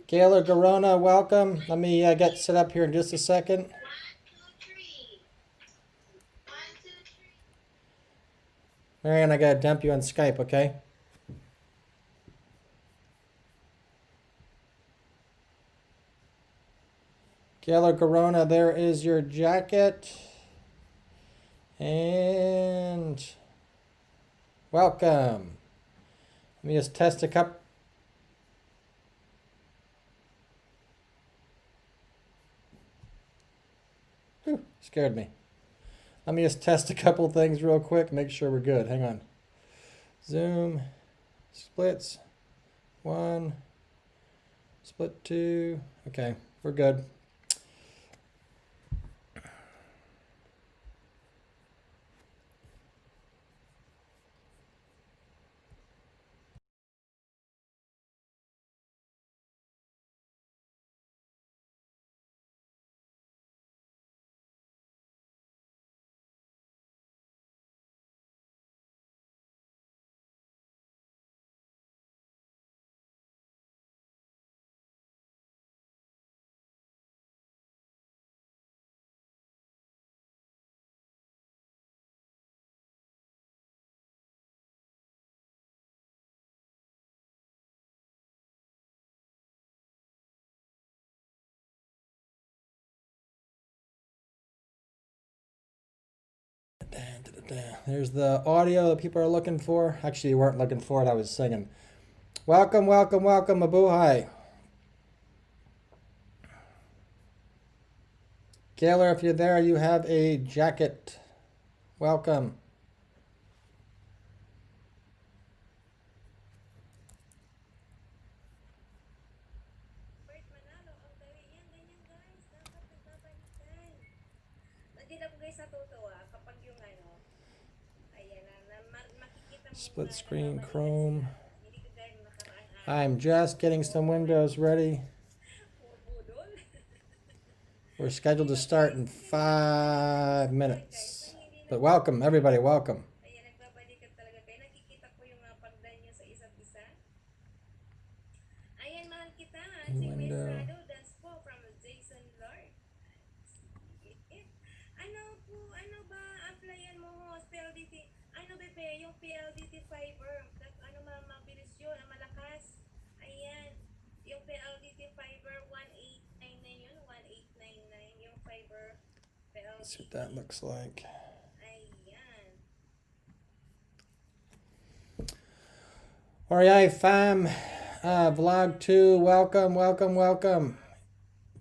Gaylor Garona, welcome. Let me get set up here in just a second. Marianne, I gotta dump you on Skype, okay? Gaylor Garona, there is your jacket. And welcome. Let me just test a cup. Whew, scared me. Let me just test a couple things real quick, make sure we're good. Hang on. Zoom, splits, 1, split 2. Okay, we're good. There's the audio that people are looking for. Actually, you weren't looking for it. I was singing. Welcome, welcome, welcome, Mabuhay. Gaylor, if you're there, you have a jacket. Welcome. Split screen, Chrome. I'm just getting some windows ready. We're scheduled to start in 5 minutes. But welcome, everybody, welcome. Window. Let's see what that looks like. Alright, fam. Vlog 2, welcome, welcome, welcome.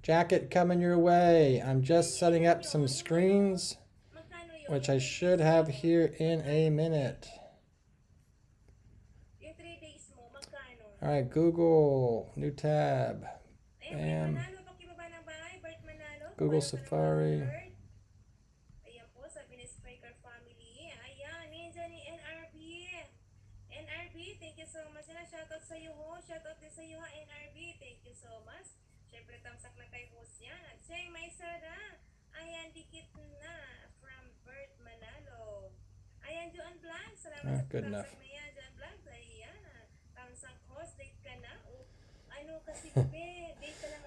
Jacket coming your way. I'm just setting up some screens, which I should have here in a minute. Alright, Google, new tab. Bam. Google Safari. Good enough.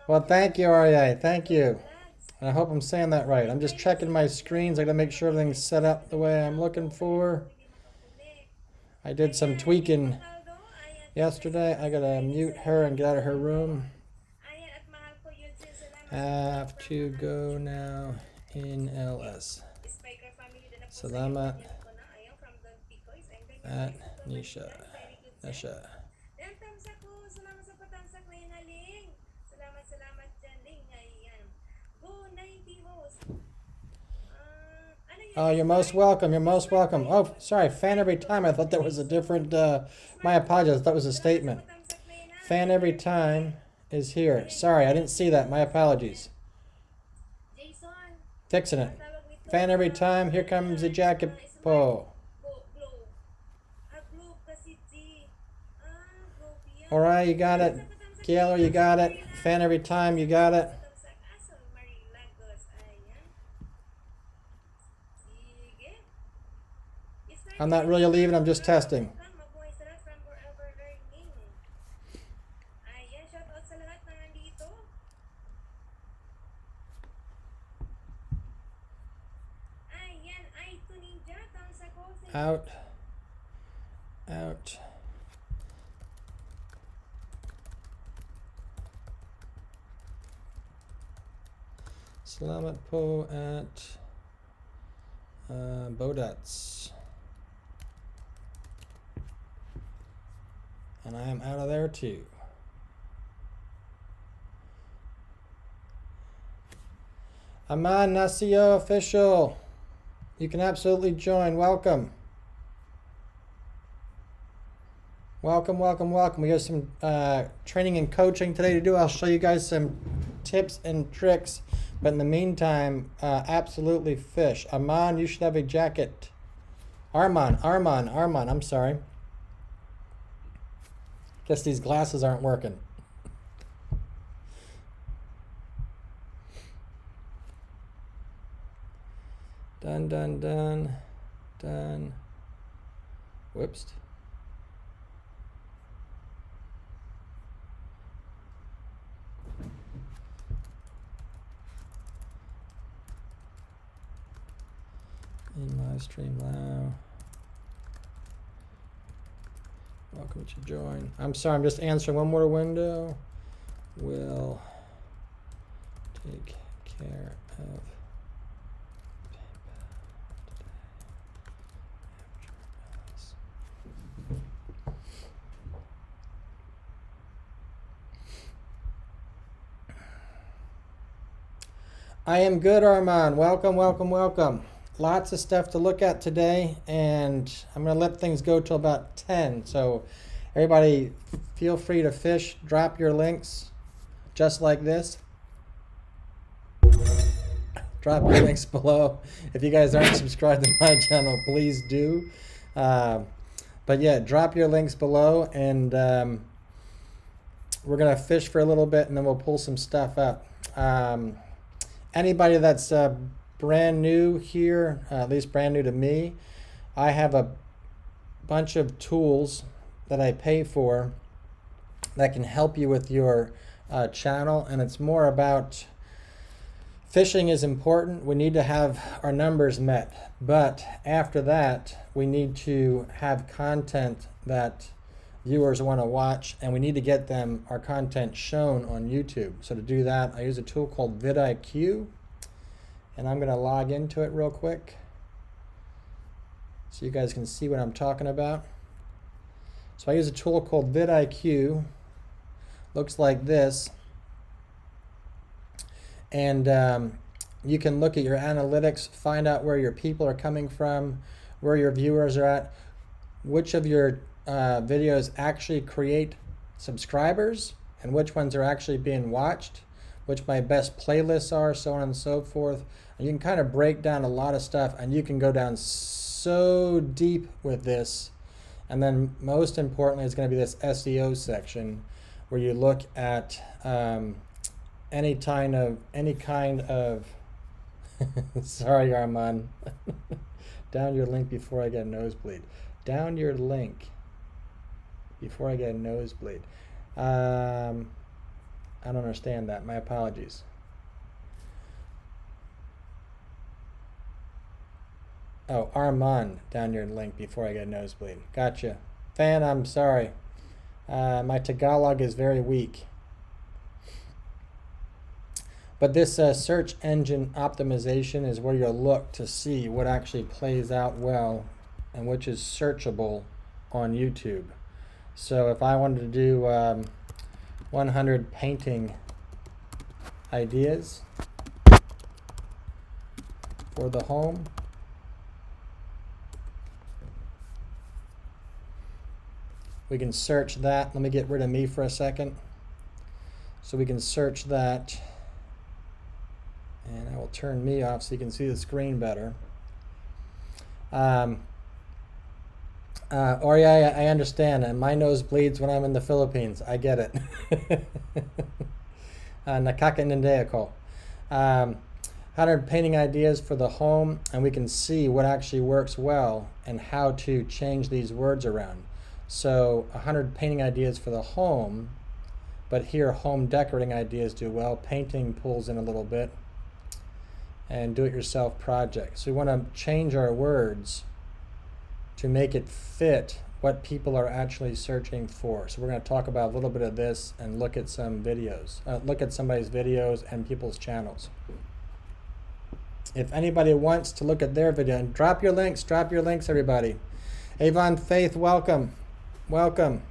Well, thank you, REI. Thank you. I hope I'm saying that right. I'm just checking my screens. I gotta make sure everything's set up the way I'm looking for. I did some tweaking yesterday. I gotta mute her and get out of her room. Have to go now in LS. Salamat at Nisha. Nasha. Oh, you're most welcome. You're most welcome. Oh, sorry. Fan every time. I thought that was a different. My apologies. That was a statement. Fan every time is here. Sorry, I didn't see that. My apologies. Fixing it. Fan every time. Here comes the jacket. Po. All right, you got it. Gaylor, you got it. Fan every time. You got it. I'm not really leaving, I'm just testing. Out. Out. Selamat po at Bodats. And I am out of there too. Aman Nasio official. You can absolutely join. Welcome. Welcome, welcome, welcome. We have some training and coaching today to do. I'll show you guys some tips and tricks. But in the meantime, absolutely fish. Aman, you should have a jacket. Arman, I'm sorry. Guess these glasses aren't working. Done, done, done, done. Whoops. In live stream now. Welcome to join. I'm sorry, I'm just answering one more window. Will take care of I am good, Armand. Welcome, welcome, welcome. Lots of stuff to look at today, and I'm going to let things go till about 10. So everybody feel free to fish. Drop your links just like this. Drop your links below. If you guys aren't subscribed to my channel, please do. But yeah, drop your links below, and we're going to fish for a little bit, and then we'll pull some stuff up. Anybody that's brand new here, at least brand new to me, I have a bunch of tools that I pay for that can help you with your channel, and it's more about fishing is important. We need to have our numbers met, but after that, we need to have content that viewers want to watch, and we need to get them our content shown on YouTube. So to do that, I use a tool called vidIQ, and I'm going to log into it real quick so you guys can see what I'm talking about. So I use a tool called vidIQ. Looks like this, and you can look at your analytics, find out where your people are coming from, where your viewers are at, which of your videos actually create subscribers, and which ones are actually being watched, which my best playlists are, so on and so forth. And you can kind of break down a lot of stuff, and you can go down so deep with this. And then most importantly, it's going to be this SEO section where you look at any kind of sorry, Armand. Down your link before I get a nosebleed. Down your link before I get a nosebleed. I don't understand that. My apologies. Oh, Armand, down your link before I get a nosebleed. Gotcha. Fan, I'm sorry. My Tagalog is very weak. But this search engine optimization is where you'll look to see what actually plays out well and which is searchable on YouTube. So if I wanted to do 100 painting ideas for the home, we can search that. Let me get rid of me for a second. So we can search that. And I will turn me off so you can see the screen better. Or yeah, I understand. And my nose bleeds when I'm in the Philippines. I get it. Nakakanindeako. 100 painting ideas for the home, and we can see what actually works well and how to change these words around. So 100 painting ideas for the home, but here home decorating ideas do well. Painting pulls in a little bit. And do-it-yourself project. So we want to change our words to make it fit what people are actually searching for. So we're going to talk about a little bit of this and look at some videos, look at somebody's videos and people's channels. If anybody wants to look at their video, and drop your links, everybody. Avon Faith, welcome. Welcome.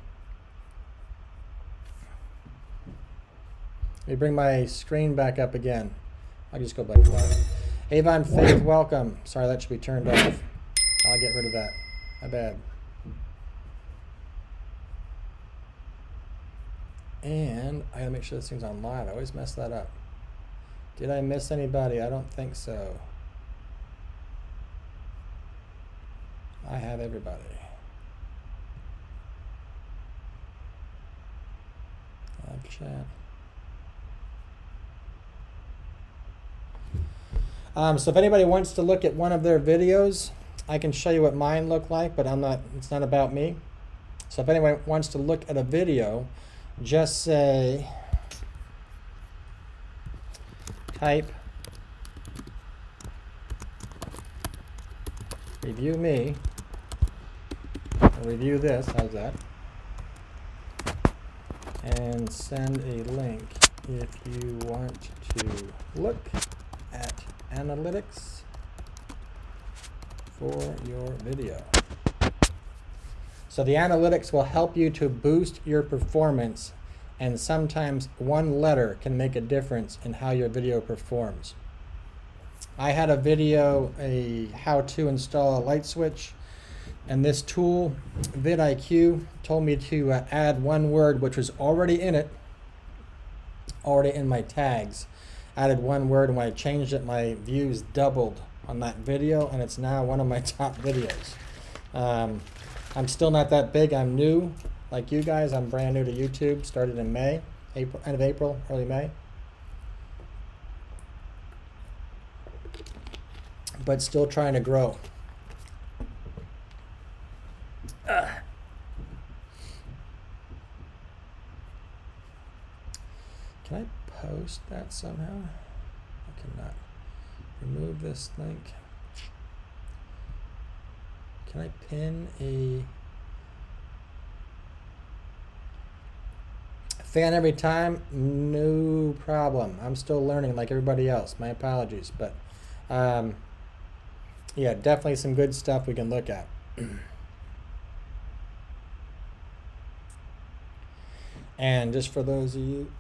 Let me bring my screen back up again. I'll just go back to that. Avon Faith, welcome. Sorry, that should be turned off. I'll get rid of that. My bad. And I gotta make sure this thing's on live. I always mess that up. Did I miss anybody? I don't think so. I have everybody. Live chat. So if anybody wants to look at one of their videos, I can show you what mine look like, but it's not about me. So if anyone wants to look at a video, just say, type review me, or review this, how's that? And send a link if you want to look at analytics for your video. So the analytics will help you to boost your performance, and sometimes one letter can make a difference in how your video performs. I had a video, a how to install a light switch, and this tool, vidIQ, told me to add one word which was already in it, already in my tags. Added one word, and when I changed it, my views doubled on that video, and it's now one of my top videos. I'm still not that big. I'm new, like you guys. I'm brand new to YouTube. Started in May, end of April, early May. But still trying to grow. Can I post that somehow? I cannot. Remove this link. Can I pin a fan every time? No problem. I'm still learning like everybody else. My apologies. But yeah, definitely some good stuff we can look at. And just for those of you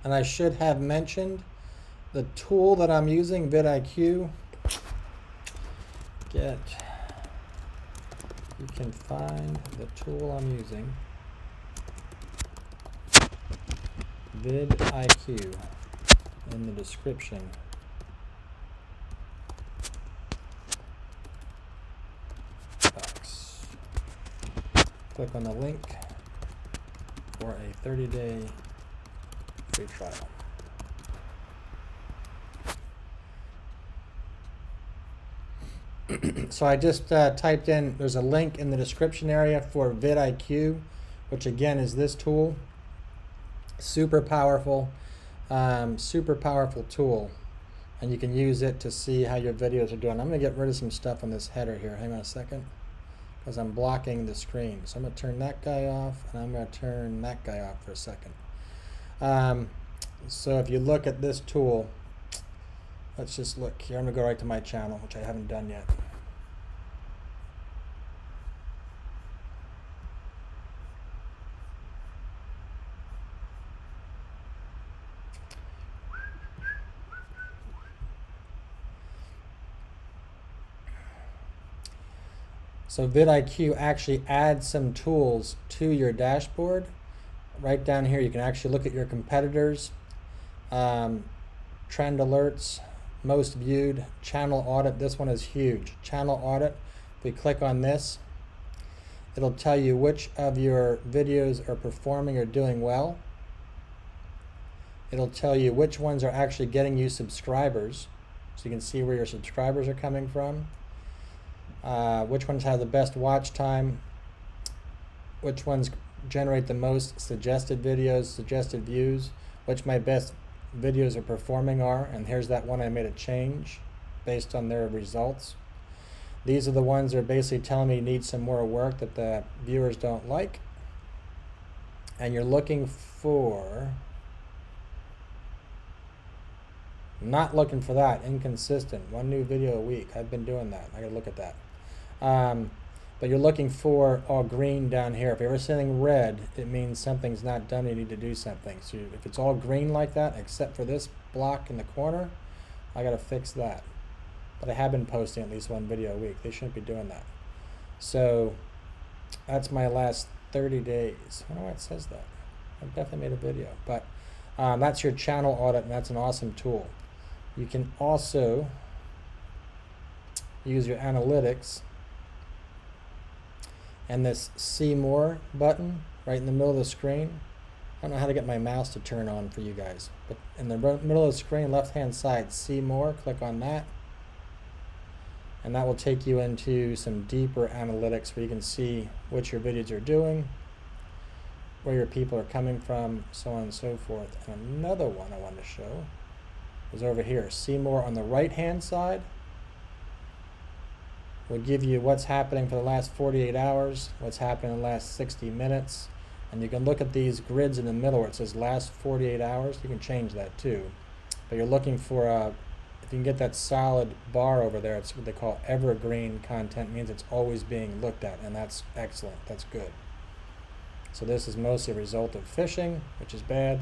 and I should have mentioned the tool that I'm using, vidIQ. You can find the tool I'm using, vidIQ, in the description. Box. Click on the link for a 30-day free trial. So I just typed in, there's a link in the description area for vidIQ, which again is this tool. Super powerful tool, and you can use it to see how your videos are doing. I'm going to get rid of some stuff on this header here. Hang on a second, because I'm blocking the screen. So I'm going to turn that guy off, and I'm going to turn that guy off for a second. So if you look at this tool, let's just look here. I'm going to go right to my channel, which I haven't done yet. So vidIQ actually adds some tools to your dashboard. Right down here, you can actually look at your competitors, trend alerts, most viewed, channel audit. This one is huge. Channel audit. If we click on this, it'll tell you which of your videos are performing or doing well. It'll tell you which ones are actually getting you subscribers, so you can see where your subscribers are coming from. Which ones have the best watch time, which ones generate the most suggested videos, suggested views, which my best videos are performing are, and here's that one I made a change based on their results. These are the ones that are basically telling me need some more work that the viewers don't like. And you're looking for, not looking for that, inconsistent, 1 new video a week. I've been doing that. I gotta look at that. But you're looking for all green down here. If you're ever seeing red, it means something's not done. You need to do something. So if it's all green like that, except for this block in the corner, I gotta fix that. But I have been posting at least 1 video a week. They shouldn't be doing that. So that's my last 30 days. I don't know why it says that. I've definitely made a video. But that's your channel audit, and that's an awesome tool. You can also use your analytics and this see more button right in the middle of the screen. I don't know how to get my mouse to turn on for you guys, but in the middle of the screen, left hand side, see more, click on that. And that will take you into some deeper analytics where you can see what your videos are doing, where your people are coming from, so on and so forth. And another one I want to show is over here. See more on the right hand side will give you what's happening for the last 48 hours, what's happening in the last 60 minutes. And you can look at these grids in the middle where it says last 48 hours. You can change that too. But you're looking for, if you can get that solid bar over there, it's what they call evergreen content. It means it's always being looked at, and that's excellent. That's good. So this is mostly a result of phishing, which is bad,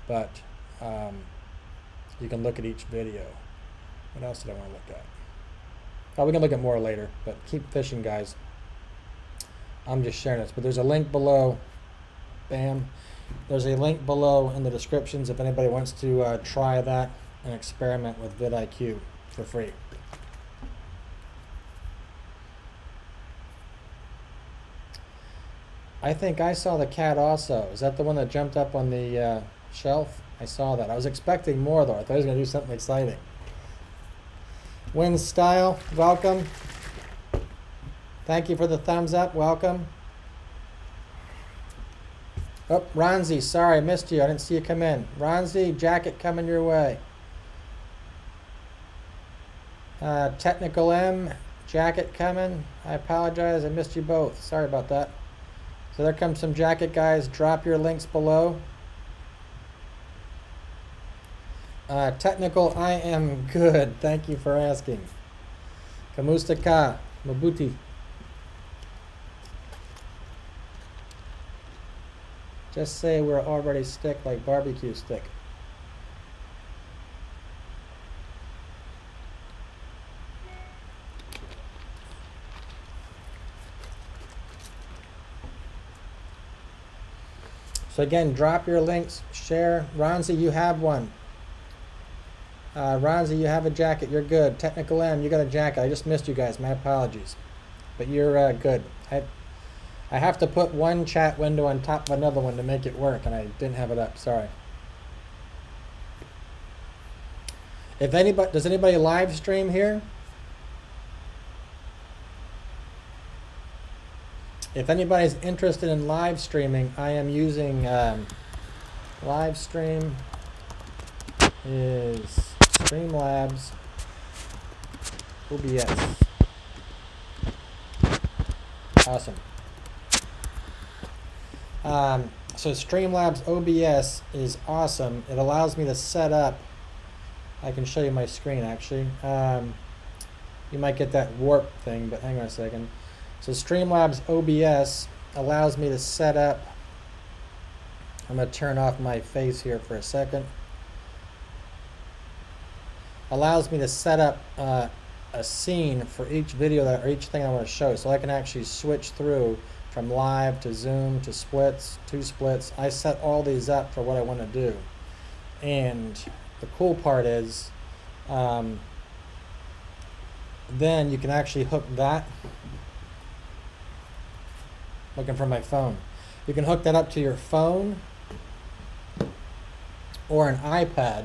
but you can look at each video. What else did I want to look at? Oh, we can look at more later, but keep fishing, guys. I'm just sharing this, but there's a link below. Bam. There's a link below in the descriptions if anybody wants to try that and experiment with vidIQ for free. I think I saw the cat also. Is that the one that jumped up on the shelf? I saw that. I was expecting more, though. I thought he was going to do something exciting. Win Style, welcome. Thank you for the thumbs up. Welcome. Oh, Ronzi, sorry, I missed you. I didn't see you come in. Ronzi, jacket coming your way. Technical M, jacket coming. I apologize, I missed you both. Sorry about that. So there comes some jacket, guys. Drop your links below. Technical, I am good. Thank you for asking. Kamustaka, Mabuti. Just say we're already stick like barbecue stick. So again, drop your links, share. Ronzi, you have one. Ronzi, you have a jacket. You're good. Technical M, you got a jacket. I just missed you guys. My apologies. But you're good. I have to put one chat window on top of another one to make it work, and I didn't have it up. Sorry. If anybody, does anybody live stream here? If anybody's interested in live streaming, I am using live stream is Streamlabs OBS. Awesome. So Streamlabs OBS is awesome. It allows me to set up, I can show you my screen actually. You might get that warp thing, but hang on a second. So Streamlabs OBS allows me to set up, I'm going to turn off my face here for a second. Allows me to set up a scene for each video that, or each thing I want to show. So I can actually switch through from live to zoom to splits, to splits. I set all these up for what I want to do. And the cool part is then you can actually hook that. Looking for my phone. You can hook that up to your phone or an iPad,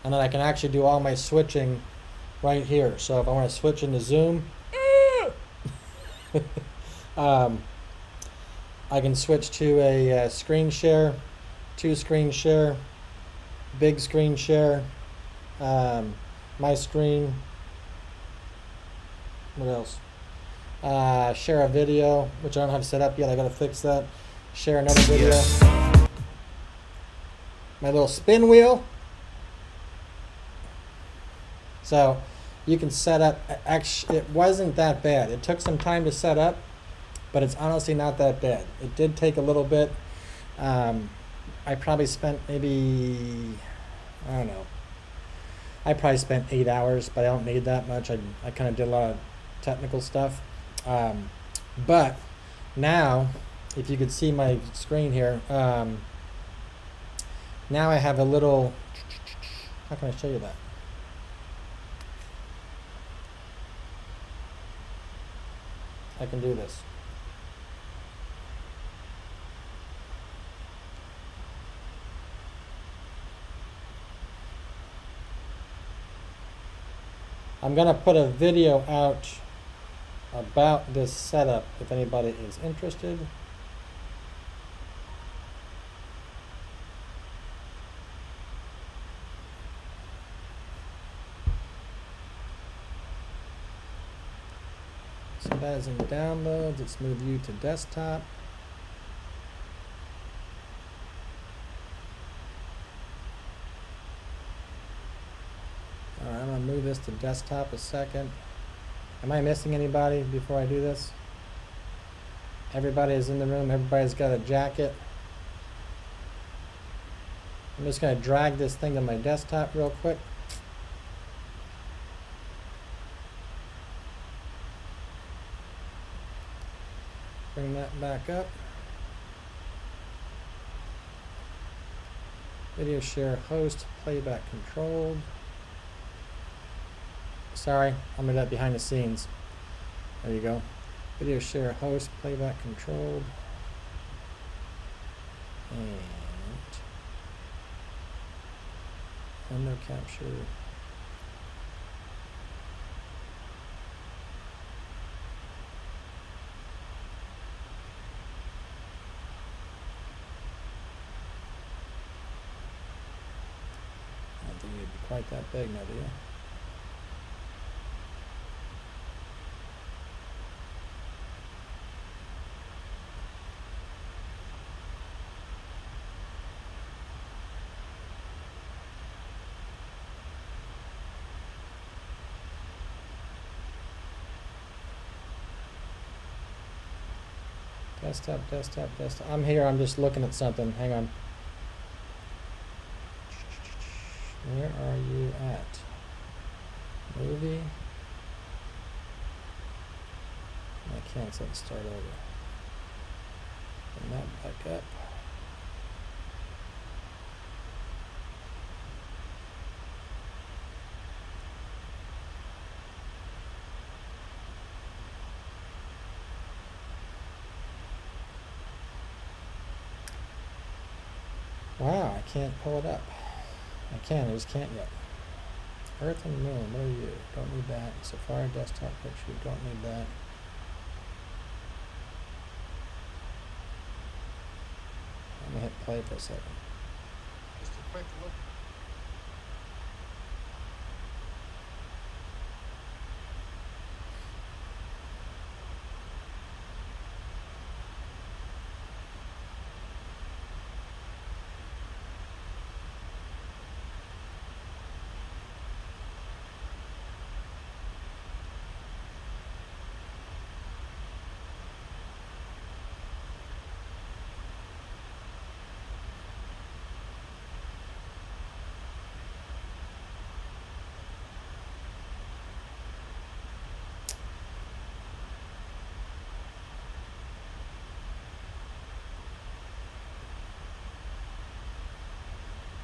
and then I can actually do all my switching right here. So if I want to switch into zoom, I can switch to a screen share, 2-screen share, big screen share, my screen. What else? Share a video, which I don't have set up yet. I gotta fix that. Share another video. Yes. My little spin wheel. So you can set up. Actually, it wasn't that bad. It took some time to set up, but it's honestly not that bad. It did take a little bit. I probably spent maybe, I don't know. I probably spent 8 hours, but I don't need that much. I kind of did a lot of technical stuff. But now, if you could see my screen here, now I have a little, how can I show you that? I can do this. I'm gonna put a video out about this setup if anybody is interested. So that is in downloads. Let's move you to desktop. Alright, I'm gonna move this to desktop a second. Am I missing anybody before I do this? Everybody is in the room. Everybody's got a jacket. I'm just gonna drag this thing to my desktop real quick. Bring that back up. Video share host, playback controlled. Sorry, I'm gonna do that behind the scenes. There you go. Video share host, playback controlled. And window capture. I don't think it'd be quite that big now, do you? Desktop, desktop, desktop. I'm here, I'm just looking at something. Hang on. Where are you at? Movie. I cancel and start over. Bring that back up. Wow, I can't pull it up. I can, I just can't yet. Earth and Moon, what are you? Don't need that. Safari desktop picture, don't need that. Let me hit play for a second. Just a quick look.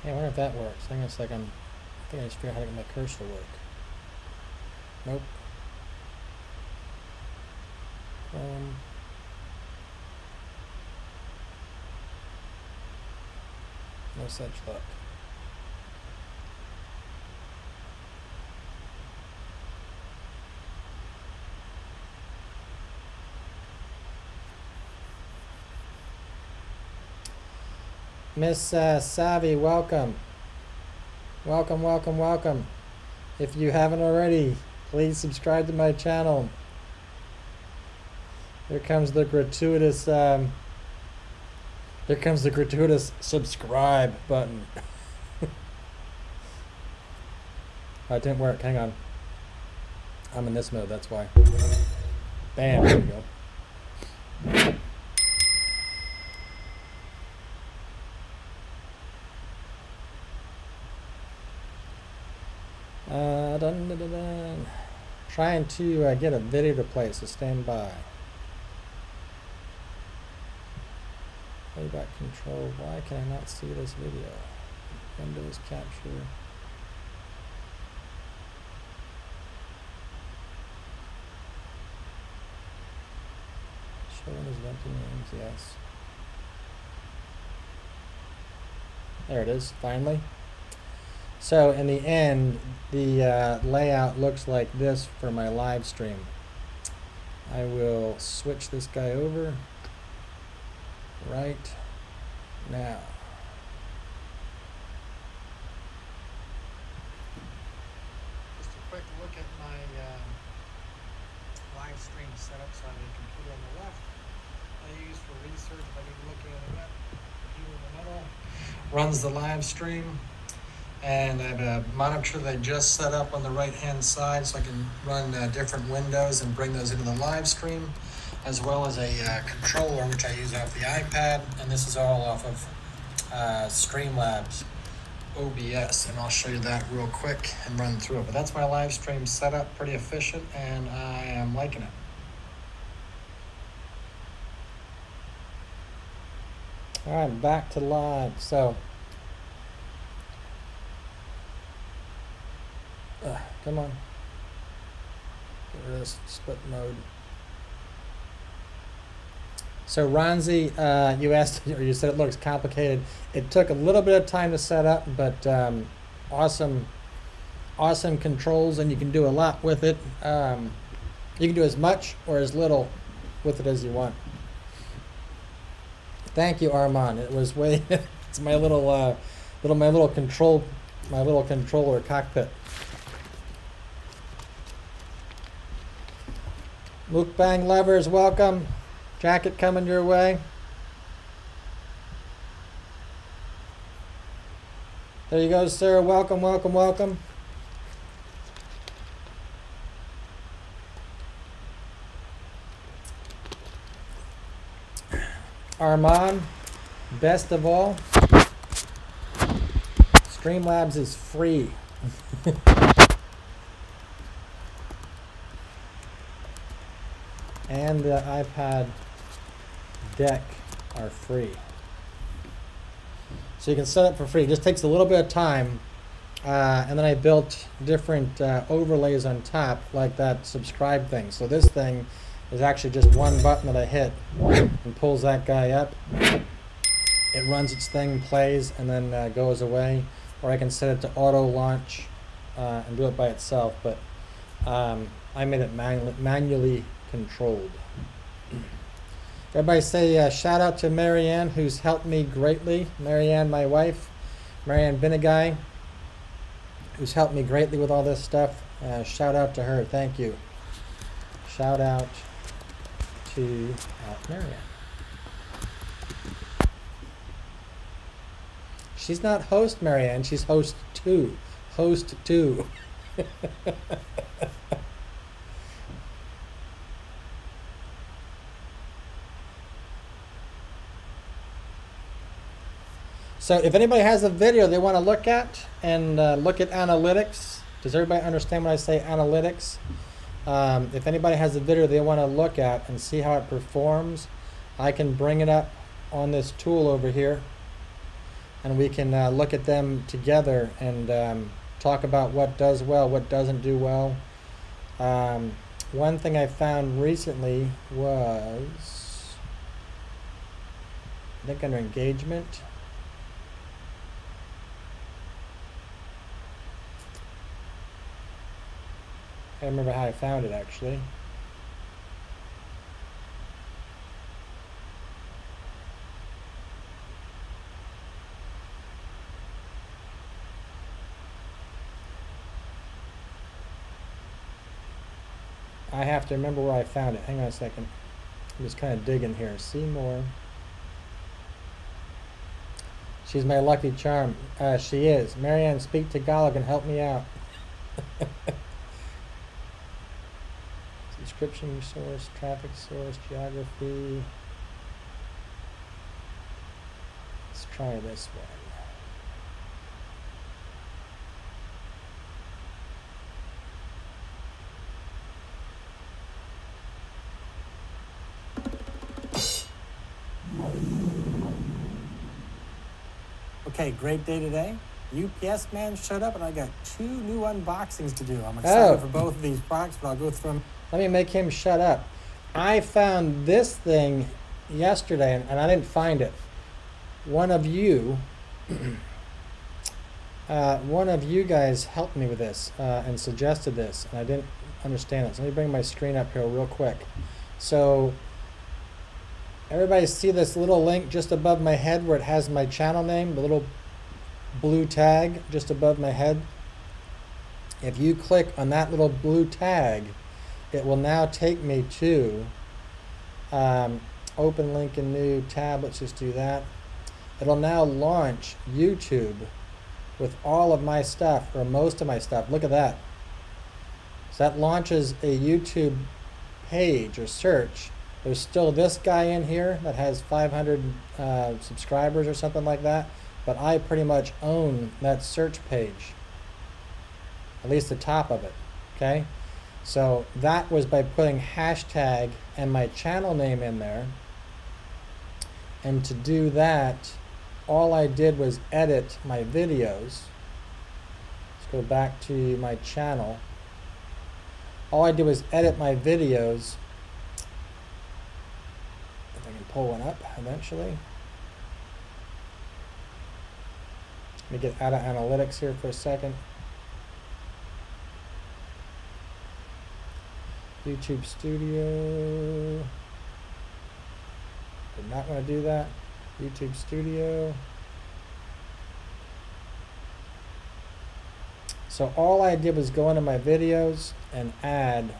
Hey, I wonder if that works. Hang on a second. I think I just figured out how to get my cursor to work. Nope. No such luck. Miss Savvy, welcome. Welcome, welcome, welcome. If you haven't already, please subscribe to my channel. Here comes the gratuitous subscribe button. Oh, it didn't work. Hang on. I'm in this mode, that's why. Bam, there we go. Dun, dun, dun, dun. Trying to get a video to play, so stand by. Playback control. Why can I not see this video? Windows capture. Showing his venting names, yes. There it is, finally. So in the end, the layout looks like this for my live stream. I will switch this guy over right now. Just a quick look at my live stream setup. So I have a computer on the left I use for research. If I need to look at it, computer in the middle runs the live stream. And I have a monitor that I just set up on the right hand side so I can run different windows and bring those into the live stream, as well as a controller which I use off the iPad, and this is all off of Streamlabs OBS, and I'll show you that real quick and run through it. But that's my live stream setup, pretty efficient, and I am liking it. All right, back to live. So, come on. Get rid of this split mode. So Ronzi, you asked, or you said it looks complicated. It took a little bit of time to set up, but awesome controls, and you can do a lot with it. You can do as much or as little with it as you want. Thank you, Armand. It was way. It's my little controller cockpit. Mukbang lovers, welcome. Jacket coming your way. There you go, sir. Welcome, welcome, welcome. Armand, best of all, Streamlabs is free. And the iPad deck are free. So you can set up for free. It just takes a little bit of time. And then I built different overlays on top, like that subscribe thing. So this thing is actually just one button that I hit and pulls that guy up. It runs its thing, plays, and then goes away. Or I can set it to auto launch and do it by itself. But I made it manually controlled. Everybody say shout out to Marianne, who's helped me greatly. Marianne, my wife, Marianne Binigai, who's helped me greatly with all this stuff. Shout out to her. Thank you. Shout out to Marianne. She's not host Marianne, she's host two. Host two. So if anybody has a video they want to look at and look at analytics, does everybody understand when I say analytics? If anybody has a video they want to look at and see how it performs, I can bring it up on this tool over here, and we can look at them together and talk about what does well, what doesn't do well. One thing I found recently was, I think under engagement, I don't remember how I found it actually. I have to remember where I found it. Hang on a second. I'm just kind of digging here. See more. She's my lucky charm. She is. Marianne, speak Tagalog and help me out. Subscription source, traffic source, geography. Let's try this one. Okay, great day today. UPS man showed up and I got 2 new unboxings to do. I'm excited for both of these products, but I'll go through them. Let me make him shut up. I found this thing yesterday and I didn't find it. One of you guys helped me with this and suggested this, and I didn't understand it. So let me bring my screen up here real quick. So everybody see this little link just above my head where it has my channel name, the little blue tag just above my head? If you click on that little blue tag, it will now take me to open link in new tab. Let's just do that. It'll now launch YouTube with all of my stuff, or most of my stuff. Look at that. So that launches a YouTube page or search. There's still this guy in here that has 500 subscribers or something like that, but I pretty much own that search page, at least the top of it, okay? So that was by putting hashtag and my channel name in there, and to do that, all I did was edit my videos. Let's go back to my channel. All I did was edit my videos. If I can pull one up eventually. Let me get out of analytics here for a second. YouTube Studio. Did not want to do that. YouTube Studio. So all I did was go into my videos and add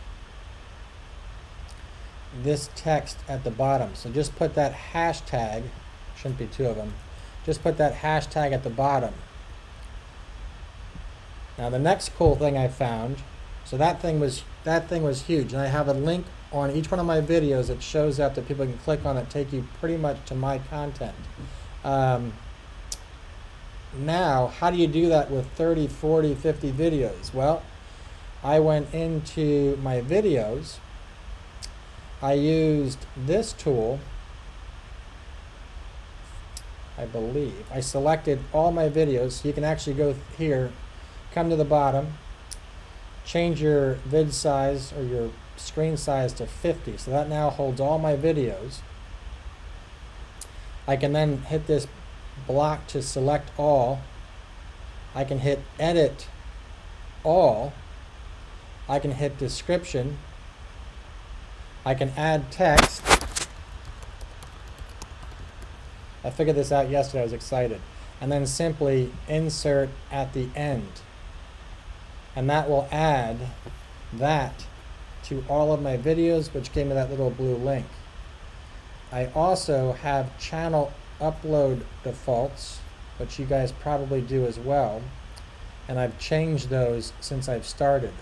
this text at the bottom. So just put that hashtag, shouldn't be 2 of them, just put that hashtag at the bottom. Now the next cool thing I found, so that thing was huge, and I have a link on each one of my videos that shows up that people can click on that take you pretty much to my content. Now, how do you do that with 30, 40, 50 videos? Well, I went into my videos. I used this tool, I believe. I selected all my videos. So you can actually go here, come to the bottom, change your vid size or your screen size to 50. So that now holds all my videos. I can then hit this block to select all. I can hit edit all. I can hit description. I can add text. I figured this out yesterday. I was excited. And then simply insert at the end. And that will add that to all of my videos, which gave me that little blue link. I also have channel upload defaults, which you guys probably do as well, and I've changed those since I've started.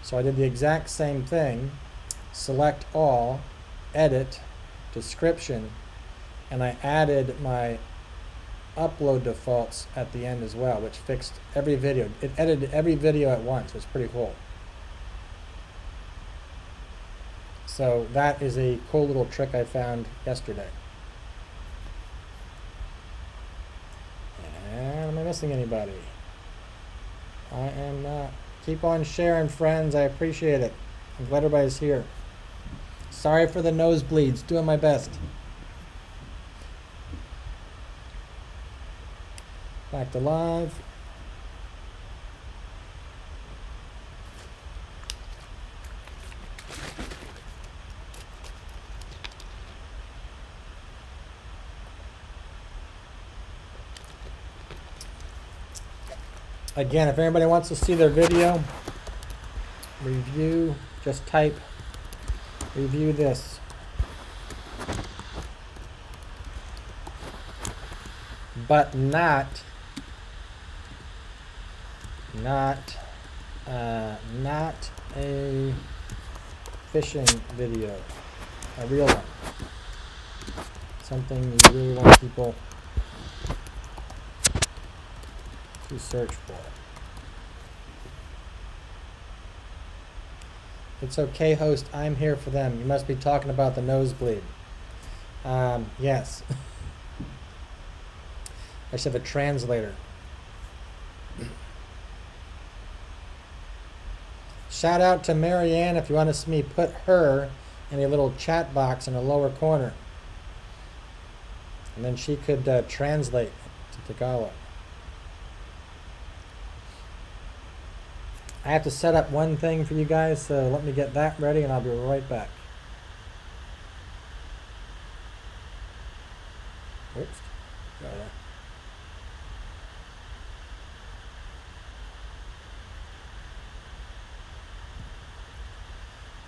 So I did the exact same thing, select all, edit, description, and I added my upload defaults at the end as well, which fixed every video. It edited every video at once. It was pretty cool. So that is a cool little trick I found yesterday. And am I missing anybody? I am not. Keep on sharing, friends. I appreciate it. I'm glad everybody's here. Sorry for the nosebleeds. Doing my best. Back to live. Again, if anybody wants to see their video, review, just type review this. But not a fishing video, a real one. Something you really want people to search for. It's okay, host. I'm here for them. You must be talking about the nosebleed. Yes. I should have a translator. Shout out to Marianne if you want to see me put her in a little chat box in the lower corner. And then she could translate to Tagalog. I have to set up one thing for you guys, so let me get that ready and I'll be right back. Oops. Got it.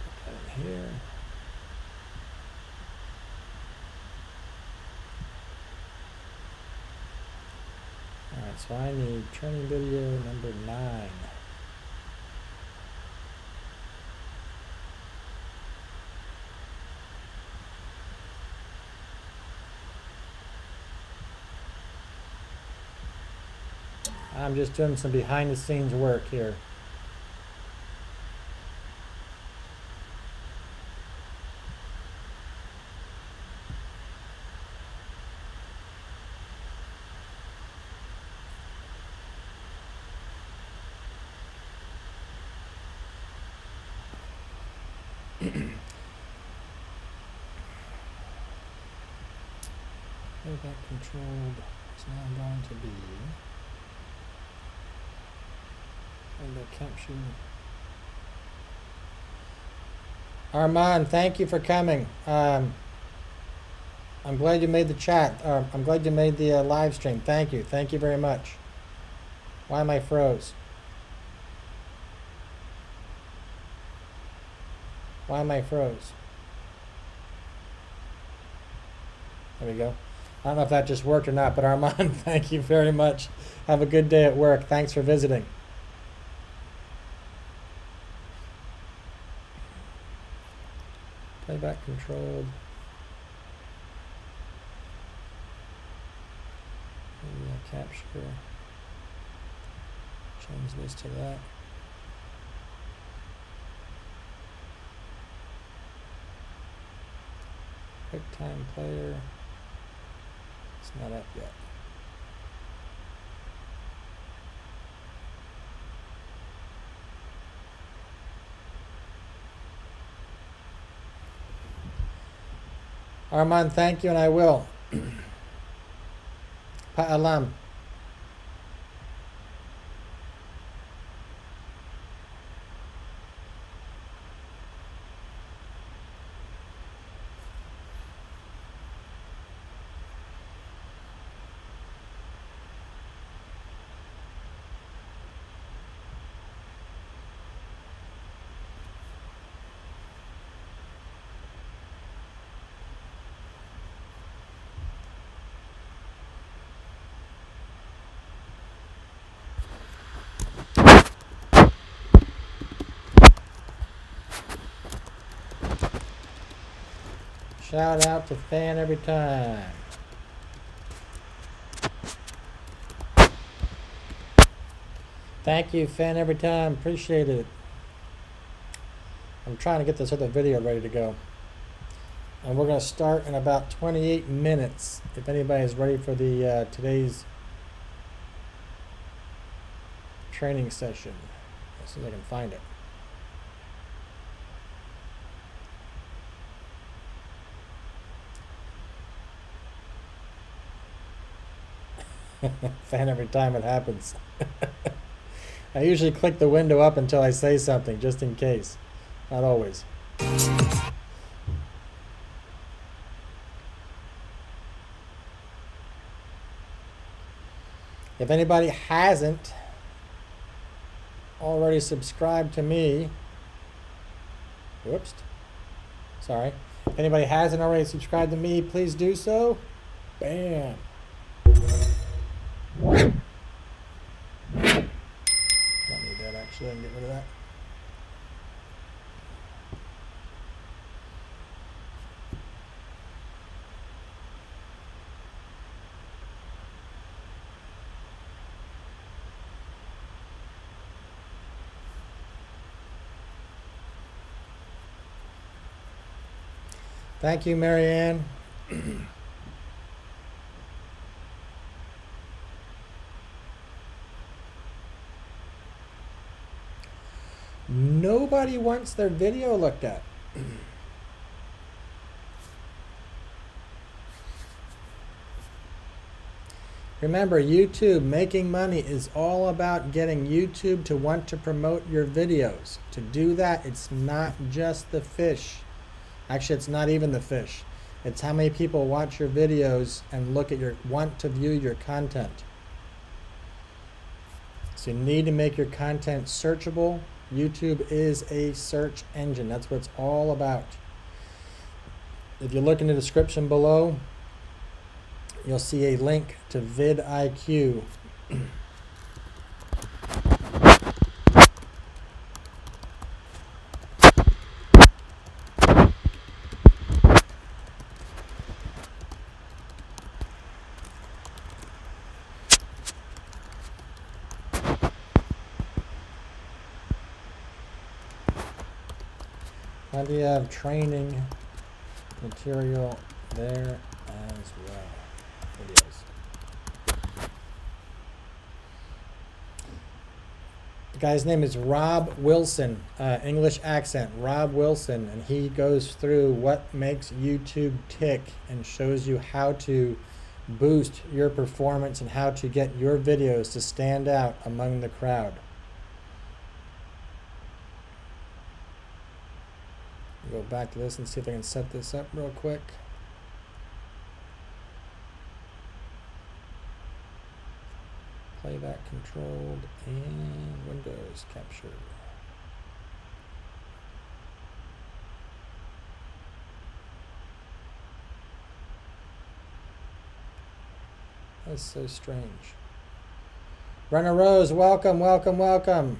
Put that in here. Alright, so I need training video number 9. I'm just doing some behind the scenes work here. Playback controlled is now going to be playback capture. Armand, thank you for coming. I'm glad you made the chat. I'm glad you made the live stream. Thank you. Thank you very much. Why am I froze? Why am I froze? There we go. I don't know if that just worked or not, but Armand, thank you very much. Have a good day at work. Thanks for visiting. Playback controlled. Capture. Change this to that. QuickTime player. It's not up yet. Armand, thank you, and I will. Pa'alam. Shout out to Fan every time. Thank you, Fan every time. Appreciate it. I'm trying to get this other video ready to go. And we're going to start in about 28 minutes. If anybody's ready for the today's training session. As soon as I can find it. Fan every time it happens. I usually click the window up until I say something, just in case. Not always. If anybody hasn't already subscribed to me, Whoops. Sorry. If anybody hasn't already subscribed to me, please do so. Bam. Don't need that actually. I can get rid of that. Thank you, Marianne. Nobody wants their video looked at. Remember, YouTube, making money is all about getting YouTube to want to promote your videos. To do that, it's not just the fish. Actually, it's not even the fish. It's how many people watch your videos and want to view your content. So you need to make your content searchable. YouTube is a search engine. That's what it's all about. If you look in the description below, you'll see a link to vidIQ. Plenty of training material there as well. Videos. The guy's name is Rob Wilson, English accent, Rob Wilson, and he goes through what makes YouTube tick and shows you how to boost your performance and how to get your videos to stand out among the crowd. Go back to this and see if I can set this up real quick. Playback controlled and Windows capture. That's so strange. Runner Rose, welcome, welcome, welcome.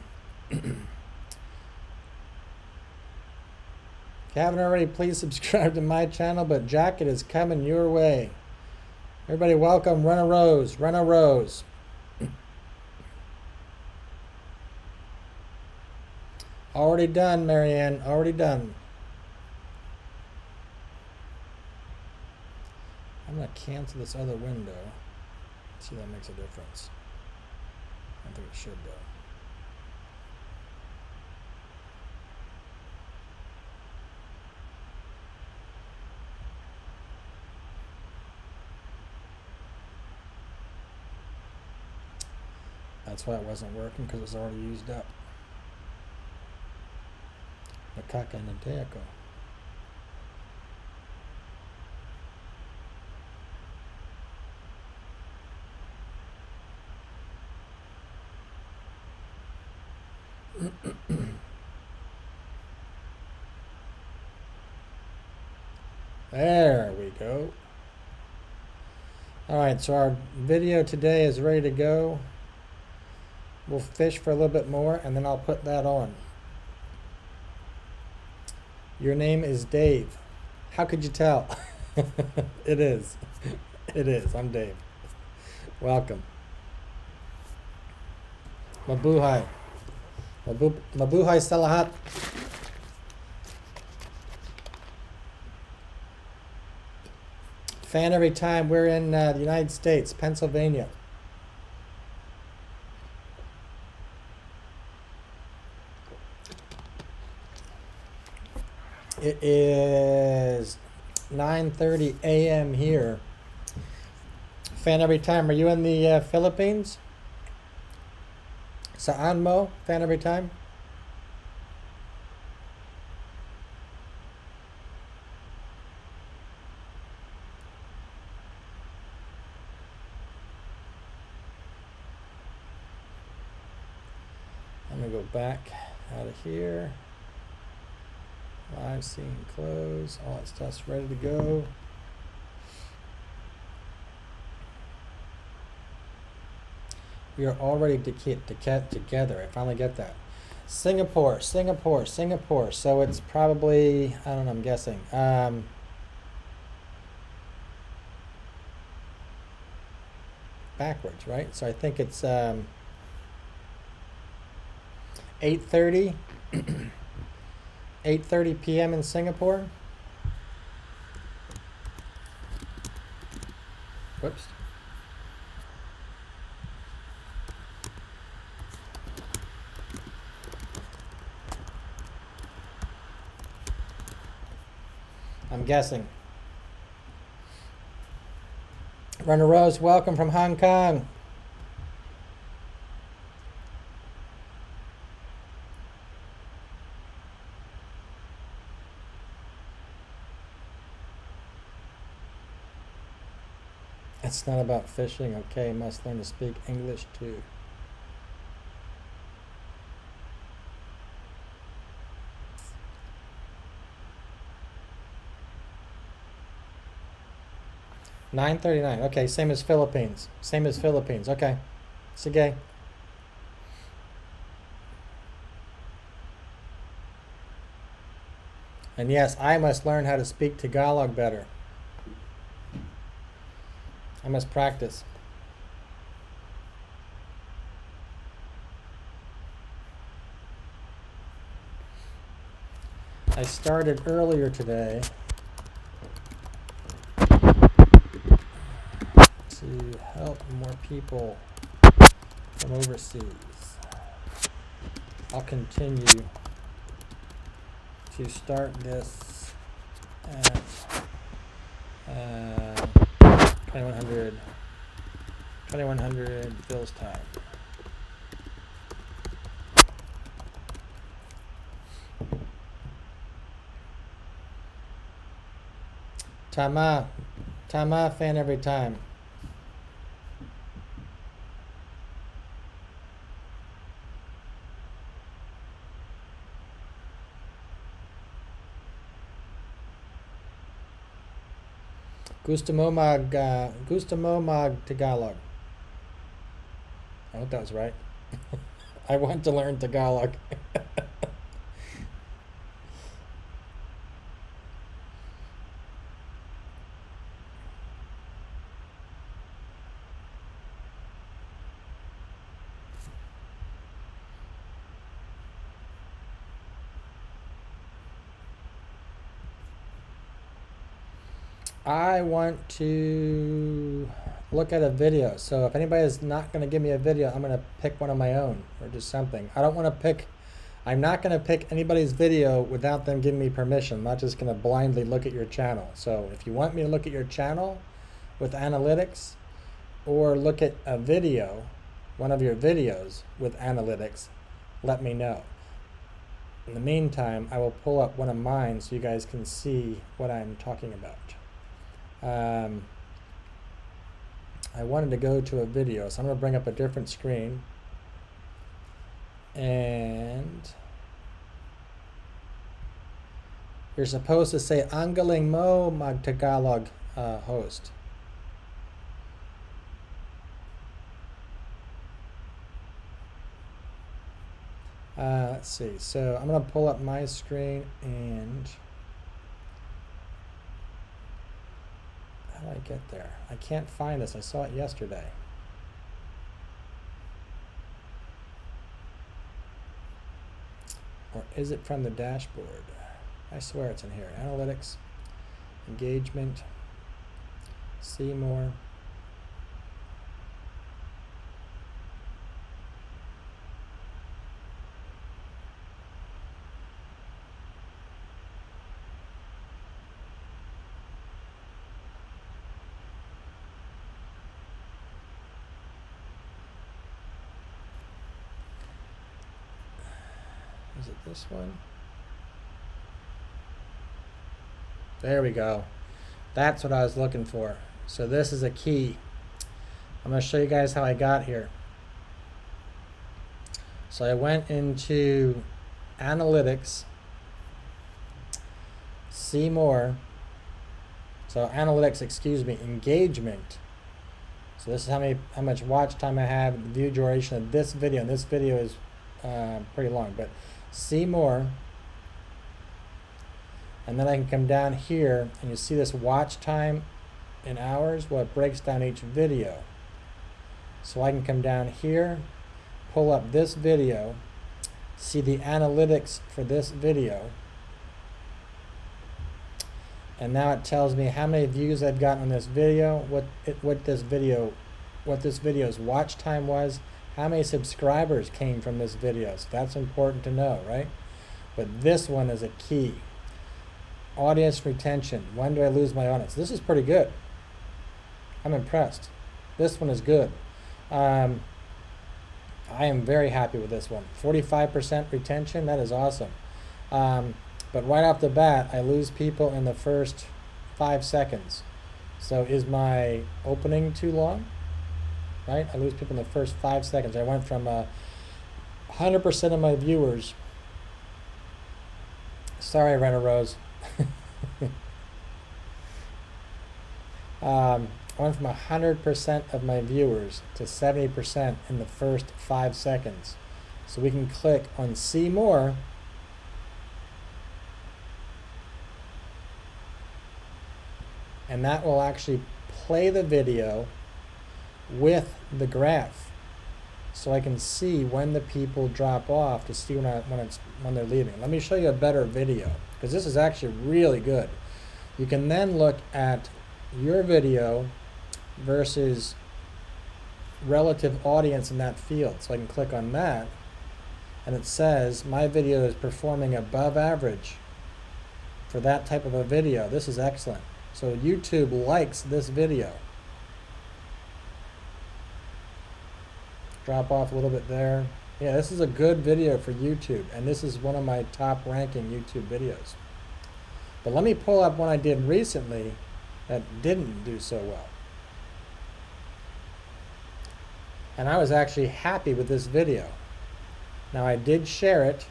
If you haven't already, please subscribe to my channel, but jacket is coming your way. Everybody welcome Runner Rose, Runner Rose. Already done, Marianne, already done. I'm going to cancel this other window. See if that makes a difference. I think it should though. That's why it wasn't working, because it was already used up. Macaca and a teco. There we go. Alright, so our video today is ready to go. We'll fish for a little bit more and then I'll put that on. Your name is Dave. How could you tell? It is. It is. I'm Dave. Welcome. Mabuhay. Mabuhay sa lahat. Fan every time. We're in the United States, Pennsylvania. It is 9:30 a.m. here. Fan every time. Are you in the Philippines? Saan mo? Fan every time? I'm going to go back out of here. Live scene close. All that stuff's ready to go. We are all ready to get together. I finally get that. Singapore. So it's probably, I don't know, I'm guessing. Backwards, right? So I think it's 8:30 8:30 p.m. in Singapore. Whoops. I'm guessing. Runner Rose, welcome from Hong Kong. It's not about fishing. Okay, must learn to speak English too. $9.39. Okay, same as Philippines. Okay. Sige. And yes, I must learn how to speak Tagalog better. I must practice. I started earlier today to help more people from overseas. I'll continue to start this at 2100 Bill's time. Tama fan every time. Gusto mo mag Tagalog. I hope that was right. I want to learn Tagalog. I want to look at a video. So if anybody is not going to give me a video, I'm going to pick one of my own or just something. I'm not going to pick anybody's video without them giving me permission. I'm not just going to blindly look at your channel. So if you want me to look at your channel with analytics or look at a video, one of your videos with analytics, let me know. In the meantime, I will pull up one of mine so you guys can see what I'm talking about. I wanted to go to a video, so I'm going to bring up a different screen. And you're supposed to say, "Ang galing mo mag Tagalog, host." Let's see. So I'm going to pull up my screen and how do I get there? I can't find this. I saw it yesterday. Or is it from the dashboard? I swear it's in here. Analytics, engagement, see more. Is it this one? There we go. That's what I was looking for. So this is a key. I'm going to show you guys how I got here. So I went into analytics see more. So analytics, excuse me, engagement. So this is how much watch time I have, the view duration of this video. And this video is pretty long, but see more. And then I can come down here and you see this watch time in hours. Well, it breaks down each video. So I can come down here, pull up this video, see the analytics for this video. And now it tells me how many views I've gotten on this video, what this video's watch time was, how many subscribers came from this video. So that's important to know, right? But this one is a key. Audience retention. When do I lose my audience? This is pretty good. I'm impressed. This one is good. I am very happy with this one. 45% retention. That is awesome. But right off the bat, I lose people in the first 5 seconds. So is my opening too long? Right? I lose people in the first 5 seconds. I went from 100% of my viewers. Sorry, Rena Rose. I went from 100% of my viewers to 70% in the first 5 seconds. So we can click on see more. And that will actually play the video with the graph. So I can see when the people drop off to see when they're leaving. Let me show you a better video, because this is actually really good. You can then look at your video versus relative audience in that field. So I can click on that, and it says my video is performing above average for that type of a video. This is excellent. So YouTube likes this video. Drop off a little bit there. Yeah, this is a good video for YouTube, and this is one of my top ranking YouTube videos. But let me pull up one I did recently that didn't do so well. And I was actually happy with this video. Now I did share it,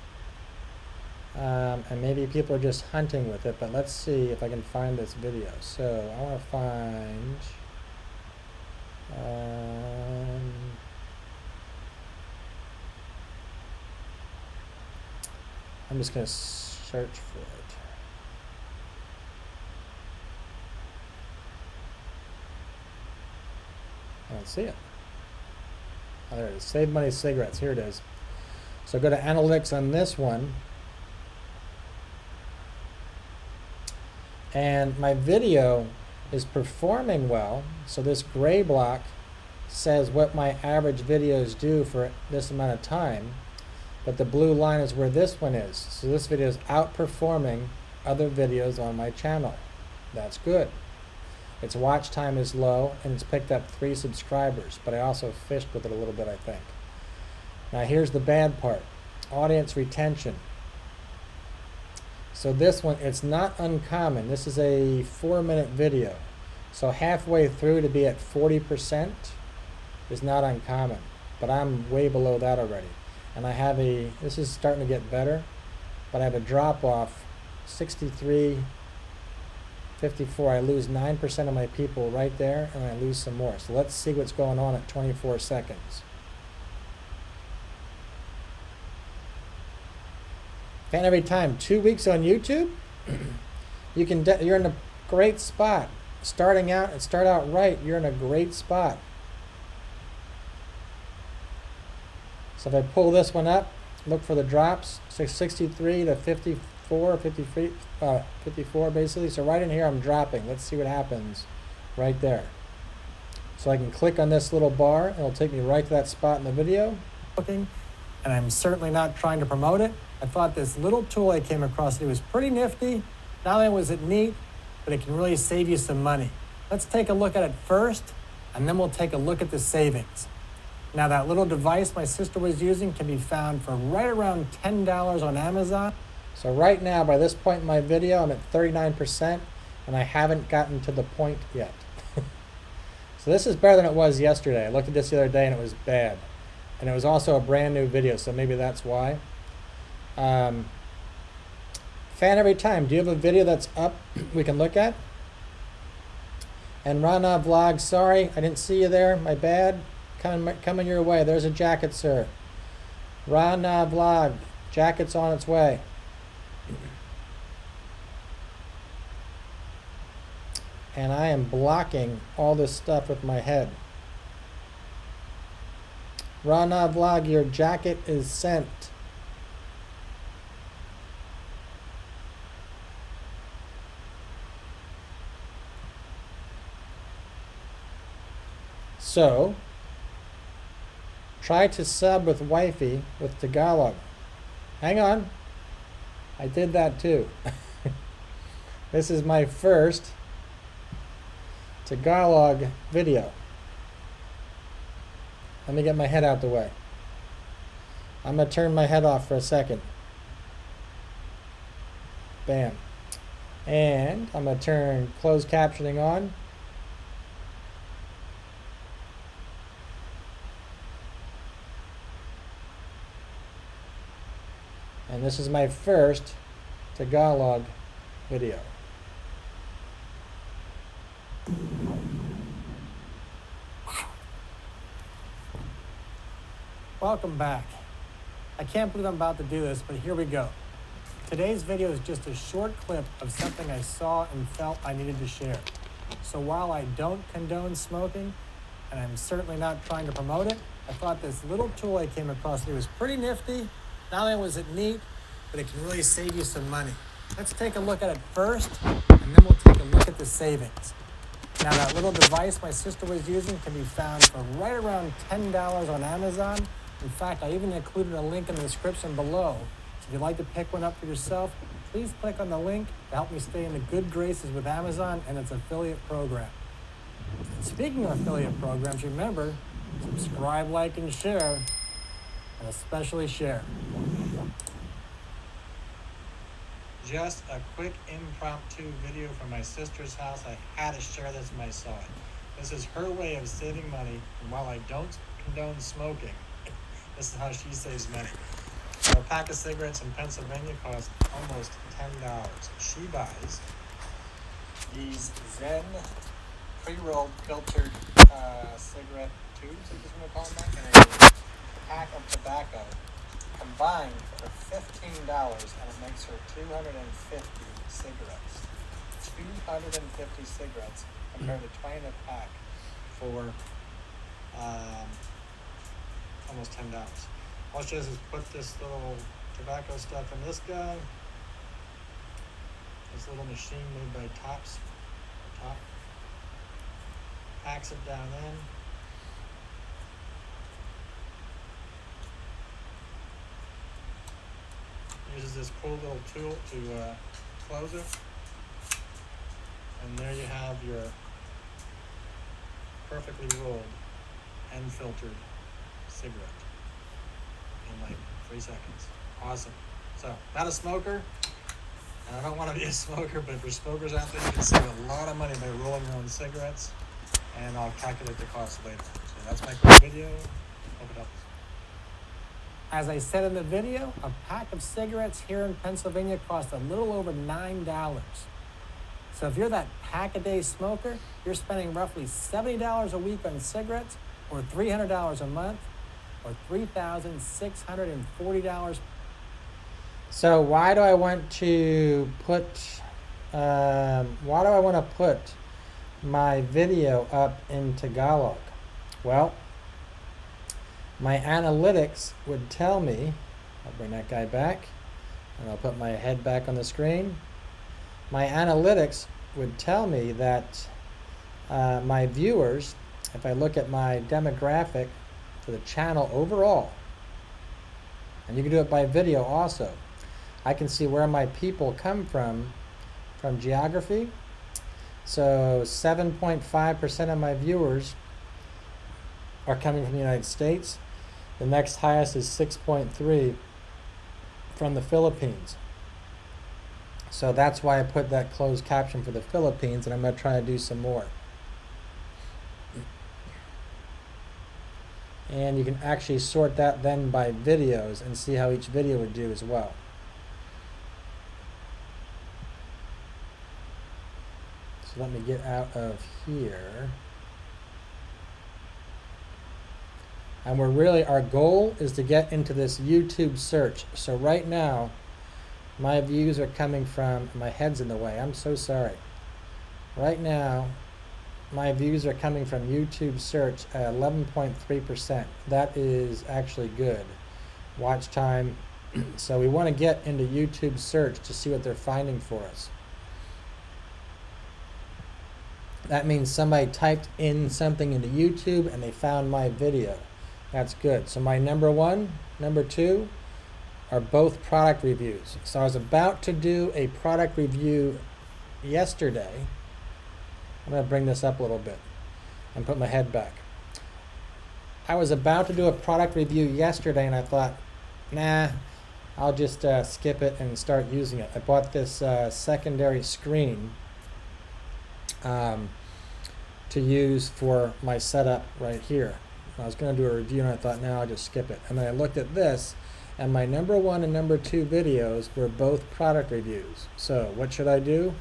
and maybe people are just hunting with it, but let's see if I can find this video. So I want to find I'm just going to search for it. I don't see it. Oh, there it is. Save Money Cigarettes. Here it is. So go to analytics on this one. And my video is performing well. So this gray block says what my average videos do for this amount of time. But the blue line is where this one is. So this video is outperforming other videos on my channel. That's good. Its watch time is low, and it's picked up 3 subscribers, but I also fished with it a little bit, I think. Now here's the bad part. Audience retention. So this one, it's not uncommon. This is a 4-minute video. So halfway through to be at 40% is not uncommon, but I'm way below that already. And I have this is starting to get better, but I have a drop off, 63, 54. I lose 9% of my people right there, and I lose some more. So let's see what's going on at 24 seconds. And every time, 2 weeks on YouTube, you're in a great spot. Start out right, you're in a great spot. So if I pull this one up, look for the drops, 63 to 54, 54 basically. So right in here I'm dropping. Let's see what happens right there. So I can click on this little bar, and it'll take me right to that spot in the video. And I'm certainly not trying to promote it. I thought this little tool I came across, it was pretty nifty. Not only was it neat, but it can really save you some money. Let's take a look at it first, and then we'll take a look at the savings. Now that little device my sister was using can be found for right around $10 on Amazon. So right now, by this point in my video, I'm at 39%, and I haven't gotten to the point yet. So this is better than it was yesterday. I looked at this the other day, and it was bad. And it was also a brand new video, so maybe that's why. Fan every time. Do you have a video that's up we can look at? And Rana Vlog, sorry, I didn't see you there. My bad. Coming your way. There's a jacket, sir. Rana Vlog, jacket's on its way. And I am blocking all this stuff with my head. Rana Vlog, your jacket is sent. So, try to sub with wifey with Tagalog. Hang on. I did that too. This is my first Tagalog video. Let me get my head out the way. I'm going to turn my head off for a second. Bam. And I'm going to turn closed captioning on. And this is my first Tagalog video. Welcome back. I can't believe I'm about to do this, but here we go. Today's video is just a short clip of something I saw and felt I needed to share. So while I don't condone smoking, and I'm certainly not trying to promote it, I thought this little tool I came across today was pretty nifty. Not only was it neat, but it can really save you some money. Let's take a look at it first, and then we'll take a look at the savings. Now that little device my sister was using can be found for right around $10 on Amazon. In fact, I even included a link in the description below. So if you'd like to pick one up for yourself, please click on the link to help me stay in the good graces with Amazon and its affiliate program. Speaking of affiliate programs, remember, subscribe, like, and share, and especially share. Just a quick impromptu video from my sister's house. I had to share this when I saw it. This is her way of saving money, and while I don't condone smoking, this is how she saves money. So a pack of cigarettes in Pennsylvania costs almost $10. She buys these Zen pre-rolled filtered cigarette tubes, I just want to call them that, and a pack of tobacco combined for $15, and it makes her 250 cigarettes. 250 cigarettes compared to 20 in a pack for almost $10. All she does is put this little tobacco stuff in this guy. This little machine made by Top. Packs it down in. Uses this cool little tool to close it, and there you have your perfectly rolled and filtered cigarette in like 3 seconds. Awesome. So, not a smoker, and I don't want to be a smoker, but for smokers out there, you can save a lot of money by rolling your own cigarettes, and I'll calculate the cost later. So that's my quick video. Hope it helps. As I said in the video, a pack of cigarettes here in Pennsylvania costs a little over $9. So if you're that pack-a-day smoker, you're spending roughly $70 a week on cigarettes, or $300 a month, or $3,640. So why do I want to put my video up in Tagalog? Well, my analytics would tell me, I'll bring that guy back, and I'll put my head back on the screen. My analytics would tell me that my viewers, if I look at my demographic for the channel overall, and you can do it by video also, I can see where my people come from geography. So 7.5% of my viewers are coming from the United States. The next highest is 6.3 from the Philippines. So that's why I put that closed caption for the Philippines, and I'm going to try to do some more. And you can actually sort that then by videos and see how each video would do as well. So let me get out of here. And our goal is to get into this YouTube search. So right now, my views are coming from, my head's in the way, I'm so sorry. Right now, my views are coming from YouTube search at 11.3%. That is actually good. Watch time. So we want to get into YouTube search to see what they're finding for us. That means somebody typed in something into YouTube and they found my video. That's good. So my number 1, number 2 are both product reviews. So I was about to do a product review yesterday. I'm going to bring this up a little bit and put my head back. I was about to do a product review yesterday and I thought, nah, I'll just skip it and start using it. I bought this secondary screen to use for my setup right here. I was going to do a review and I thought, no, I'll just skip it. And then I looked at this, and my number 1 and number 2 videos were both product reviews. So what should I do?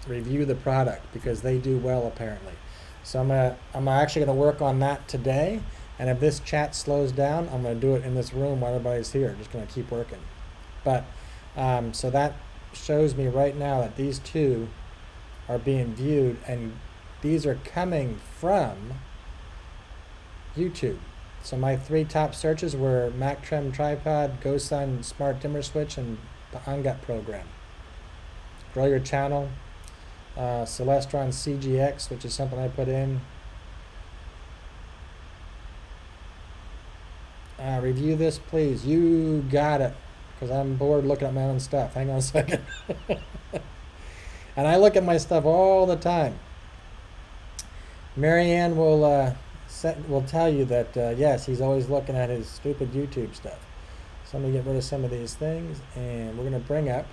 Review the product, because they do well apparently. So I'm actually going to work on that today. And if this chat slows down, I'm going to do it in this room while everybody's here. Just going to keep working. But so that shows me right now that these 2 are being viewed, and these are coming from YouTube. So my 3 top searches were Mac Trim Tripod, GoSun Smart Dimmer Switch, and the OnGut program. Grow your channel. Celestron CGX, which is something I put in. Review this, please. You got it. Because I'm bored looking at my own stuff. Hang on a second. And I look at my stuff all the time. Marianne will tell you that, yes, he's always looking at his stupid YouTube stuff. So let me get rid of some of these things, and we're going to bring up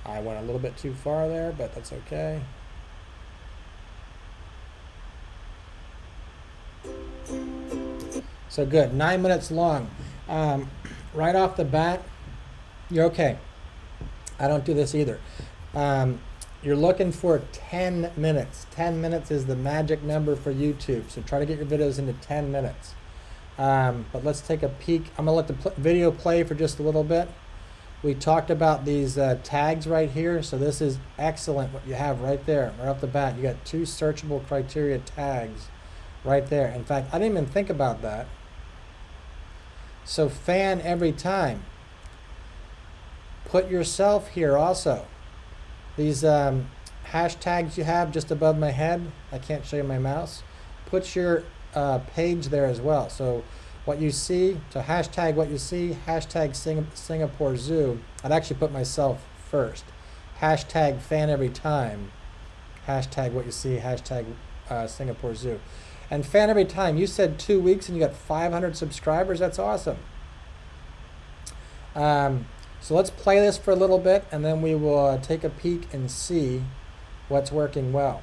I went a little bit too far there, but that's okay. So good, 9 minutes long. Right off the bat, you're okay. I don't do this either. You're looking for 10 minutes. 10 minutes is the magic number for YouTube. So try to get your videos into 10 minutes. But let's take a peek. I'm going to let the video play for just a little bit. We talked about these tags right here. So this is excellent what you have right there. Right off the bat, you got 2 searchable criteria tags right there. In fact, I didn't even think about that. So fan every time. Put yourself here also. These hashtags you have just above my head, I can't show you my mouse. Put your page there as well. So what you see, so hashtag what you see, hashtag Singapore Zoo. I'd actually put myself first. Hashtag fan every time. Hashtag what you see, hashtag Singapore Zoo. And fan every time. You said 2 weeks and you got 500 subscribers. That's awesome. So let's play this for a little bit, and then we will take a peek and see what's working well.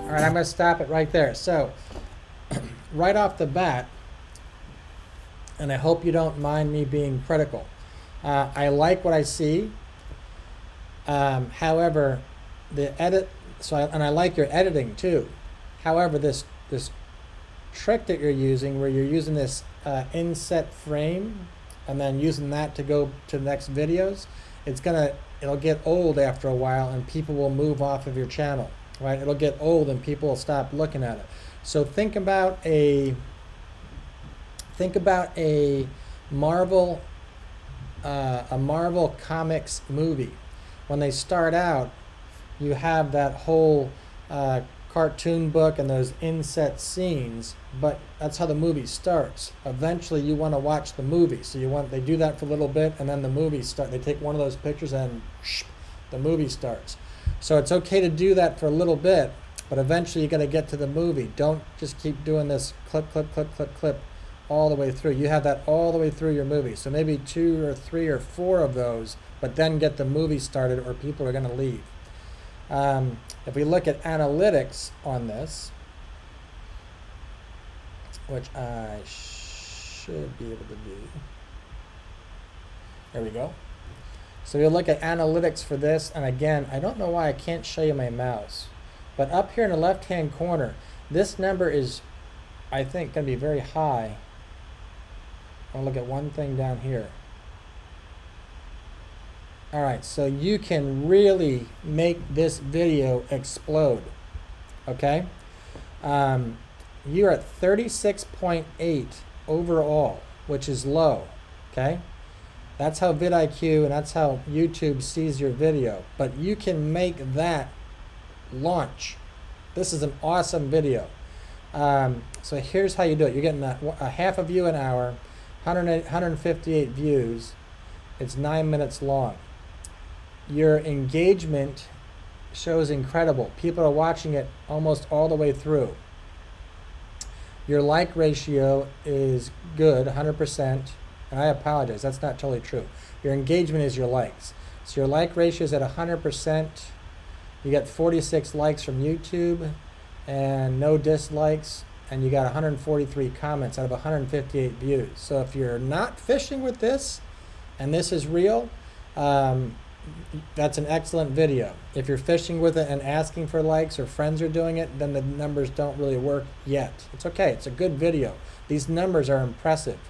All right, I'm going to stop it right there. So, right off the bat, and I hope you don't mind me being critical, I like what I see. However, the edit, and I like your editing too. However, this trick that you're using, where you're using this inset frame, and then using that to go to the next videos, it'll get old after a while, and people will move off of your channel, right? It'll get old and people will stop looking at it. So think about a Marvel Comics movie. When they start out, you have that whole cartoon book and those inset scenes, but that's how the movie starts. Eventually you want to watch the movie, so they do that for a little bit, and then the movie they take one of those pictures and the movie starts. So it's okay to do that for a little bit, but eventually you're going to get to the movie. Don't just keep doing this clip all the way through. You have that all the way through your movie. So maybe 2 or 3 or 4 of those, but then get the movie started or people are going to leave. If we look at analytics on this, which I should be able to do. There we go. So we'll look at analytics for this, and again, I don't know why I can't show you my mouse, but up here in the left-hand corner, this number is, I think, going to be very high. I'll look at one thing down here. All right, so you can really make this video explode, okay? You're at 36.8 overall, which is low, okay? That's how vidIQ and that's how YouTube sees your video, but you can make that launch. This is an awesome video. So here's how you do it. You're getting a half a view an hour, 158 views. It's 9 minutes long. Your engagement shows incredible. People are watching it almost all the way through. Your like ratio is good, 100%. And I apologize, that's not totally true. Your engagement is your likes. So your like ratio is at 100%. You get 46 likes from YouTube and no dislikes. And you got 143 comments out of 158 views. So if you're not fishing with this, and this is real, that's an excellent video. If you're fishing with it and asking for likes or friends are doing it, then the numbers don't really work yet. It's okay. It's a good video. These numbers are impressive,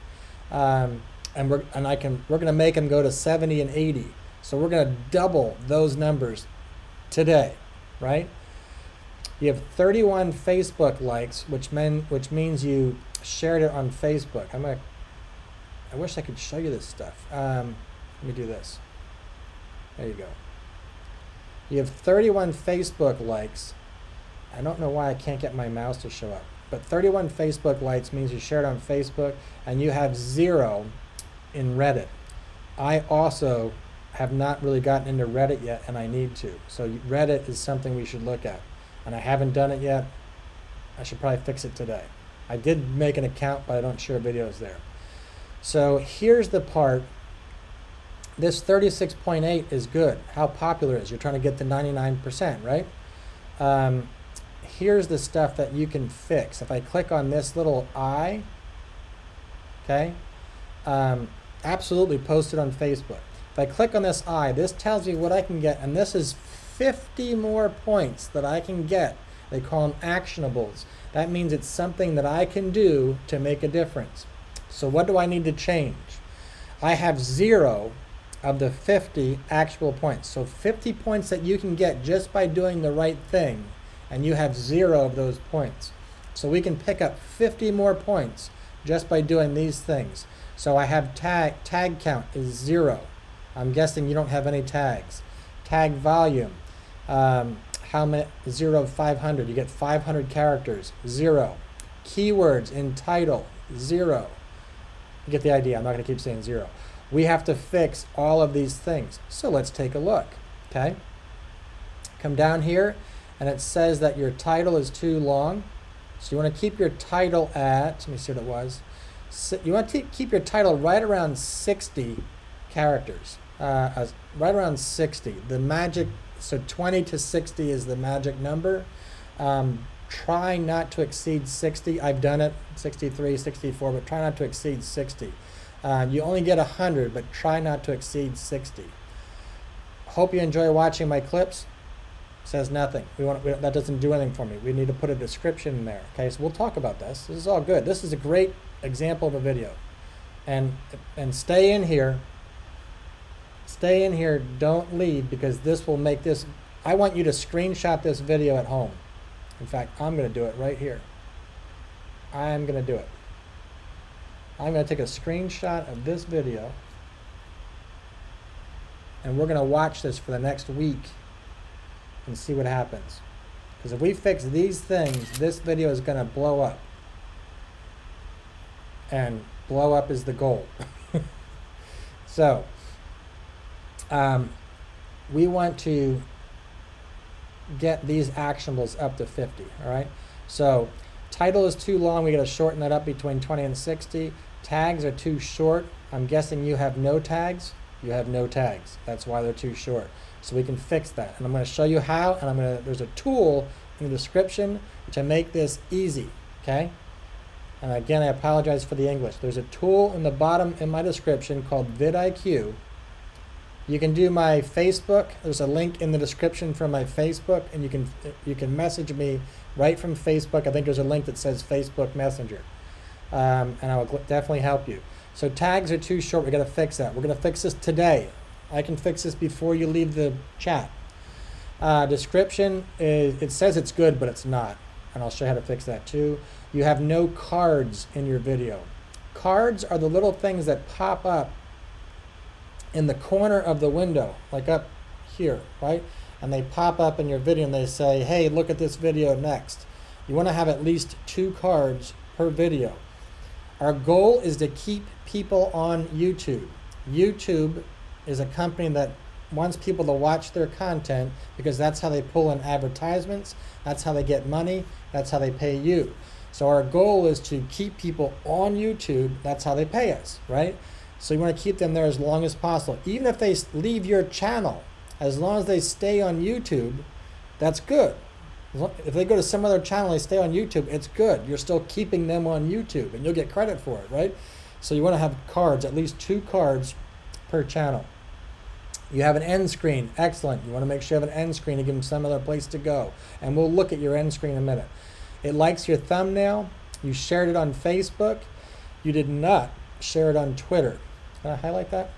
and we're going to make them go to 70 and 80. So we're going to double those numbers today, right? You have 31 Facebook likes, which means you shared it on Facebook. I wish I could show you this stuff. Let me do this. There you go. You have 31 Facebook likes. I don't know why I can't get my mouse to show up, but 31 Facebook likes means you shared on Facebook, and you have 0 in Reddit. I also have not really gotten into Reddit yet, and I need to. So Reddit is something we should look at, and I haven't done it yet. I should probably fix it today. I did make an account, but I don't share videos there. So here's the part. This 36.8 is good. How popular is? You're trying to get to 99%, right? Here's the stuff that you can fix. If I click on this little I, okay, absolutely post it on Facebook. If I click on this I, this tells me what I can get, and this is 50 more points that I can get. They call them actionables. That means it's something that I can do to make a difference. So what do I need to change? I have 0 of the 50 actual points. So 50 points that you can get just by doing the right thing, and you have 0 of those points. So we can pick up 50 more points just by doing these things. So I have tag count is 0. I'm guessing you don't have any tags. Tag volume, how many? 0 of 500. You get 500 characters, 0. Keywords in title, 0. You get the idea. I'm not going to keep saying 0. We have to fix all of these things. So let's take a look, okay? Come down here, and it says that your title is too long. So you want to keep your title at, let me see what it was. You want to keep your title right around 60 characters, right around 60. The magic, so 20 to 60 is the magic number. Try not to exceed 60. I've done it, 63, 64, but try not to exceed 60. You only get 100, but try not to exceed 60. Hope you enjoy watching my clips. Says nothing. That doesn't do anything for me. We need to put a description in there. Okay, so we'll talk about this. This is all good. This is a great example of a video. and stay in here. Stay in here, don't leave, because this will make this, I want you to screenshot this video at home. In fact, I'm going to do it right here. I'm going to do it. I'm going to take a screenshot of this video, and we're going to watch this for the next week and see what happens. Because if we fix these things, this video is going to blow up. And blow up is the goal. So, we want to get these actionables up to 50, all right? So, title is too long. We got to shorten that up between 20 and 60. Tags are too short. I'm guessing you have no tags. You have no tags. That's why they're too short. So we can fix that. And I'm going to show you how, and there's a tool in the description to make this easy, okay? And again, I apologize for the English. There's a tool in the bottom in my description called vidIQ. You can do my Facebook. There's a link in the description for my Facebook, and you can message me right from Facebook. I think there's a link that says Facebook Messenger, and I will definitely help you. So tags are too short. We got to fix that. We're going to fix this today. I can fix this before you leave the chat. Description is, it says it's good, but it's not, and I'll show you how to fix that too. You have no cards in your video. Cards are the little things that pop up in the corner of the window, like up here, right? And they pop up in your video and they say, hey, look at this video next. You want to have at least 2 cards per video. Our goal is to keep people on YouTube. YouTube is a company that wants people to watch their content because that's how they pull in advertisements, that's how they get money, that's how they pay you. So our goal is to keep people on YouTube. That's how they pay us, right? So you want to keep them there as long as possible. Even if they leave your channel, as long as they stay on YouTube, that's good. If they go to some other channel, they stay on YouTube, it's good. You're still keeping them on YouTube, and you'll get credit for it, right? So you want to have cards, at least 2 cards per channel. You have an end screen, excellent. You want to make sure you have an end screen to give them some other place to go. And we'll look at your end screen in a minute. It likes your thumbnail. You shared it on Facebook. You did not share it on Twitter. Can I highlight that?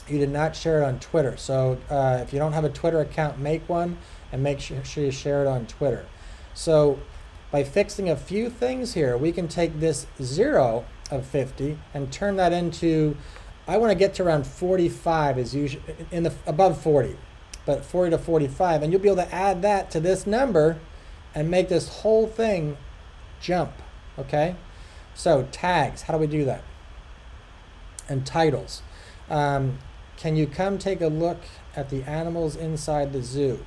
You did not share it on Twitter. So if you don't have a Twitter account, make one and make sure you share it on Twitter. So by fixing a few things here, we can take this 0 of 50 and turn that into, I want to get to around 45 is usually above 40, but 40 to 45, and you'll be able to add that to this number and make this whole thing jump, okay? So tags, how do we do that? And titles. Can you come take a look at the animals inside the zoo?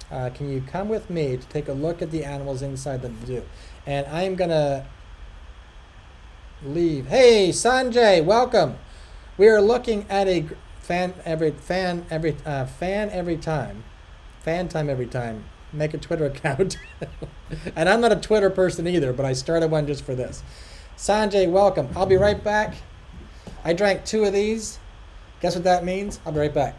Can you come with me to take a look at the animals inside the zoo? And I'm gonna leave. Hey, Sanjay, welcome. We are looking at a fan time every time. Make a Twitter account. And I'm not a Twitter person either, but I started one just for this. Sanjay, welcome. I'll be right back. I drank 2 of these. Guess what that means? I'll be right back.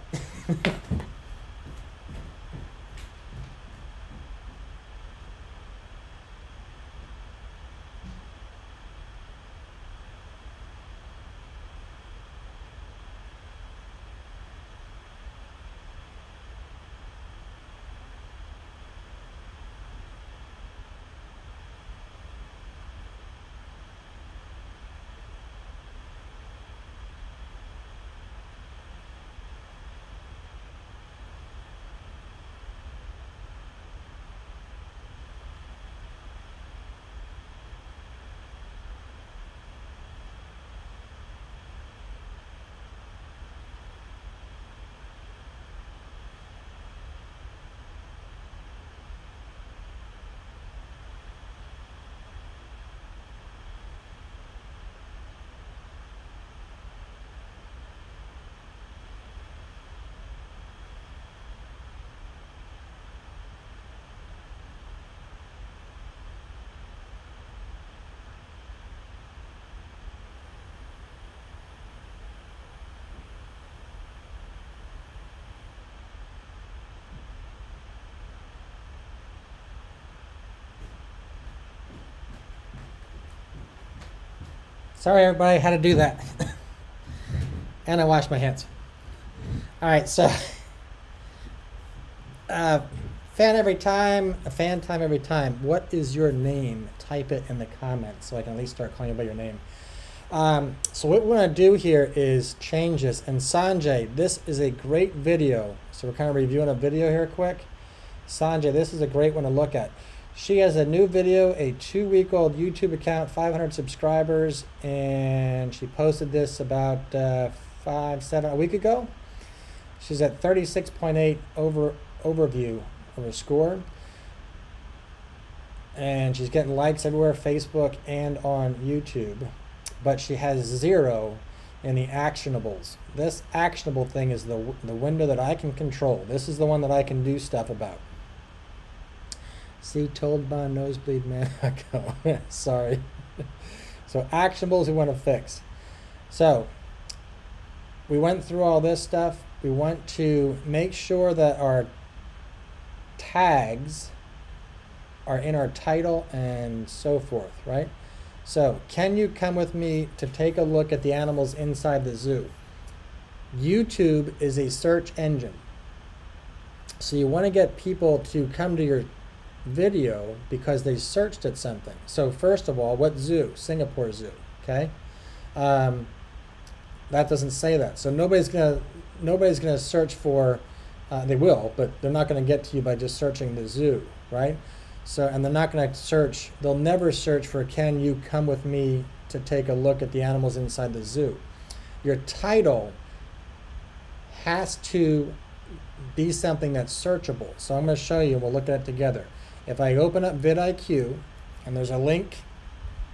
Sorry, everybody, I had to do that. And I washed my hands. All right, so fan every time, a fan time every time. What is your name? Type it in the comments so I can at least start calling you by your name. So what we're going to do here is change this. And Sanjay, this is a great video. So we're kind of reviewing a video here quick. Sanjay, this is a great one to look at. She has a new video, a 2-week-old YouTube account, 500 subscribers, and she posted this about a week ago. She's at 36.8 overview of her score. And she's getting likes everywhere, Facebook and on YouTube. But she has 0 in the actionables. This actionable thing is the window that I can control. This is the one that I can do stuff about. See, told by nosebleed man. Sorry. So actionables we want to fix. So we went through all this stuff. We want to make sure that our tags are in our title and so forth, right? So can you come with me to take a look at the animals inside the zoo? YouTube is a search engine. So you want to get people to come to your video because they searched at something. So first of all, what zoo? Singapore Zoo, okay? That doesn't say that. So nobody's gonna search for, they will, but they're not gonna get to you by just searching the zoo, right? So, and they're not gonna search, they'll never search for, can you come with me to take a look at the animals inside the zoo? Your title has to be something that's searchable. So I'm gonna show you, we'll look at it together. If I open up vidIQ, and there's a link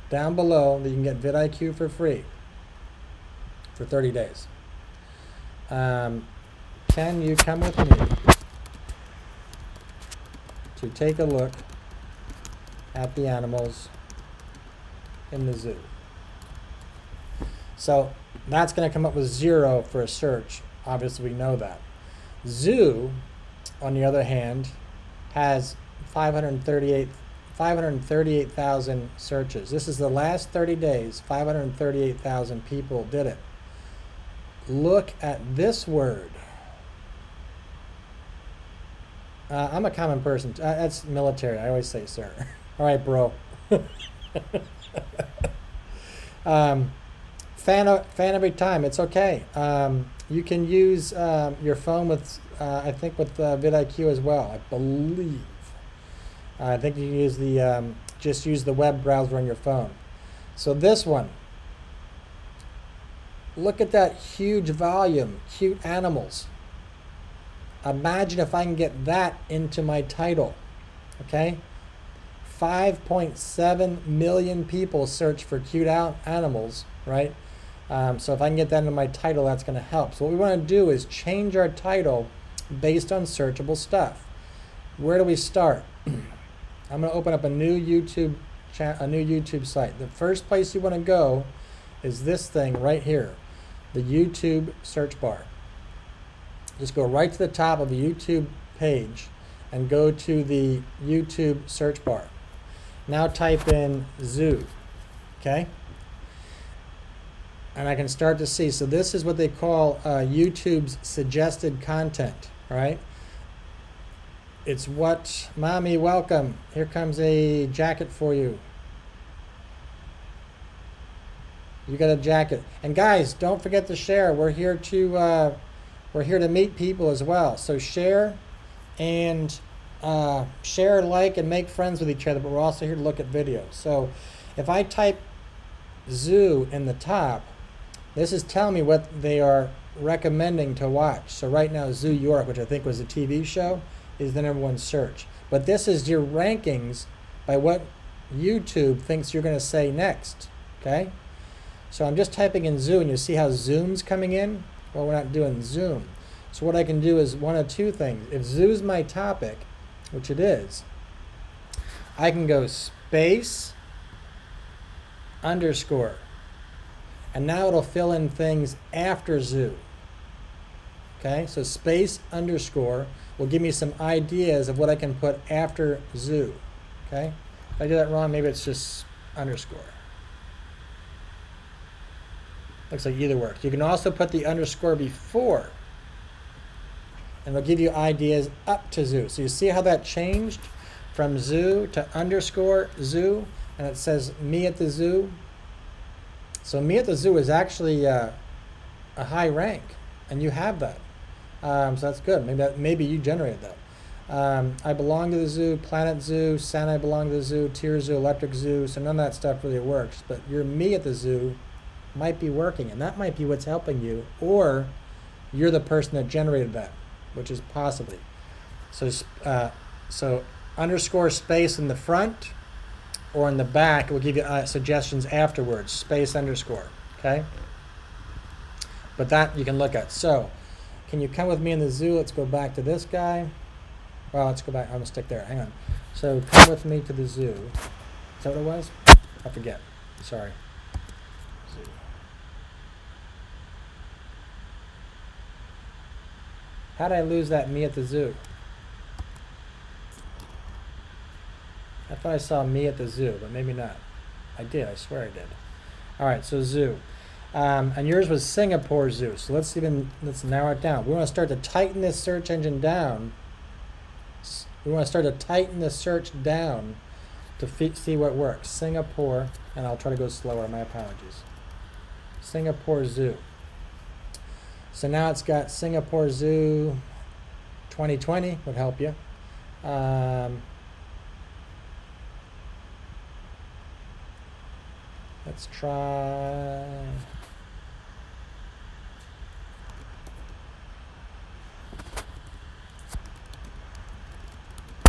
down below that you can get vidIQ for free for 30 days. Can you come with me to take a look at the animals in the zoo? So that's going to come up with 0 for a search. Obviously, we know that. Zoo, on the other hand, has 538,000 searches. This is the last 30 days, 538,000 people did it. Look at this word. I'm a common person. That's military. I always say sir. All right, bro. Fan every time. It's okay. You can use your phone with, I think, with vidIQ as well. I believe. I think you can use the just use the web browser on your phone. So this one. Look at that huge volume. Cute animals. Imagine if I can get that into my title. Okay? 5.7 million people search for cute animals, right? So if I can get that into my title, that's going to help. So what we want to do is change our title based on searchable stuff. Where do we start? I'm going to open up a new YouTube site. The first place you want to go is this thing right here, the YouTube search bar. Just go right to the top of a YouTube page and go to the YouTube search bar. Now type in zoo, okay? And I can start to see. So this is what they call YouTube's suggested content, all right? It's what, mommy, welcome. Here comes a jacket for you. You got a jacket. And guys, don't forget to share. We're here to meet people as well. So share and share, like, and make friends with each other. But we're also here to look at videos. So if I type zoo in the top, this is telling me what they are recommending to watch. So right now, Zoo York, which I think was a TV show, is the #1 search. But this is your rankings by what YouTube thinks you're going to say next, okay? So I'm just typing in zoo, and you see how zoom's coming in? Well, we're not doing zoom. So what I can do is one of two things. If zoo's my topic, which it is, I can go space underscore. And now it'll fill in things after zoo. Okay, so space underscore will give me some ideas of what I can put after zoo. Okay, if I do that wrong, maybe it's just underscore. Looks like either works. You can also put the underscore before, and it'll give you ideas up to zoo. So you see how that changed from zoo to underscore zoo, and it says me at the zoo. So me at the zoo is actually a high rank, and you have that. So that's good. Maybe you generated that. I belong to the zoo, Planet Zoo, Santa I belong to the zoo, Tier Zoo, Electric Zoo. So none of that stuff really works. But your me at the zoo might be working, and that might be what's helping you, or you're the person that generated that, which is possibly. So underscore space in the front or in the back will give you suggestions afterwards. Space underscore. Okay. But that you can look at. So, can you come with me in the zoo? Let's go back to this guy. Well, let's go back. I'm going to stick there. Hang on. So, come with me to the zoo. Is that what it was? I forget. Sorry. Zoo. How did I lose that me at the zoo? I thought I saw me at the zoo, but maybe not. I did. I swear I did. All right, so zoo. And yours was Singapore Zoo. So let's narrow it down. We want to start to tighten this search engine down. We want to start to tighten the search down to see what works. Singapore, and I'll try to go slower. My apologies. Singapore Zoo. So now it's got Singapore Zoo 2020 would help you. Let's try.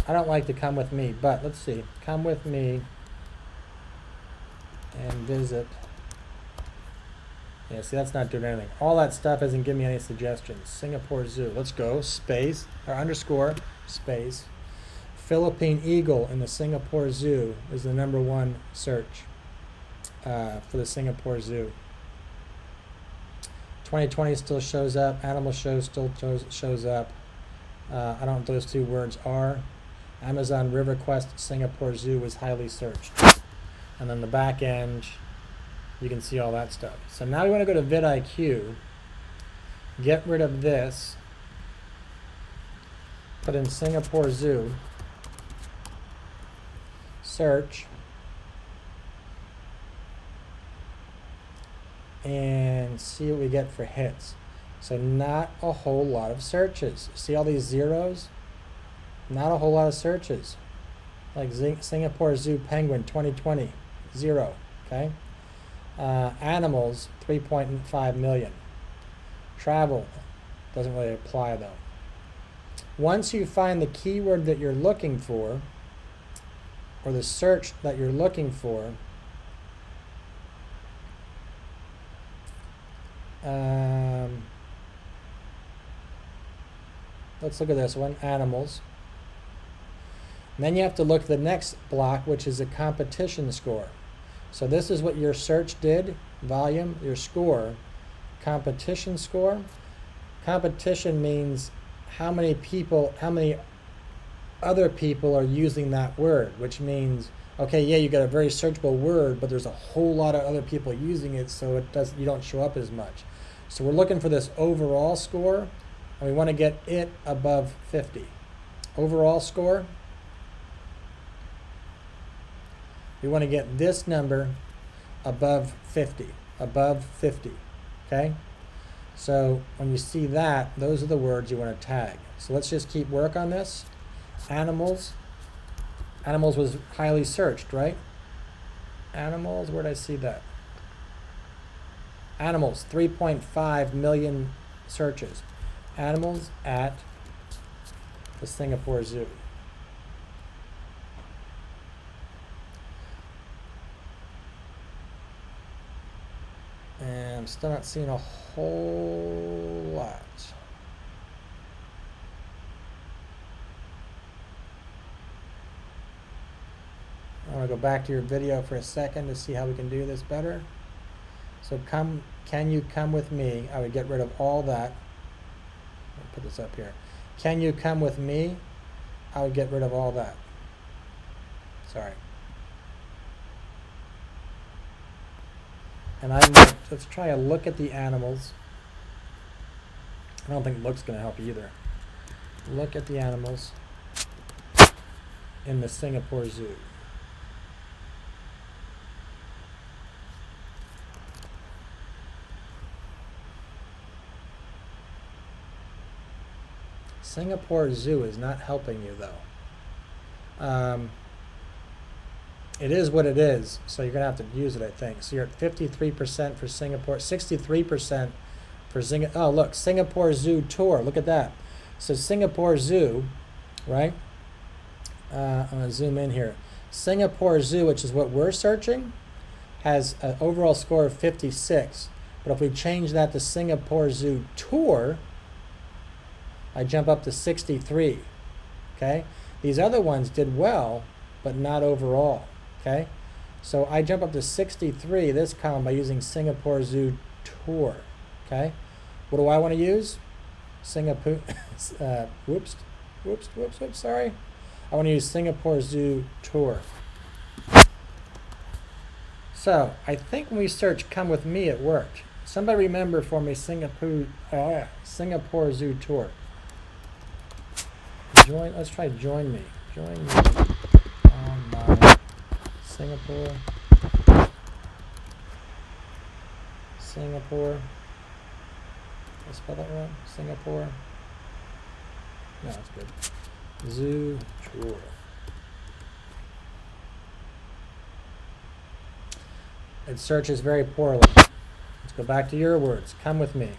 I don't like to come with me, but let's see. Come with me and visit. Yeah, see, that's not doing anything. All that stuff isn't giving me any suggestions. Singapore Zoo. Let's go. Space, or underscore, space. Philippine eagle in the Singapore Zoo is the #1 search for the Singapore Zoo. 2020 still shows up. Animal show still shows up. I don't know what those two words are. Amazon River Quest Singapore Zoo was highly searched. And then the back end, you can see all that stuff. So now we want to go to vidIQ, get rid of this, put in Singapore Zoo, search, and see what we get for hits. So not a whole lot of searches. See all these zeros? Not a whole lot of searches. Like Singapore Zoo Penguin 2020, 0. Okay. Animals 3.5 million. Travel doesn't really apply though. Once you find the keyword that you're looking for, or the search that you're looking for, let's look at this one, animals. And then you have to look at the next block, which is a competition score. So this is what your search did, volume, your score, competition score. Competition means how many other people are using that word, which means, okay, yeah, you got a very searchable word, but there's a whole lot of other people using it, so you don't show up as much. So we're looking for this overall score, and we want to get it above 50. Overall score. We want to get this number above 50. Above 50. Okay? So when you see that, those are the words you want to tag. So let's just keep work on this. Animals. Animals was highly searched, right? Animals, where did I see that? Animals, 3.5 million searches. Animals at the Singapore Zoo. And I'm still not seeing a whole lot. I want to go back to your video for a second to see how we can do this better. So can you come with me? I would get rid of all that. I'll put this up here. Can you come with me? I would get rid of all that. Sorry. And let's try a look at the animals. I don't think look's going to help either. Look at the animals in the Singapore Zoo. Singapore Zoo is not helping you though. It is what it is, so you're gonna have to use it, I think. So you're at 53% for Singapore, 63% for Singapore. Oh, look, Singapore Zoo tour. Look at that. So Singapore Zoo, right? I'm gonna zoom in here. Singapore Zoo, which is what we're searching, has an overall score of 56. But if we change that to Singapore Zoo tour, I jump up to 63. Okay? These other ones did well, but not overall. Okay? So I jump up to 63, this column, by using Singapore Zoo tour. Okay? What do I want to use? Singapore, whoops, sorry. I want to use Singapore Zoo tour. So I think when we search "come with me," it worked. Somebody remember for me Singapore Zoo tour. Let's try join me. Join me on my Singapore. Did I spell that right? Singapore. No, that's good. Zoo tour. It searches very poorly. Let's go back to your words. Come with me.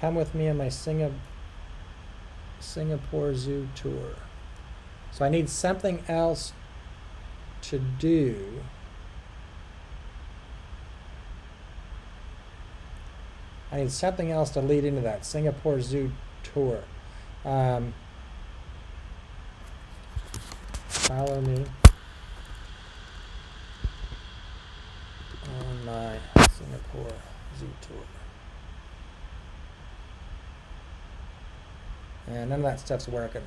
Come with me on my Singapore Zoo tour. So I need something else to do. I need something else to lead into that Singapore Zoo tour. Follow me on my Singapore Zoo tour. And none of that stuff's working.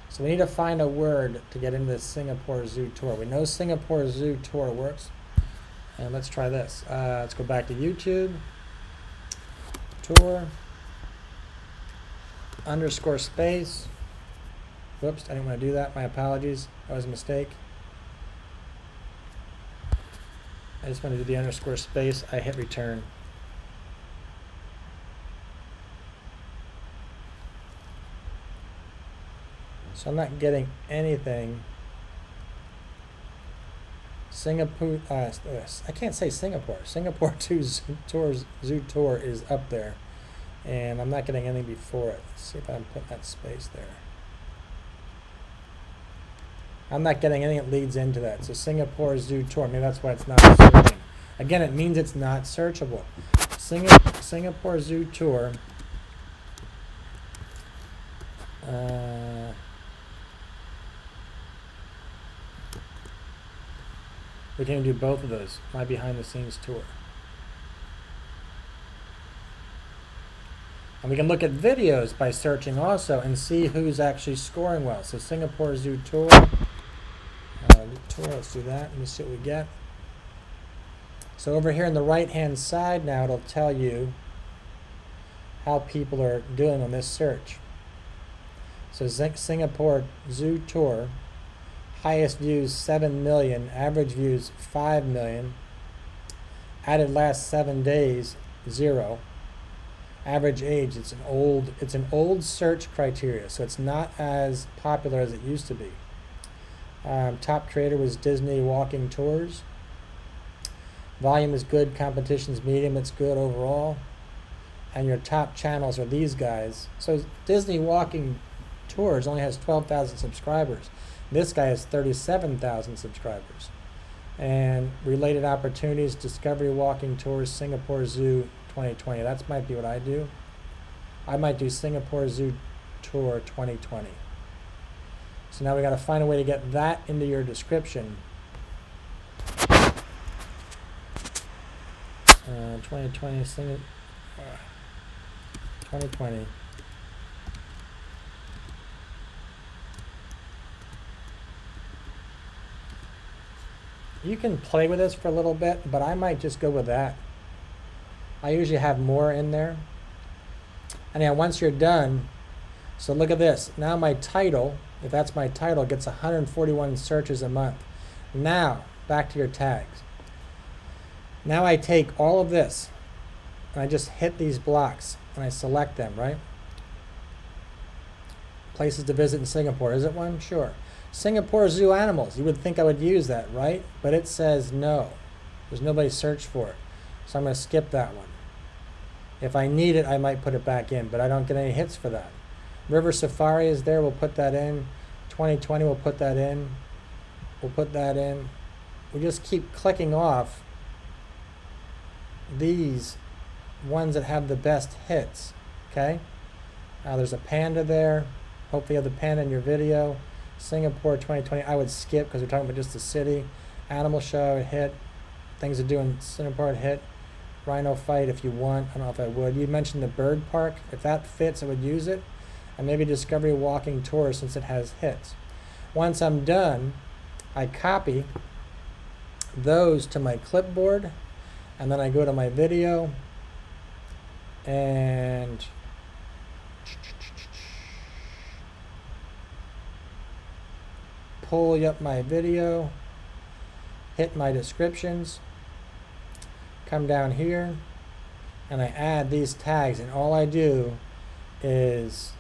So we need to find a word to get into the Singapore Zoo tour. We know Singapore Zoo tour works. And let's try this. Let's go back to YouTube. Tour. Underscore space. Whoops, I didn't want to do that. My apologies. That was a mistake. I just want to do the underscore space. I hit return. So I'm not getting anything. Singapore, I can't say Singapore. Singapore Zoo Tour is up there. And I'm not getting anything before it. Let's see if I can put that space there. I'm not getting anything that leads into that. So Singapore Zoo Tour, maybe that's why it's not searching. Again, it means it's not searchable. Singapore Zoo Tour. We can do both of those. My behind the scenes tour. And we can look at videos by searching also and see who's actually scoring well. So Singapore Zoo Tour. Let's do that. Let me see what we get. So over here on the right hand side now, it'll tell you how people are doing on this search. So Singapore Zoo Tour. Highest views 7 million, average views 5 million. Added last 7 days 0. Average age, it's an old search criteria, so it's not as popular as it used to be. Top creator was Disney Walking Tours. Volume is good, competition's medium, it's good overall. And your top channels are these guys. So Disney Walking Tours only has 12,000 subscribers. This guy has 37,000 subscribers. And related opportunities, Discovery Walking Tours, Singapore Zoo 2020. That might be what I do. I might do Singapore Zoo Tour 2020. So now we got to find a way to get that into your description. 2020, 2020. You can play with this for a little bit, but I might just go with that. I usually have more in there. And yeah, once you're done, so look at this. Now my title, if that's my title, gets 141 searches a month. Now, back to your tags. Now I take all of this, and I just hit these blocks, and I select them, right? Places to visit in Singapore. Is it one? Sure. Singapore zoo animals. You would think I would use that, right? But it says no. There's nobody searched for it. So I'm going to skip that one. If I need it, I might put it back in, but I don't get any hits for that. River Safari is there. We'll put that in. 2020, we'll put that in. We'll put that in. We just keep clicking off these ones that have the best hits, okay? There's a panda there. Hopefully you have the panda in your video. Singapore 2020, I would skip because we're talking about just the city. Animal show, I would hit. Things to do in Singapore, I'd hit. Rhino fight if you want. I don't know if I would. You mentioned the bird park. If that fits, I would use it. And maybe Discovery Walking Tour since it has hits. Once I'm done, I copy those to my clipboard, and then I go to my video and pull up my video, hit my descriptions, come down here, and I add these tags, and all I do is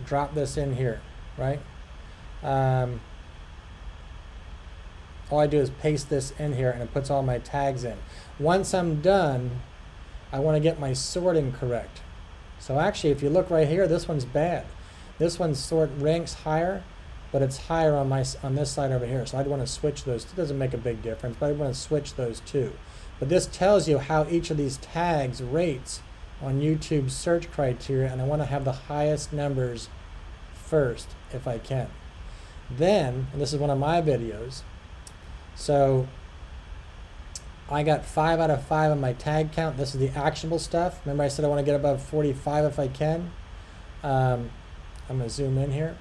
drop this in here, right? All I do is paste this in here, and it puts all my tags in. Once I'm done, I want to get my sorting correct. So actually, if you look right here, this one's bad. This one's ranks higher, but it's higher on this side over here. So I'd want to switch those. It doesn't make a big difference, but I'd want to switch those two. But this tells you how each of these tags rates on YouTube search criteria, and I want to have the highest numbers first if I can. Then, and this is one of my videos, so I got 5 out of 5 on my tag count. This is the actionable stuff. Remember I said I want to get above 45 if I can. I'm going to zoom in here.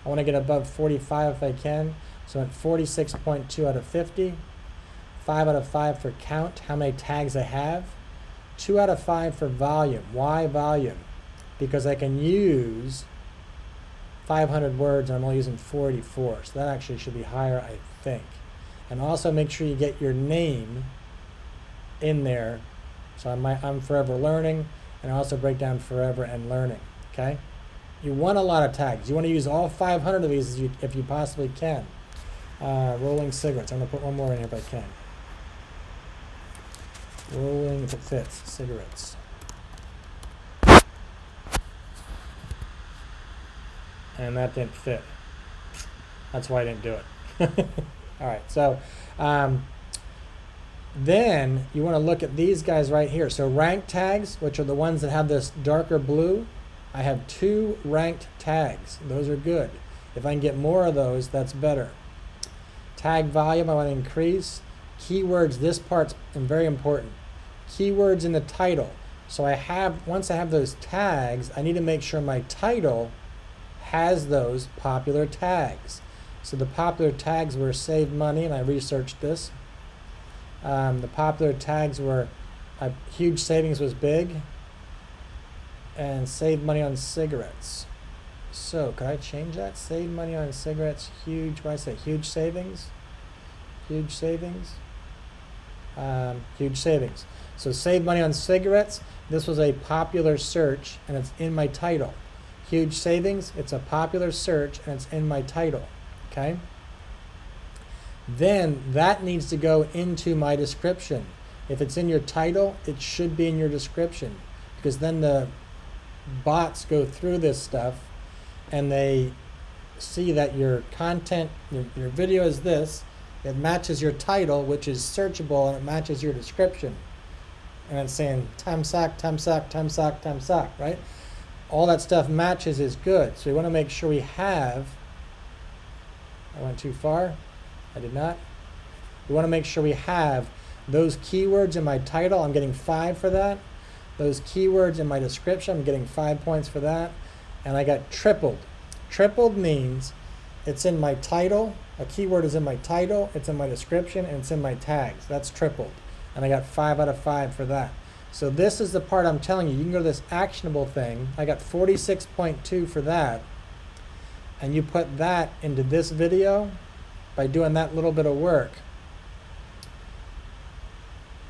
I want to get above 45 if I can. So at 46.2 out of 50. 5 out of 5 for count, how many tags I have. 2 out of 5 for volume. Why volume? Because I can use 500 words and I'm only using 44. So that actually should be higher, I think. And also make sure you get your name in there. So I'm Forever Learning, and I also break down Forever and Learning, okay? You want a lot of tags. You want to use all 500 of these if you possibly can. Rolling cigarettes. I'm going to put one more in here if I can. Rolling, if it fits, cigarettes. And that didn't fit. That's why I didn't do it. All right, so then you want to look at these guys right here. So rank tags, which are the ones that have this darker blue. I have 2 ranked tags. Those are good. If I can get more of those, that's better. Tag volume, I want to increase. Keywords, this part's very important. Keywords in the title. So once I have those tags, I need to make sure my title has those popular tags. So the popular tags were save money, and I researched this. The popular tags were huge savings was big, and save money on cigarettes. So could I change that? Save money on cigarettes, huge, what did I say? Huge savings? Huge savings? Huge savings. So save money on cigarettes, this was a popular search, and it's in my title. Huge savings, it's a popular search, and it's in my title. Okay? Then that needs to go into my description. If it's in your title, it should be in your description, because then the bots go through this stuff and they see that your content, your video is this, it matches your title, which is searchable, and it matches your description. And it's saying Tamsak, Tamsak, Tamsak, Tamsak, right? All that stuff matches is good. So we want to make sure we have, I went too far, I did not. We want to make sure we have those keywords in my title. I'm getting 5 for that. Those keywords in my description, I'm getting 5 points for that. And I got tripled. Tripled means it's in my title. A keyword is in my title, it's in my description, and it's in my tags. That's tripled. And I got 5 out of 5 for that. So this is the part I'm telling you. You can go to this actionable thing. I got 46.2 for that. And you put that into this video by doing that little bit of work.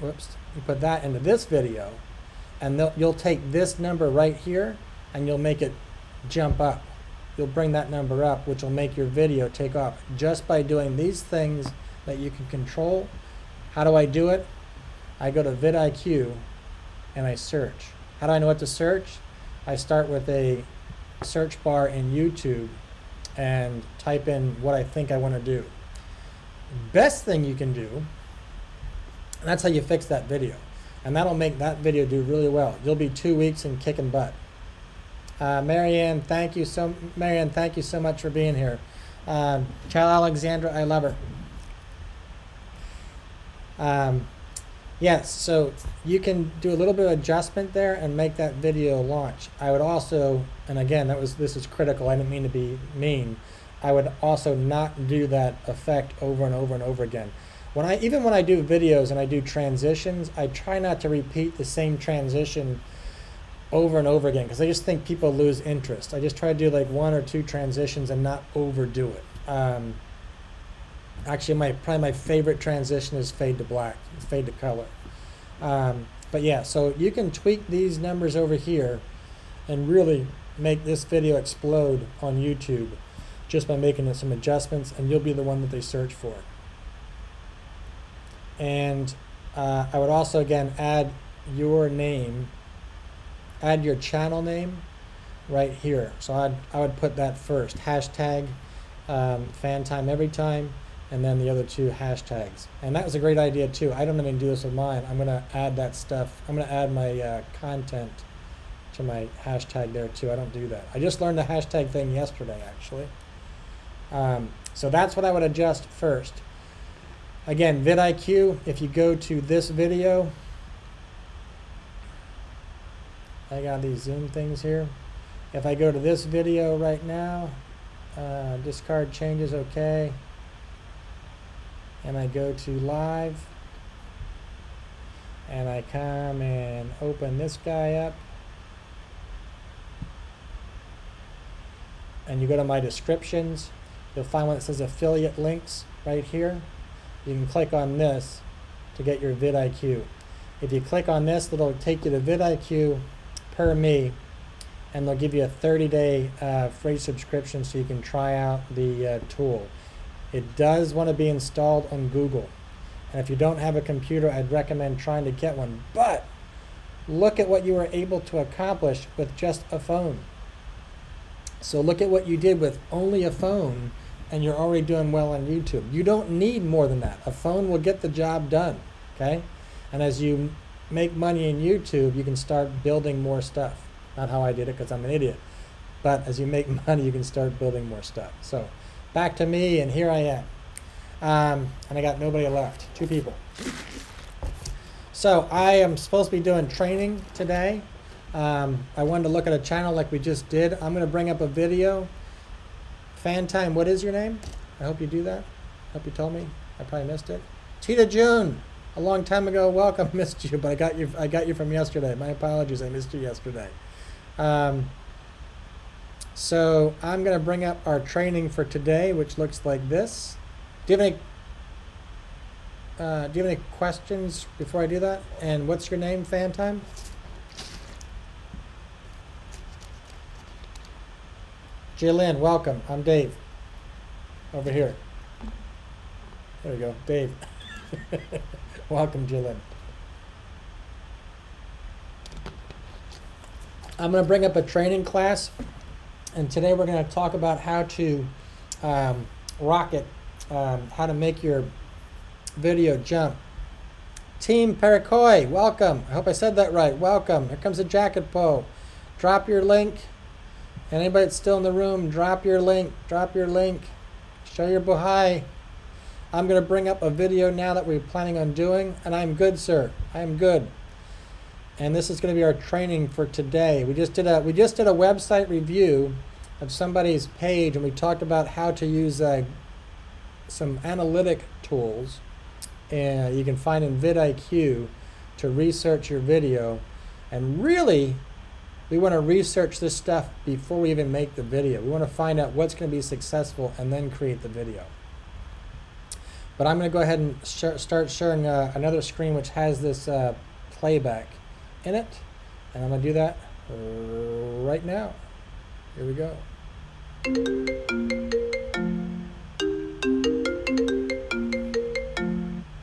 Whoops. You put that into this video, and you'll take this number right here, and you'll make it jump up. You'll bring that number up, which will make your video take off just by doing these things that you can control. How do I do it? I go to vidIQ and I search. How do I know what to search? I start with a search bar in YouTube and type in what I think I want to do. Best thing you can do, and that's how you fix that video. And that'll make that video do really well. You'll be 2 weeks and kicking butt. Marianne, thank you so much for being here. Child Alexandra, I love her. Yes, so you can do a little bit of adjustment there and make that video launch. I would also, and again, this is critical. I didn't mean to be mean. I would also not do that effect over and over and over again. Even when I do videos and I do transitions, I try not to repeat the same transition over and over again because I just think people lose interest. I just try to do like 1 or 2 transitions and not overdo it. Actually, probably my favorite transition is fade to black, fade to color. But yeah, so you can tweak these numbers over here and really make this video explode on YouTube just by making some adjustments, and you'll be the one that they search for. And I would also, again, add your name, add your channel name right here. So I would put that first, hashtag fan time every time, and then the other 2 hashtags. And that was a great idea too. I don't even do this with mine. I'm gonna add that stuff. I'm gonna add my content to my hashtag there too. I don't do that. I just learned the hashtag thing yesterday actually. So that's what I would adjust first. Again, vidIQ, if you go to this video, I got these zoom things here. If I go to this video right now, discard changes, okay. And I go to live, and I come and open this guy up. And you go to my descriptions, you'll find one that says affiliate links right here. You can click on this to get your vidIQ. If you click on this, it'll take you to vidIQ per me, and they'll give you a 30-day free subscription so you can try out the tool. It does want to be installed on Google. And if you don't have a computer, I'd recommend trying to get one. But look at what you were able to accomplish with just a phone. So look at what you did with only a phone, and you're already doing well on YouTube. You don't need more than that. A phone will get the job done, okay? And as you make money in YouTube, you can start building more stuff. Not how I did it because I'm an idiot. But as you make money, you can start building more stuff. So back to me, and here I am. And I got nobody left, 2 people. So I am supposed to be doing training today. I wanted to look at a channel like we just did. I'm going to bring up a video. Fan time, what is your name? I hope you do that. I hope you told me. I probably missed it. Tita June, a long time ago, welcome. Missed you, but I got you from yesterday. My apologies, I missed you yesterday. So I'm going to bring up our training for today, which looks like this. Do you have any questions before I do that? And what's your name, fan time? Jillian, welcome. I'm Dave. Over here. There we go, Dave. Welcome, Jillian. I'm going to bring up a training class, and today we're going to talk about how to rocket, how to make your video jump. Team Paracoy, welcome. I hope I said that right. Welcome. Here comes the Jacket Po. Drop your link. And anybody that's still in the room, drop your link. Drop your link. Show your buhai. I'm going to bring up a video now that we're planning on doing, and I'm good, sir. I am good. And this is going to be our training for today. We just did a website review of somebody's page, and we talked about how to use some analytic tools you can find in vidIQ to research your video. And really, we want to research this stuff before we even make the video. We want to find out what's going to be successful and then create the video. But I'm going to go ahead and start sharing another screen which has this playback in it. And I'm going to do that right now. Here we go.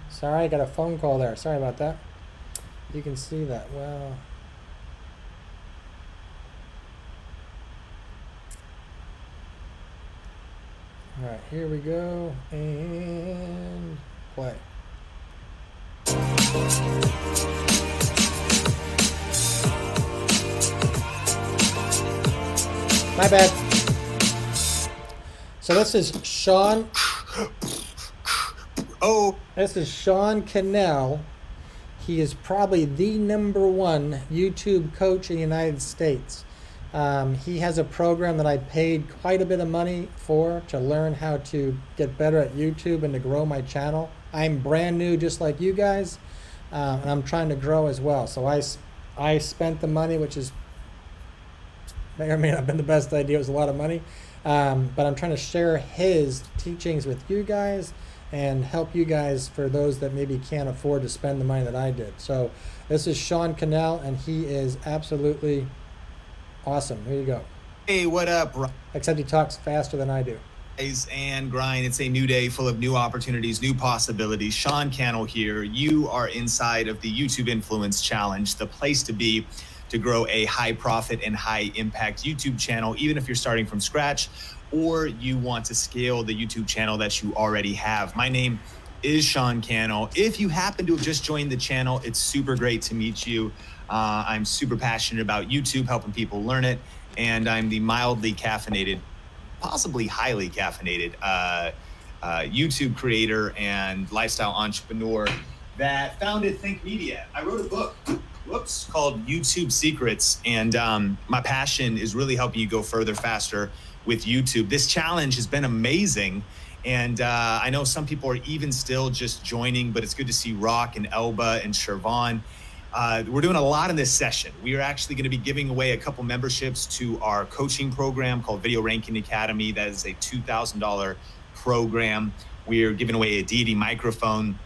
Sorry, I got a phone call there. Sorry about that. You can see that well. All right, here we go, and play. My bad. So this is Sean. This is Sean Cannell. He is probably the #1 YouTube coach in the United States. He has a program that I paid quite a bit of money for to learn how to get better at YouTube and to grow my channel. I'm brand new just like you guys, and I'm trying to grow as well. So I spent the money, which is may or may not have been the best idea. It was a lot of money, but I'm trying to share his teachings with you guys and help you guys for those that maybe can't afford to spend the money that I did. So this is Sean Cannell, and he is absolutely awesome. Here you go. Hey, what up, Except he talks faster than I do. Rise and grind. It's a new day full of new opportunities, new possibilities. Sean Cannell here. You are inside of the YouTube Influence Challenge, the place to be to grow a high profit and high impact YouTube channel, even if you're starting from scratch or you want to scale the YouTube channel that you already have. My name is Sean Cannell. If you happen to have just joined the channel, it's super great to meet you. I'm super passionate about YouTube, helping people learn it, and I'm the mildly caffeinated, possibly highly caffeinated YouTube creator and lifestyle entrepreneur that founded Think Media. I wrote a book, called YouTube Secrets, and my passion is really helping you go further, faster with YouTube. This challenge has been amazing, and I know some people are even still just joining, but it's good to see Rock and Elba and Shervon. We're doing a lot in this session. We are actually going to be giving away a couple memberships to our coaching program called Video Ranking Academy. That is a $2,000 program. We're giving away a deity microphone.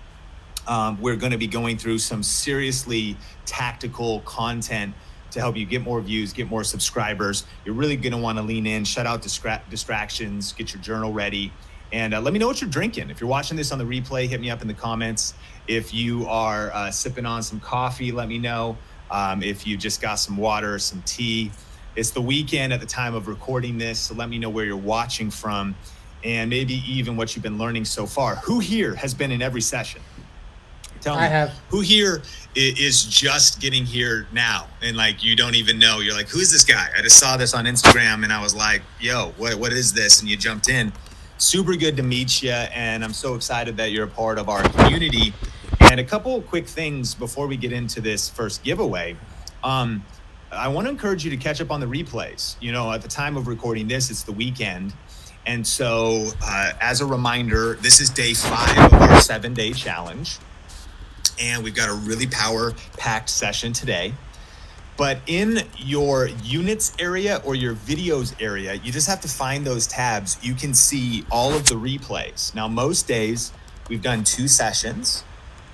We're going to be going through some seriously tactical content to help you get more views, get more subscribers. You're really going to want to lean in, shut out distractions, get your journal ready, and let me know what you're drinking. If you're watching this on the replay, hit me up in the comments. If you are sipping on some coffee, let me know. If you just got some water or some tea. It's the weekend at the time of recording this, so let me know where you're watching from and maybe even what you've been learning so far. Who here has been in every session? Tell me. I have. Who here is just getting here now and like you don't even know? You're like, who is this guy? I just saw this on Instagram and I was like, yo, what is this? And you jumped in. Super good to meet you, and I'm so excited that you're a part of our community. And a couple of quick things before we get into this first giveaway. I want to encourage you to catch up on the replays. You know, at the time of recording this, it's the weekend. And so as a reminder, this is day 5 of our 7-day challenge. And we've got a really power-packed session today. But in your units area or your videos area, you just have to find those tabs. You can see all of the replays. Now, most days we've done 2 sessions,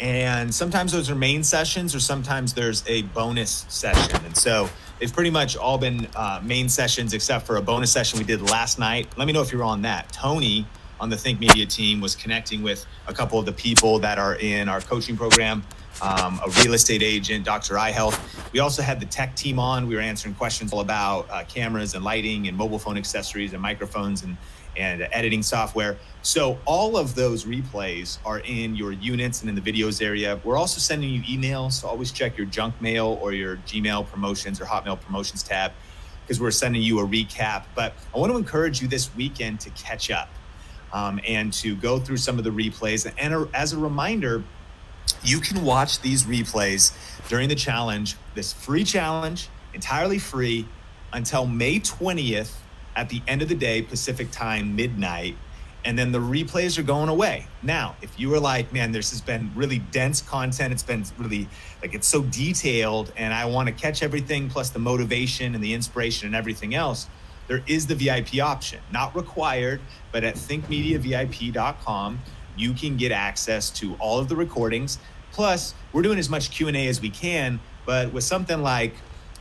and sometimes those are main sessions or sometimes there's a bonus session. And so they've pretty much all been main sessions except for a bonus session we did last night. Let me know if you're on that. Tony on the Think Media team was connecting with a couple of the people that are in our coaching program, a real estate agent, Dr. Eye Health. We also had the tech team on. We were answering questions all about cameras and lighting and mobile phone accessories and microphones and editing software. So all of those replays are in your units and in the videos area. We're also sending you emails, so always check your junk mail or your Gmail promotions or Hotmail promotions tab because we're sending you a recap. But I want to encourage you this weekend to catch up and to go through some of the replays. And as a reminder, you can watch these replays during the challenge, this free challenge, entirely free, until May 20th at the end of the day, Pacific time, midnight, and then the replays are going away. Now, if you were like, man, this has been really dense content, it's been really like, it's so detailed and I want to catch everything plus the motivation and the inspiration and everything else, there is the VIP option, not required, but at thinkmediavip.com, you can get access to all of the recordings. Plus, we're doing as much Q&A as we can, but with something like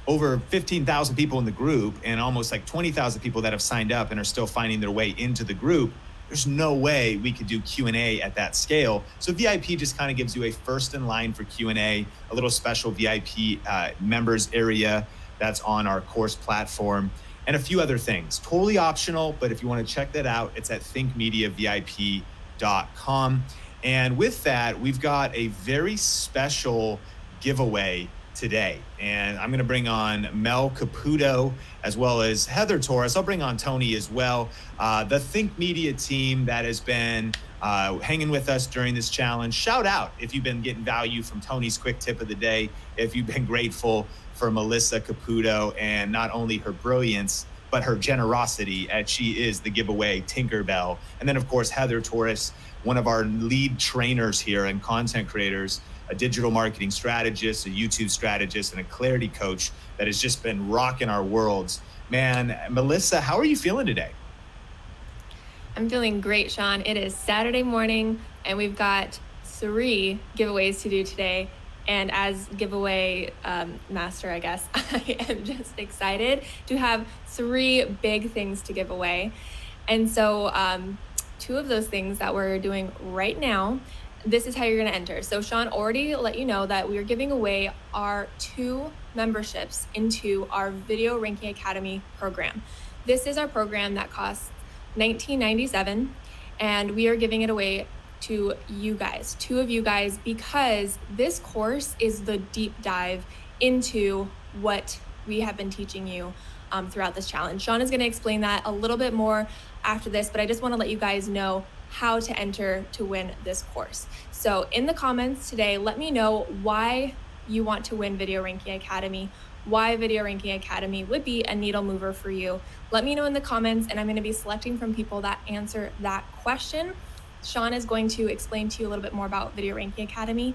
over 15,000 people in the group and almost like 20,000 people that have signed up and are still finding their way into the group, there's no way we could do Q&A at that scale. So VIP just kind of gives you a first in line for Q&A, a little special VIP members area that's on our course platform, and a few other things. Totally optional, but if you want to check that out, it's at thinkmediavip.com. And with that, we've got a very special giveaway today. And I'm going to bring on Mel Caputo as well as Heather Torres. I'll bring on Tony as well. The Think Media team that has been hanging with us during this challenge. Shout out if you've been getting value from Tony's quick tip of the day, if you've been grateful for Melissa Caputo and not only her brilliance, but her generosity as she is the giveaway Tinkerbell. And then of course, Heather Torres, one of our lead trainers here and content creators, a digital marketing strategist, a YouTube strategist, and a clarity coach that has just been rocking our worlds. Man, Melissa, how are you feeling today? I'm feeling great, Sean. It is Saturday morning and we've got 3 giveaways to do today. And as giveaway master, I guess, I am just excited to have 3 big things to give away. And so 2 of those things that we're doing right now, this is how you're going to enter. So Sean already let you know that we are giving away our 2 memberships into our Video Ranking Academy program. This is our program that costs $19.97, and we are giving it away to you guys, 2 of you guys, because this course is the deep dive into what we have been teaching you throughout this challenge. Sean is going to explain that a little bit more after this, but I just want to let you guys know how to enter to win this course. So in the comments today, let me know why you want to win Video Ranking Academy, why Video Ranking Academy would be a needle mover for you. Let me know in the comments, and I'm going to be selecting from people that answer that question. Sean is going to explain to you a little bit more about Video Ranking Academy.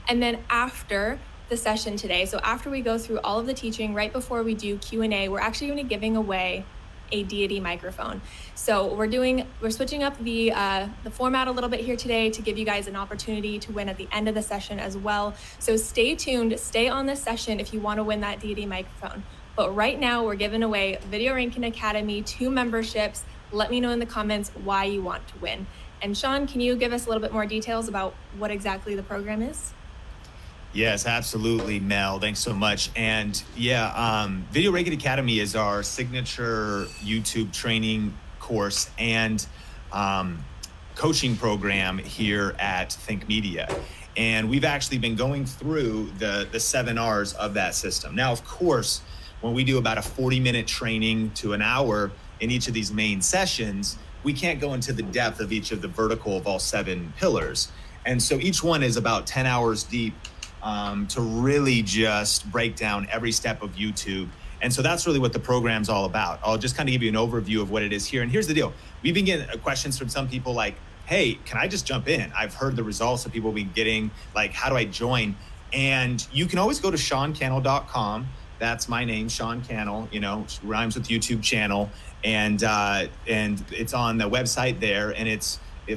And then after the session today, so after we go through all of the teaching, right before we do Q&A, we're actually going to be giving away a deity microphone. So we're switching up the format a little bit here today to give you guys an opportunity to win at the end of the session as well. So stay tuned, stay on this session if you want to win that deity microphone. But right now we're giving away Video Ranking Academy 2 memberships. Let me know in the comments why you want to win. And Sean, can you give us a little bit more details about what exactly the program is? Yes, absolutely, Mel. Thanks so much. And yeah, Video Ranking Academy is our signature YouTube training course and coaching program here at Think Media. And we've actually been going through the 7 R's of that system. Now, of course, when we do about a 40-minute training to an hour in each of these main sessions, we can't go into the depth of each of the vertical of all 7 pillars. And so each one is about 10 hours deep to really just break down every step of YouTube. And so that's really what the program's all about. I'll just kind of give you an overview of what it is here. And here's the deal. We've been getting questions from some people like, hey, can I just jump in? I've heard the results that people have been getting, like, how do I join? And you can always go to SeanCannell.com. That's my name, Sean Cannell, rhymes with YouTube channel. And it's on the website there. And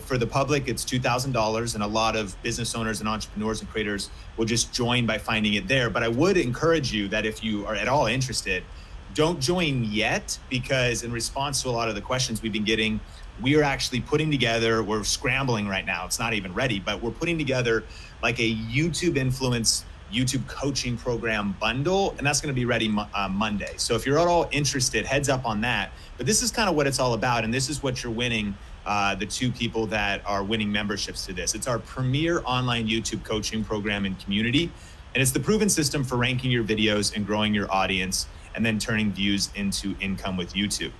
for the public, it's $2,000, and a lot of business owners and entrepreneurs and creators will just join by finding it there. But I would encourage you that if you are at all interested, don't join yet, because in response to a lot of the questions we've been getting, we are actually putting together, we're scrambling right now, it's not even ready, but we're putting together like a YouTube influence, YouTube coaching program bundle, and that's going to be ready Monday. So if you're at all interested, heads up on that. But this is kind of what it's all about, and this is what you're winning. The 2 people that are winning memberships to this. It's our premier online YouTube coaching program and community. And it's the proven system for ranking your videos and growing your audience and then turning views into income with YouTube.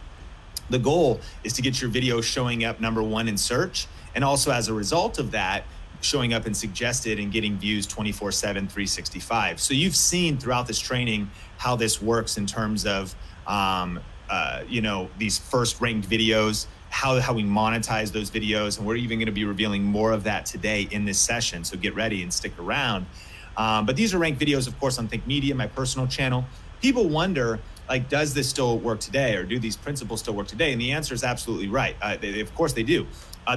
The goal is to get your video showing up #1 in search. And also as a result of that, showing up in suggested and getting views 24/7, 365. So you've seen throughout this training how this works in terms of these first ranked videos, how we monetize those videos. And we're even going to be revealing more of that today in this session. So get ready and stick around. But these are ranked videos, of course, on Think Media, my personal channel. People wonder, like, does this still work today, or do these principles still work today? And the answer is absolutely right. Of course they do.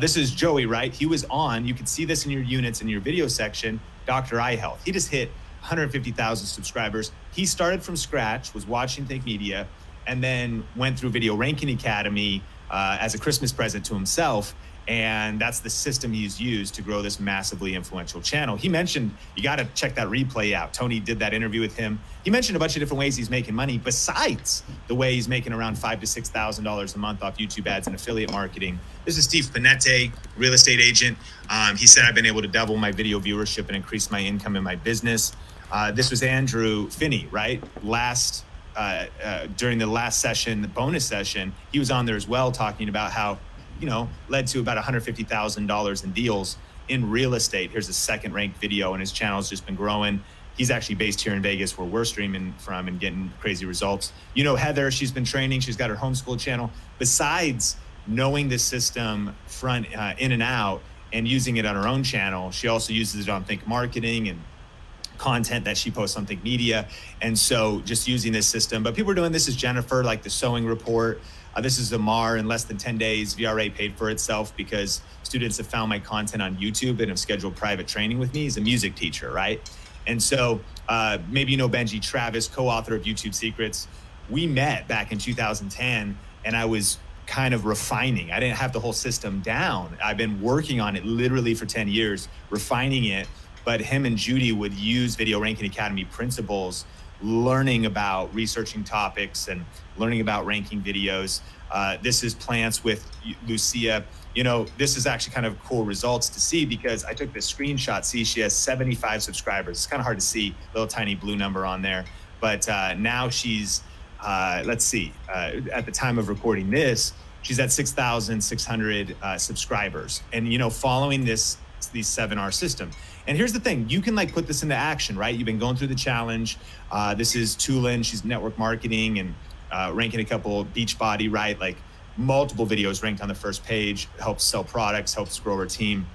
This is Joey, right? He was on, you can see this in your units in your video section, Dr. Eye Health. He just hit 150,000 subscribers. He started from scratch, was watching Think Media, and then went through Video Ranking Academy as a Christmas present to himself. And that's the system he's used to grow this massively influential channel. He mentioned, you got to check that replay out. Tony did that interview with him. He mentioned a bunch of different ways he's making money besides the way he's making around $5,000 to $6,000 a month off YouTube ads and affiliate marketing. This is Steve Panette, real estate agent. He said, I've been able to double my video viewership and increase my income in my business. This was Andrew Finney, right? During the last session, the bonus session, he was on there as well, talking about how, led to about $150,000 in deals in real estate. Here's a second ranked video, and his channel's just been growing. He's actually based here in Vegas, where we're streaming from and getting crazy results. Heather, she's been training. She's got her homeschool channel. Besides knowing the system front in and out and using it on her own channel, she also uses it on Think Marketing and content that she posts on Think Media. And so just using this system. But people are doing this. Is Jennifer, like the sewing report. This is Amar. In less than 10 days, VRA paid for itself because students have found my content on YouTube and have scheduled private training with me. He's a music teacher, right? And so maybe Benji Travis, co-author of YouTube Secrets. We met back in 2010, and I was kind of refining. I didn't have the whole system down. I've been working on it literally for 10 years, refining it. But him and Judy would use Video Ranking Academy principles, learning about researching topics and learning about ranking videos. This is Plants with Lucia. This is actually kind of cool results to see because I took this screenshot. See, she has 75 subscribers. It's kind of hard to see, little tiny blue number on there. But now she's, let's see, at the time of recording this, she's at 6,600 subscribers. And, following these 7R system. And here's the thing, you can put this into action, right? You've been going through the challenge. This is Tulin, she's network marketing and ranking a couple Beachbody, right? Multiple videos ranked on the first page, helps sell products, helps grow her team.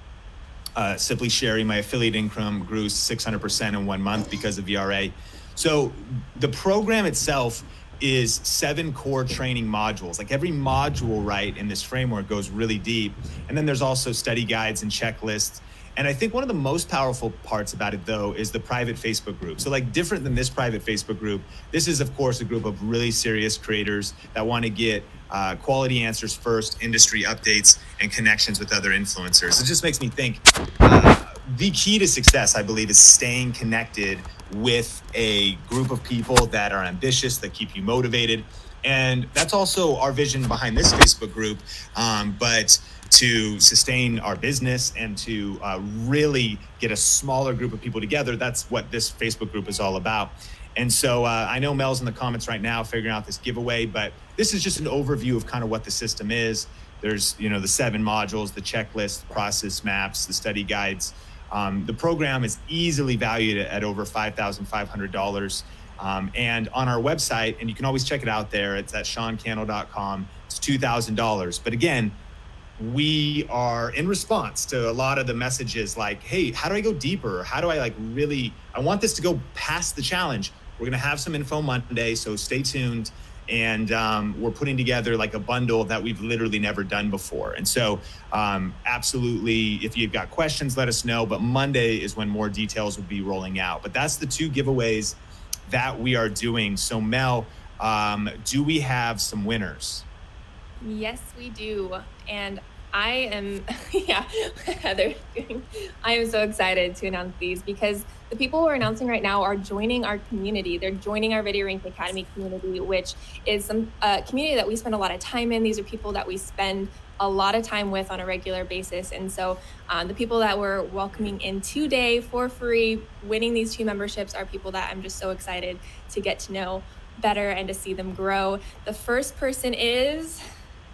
Simply Sherry, my affiliate income grew 600% in 1 month because of VRA. So the program itself is 7 core training modules. Every module, right, in this framework goes really deep. And then there's also study guides and checklists. And I think one of the most powerful parts about it, though, is the private Facebook group. So different than this private Facebook group, this is, of course, a group of really serious creators that want to get quality answers first, industry updates, and connections with other influencers. It just makes me think the key to success, I believe, is staying connected with a group of people that are ambitious, that keep you motivated. And that's also our vision behind this Facebook group. But to sustain our business and to really get a smaller group of people together, that's what this Facebook group is all about. And so I know Mel's in the comments right now figuring out this giveaway, but this is just an overview of kind of what the system is. There's, the 7 modules, the checklist, process maps, the study guides. The program is easily valued at over $5,500. And on our website, and you can always check it out there, it's at SeanCannell.com. It's $2,000. But again, we are in response to a lot of the messages hey, how do I go deeper? How do I I want this to go past the challenge. We're going to have some info Monday, so stay tuned. And we're putting together a bundle that we've literally never done before. And so absolutely, if you've got questions, let us know. But Monday is when more details will be rolling out. But that's the 2 giveaways that we are doing. So Mel, do we have some winners? Yes, we do. And I am, Heather, I am so excited to announce these because the people we're announcing right now are joining our community. They're joining our Video Ranking Academy community, which is some community that we spend a lot of time in. These are people that we spend a lot of time with on a regular basis. And so the people that we're welcoming in today for free, winning these 2 memberships, are people that I'm just so excited to get to know better and to see them grow. The first person is...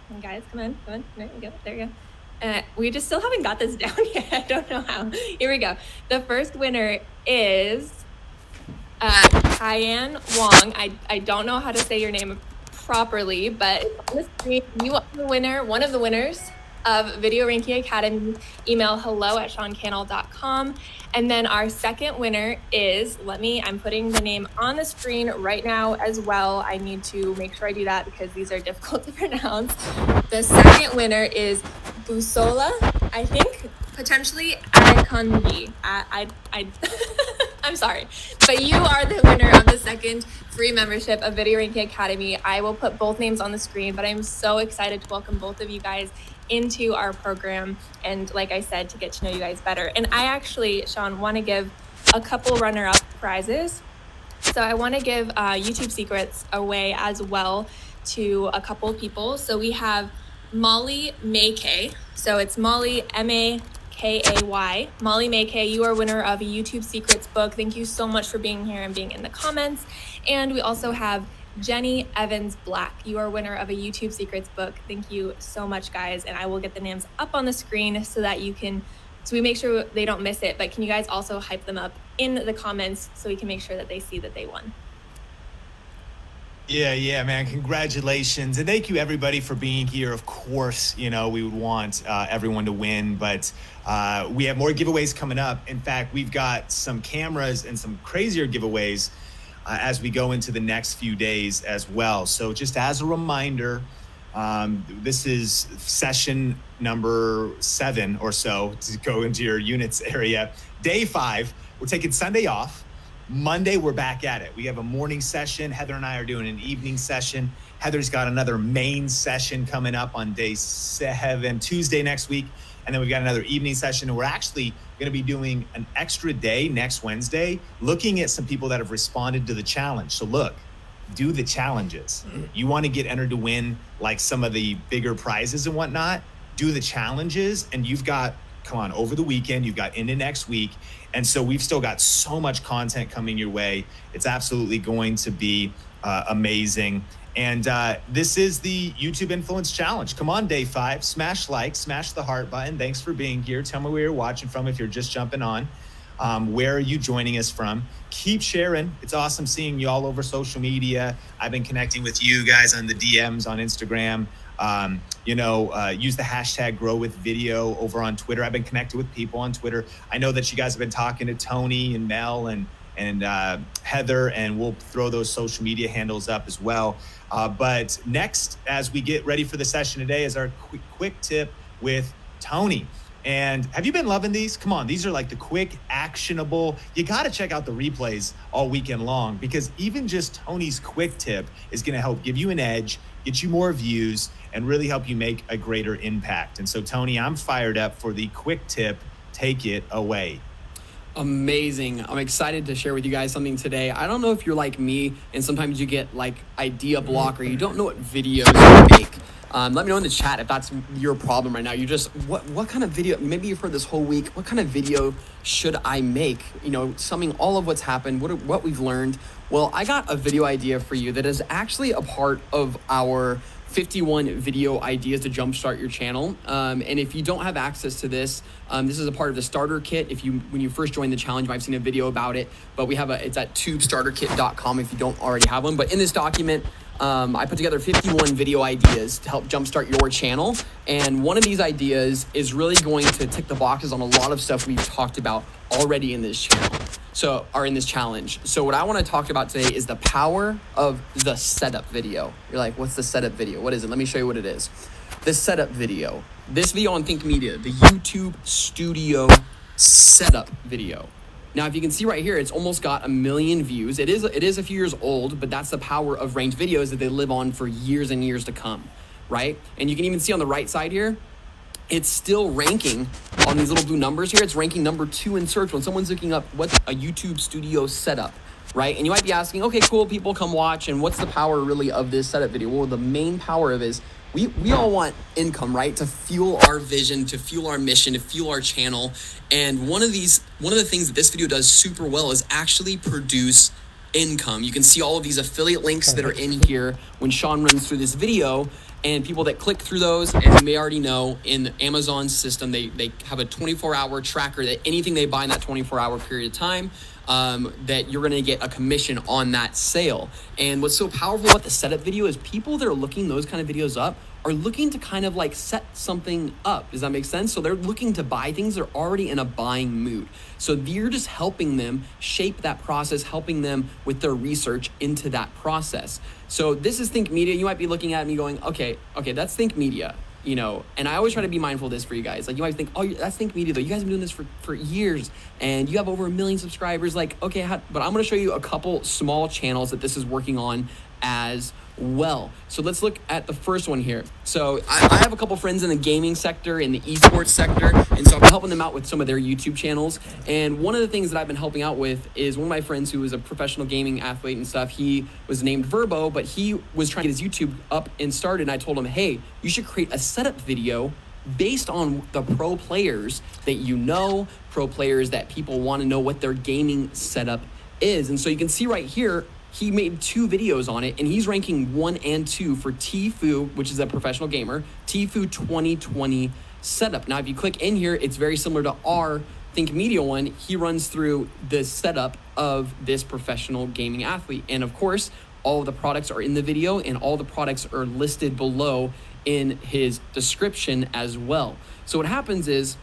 And guys, come on, there you go. We just still haven't got this down yet. I don't know how. Here we go. The first winner is Kyan Wong. I don't know how to say your name properly, but it's on the screen. You are the winner, one of the winners of Video Ranking Academy. Email hello@seancannell.com. And then our second winner is, I'm putting the name on the screen right now as well. I need to make sure I do that because these are difficult to pronounce. The second winner is Busola, I think, potentially Adekanji. I'm sorry, but you are the winner of the second free membership of Video Ranking Academy. I will put both names on the screen, but I'm so excited to welcome both of you guys into our program, and like I said, to get to know you guys better. And I actually, Sean, want to give a couple runner-up prizes. So I want to give YouTube Secrets away as well to a couple of people. So we have Molly Maykay. So it's Molly, Makay. Molly Maykay, you are winner of a YouTube Secrets book. Thank you so much for being here and being in the comments. And we also have Jenny Evans Black. You are winner of a YouTube Secrets book. Thank you so much, guys. And I will get the names up on the screen so that so we make sure they don't miss it. But can you guys also hype them up in the comments so we can make sure that they see that they won? Yeah, man. Congratulations. And thank you, everybody, for being here. Of course, we would want everyone to win, but we have more giveaways coming up. In fact, we've got some cameras and some crazier giveaways as we go into the next few days as well. So just as a reminder, this is session number 7 or so to go into your units area. Day 5, we're taking Sunday off. Monday, we're back at it. We have a morning session. Heather and I are doing an evening session. Heather's got another main session coming up on day 7, Tuesday next week. And then we've got another evening session. And we're actually going to be doing an extra day next Wednesday, looking at some people that have responded to the challenge. So look, do the challenges. You want to get entered to win like some of the bigger prizes and whatnot, do the challenges. And you've got, come on, over the weekend, you've got into next week. And so we've still got so much content coming your way. It's absolutely going to be amazing. And this is the YouTube Influence Challenge. Come on, day 5, smash like, smash the heart button. Thanks for being here. Tell me where you're watching from if you're just jumping on. Where are you joining us from? Keep sharing. It's awesome seeing you all over social media. I've been connecting with you guys on the DMs on Instagram. Use the hashtag #GrowWithVideo over on Twitter. I've been connected with people on Twitter. I know that you guys have been talking to Tony and Mel and Heather, and we'll throw those social media handles up as well. But next, as we get ready for the session today, is our quick tip with Tony. And have you been loving these? Come on, these are like the quick, actionable. You got to check out the replays all weekend long, because even just Tony's quick tip is going to help give you an edge, get you more views, and really help you make a greater impact. And so, Tony, I'm fired up for the quick tip. Take it away. Amazing. I'm excited to share with you guys something today. I don't know if you're like me and sometimes you get like idea block or you don't know what videos to make. Let me know in the chat if that's your problem right now. You just, what kind of video, maybe you've heard this whole week, what kind of video should I make? Summing all of what's happened, what we've learned. Well, I got a video idea for you that is actually a part of our 51 video ideas to jumpstart your channel. And if you don't have access to this, this is a part of the starter kit. When you first join the challenge, you might have seen a video about it, but it's at tubestarterkit.com if you don't already have one. But in this document, I put together 51 video ideas to help jumpstart your channel. And one of these ideas is really going to tick the boxes on a lot of stuff we've talked about already in this channel. In this challenge. So what I want to talk about today is the power of the setup video. You're like, what's the setup video? What is it? Let me show you what it is. The setup video. This video on Think Media, the YouTube Studio setup video. Now, if you can see right here, it's almost got 1 million views. It is a few years old, but that's the power of ranked videos that they live on for years and years to come, right? And you can even see on the right side here, it's still ranking on these little blue numbers here. It's ranking number 2 in search when someone's looking up what's a YouTube Studio setup, right? And you might be asking, okay, cool, people come watch, and what's the power really of this setup video? Well, the main power of it is we all want income, right? To fuel our vision, to fuel our mission, to fuel our channel. And one of the things that this video does super well is actually produce income. You can see all of these affiliate links that are in here when Sean runs through this video, and people that click through those, as you may already know, in Amazon's system, they have a 24-hour tracker that anything they buy in that 24-hour period of time that you're going to get a commission on that sale. And what's so powerful about the setup video is people that are looking those kind of videos up are looking to kind of like set something up. Does that make sense? So they're looking to buy things. They're already in a buying mood. So you're just helping them shape that process, helping them with their research into that process. So this is Think Media. You might be looking at me going, okay, that's Think Media. You know, and I always try to be mindful of this for you guys. Like, you might think, oh, that's Think Media, though. You guys have been doing this for years, and you have over 1 million subscribers. Like, okay, but I'm going to show you a couple small channels that this is working on as well. So let's look at the first one here. So I have a couple friends in the gaming sector, in the esports sector, and so I've been helping them out with some of their YouTube channels. And one of the things that I've been helping out with is one of my friends who is a professional gaming athlete and stuff. He was named Verbo, but he was trying to get his YouTube up and started. And I told him, hey, you should create a setup video based on the pro players that you know, pro players that people want to know what their gaming setup is. And so you can see right here, he made 2 videos on it, and he's ranking 1 and 2 for Tfue, which is a professional gamer, Tfue 2020 setup. Now, if you click in here, it's very similar to our Think Media one. He runs through the setup of this professional gaming athlete. And of course, all of the products are in the video, and all the products are listed below in his description as well. So what happens is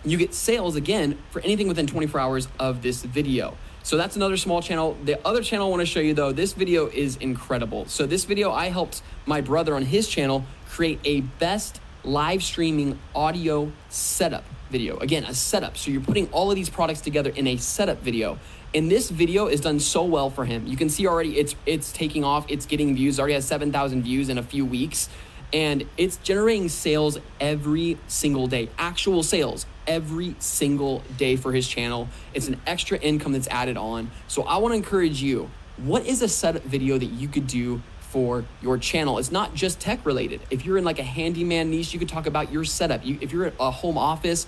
you get sales again for anything within 24 hours of this video. So that's another small channel. The other channel I want to show you, though, this video is incredible. So this video, I helped my brother on his channel create a best live streaming audio setup video. Again, a setup. So you're putting all of these products together in a setup video. And this video is done so well for him. You can see already it's taking off. It's getting views. Already has 7,000 views in a few weeks. And it's generating sales every single day, actual sales every single day for his channel. It's an extra income that's added on. So I want to encourage you, what is a setup video that you could do for your channel? It's not just tech related. If you're in like a handyman niche, you could talk about your setup. If you're a home office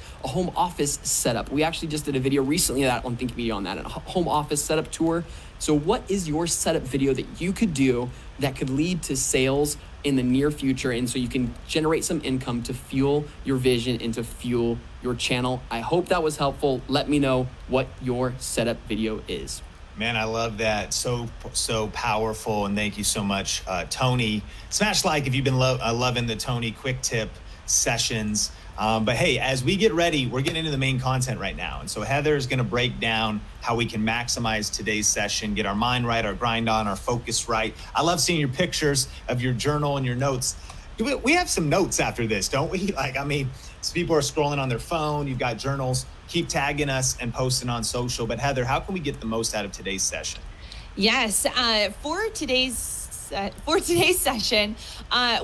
setup. We actually just did a video recently on Think Media on that, a home office setup tour. So what is your setup video that you could do that could lead to sales in the near future, and so you can generate some income to fuel your vision and to fuel your channel? I hope that was helpful. Let me know what your setup video is. Man, I love that. So powerful. And thank you so much, Tony. Smash like if you've been loving the Tony quick tip sessions. But hey, as we get ready, we're getting into the main content right now. And so Heather is going to break down how we can maximize today's session, get our mind right, our grind on, our focus right. I love seeing your pictures of your journal and your notes. We have some notes after this, don't we? So people are scrolling on their phone. You've got journals. Keep tagging us and posting on social. But Heather, how can we get the most out of today's session? Yes, for today's session,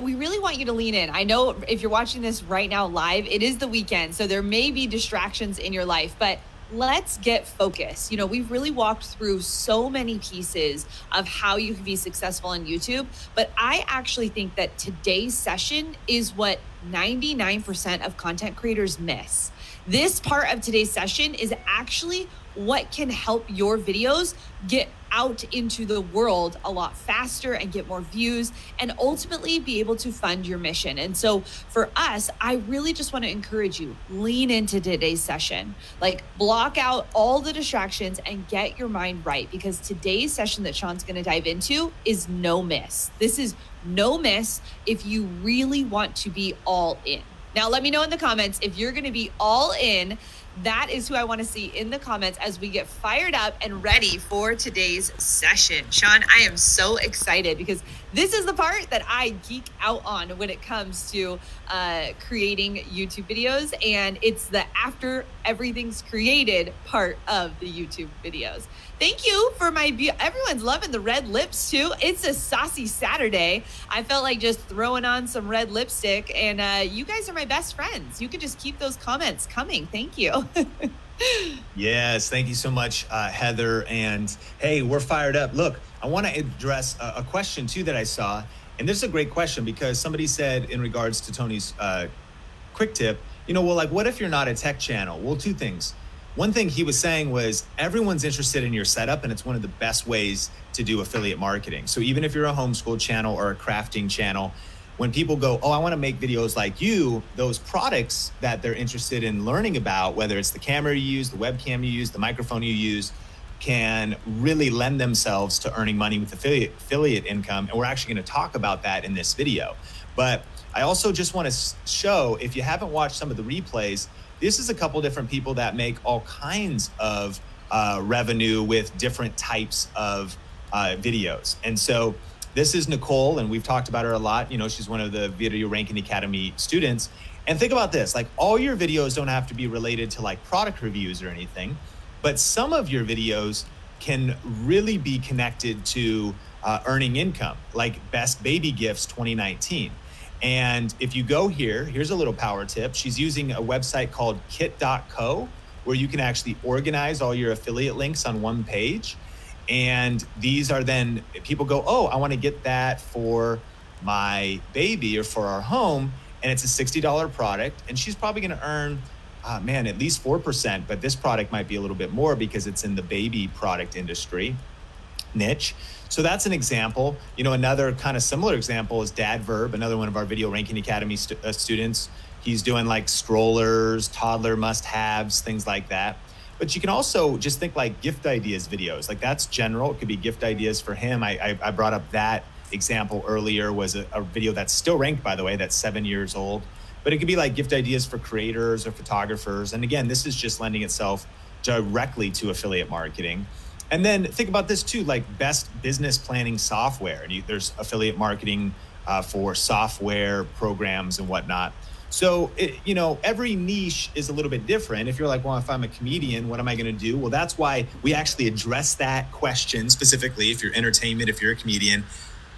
we really want you to lean in. I know if you're watching this right now live, it is the weekend, so there may be distractions in your life, but let's get focused. You know, we've really walked through so many pieces of how you can be successful on YouTube, but I actually think that today's session is what 99% of content creators miss. This part of today's session is actually what can help your videos get out into the world a lot faster and get more views and ultimately be able to fund your mission. And so for us, I really just want to encourage you, lean into today's session, like block out all the distractions and get your mind right, because today's session that Sean's going to dive into is no miss. This is no miss if you really want to be all in. Now, let me know in the comments if you're going to be all in. That is who I want to see in the comments as we get fired up and ready for today's session. Sean, I am so excited because this is the part that I geek out on when it comes to creating YouTube videos, and it's the after everything's created part of the YouTube videos. Thank you for everyone's loving the red lips too. It's a saucy Saturday. I felt like just throwing on some red lipstick, and you guys are my best friends. You can just keep those comments coming. Thank you. Yes, thank you so much, Heather. And hey, we're fired up. Look, I want to address a question too that I saw. And this is a great question because somebody said in regards to Tony's quick tip, what if you're not a tech channel? Well, 2 things. One thing he was saying was everyone's interested in your setup, and it's one of the best ways to do affiliate marketing. So even if you're a homeschool channel or a crafting channel, when people go, oh, I want to make videos like you, those products that they're interested in learning about, whether it's the camera you use, the webcam you use, the microphone you use, can really lend themselves to earning money with affiliate income. And we're actually going to talk about that in this video. But I also just want to show, if you haven't watched some of the replays, this is a couple different people that make all kinds of revenue with different types of videos. And so this is Nicole, and we've talked about her a lot. You know, she's one of the Video Ranking Academy students. And think about this, like all your videos don't have to be related to like product reviews or anything, but some of your videos can really be connected to earning income, like Best Baby Gifts 2019. And if you go here, here's a little power tip. She's using a website called kit.co, where you can actually organize all your affiliate links on one page. And these are then, people go, oh, I want to get that for my baby or for our home. And it's a $60 product. And she's probably going to earn, at least 4%. But this product might be a little bit more because it's in the baby product industry niche. So that's an example. You know, another kind of similar example is Dad Verb, another one of our Video Ranking Academy students. He's doing like strollers, toddler must-haves, things like that. But you can also just think like gift ideas videos. Like that's general. It could be gift ideas for him. I brought up that example earlier, was a video that's still ranked, by the way, that's 7 years old. But it could be like gift ideas for creators or photographers. And again, this is just lending itself directly to affiliate marketing. And then think about this too, like best business planning software. And there's affiliate marketing for software programs and whatnot. So, every niche is a little bit different. If you're like, well, if I'm a comedian, what am I going to do? Well, that's why we actually address that question specifically. If you're entertainment, if you're a comedian,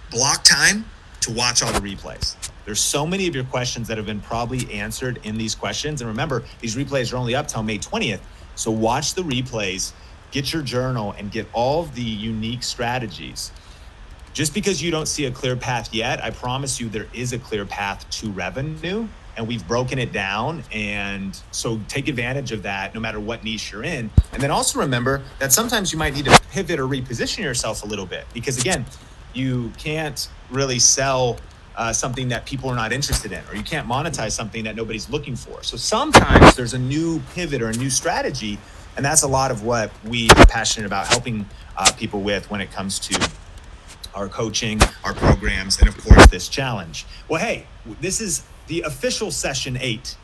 block time to watch all the replays. There's so many of your questions that have been probably answered in these questions. And remember, these replays are only up till May 20th. So watch the replays, get your journal, and get all of the unique strategies. Just because you don't see a clear path yet, I promise you there is a clear path to revenue. And we've broken it down. And so take advantage of that no matter what niche you're in. And then also remember that sometimes you might need to pivot or reposition yourself a little bit, because again, you can't really sell something that people are not interested in, or you can't monetize something that nobody's looking for. So sometimes there's a new pivot or a new strategy. And that's a lot of what we are passionate about helping people with when it comes to our coaching, our programs, and of course this challenge. Well, hey, this is the official session 8,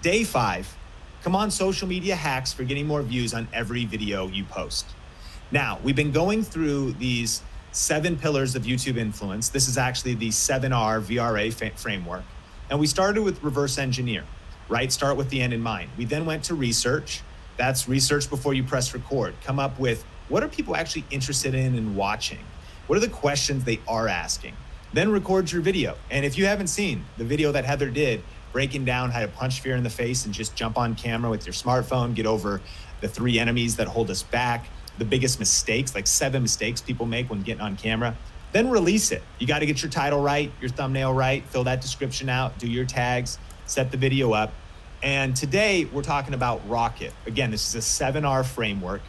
day 5. Come on, social media hacks for getting more views on every video you post. Now, we've been going through these 7 pillars of YouTube influence. This is actually the 7R VRA framework. And we started with reverse engineer, right? Start with the end in mind. We then went to research. That's research before you press record. Come up with, what are people actually interested in and watching? What are the questions they are asking? Then record your video. And if you haven't seen the video that Heather did, breaking down how to punch fear in the face and just jump on camera with your smartphone, get over the 3 enemies that hold us back, the biggest mistakes, like 7 mistakes people make when getting on camera, then release it. You got to get your title right, your thumbnail right, fill that description out, do your tags, set the video up. And today we're talking about Rocket. Again, this is a 7R framework.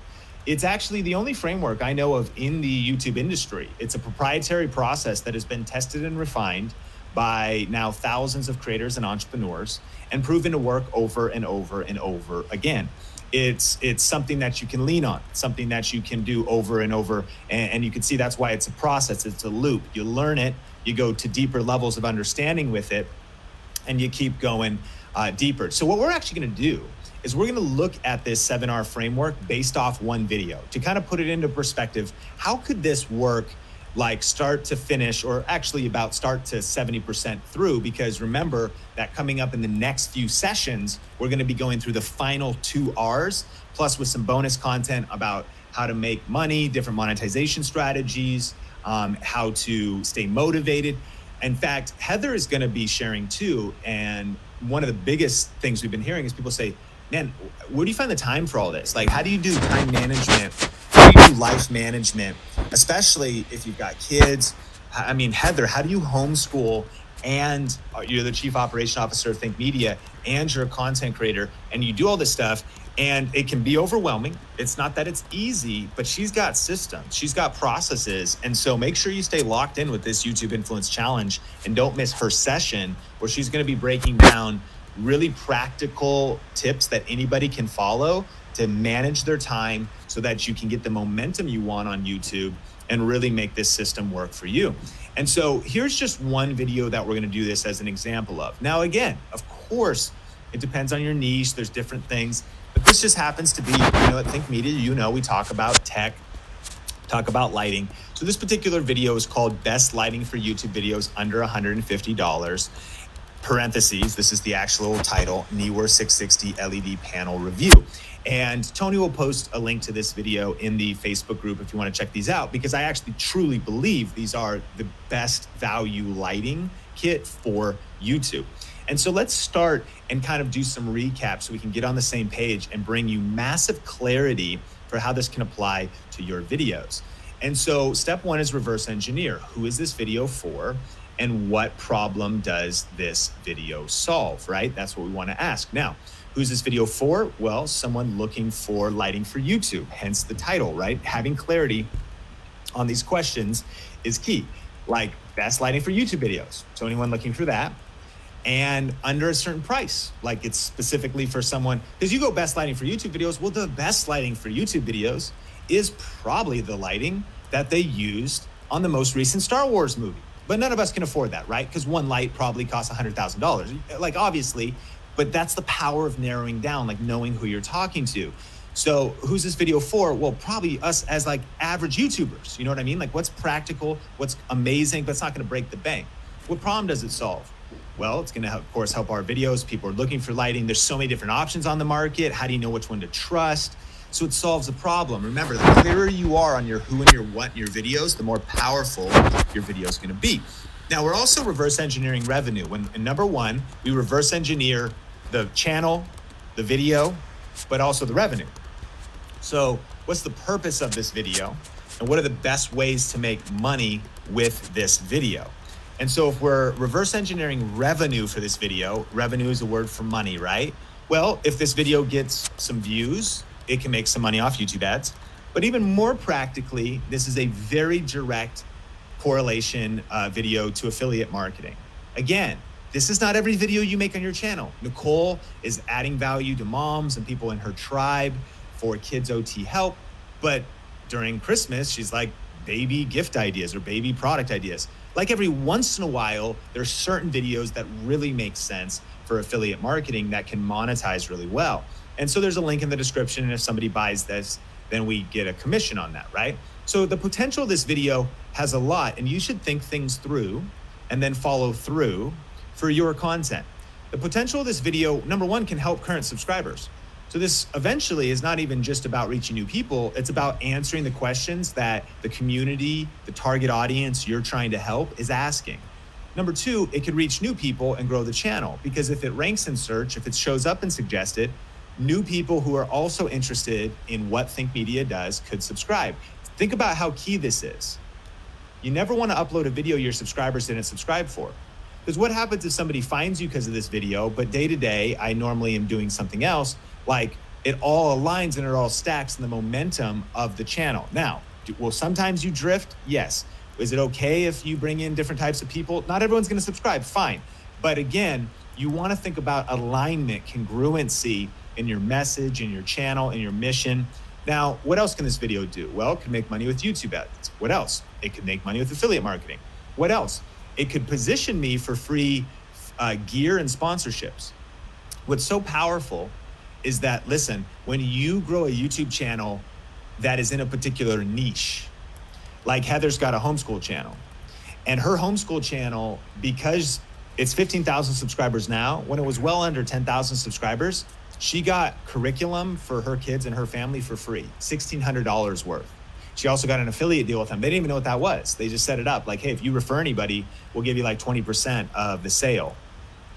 It's actually the only framework I know of in the YouTube industry. It's a proprietary process that has been tested and refined by now thousands of creators and entrepreneurs and proven to work over and over and over again. It's something that you can lean on, something that you can do over and over. And you can see that's why it's a process. It's a loop. You learn it, you go to deeper levels of understanding with it, and you keep going deeper. So what we're actually going to do is we're going to look at this 7R framework based off one video to kind of put it into perspective. How could this work like start to finish, or actually about start to 70% through? Because remember that coming up in the next few sessions, we're going to be going through the final 2 R's, plus with some bonus content about how to make money, different monetization strategies, how to stay motivated. In fact, Heather is going to be sharing too. And one of the biggest things we've been hearing is people say, man, where do you find the time for all this? Like, how do you do time management? How do you do life management? Especially if you've got kids. I mean, Heather, how do you homeschool and you're the chief operation officer of Think Media and you're a content creator and you do all this stuff, and it can be overwhelming. It's not that it's easy, but she's got systems, she's got processes. And so make sure you stay locked in with this YouTube Influence Challenge and don't miss her session where she's going to be breaking down really practical tips that anybody can follow to manage their time so that you can get the momentum you want on YouTube and really make this system work for you. And so here's just one video that we're going to do this as an example of. Now, again, of course, it depends on your niche. There's different things, but this just happens to be, at Think Media, we talk about tech, talk about lighting. So this particular video is called Best Lighting for YouTube Videos Under $150. Parentheses, this is the actual title, Neewer 660 LED Panel Review. And Tony will post a link to this video in the Facebook group if you want to check these out, because I actually truly believe these are the best value lighting kit for YouTube. And so let's start and kind of do some recap so we can get on the same page and bring you massive clarity for how this can apply to your videos. And so step one is reverse engineer. Who is this video for? And what problem does this video solve, right? That's what we want to ask. Now, who's this video for? Well, someone looking for lighting for YouTube, hence the title, right? Having clarity on these questions is key. Like best lighting for YouTube videos. So anyone looking for that, and under a certain price, like it's specifically for someone, because you go best lighting for YouTube videos. Well, the best lighting for YouTube videos is probably the lighting that they used on the most recent Star Wars movie. But none of us can afford that, right? Because one light probably costs $100,000, like obviously, but that's the power of narrowing down, like knowing who you're talking to. So who's this video for? Well, probably us as like average YouTubers, you know what I mean? Like what's practical, what's amazing, but it's not gonna break the bank. What problem does it solve? Well, it's gonna, of course, help our videos. People are looking for lighting. There's so many different options on the market. How do you know which one to trust? So it solves a problem. Remember, the clearer you are on your who and your what in your videos, the more powerful your video is going to be. Now, we're also reverse engineering revenue. In number one, we reverse engineer the channel, the video, but also the revenue. So what's the purpose of this video? And what are the best ways to make money with this video? And so if we're reverse engineering revenue for this video, revenue is a word for money, right? Well, if this video gets some views, it can make some money off YouTube ads. But even more practically, this is a very direct correlation video to affiliate marketing. Again, this is not every video you make on your channel. Nicole is adding value to moms and people in her tribe for Kids OT Help. But during Christmas, she's like baby gift ideas or baby product ideas. Like every once in a while, there's certain videos that really make sense for affiliate marketing that can monetize really well. And so there's a link in the description, and if somebody buys this, then we get a commission on that, right? So the potential of this video has a lot, and you should think things through and then follow through for your content. The potential of this video, number one, can help current subscribers. So this eventually is not even just about reaching new people, it's about answering the questions that the community, the target audience you're trying to help is asking. Number two, it could reach new people and grow the channel, because if it ranks in search, if it shows up and suggested, new people who are also interested in what Think Media does could subscribe. Think about how key this is. You never want to upload a video your subscribers didn't subscribe for. Because what happens if somebody finds you because of this video, but day to day, I normally am doing something else, like it all aligns and it all stacks in the momentum of the channel. Now, will sometimes you drift? Yes. Is it okay if you bring in different types of people? Not everyone's going to subscribe, fine. But again, you want to think about alignment, congruency in your message, in your channel, in your mission. Now, what else can this video do? Well, it can make money with YouTube ads. What else? It could make money with affiliate marketing. What else? It could position me for free gear and sponsorships. What's so powerful is that, listen, when you grow a YouTube channel that is in a particular niche, like Heather's got a homeschool channel, and her homeschool channel, because it's 15,000 subscribers now, when it was well under 10,000 subscribers, she got curriculum for her kids and her family for free, $1,600 worth. She also got an affiliate deal with them. They didn't even know what that was. They just set it up like, hey, if you refer anybody, we'll give you like 20% of the sale.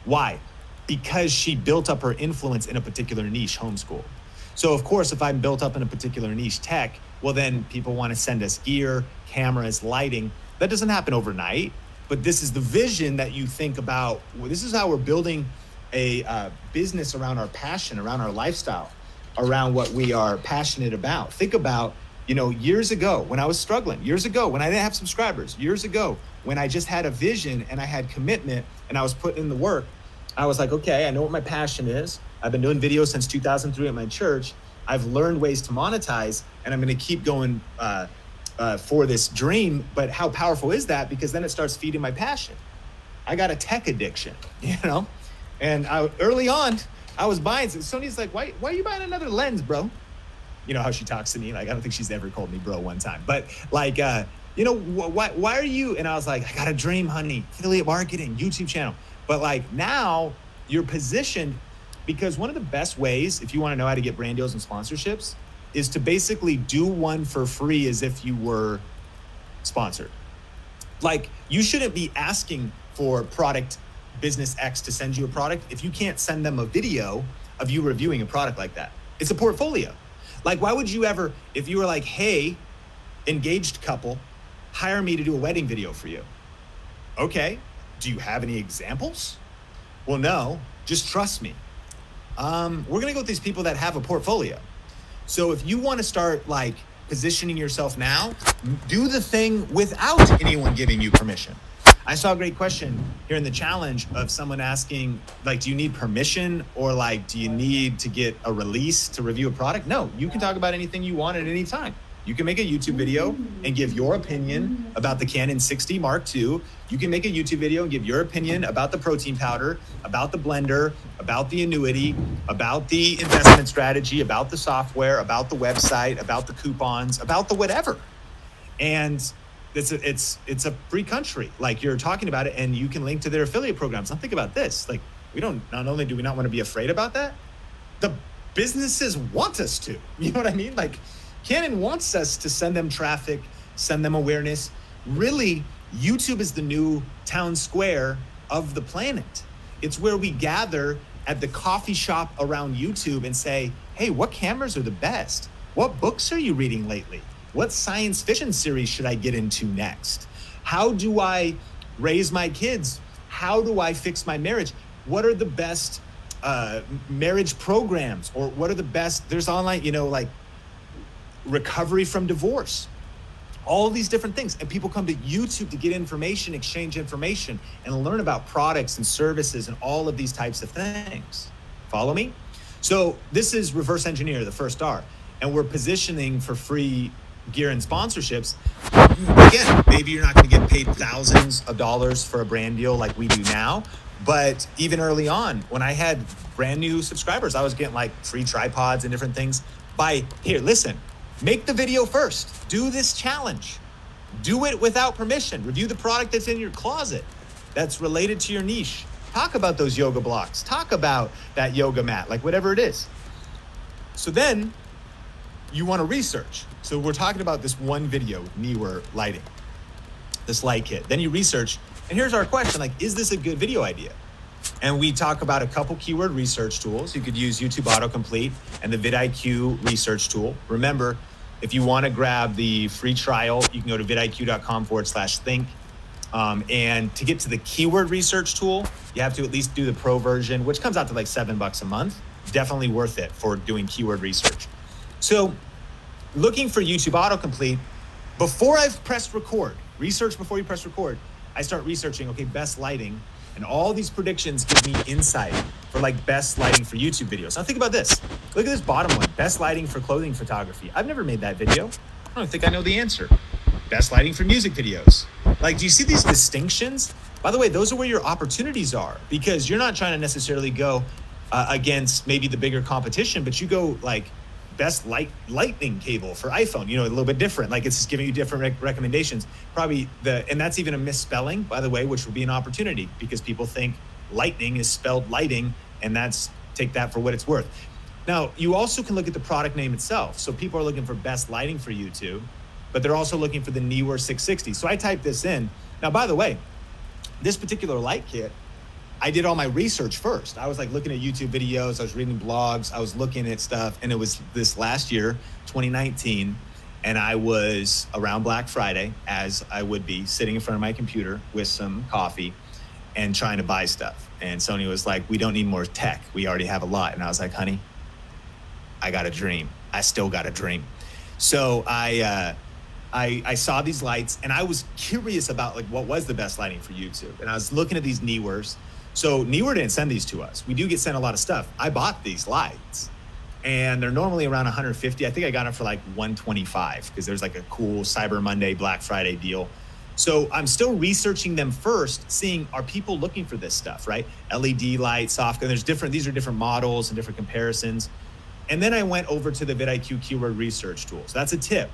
Why? Because she built up her influence in a particular niche, homeschool. So of course, if I'm built up in a particular niche, tech, well then people want to send us gear, cameras, lighting. That doesn't happen overnight, but this is the vision that you think about. Well, this is how we're building a business around our passion, around our lifestyle, around what we are passionate about. Think about, years ago when I was struggling, years ago when I didn't have subscribers, years ago when I just had a vision and I had commitment and I was putting in the work. I was like, okay, I know what my passion is. I've been doing videos since 2003 at my church. I've learned ways to monetize, and I'm going to keep going for this dream. But how powerful is that? Because then it starts feeding my passion. I got a tech addiction, and early on, I was buying. Sony's like, why are you buying another lens, bro? You know how she talks to me. Like, I don't think she's ever called me bro one time, but like, why are you? And I was like, I got a dream, honey. Affiliate marketing, YouTube channel. But like now you're positioned, because one of the best ways, if you want to know how to get brand deals and sponsorships, is to basically do one for free as if you were sponsored. Like, you shouldn't be asking for product business X to send you a product if you can't send them a video of you reviewing a product like that. It's a portfolio. Like, why would you ever, if you were like, hey, engaged couple, hire me to do a wedding video for you. Okay, do you have any examples? Well, no, just trust me. We're gonna go with these people that have a portfolio. So if you wanna start like positioning yourself now, do the thing without anyone giving you permission. I saw a great question here in the challenge of someone asking, like, do you need permission, or like, do you need to get a release to review a product? No, you can talk about anything you want at any time. You can make a YouTube video and give your opinion about the Canon 60 Mark II. You can make a YouTube video and give your opinion about the protein powder, about the blender, about the annuity, about the investment strategy, about the software, about the website, about the coupons, about the whatever. And it's a free country. Like, you're talking about it, and you can link to their affiliate programs. Now think about this. Like, not only do we not want to be afraid about that, the businesses want us to. You know what I mean? Like, Canon wants us to send them traffic, send them awareness. Really, YouTube is the new town square of the planet. It's where we gather at the coffee shop around YouTube and say, hey, what cameras are the best? What books are you reading lately? What science fiction series should I get into next? How do I raise my kids? How do I fix my marriage? What are the best marriage programs? Or what are the best, there's online, like recovery from divorce, all these different things. And people come to YouTube to get information, exchange information, and learn about products and services and all of these types of things. Follow me? So this is reverse engineer, the first R, and we're positioning for free gear and sponsorships. Again, maybe you're not going to get paid thousands of dollars for a brand deal like we do now, but even early on, when I had brand new subscribers, I was getting like free tripods and different things. Listen, make the video first. Do this challenge. Do it without permission. Review the product that's in your closet that's related to your niche. Talk about those yoga blocks. Talk about that yoga mat, like whatever it is. So then you want to research. So we're talking about this one video with Neewer lighting, this light kit. Then you research, and here's our question, like, is this a good video idea? And we talk about a couple keyword research tools. You could use YouTube Autocomplete and the vidIQ research tool. Remember, if you want to grab the free trial, you can go to vidiq.com/think. And to get to the keyword research tool, you have to at least do the pro version, which comes out to like $7 a month. Definitely worth it for doing keyword research. So looking for YouTube Autocomplete, before I've pressed record, research before you press record, I start researching, okay, best lighting. And all these predictions give me insight for like best lighting for YouTube videos. Now think about this. Look at this bottom one, best lighting for clothing photography. I've never made that video. I don't think I know the answer. Best lighting for music videos. Like, do you see these distinctions? By the way, those are where your opportunities are, because you're not trying to necessarily go against maybe the bigger competition, but you go like best lightning cable for iPhone, a little bit different. Like, it's just giving you different recommendations. And that's even a misspelling, by the way, which would be an opportunity, because people think lightning is spelled lighting, and take that for what it's worth. Now, you also can look at the product name itself. So people are looking for best lighting for YouTube, but they're also looking for the Neewer 660. So I typed this in. Now, by the way, this particular light kit, I did all my research first. I was like looking at YouTube videos, I was reading blogs, I was looking at stuff, and it was this last year, 2019, and I was around Black Friday, as I would be, sitting in front of my computer with some coffee and trying to buy stuff. And Sony was like, we don't need more tech, we already have a lot. And I was like, honey, I got a dream. I still got a dream. So I saw these lights, and I was curious about like what was the best lighting for YouTube. And I was looking at these Neewers. So Newer didn't send these to us. We do get sent a lot of stuff. I bought these lights and they're normally around 150. I think I got them for like 125 because there's like a cool Cyber Monday, Black Friday deal. So I'm still researching them first, seeing are people looking for this stuff, right? LED lights, soft, and these are different models and different comparisons. And then I went over to the vidIQ keyword research tools. That's a tip.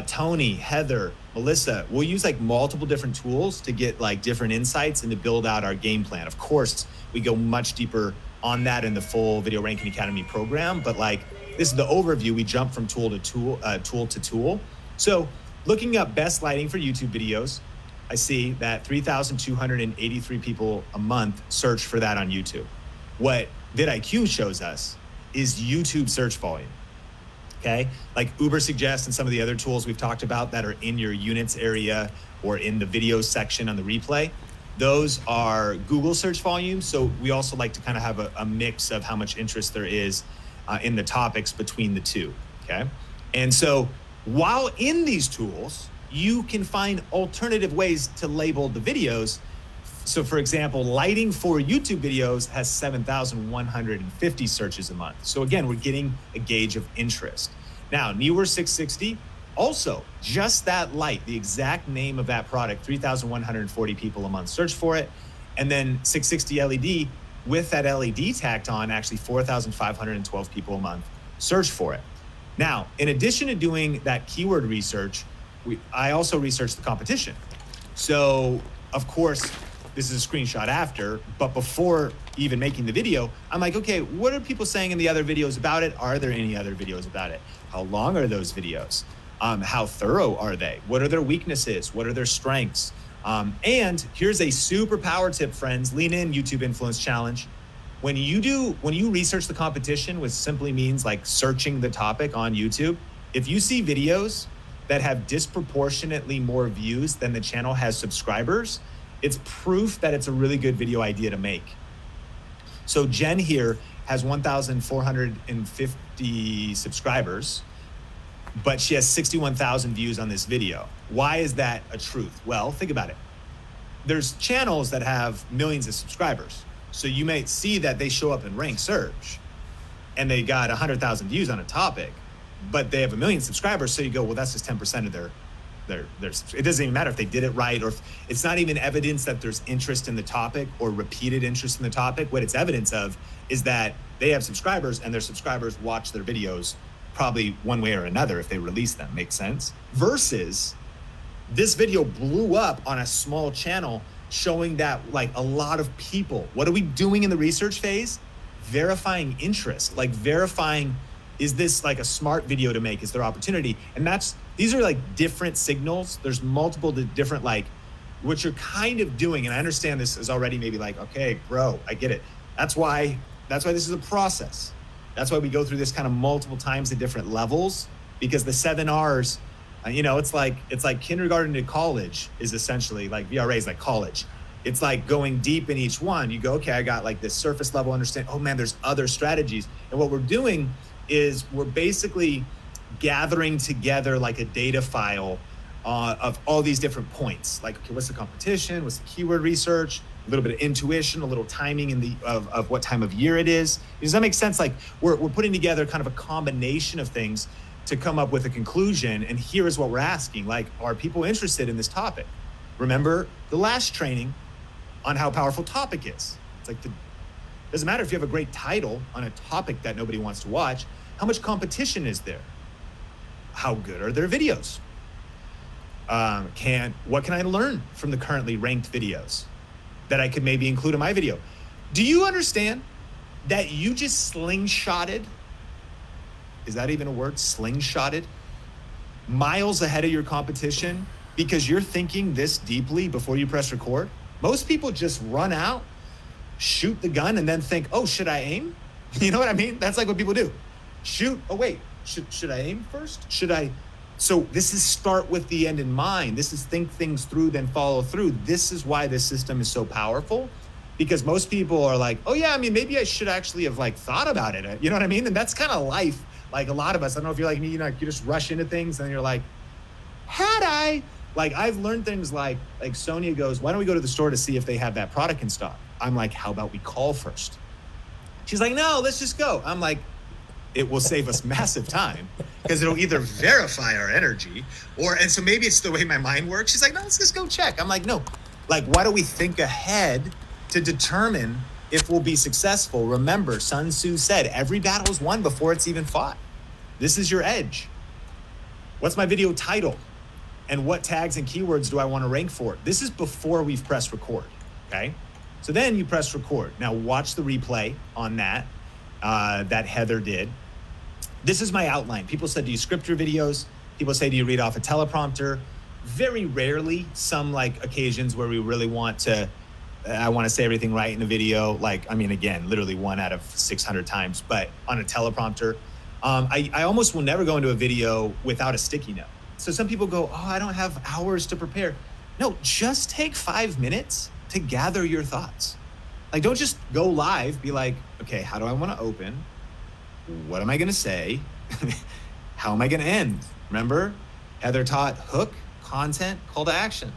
Tony, Heather, Melissa, we'll use like multiple different tools to get like different insights and to build out our game plan. Of course, we go much deeper on that in the full Video Ranking Academy program, but like this is the overview. We jump from tool to tool. So looking up best lighting for YouTube videos, I see that 3,283 people a month search for that on YouTube. What vidIQ shows us is YouTube search volume. Okay, like Uber Suggest and some of the other tools we've talked about that are in your units area or in the video section on the replay, those are Google search volume. So we also like to kind of have a mix of how much interest there is in the topics between the two, okay? And so while in these tools, you can find alternative ways to label the videos. So for example, lighting for YouTube videos has 7,150 searches a month. So again, we're getting a gauge of interest. Now, Newer 660, also just that light, the exact name of that product, 3,140 people a month search for it. And then 660 LED with that LED tacked on, actually 4,512 people a month search for it. Now, in addition to doing that keyword research, I also researched the competition. So of course, this is a screenshot after, but before even making the video, I'm like, okay, what are people saying in the other videos about it? Are there any other videos about it? How long are those videos? How thorough are they? What are their weaknesses? What are their strengths? And here's a super power tip, friends. Lean in, YouTube Influence Challenge. When you research the competition, which simply means like searching the topic on YouTube, if you see videos that have disproportionately more views than the channel has subscribers, it's proof that it's a really good video idea to make. So Jen here has 1,450 subscribers, but she has 61,000 views on this video. Why is that a truth? Well, think about it. There's channels that have millions of subscribers. So you may see that they show up in ranked search and they got 100,000 views on a topic, but they have 1 million subscribers. So you go, well, that's just 10% of their, it doesn't even matter if they did it right, or if it's not even evidence that there's interest in the topic or repeated interest in the topic. What it's evidence of is that they have subscribers and their subscribers watch their videos probably one way or another if they release them. Makes sense? Versus this video blew up on a small channel showing that like a lot of people, what are we doing in the research phase? Verifying interest, like verifying, is this like a smart video to make? Is there opportunity? And these are like different signals. There's multiple different, like what you're kind of doing. And I understand this is already maybe like, okay, bro, I get it. That's why this is a process. That's why we go through this kind of multiple times at different levels, because the 7 R's, it's like kindergarten to college is essentially like VRA is like college. It's like going deep in each one. You go, okay, I got like this surface level understanding. Oh man, there's other strategies. And what we're doing is we're basically gathering together like a data file of all these different points. Like, okay, what's the competition? What's the keyword research? A little bit of intuition, a little timing of what time of year it is. Does that make sense? Like we're putting together kind of a combination of things to come up with a conclusion. And here is what we're asking, like, are people interested in this topic? Remember the last training on how powerful topic is. It's like, doesn't matter if you have a great title on a topic that nobody wants to watch, how much competition is there? How good are their videos? What can I learn from the currently ranked videos that I could maybe include in my video? Do you understand that you just slingshotted? Is that even a word? Slingshotted? Miles ahead of your competition because you're thinking this deeply before you press record? Most people just run out, shoot the gun, and then think, oh, should I aim? You know what I mean? That's like what people do. Shoot, oh wait, should I aim first? So this is start with the end in mind. This is think things through, then follow through. This is why this system is so powerful, because most people are like, oh yeah, I mean, maybe I should actually have like thought about it. You know what I mean? And that's kind of life. Like a lot of us, I don't know if you're like me, you just rush into things and you're like, had I? Like I've learned things like Sonia goes, why don't we go to the store to see if they have that product in stock? I'm like, how about we call first? She's like, no, let's just go. I'm like, it will save us massive time because it'll either verify our energy and so maybe it's the way my mind works. She's like, no, let's just go check. I'm like, no, like, why do we think ahead to determine if we'll be successful? Remember, Sun Tzu said, every battle is won before it's even fought. This is your edge. What's my video title? And what tags and keywords do I want to rank for? This is before we've pressed record, okay? So then you press record. Now watch the replay on that Heather did. This is my outline. People said, do you script your videos? People say, do you read off a teleprompter? Very rarely, some like occasions where we really want to, I want to say everything right in a video. Like, I mean, again, literally 1 out of 600 times, but on a teleprompter. I almost will never go into a video without a sticky note. So some people go, oh, I don't have hours to prepare. No, just take 5 minutes to gather your thoughts. Like, don't just go live, be like, okay, how do I want to open? What am I going to say? How am I going to end? Remember, Heather taught hook, content, call to action.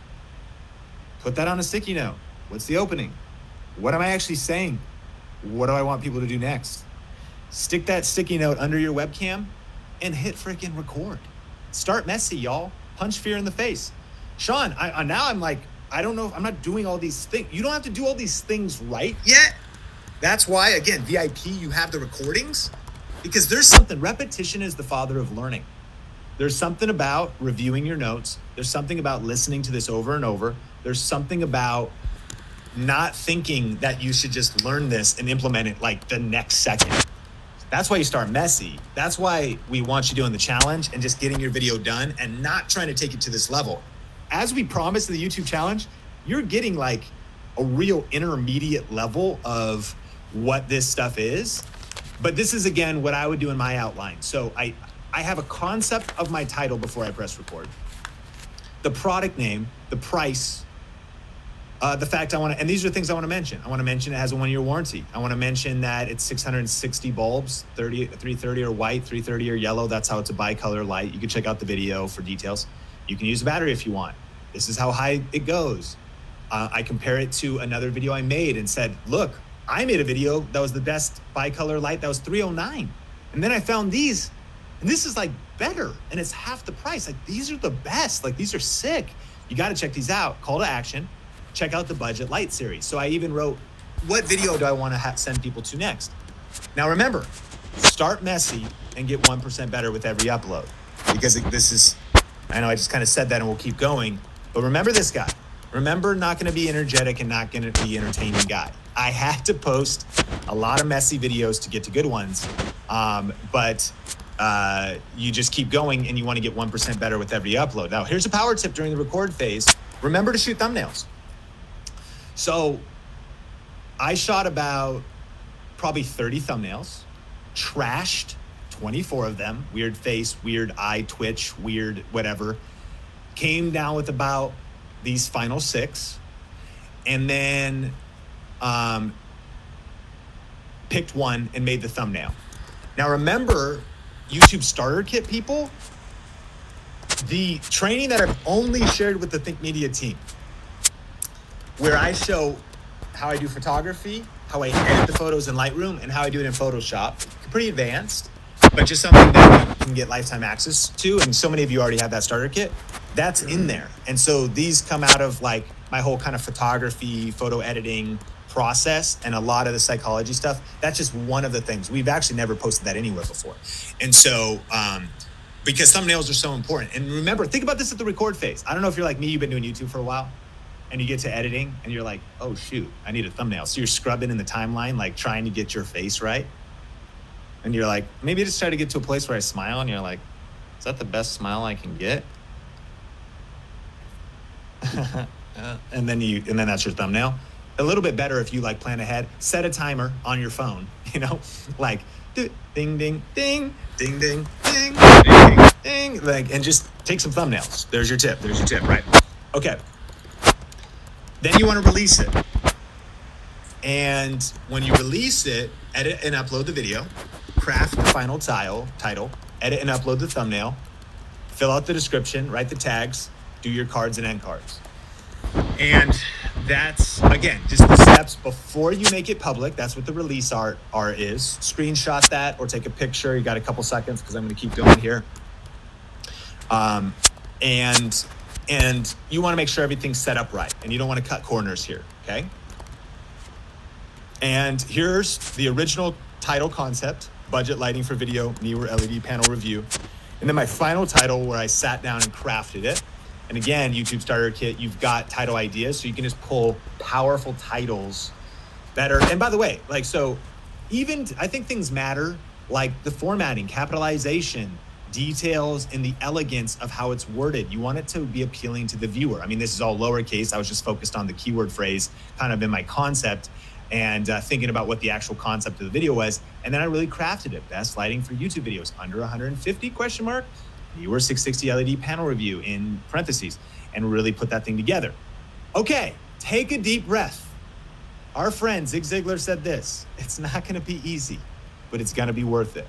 Put that on a sticky note. What's the opening? What am I actually saying? What do I want people to do next? Stick that sticky note under your webcam and hit freaking record. Start messy, y'all. Punch fear in the face. Sean, now I'm like, I don't know if I'm not doing all these things. You don't have to do all these things right yet. That's why, again, VIP, you have the recordings, because there's something, repetition is the father of learning. There's something about reviewing your notes. There's something about listening to this over and over. There's something about not thinking that you should just learn this and implement it like the next second. That's why you start messy. That's why we want you doing the challenge and just getting your video done and not trying to take it to this level. As we promised in the YouTube challenge, you're getting like a real intermediate level of what this stuff is. But this is, again, what I would do in my outline. So I have a concept of my title before I press record. The product name, the price, the fact I want to, and these are things I want to mention. I want to mention it has a 1-year warranty. I want to mention that it's 660 bulbs, 330 are white, 330 are yellow. That's how it's a bicolor light. You can check out the video for details. You can use a battery if you want. This is how high it goes. I compare it to another video I made and said, look, I made a video that was the best bicolor light. That was 309. And then I found these, and this is like better, and it's half the price. Like, these are the best. Like, these are sick. You got to check these out. Call to action. Check out the budget light series. So I even wrote, what video do I want to send people to next? Now remember, start messy and get 1% better with every upload. Because this is, I know I just kind of said that and we'll keep going, but remember this guy. Remember, not going to be energetic and not going to be entertaining guy. I have to post a lot of messy videos to get to good ones, but you just keep going and you want to get 1% better with every upload. Now, here's a power tip during the record phase. Remember to shoot thumbnails. So I shot about probably 30 thumbnails, trashed 24 of them, weird face, weird eye twitch, weird whatever, came down with about these final 6, and then picked one and made the thumbnail. Now remember, YouTube starter kit people, the training that I've only shared with the Think Media team, where I show how I do photography, how I edit the photos in Lightroom, and how I do it in Photoshop. Pretty advanced, but just something that you can get lifetime access to. And so many of you already have that starter kit. That's in there. And so these come out of like my whole kind of photography, photo editing process, and a lot of the psychology stuff. That's just one of the things. We've actually never posted that anywhere before. And so, because thumbnails are so important. And remember, think about this at the record phase. I don't know if you're like me, you've been doing YouTube for a while, and you get to editing and you're like, oh shoot, I need a thumbnail. So you're scrubbing in the timeline, like trying to get your face right. And you're like, maybe just try to get to a place where I smile, and you're like, is that the best smile I can get? and then that's your thumbnail. A little bit better if you like plan ahead, set a timer on your phone, like ding, ding, ding, ding, ding, ding, ding, ding, ding, like, and just take some thumbnails. There's your tip, right? Okay. Then you want to release it. And when you release it, edit and upload the video, craft the final title, edit and upload the thumbnail, fill out the description, write the tags, do your cards and end cards. And that's, again, just the steps before you make it public. That's what the release art is. Screenshot that or take a picture. You got a couple seconds because I'm going to keep going here. And you want to make sure everything's set up right, and you don't want to cut corners here, okay? And here's the original title concept: budget lighting for video, newer LED panel review. And then my final title, where I sat down and crafted it. And again, YouTube Starter Kit, you've got title ideas, so you can just pull powerful titles that are, and by the way, like, so even, I think things matter, like the formatting, capitalization, details, and the elegance of how it's worded. You want it to be appealing to the viewer. I mean, this is all lowercase. I was just focused on the keyword phrase kind of in my concept and thinking about what the actual concept of the video was. And then I really crafted it. Best lighting for YouTube videos, under 150 ? Newer 660 LED panel review in parentheses, and really put that thing together. Okay, take a deep breath. Our friend Zig Ziglar said this: it's not gonna be easy, but it's gonna be worth it.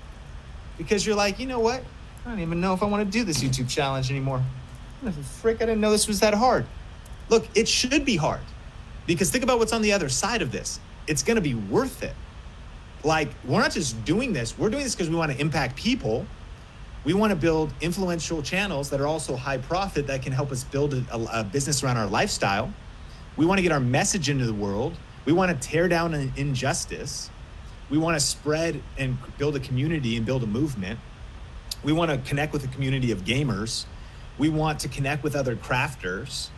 Because you're like, you know what? I don't even know if I wanna do this YouTube challenge anymore. Frick, I didn't know this was that hard. Look, it should be hard, because think about what's on the other side of this. It's gonna be worth it. Like, we're not just doing this, we're doing this because we wanna impact people. We want to build influential channels that are also high profit, that can help us build a business around our lifestyle. We want to get our message into the world. We want to tear down an injustice. We want to spread and build a community and build a movement. We want to connect with a community of gamers. We want to connect with other crafters.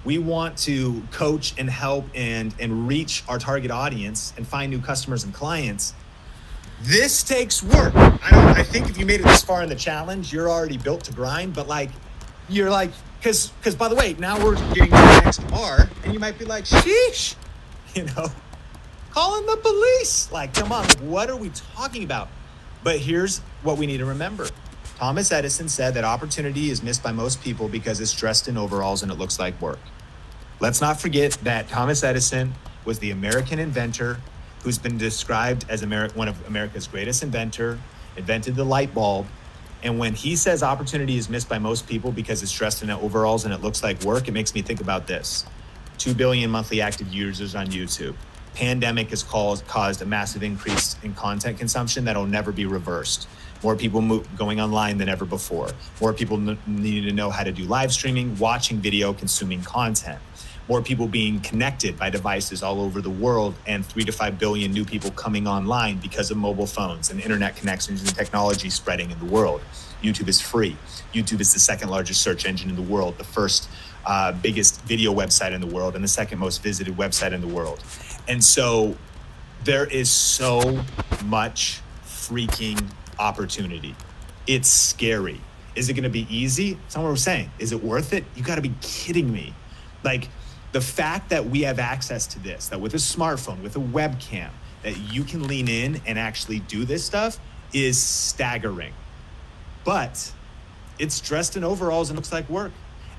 We want to coach and help and reach our target audience and find new customers and clients. This takes work. I think if you made it this far in the challenge, you're already built to grind, but like, you're like, because by the way, now we're getting to the next bar, and you might be like, sheesh, calling the police. Like, come on, what are we talking about? But here's what we need to remember. Thomas Edison said that opportunity is missed by most people because it's dressed in overalls and it looks like work. Let's not forget that Thomas Edison was the American inventor who's been described as one of America's greatest invented the light bulb. And when he says opportunity is missed by most people because it's dressed in overalls and it looks like work, it makes me think about this. 2 billion monthly active users on YouTube. Pandemic has caused a massive increase in content consumption that'll never be reversed. More people going online than ever before. More people needing to know how to do live streaming, watching video, consuming content. More people being connected by devices all over the world, and 3 to 5 billion new people coming online because of mobile phones and internet connections and technology spreading in the world. YouTube is free. YouTube is the second largest search engine in the world, the first biggest video website in the world, and the second most visited website in the world. And so there is so much freaking opportunity. It's scary. Is it gonna be easy? Someone was saying, is it worth it? You gotta be kidding me. Like, the fact that we have access to this, that with a smartphone, with a webcam, that you can lean in and actually do this stuff is staggering. But it's dressed in overalls and looks like work.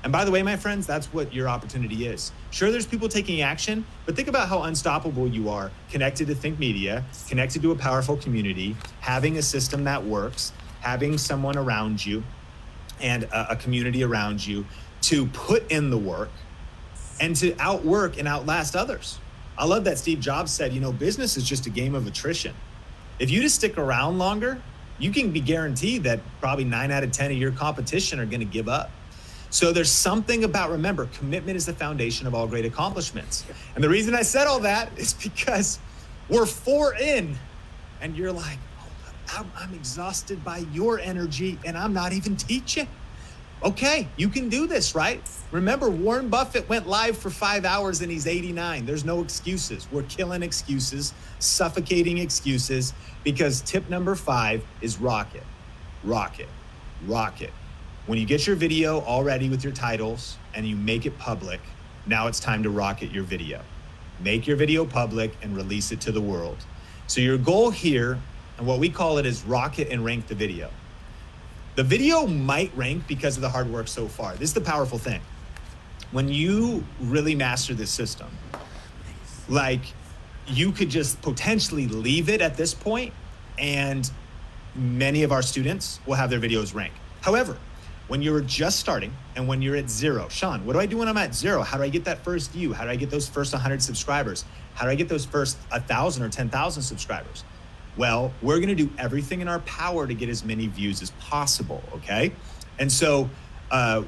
And by the way, my friends, that's what your opportunity is. Sure, there's people taking action, but think about how unstoppable you are, connected to Think Media, connected to a powerful community, having a system that works, having someone around you and a community around you to put in the work and to outwork and outlast others. I love that Steve Jobs said, business is just a game of attrition. If you just stick around longer, you can be guaranteed that probably 9 out of 10 of your competition are gonna give up. So there's something about, remember, commitment is the foundation of all great accomplishments. And the reason I said all that is because we're 4 in, and you're like, I'm exhausted by your energy and I'm not even teaching. Okay, you can do this, right? Remember, Warren Buffett went live for 5 hours and he's 89. There's no excuses. We're killing excuses, suffocating excuses, because tip number 5 is rocket, rocket, rocket. When you get your video all ready with your titles and you make it public, now it's time to rocket your video. Make your video public and release it to the world. So your goal here, and what we call it, is rocket and rank the video. The video might rank because of the hard work so far. This is the powerful thing. When you really master this system, like, you could just potentially leave it at this point and many of our students will have their videos rank. However, when you're just starting and when you're at zero. Sean, what do I do when I'm at zero? How do I get that first view? How do I get those first 100 subscribers? How do I get those first 1,000 or 10,000 subscribers? Well, we're going to do everything in our power to get as many views as possible, okay? And so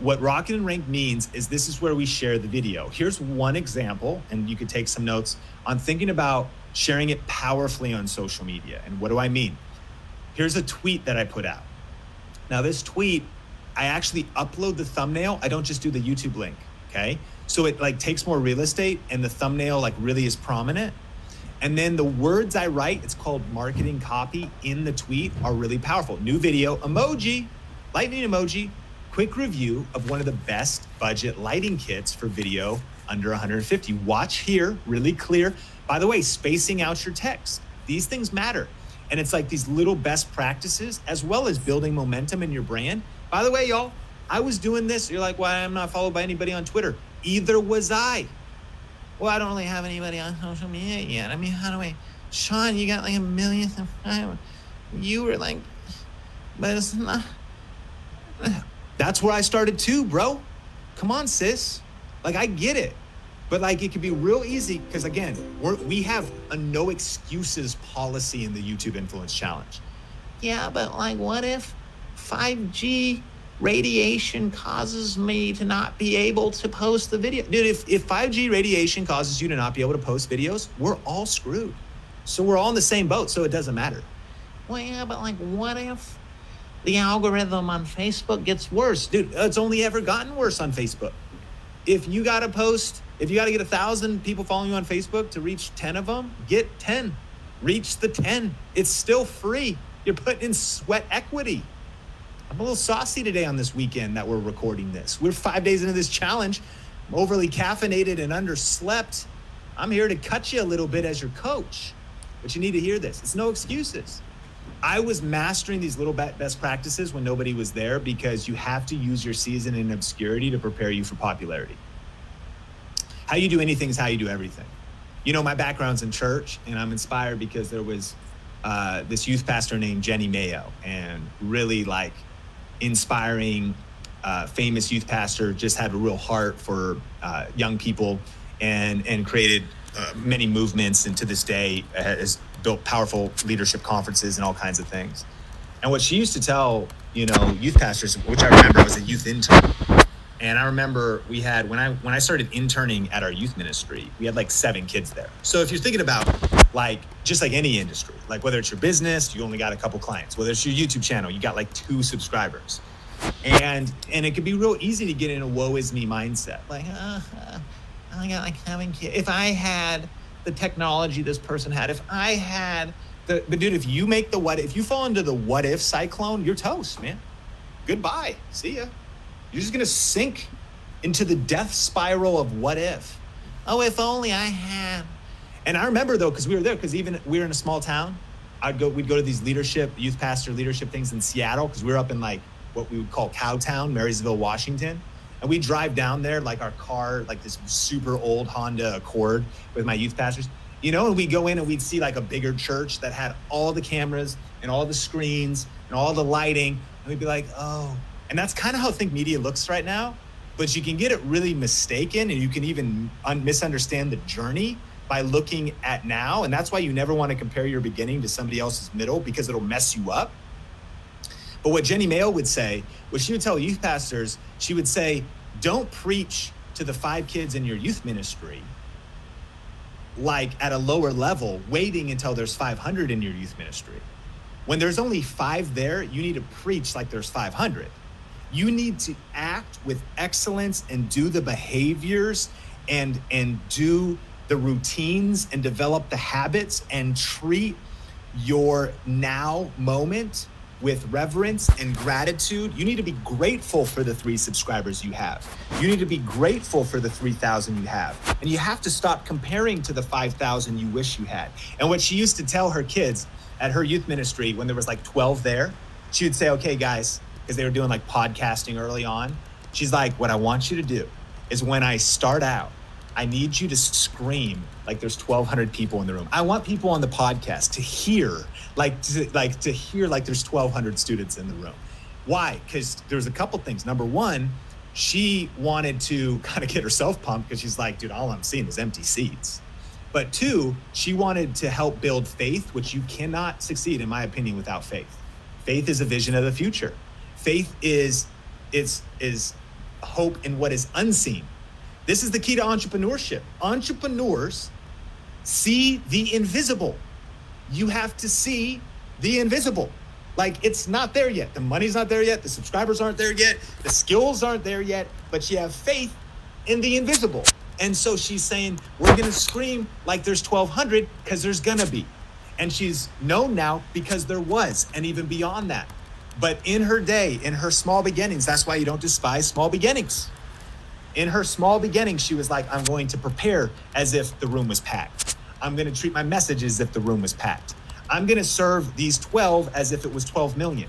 what Rocket and Rank means is this is where we share the video. Here's one example, and you could take some notes on thinking about sharing it powerfully on social media. And what do I mean? Here's a tweet that I put out. Now this tweet, I actually upload the thumbnail. I don't just do the YouTube link, okay? So it like takes more real estate and the thumbnail like really is prominent. And then the words I write, it's called marketing copy in the tweet, are really powerful. New video, emoji, lightning emoji, quick review of one of the best budget lighting kits for video under 150. Watch here, really clear. By the way, spacing out your text. These things matter. And it's like these little best practices as well as building momentum in your brand. By the way, y'all, I was doing this. You're like, why I'm not followed by anybody on Twitter? Either was I. Well, I don't really have anybody on social media yet. I mean, how do I? Sean, you got like 1 million. You were like, but it's not. That's where I started too, bro. Come on, sis. Like, I get it. But like, it can be real easy because again, we have a no excuses policy in the YouTube Influence Challenge. Yeah, but like, what if 5G radiation causes me to not be able to post the video? Dude, if 5G radiation causes you to not be able to post videos, we're all screwed. So we're all in the same boat, so it doesn't matter. Well, yeah, but like, what if the algorithm on Facebook gets worse? Dude, it's only ever gotten worse on Facebook. If you got to get 1,000 people following you on Facebook to reach 10 of them, get 10. Reach the 10. It's still free. You're putting in sweat equity. I'm a little saucy today on this weekend that we're recording this. We're 5 days into this challenge. I'm overly caffeinated and underslept. I'm here to cut you a little bit as your coach, but you need to hear this. It's no excuses. I was mastering these little best practices when nobody was there because you have to use your season in obscurity to prepare you for popularity. How you do anything is how you do everything. You know, my background's in church, and I'm inspired because there was this youth pastor named Jenny Mayo, and really like inspiring, famous youth pastor, just had a real heart for young people and created many movements, and to this day has built powerful leadership conferences and all kinds of things. And what she used to tell, you know, youth pastors, which I remember, I was a youth intern. And I remember we had, when I started interning at our youth ministry, we had like 7 kids there. So if you're thinking about like, just like any industry, like whether it's your business, you only got a couple clients, whether it's your YouTube channel, you got like 2 subscribers. And it could be real easy to get in a woe is me mindset. Like, I got like 7 kids. If I had the technology this person had, if I had but dude, if you fall into the what if cyclone, you're toast, man. Goodbye. See ya. You're just gonna sink into the death spiral of what if. Oh, if only I had. And I remember though, because we were there, because even we were in a small town. We'd go to these youth pastor leadership things in Seattle, because we were up in like what we would call Cowtown, Marysville, Washington. And we drive down there, like our car, like this super old Honda Accord with my youth pastors, you know, and we'd go in and we'd see like a bigger church that had all the cameras and all the screens and all the lighting. And we'd be like, oh. And that's kind of how Think Media looks right now, but you can get it really mistaken, and you can even misunderstand the journey by looking at now. And that's why you never want to compare your beginning to somebody else's middle, because it'll mess you up. But what Jenny Mayo would say, what she would tell youth pastors, she would say, don't preach to the 5 kids in your youth ministry like at a lower level, waiting until there's 500 in your youth ministry. When there's only 5 there, you need to preach like there's 500. You need to act with excellence and do the behaviors and do the routines and develop the habits and treat your now moment with reverence and gratitude. You need to be grateful for the 3 subscribers you have. You need to be grateful for the 3,000 you have. And you have to stop comparing to the 5,000 you wish you had. And what she used to tell her kids at her youth ministry, when there was like 12 there, she would say, okay, guys, because they were doing like podcasting early on. She's like, what I want you to do is when I start out, I need you to scream like there's 1,200 people in the room. I want people on the podcast to hear like there's 1,200 students in the room. Why? Because there's a couple things. Number one, she wanted to kind of get herself pumped because she's like, dude, all I'm seeing is empty seats. But two, she wanted to help build faith, which you cannot succeed, in my opinion, without faith. Faith is a vision of the future. Faith is hope in what is unseen. This is the key to entrepreneurship. Entrepreneurs see the invisible. You have to see the invisible. Like, it's not there yet. The money's not there yet. The subscribers aren't there yet. The skills aren't there yet, but you have faith in the invisible. And so she's saying, we're going to scream like there's 1,200 because there's going to be. And she's known now because there was, and even beyond that. But in her day, in her small beginnings, that's why you don't despise small beginnings. In her small beginnings, she was like, I'm going to prepare as if the room was packed. I'm going to treat my message as if the room was packed. I'm going to serve these 12 as if it was 12 million.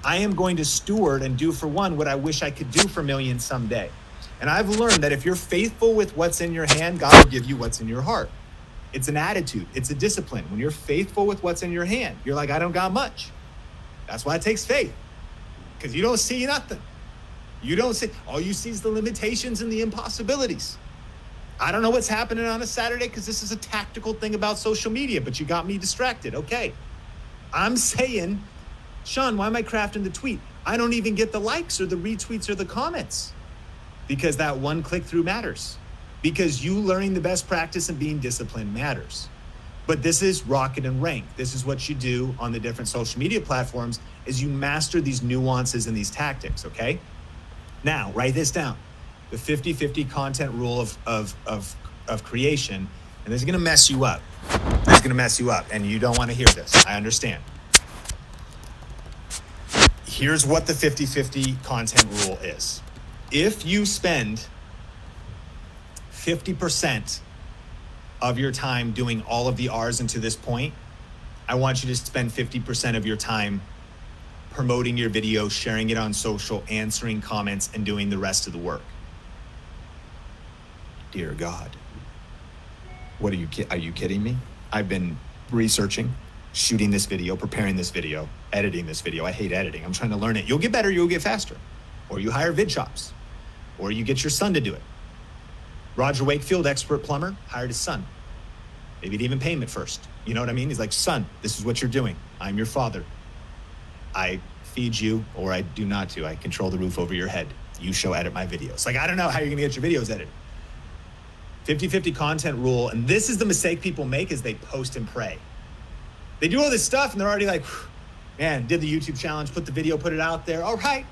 I am going to steward and do for one what I wish I could do for millions someday. And I've learned that if you're faithful with what's in your hand, God will give you what's in your heart. It's an attitude. It's a discipline. When you're faithful with what's in your hand, you're like, I don't got much. That's why it takes faith, because you don't see nothing. You don't see, all you see is the limitations and the impossibilities. I don't know what's happening on a Saturday because this is a tactical thing about social media, but you got me distracted. Okay. I'm saying, Sean, why am I crafting the tweet? I don't even get the likes or the retweets or the comments, because that one click through matters, because you learning the best practice and being disciplined matters. But this is rocket and rank. This is what you do on the different social media platforms, is you master these nuances and these tactics, okay? Now, write this down. The 50-50 content rule of creation, and this is gonna mess you up. This is gonna mess you up, and you don't wanna hear this, I understand. Here's what the 50-50 content rule is. If you spend 50% of your time doing all of the R's and to this point, I want you to spend 50% of your time promoting your video, sharing it on social, answering comments, and doing the rest of the work. Dear God, what are you kidding me? I've been researching, shooting this video, preparing this video, editing this video. I hate editing. I'm trying to learn it. You'll get better, you'll get faster. Or you hire VidShops, or you get your son to do it. Roger Wakefield, expert plumber, hired his son. Maybe he'd even pay him at first. You know what I mean? He's like, son, this is what you're doing. I'm your father. I feed you, or I do not do. I control the roof over your head. You show edit my videos. Like, I don't know how you're gonna get your videos edited. 50-50 content rule, and this is the mistake people make, is they post and pray. They do all this stuff and they're already like, man, did the YouTube challenge, put the video, put it out there. All right.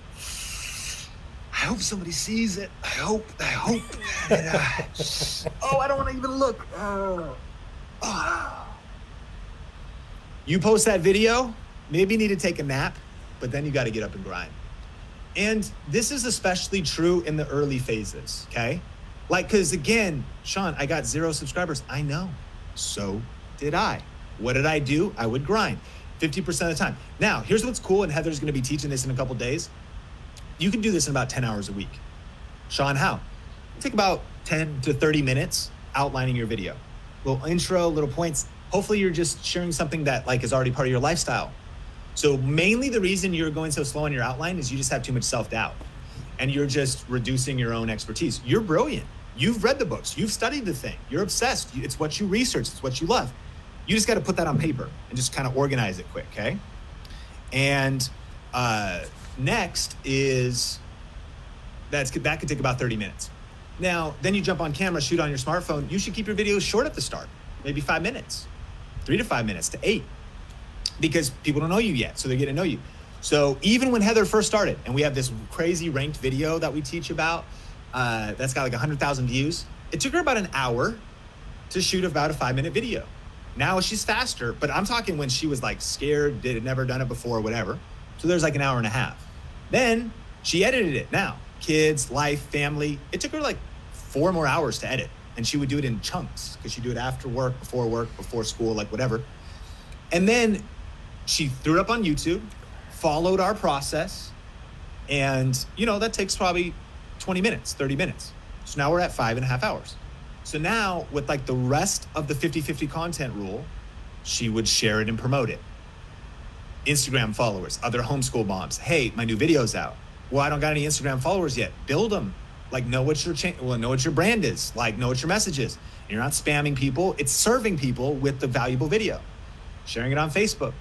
I hope somebody sees it. I hope. And, oh, I don't want to even look. You post that video, maybe you need to take a nap, but then you got to get up and grind. And this is especially true in the early phases, okay? Like, because again, Sean, I got 0 subscribers. I know. So did I. What did I do? I would grind 50% of the time. Now, here's what's cool, and Heather's going to be teaching this in a couple days. You can do this in about 10 hours a week. Sean, how? Take about 10 to 30 minutes outlining your video. Little intro, little points. Hopefully you're just sharing something that like is already part of your lifestyle. So mainly the reason you're going so slow on your outline is you just have too much self-doubt and you're just reducing your own expertise. You're brilliant. You've read the books. You've studied the thing. You're obsessed. It's what you research. It's what you love. You just got to put that on paper and just kind of organize it quick, okay? And next is, that could take about 30 minutes. Now, then you jump on camera, shoot on your smartphone. You should keep your videos short at the start, maybe 5 minutes, 3 to 5 minutes to 8, because people don't know you yet, so they're getting to know you. So even when Heather first started, and we have this crazy ranked video that we teach about, that's got like 100,000 views. It took her about an hour to shoot about a 5-minute video. Now she's faster, but I'm talking when she was like scared, had never done it before, whatever. So there's like an hour and a half. Then she edited it. Now, kids, life, family. It took her like 4 more hours to edit, and she would do it in chunks because she'd do it after work, before school, like whatever. And then she threw it up on YouTube, followed our process, and that takes probably 20 minutes, 30 minutes. So now we're at 5.5 hours. So now with like the rest of the 50-50 content rule, she would share it and promote it. Instagram followers, other homeschool moms. Hey, my new video's out. Well, I don't got any Instagram followers yet. Build them. Like, know what your know what your brand is. Like, know what your message is. You're not spamming people. It's serving people with the valuable video. Sharing it on Facebook.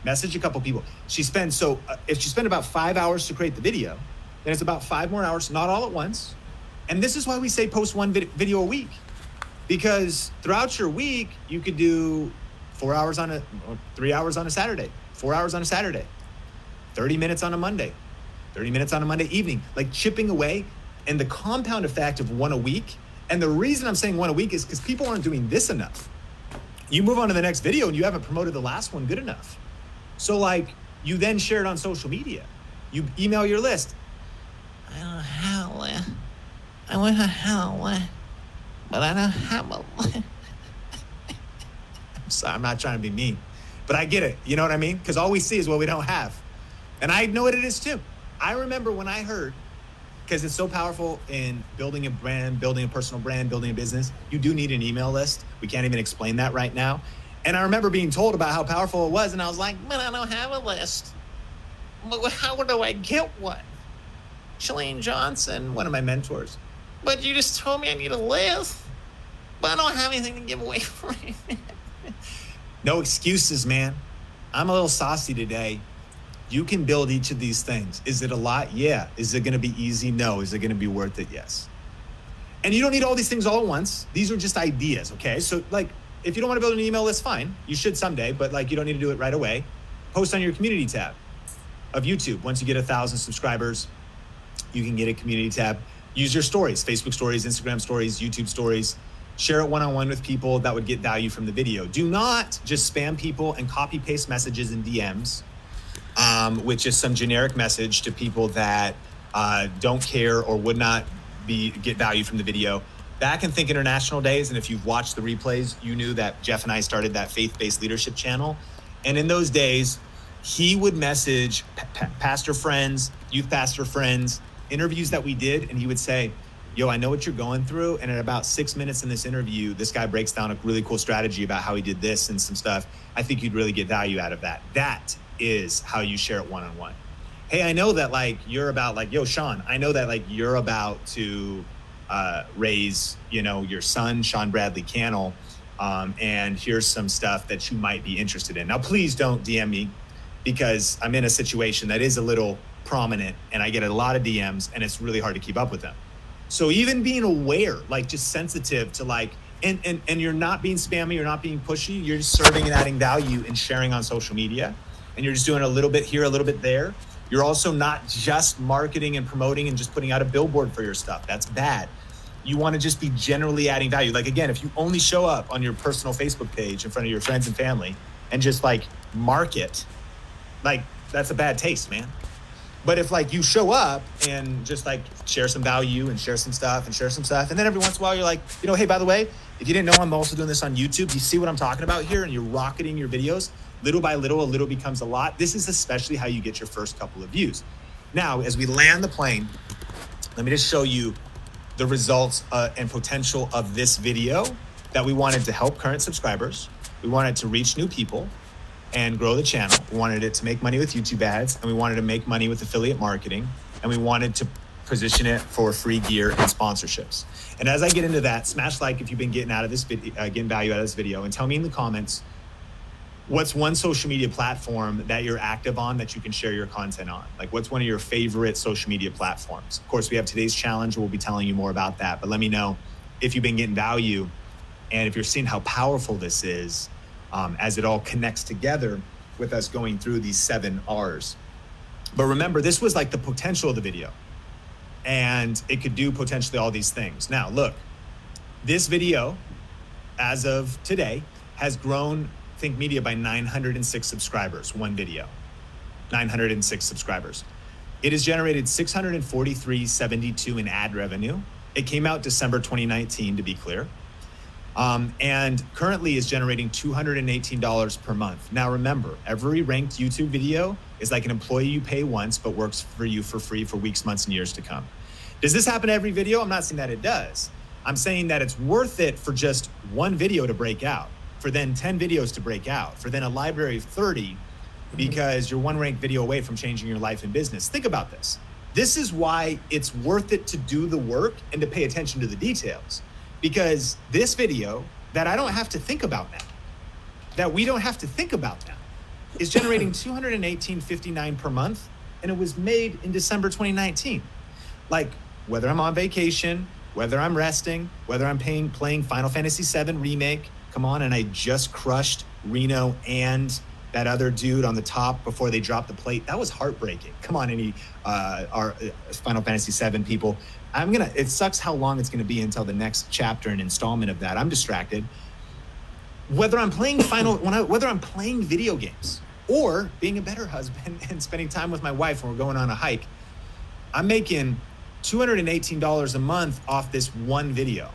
Message a couple people. If she spent about 5 hours to create the video, then it's about 5 more hours, not all at once. And this is why we say post one video a week. Because throughout your week, you could do 3 hours on a Saturday, 4 hours on a Saturday, 30 minutes on a Monday, 30 minutes on a Monday evening, like chipping away. And the compound effect of one a week. And the reason I'm saying one a week is because people aren't doing this enough. You move on to the next video and you haven't promoted the last one good enough. So like, you then share it on social media. You email your list. I don't have one. I want to have one, but I don't have one. I'm sorry, I'm not trying to be mean, but I get it. You know what I mean? Because all we see is what we don't have. And I know what it is too. I remember when I heard, because it's so powerful in building a brand, building a personal brand, building a business, you do need an email list. We can't even explain that right now. And I remember being told about how powerful it was, and I was like, but I don't have a list. But how do I get one? Shalane Johnson, one of my mentors. But you just told me I need a list. But I don't have anything to give away for you. No excuses, man. I'm a little saucy today. You can build each of these things. Is it a lot? Yeah. Is it going to be easy? No. Is it going to be worth it? Yes. And you don't need all these things all at once. These are just ideas, okay? So like, if you don't want to build an email list, fine. You should someday, but like, you don't need to do it right away. Post on your community tab of YouTube. Once you get 1,000 subscribers, you can get a community tab. Use your stories, Facebook stories, Instagram stories, YouTube stories. Share it one-on-one with people that would get value from the video. Do not just spam people and copy paste messages in DMs, which is some generic message to people that don't care or would not get value from the video. Back in Think International days, and if you've watched the replays, you knew that Jeff and I started that faith-based leadership channel. And in those days, he would message pastor friends, youth pastor friends, interviews that we did, and he would say, yo, I know what you're going through. And at about 6 minutes in this interview, this guy breaks down a really cool strategy about how he did this and some stuff. I think you'd really get value out of that. That is how you share it one-on-one. Hey, I know that like you're about like, yo, Sean, I know that like you're about to raise, your son, Sean Bradley Cannell. And here's some stuff that you might be interested in. Now, please don't DM me because I'm in a situation that is a little prominent and I get a lot of DMs and it's really hard to keep up with them. So even being aware, like just sensitive to like, and you're not being spammy, you're not being pushy, you're just serving and adding value and sharing on social media. And you're just doing a little bit here, a little bit there. You're also not just marketing and promoting and just putting out a billboard for your stuff. That's bad. You want to just be generally adding value. Like, again, if you only show up on your personal Facebook page in front of your friends and family and just like market, like that's a bad taste, man. But if like you show up and just like share some value and share some stuff. And then every once in a while you're like, hey, by the way, if you didn't know, I'm also doing this on YouTube. You see what I'm talking about here? And you're rocketing your videos. Little by little, a little becomes a lot. This is especially how you get your first couple of views. Now, as we land the plane, let me just show you the results and potential of this video that we wanted to help current subscribers. We wanted to reach new people and grow the channel. We wanted it to make money with YouTube ads, and we wanted to make money with affiliate marketing, and we wanted to position it for free gear and sponsorships. And as I get into that, smash like if you've been getting out of this video, getting value out of this video, and tell me in the comments what's one social media platform that you're active on that you can share your content on? Like, what's one of your favorite social media platforms? Of course, we have today's challenge. We'll be telling you more about that, but let me know if you've been getting value and if you're seeing how powerful this is as it all connects together with us going through these 7 R's. But remember, this was like the potential of the video, and it could do potentially all these things. Now, look, this video, as of today, has grown Think Media by 906 subscribers, one video, 906 subscribers. It has generated $643.72 in ad revenue. It came out December 2019, to be clear. And currently is generating $218 per month. Now remember, every ranked YouTube video is like an employee you pay once, but works for you for free for weeks, months, and years to come. Does this happen every video? I'm not saying that it does. I'm saying that it's worth it for just one video to break out, for then 10 videos to break out, for then a library of 30 because you're one ranked video away from changing your life and business. Think about this. This is why it's worth it to do the work and to pay attention to the details. Because this video that I don't have to think about now, that we don't have to think about now, is generating $218.59 per month, and it was made in December 2019. Like, whether I'm on vacation, whether I'm resting, whether I'm playing Final Fantasy VII Remake, come on, and I just crushed Reno and that other dude on the top before they dropped the plate. That was heartbreaking. Come on, any our Final Fantasy VII people. It sucks how long it's gonna be until the next chapter and installment of that. I'm distracted. Whether I'm playing whether I'm playing video games or being a better husband and spending time with my wife when we're going on a hike, I'm making $218 a month off this one video.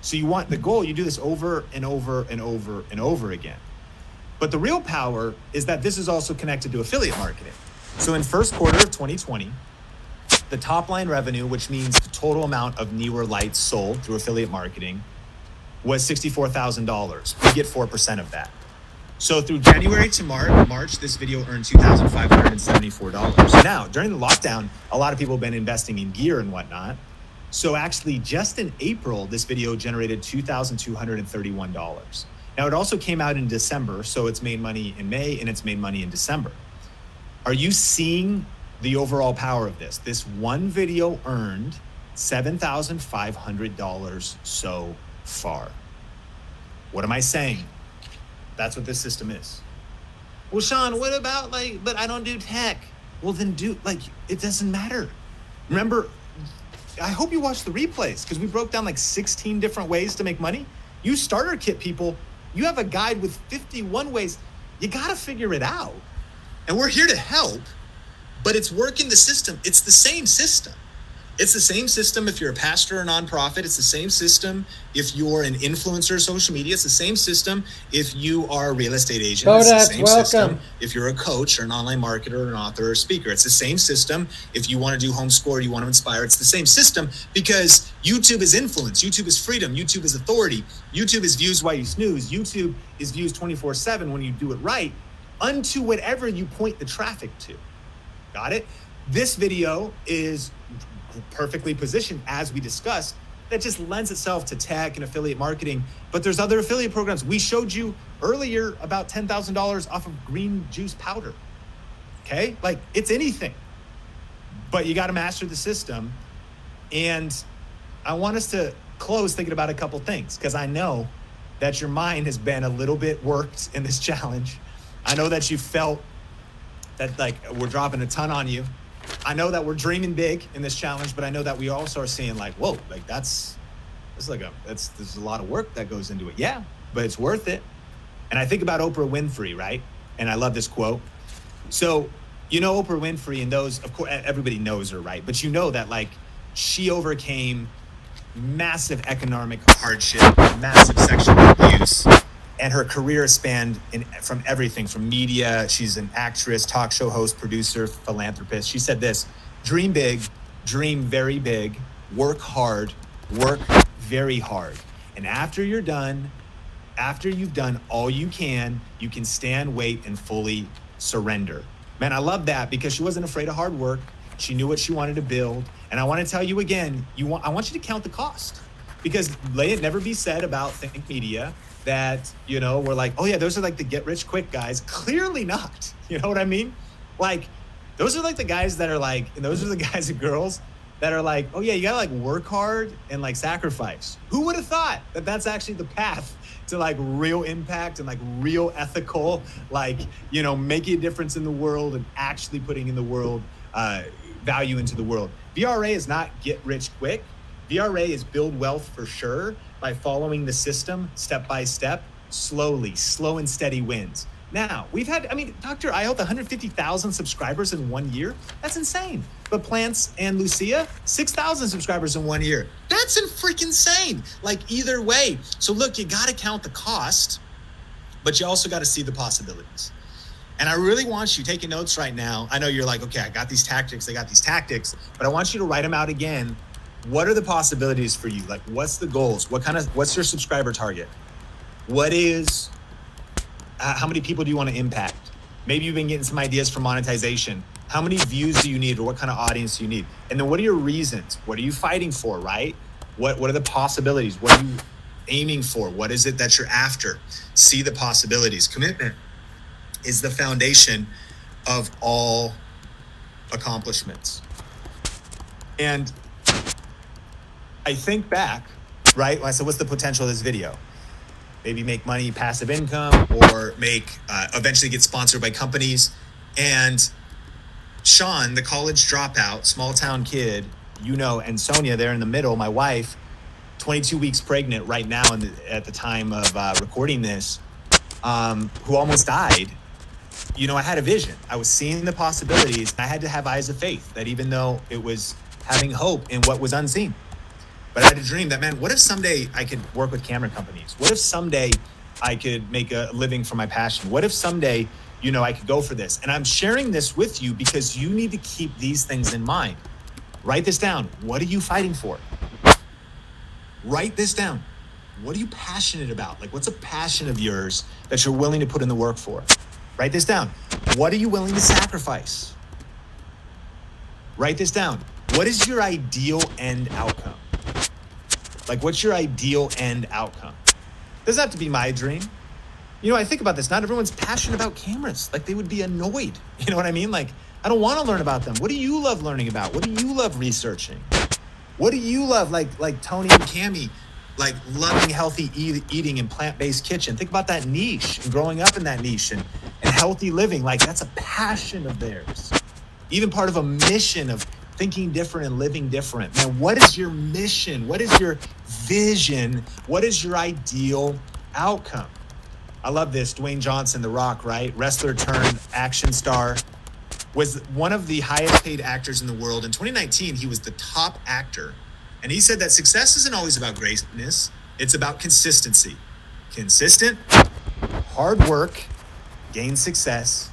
So you want the goal, you do this over and over and over and over again. But the real power is that this is also connected to affiliate marketing. So in first quarter of 2020, the top line revenue, which means the total amount of newer lights sold through affiliate marketing, was $64,000. We get 4% of that. So through January to March, this video earned $2,574. Now, during the lockdown, a lot of people have been investing in gear and whatnot. So actually, just in April, this video generated $2,231. Now, it also came out in December, so it's made money in May and it's made money in December. Are you seeing the overall power of this? This one video earned $7,500 so far. What am I saying? That's what this system is. Well, Sean, what about but I don't do tech. Well, then it doesn't matter. Remember, I hope you watched the replays because we broke down 16 different ways to make money. You starter kit people, you have a guide with 51 ways. You got to figure it out. And we're here to help, but it's working the system. It's the same system. It's the same system if you're a pastor or nonprofit. It's the same system if you're an influencer, social media. It's the same system if you are a real estate agent. It's the same system if you're a coach or an online marketer or an author or a speaker. It's the same system if you want to do homeschool or you want to inspire. It's the same system because YouTube is influence. YouTube is freedom. YouTube is authority. YouTube is views while you snooze. YouTube is views 24/7 when you do it right unto whatever you point the traffic to. Got it? This video is perfectly positioned, as we discussed, that just lends itself to tech and affiliate marketing. But there's other affiliate programs. We showed you earlier about $10,000 off of green juice powder. Okay? It's anything. But you got to master the system. And I want us to close thinking about a couple things because I know that your mind has been a little bit worked in this challenge. I know that you felt that we're dropping a ton on you. I know that we're dreaming big in this challenge, but I know that we also are seeing whoa, there's a lot of work that goes into it. Yeah, but it's worth it. And I think about Oprah Winfrey, right? And I love this quote. So, Oprah Winfrey, and those, of course, everybody knows her, right? But that she overcame massive economic hardship, massive sexual abuse, and her career spanned from everything from media. She's an actress, talk show host, producer, philanthropist. She said this: dream big, dream very big, work hard, work very hard. And after you've done all you can stand, wait, and fully surrender. Man, I love that because she wasn't afraid of hard work. She knew what she wanted to build. And I want to tell you again, I want you to count the cost because let it never be said about Think Media that, we're oh yeah, those are the get rich quick guys. Clearly not. You know what I mean? Those are the guys that are and those are the guys and girls that are oh yeah, you gotta work hard and sacrifice. Who would have thought that that's actually the path to real impact and real ethical, making a difference in the world and actually putting in the world value into the world. VRA is not get rich quick. VRA is build wealth for sure by following the system step by step, slowly, slow and steady wins. Now, we've had, Dr. Ayot, 150,000 subscribers in 1 year. That's insane. But Plants and Lucia, 6,000 subscribers in 1 year. That's freaking insane. Either way. So look, you got to count the cost, but you also got to see the possibilities. And I really want you taking notes right now. I know you're okay, I got these tactics, but I want you to write them out again. What are the possibilities for you? What's the goals? What's your subscriber target? What is, how many people do you want to impact? Maybe you've been getting some ideas for monetization. How many views do you need, or what kind of audience do you need? And then what are your reasons? What are you fighting for, right? What are the possibilities? What are you aiming for? What is it that you're after? See the possibilities. Commitment is the foundation of all accomplishments. And I think back, right? When I said, what's the potential of this video? Maybe make money, passive income, or eventually get sponsored by companies. And Sean, the college dropout, small town kid, and Sonia there in the middle, my wife, 22 weeks pregnant right now at the time of recording this, who almost died. I had a vision. I was seeing the possibilities. I had to have eyes of faith, that even though it was having hope in what was unseen. But I had a dream that, man, what if someday I could work with camera companies? What if someday I could make a living for my passion? What if someday, I could go for this? And I'm sharing this with you because you need to keep these things in mind. Write this down. What are you fighting for? Write this down. What are you passionate about? Like, what's a passion of yours that you're willing to put in the work for? Write this down. What are you willing to sacrifice? Write this down. What is your ideal end outcome? Like, what's your ideal end outcome? Doesn't have to be my dream. I think about this. Not everyone's passionate about cameras. Like, they would be annoyed. You know what I mean? Like, I don't want to learn about them. What do you love learning about? What do you love researching? What do you love? Like Tony and Cammie, like loving healthy eating and plant-based kitchen. Think about that niche and growing up in that niche and healthy living. Like, that's a passion of theirs. Even part of a mission of thinking different and living different. Man, what is your mission? What is your vision? What is your ideal outcome? I love this. Dwayne Johnson, The Rock, right? Wrestler turned action star, was one of the highest paid actors in the world. In 2019, he was the top actor. And he said that success isn't always about greatness. It's about consistency. Consistent, hard work, gain success,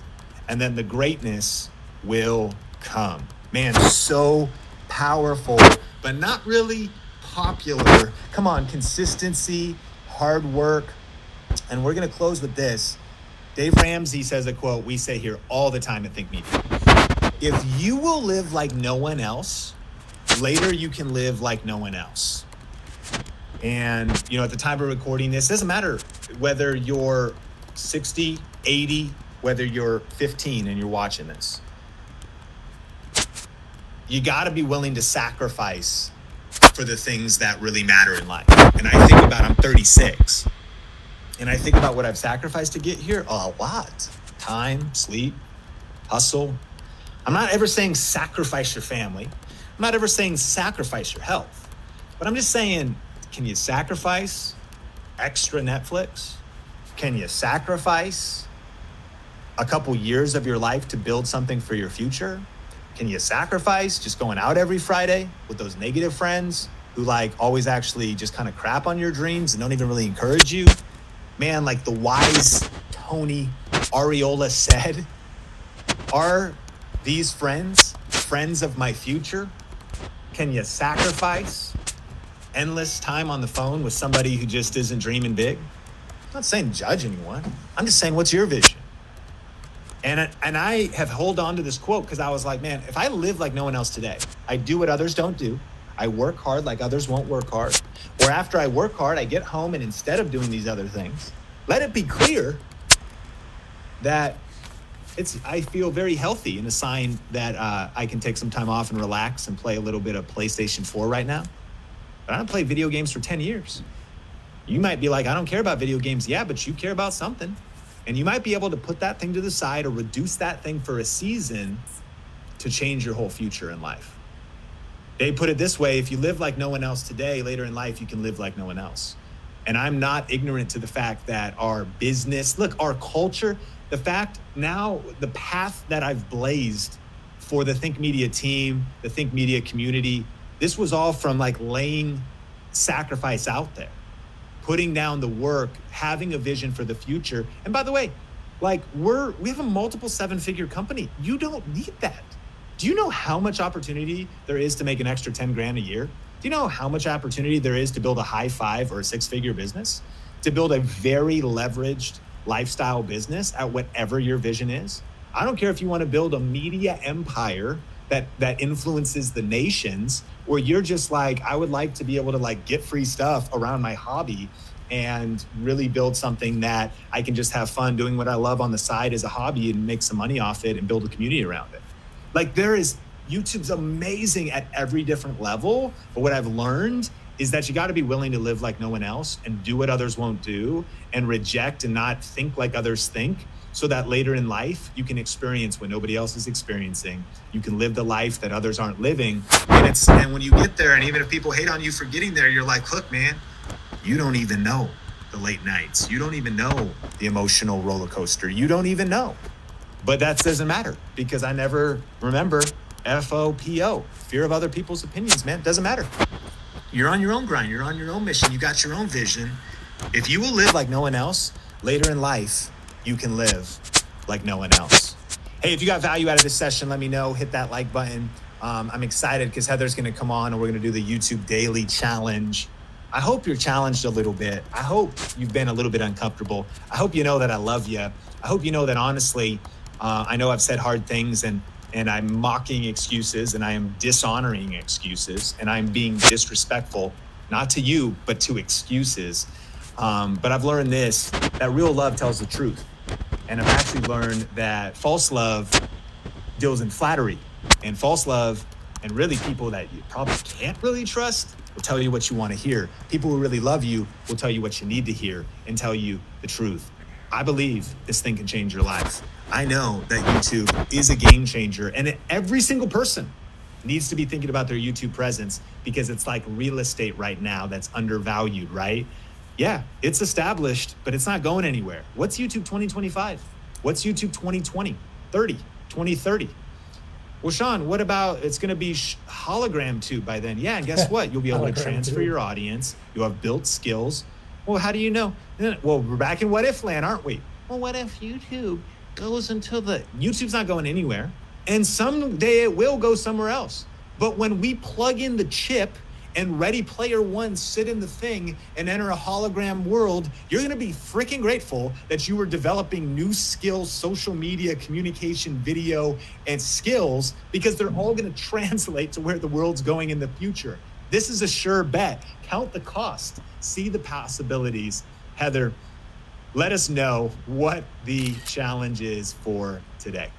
and then the greatness will come. Man, so powerful, but not really popular. Come on, consistency, hard work. And we're going to close with this. Dave Ramsey says a quote we say here all the time at Think Media. If you will live like no one else, later you can live like no one else. And, at the time of recording this, it doesn't matter whether you're 60, 80, whether you're 15 and you're watching this. You got to be willing to sacrifice for the things that really matter in life. And I think about, I'm 36. And I think about what I've sacrificed to get here. A lot. Time, sleep, hustle. I'm not ever saying sacrifice your family. I'm not ever saying sacrifice your health. But I'm just saying, can you sacrifice extra Netflix? Can you sacrifice a couple years of your life to build something for your future? Can you sacrifice just going out every Friday with those negative friends who always actually just kind of crap on your dreams and don't even really encourage you? Man, like the wise Tony Ariola said, are these friends of my future? Can you sacrifice endless time on the phone with somebody who just isn't dreaming big? I'm not saying judge anyone. I'm just saying, what's your vision? And I have held on to this quote because I was like, man, if I live like no one else today, I do what others don't do. I work hard like others won't work hard. Or after I work hard, I get home and instead of doing these other things, let it be clear that I feel very healthy and a sign that I can take some time off and relax and play a little bit of PlayStation 4 right now. But I don't play video games for 10 years. You might be like, I don't care about video games. Yeah, but you care about something. And you might be able to put that thing to the side or reduce that thing for a season to change your whole future in life. They put it this way: if you live like no one else today, later in life, you can live like no one else. And I'm not ignorant to the fact that our business, our culture, the fact now, the path that I've blazed for the Think Media team, the Think Media community, this was all from laying sacrifice out there, putting down the work, having a vision for the future. And by the way, we have a multiple 7-figure company. You don't need that. Do you know how much opportunity there is to make an extra 10 grand a year? Do you know how much opportunity there is to build a high 5 or a 6-figure business? To build a very leveraged lifestyle business at whatever your vision is. I don't care if you want to build a media empire that influences the nations, or you're just like, I would like to be able to like get free stuff around my hobby and really build something that I can just have fun doing what I love on the side as a hobby and make some money off it and build a community around it. Like YouTube's amazing at every different level. But what I've learned is that you got to be willing to live like no one else and do what others won't do and reject and not think like others think, so that later in life you can experience what nobody else is experiencing. You can live the life that others aren't living. And when you get there, and even if people hate on you for getting there, you're like, look, man, you don't even know the late nights. You don't even know the emotional roller coaster. You don't even know. But that doesn't matter, because I never remember FOPO, fear of other people's opinions, man. It doesn't matter. You're on your own grind. You're on your own mission. You got your own vision. If you will live like no one else, later in life, you can live like no one else. Hey, if you got value out of this session, let me know. Hit that like button. I'm excited because Heather's going to come on and we're going to do the YouTube Daily Challenge. I hope you're challenged a little bit. I hope you've been a little bit uncomfortable. I hope you know that I love you. I hope you know that honestly, I know I've said hard things and I'm mocking excuses and I am dishonoring excuses and I'm being disrespectful, not to you, but to excuses. But I've learned this, that real love tells the truth. And I've actually learned that false love deals in flattery, and false love and really people that you probably can't really trust will tell you what you want to hear. People who really love you will tell you what you need to hear and tell you the truth. I believe this thing can change your life. I know that YouTube is a game changer, and every single person needs to be thinking about their YouTube presence, because it's like real estate right now that's undervalued, right? Yeah, it's established, but it's not going anywhere. What's YouTube 2025? What's YouTube 2020, 30, 2030? Well, Sean, what about it's going to be hologram tube by then? Yeah, and guess what? You'll be able to transfer your audience. You'll have built skills. Well, how do you know? Well, we're back in what if land, aren't we? Well, what if YouTube goes until YouTube's not going anywhere, and someday it will go somewhere else. But when we plug in the chip and Ready Player One sit in the thing and enter a hologram world, you're going to be freaking grateful that you were developing new skills, social media, communication, video, and skills, because they're all going to translate to where the world's going in the future. This is a sure bet. Count the cost. See the possibilities. Heather, let us know what the challenge is for today.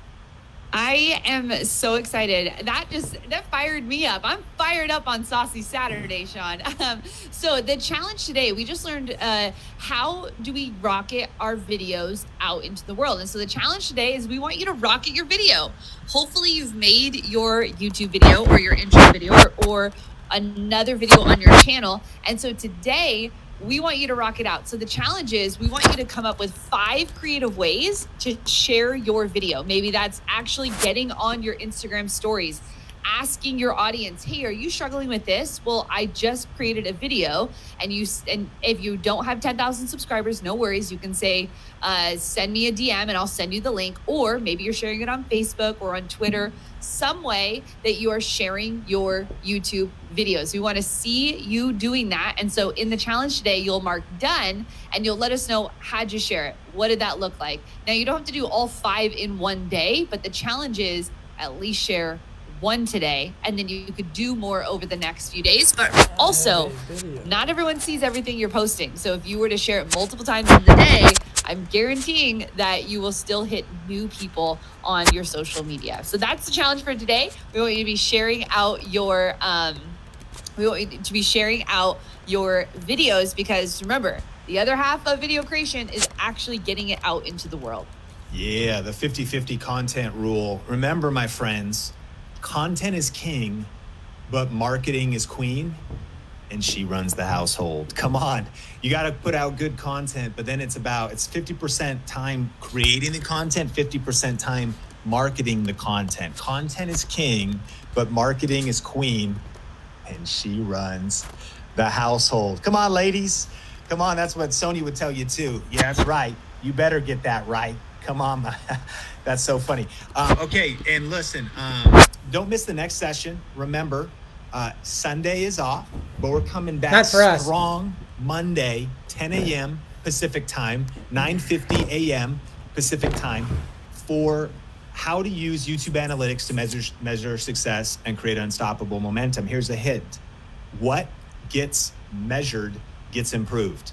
I am so excited. That fired me up. I'm fired up on Saucy Saturday, Sean. So the challenge today, we just learned how do we rocket our videos out into the world. And so the challenge today is we want you to rocket your video. Hopefully you've made your YouTube video or your intro video or another video on your channel. And so today, we want you to rock it out. So the challenge is we want you to come up with 5 creative ways to share your video. Maybe that's actually getting on your Instagram stories, asking your audience, hey, are you struggling with this? Well, I just created a video, and if you don't have 10,000 subscribers, no worries. You can say, send me a DM and I'll send you the link. Or maybe you're sharing it on Facebook or on Twitter, some way that you are sharing your YouTube videos. We want to see you doing that. And so in the challenge today, you'll mark done and you'll let us know, how'd you share it? What did that look like? Now, you don't have to do all 5 in one day, but the challenge is at least share 1 today, and then you could do more over the next few days. But also, not everyone sees everything you're posting. So if you were to share it multiple times in the day, I'm guaranteeing that you will still hit new people on your social media. So that's the challenge for today. We want you to be sharing out your videos, because remember, the other half of video creation is actually getting it out into the world. Yeah, the 50-50 content rule. Remember, my friends, content is king, but marketing is queen, and she runs the household. Come on, you got to put out good content, but then it's 50% time creating the content, 50% time marketing the content. Content is king, but marketing is queen, and she runs the household. Come on, ladies. Come on, that's what Sony would tell you too. Yeah, that's right. You better get that right. Come on. That's so funny. Okay, and listen, don't miss the next session. Remember, Sunday is off, but we're coming back Not for us. strong Monday, 10 a.m. Pacific time, 9:50 a.m. Pacific time, for how to use YouTube analytics to measure success and create unstoppable momentum. Here's a hint. What gets measured gets improved.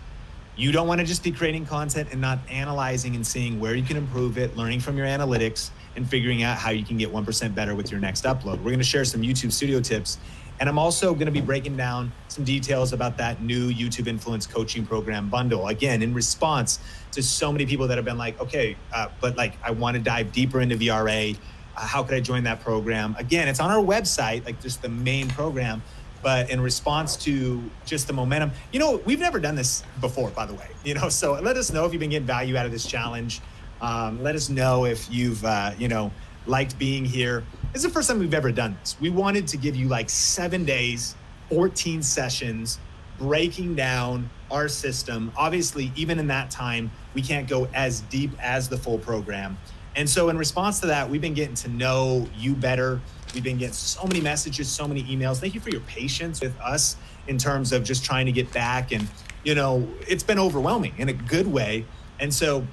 You don't want to just be creating content and not analyzing and seeing where you can improve it, learning from your analytics, and figuring out how you can get 1% better with your next upload. We're going to share some YouTube studio tips. And I'm also going to be breaking down some details about that new YouTube Influence Coaching Program bundle. Again, in response to so many people that have been like, okay, but like I want to dive deeper into VRA. How could I join that program? Again, it's on our website, like just the main program. But in response to just the momentum, we've never done this before, by the way, so let us know if you've been getting value out of this challenge. Let us know if you've, liked being here. It's the first time we've ever done this. We wanted to give you like 7 days, 14 sessions, breaking down our system. Obviously, even in that time, we can't go as deep as the full program. And so in response to that, we've been getting to know you better. We've been getting so many messages, so many emails. Thank you for your patience with us in terms of just trying to get back. And, it's been overwhelming in a good way. And so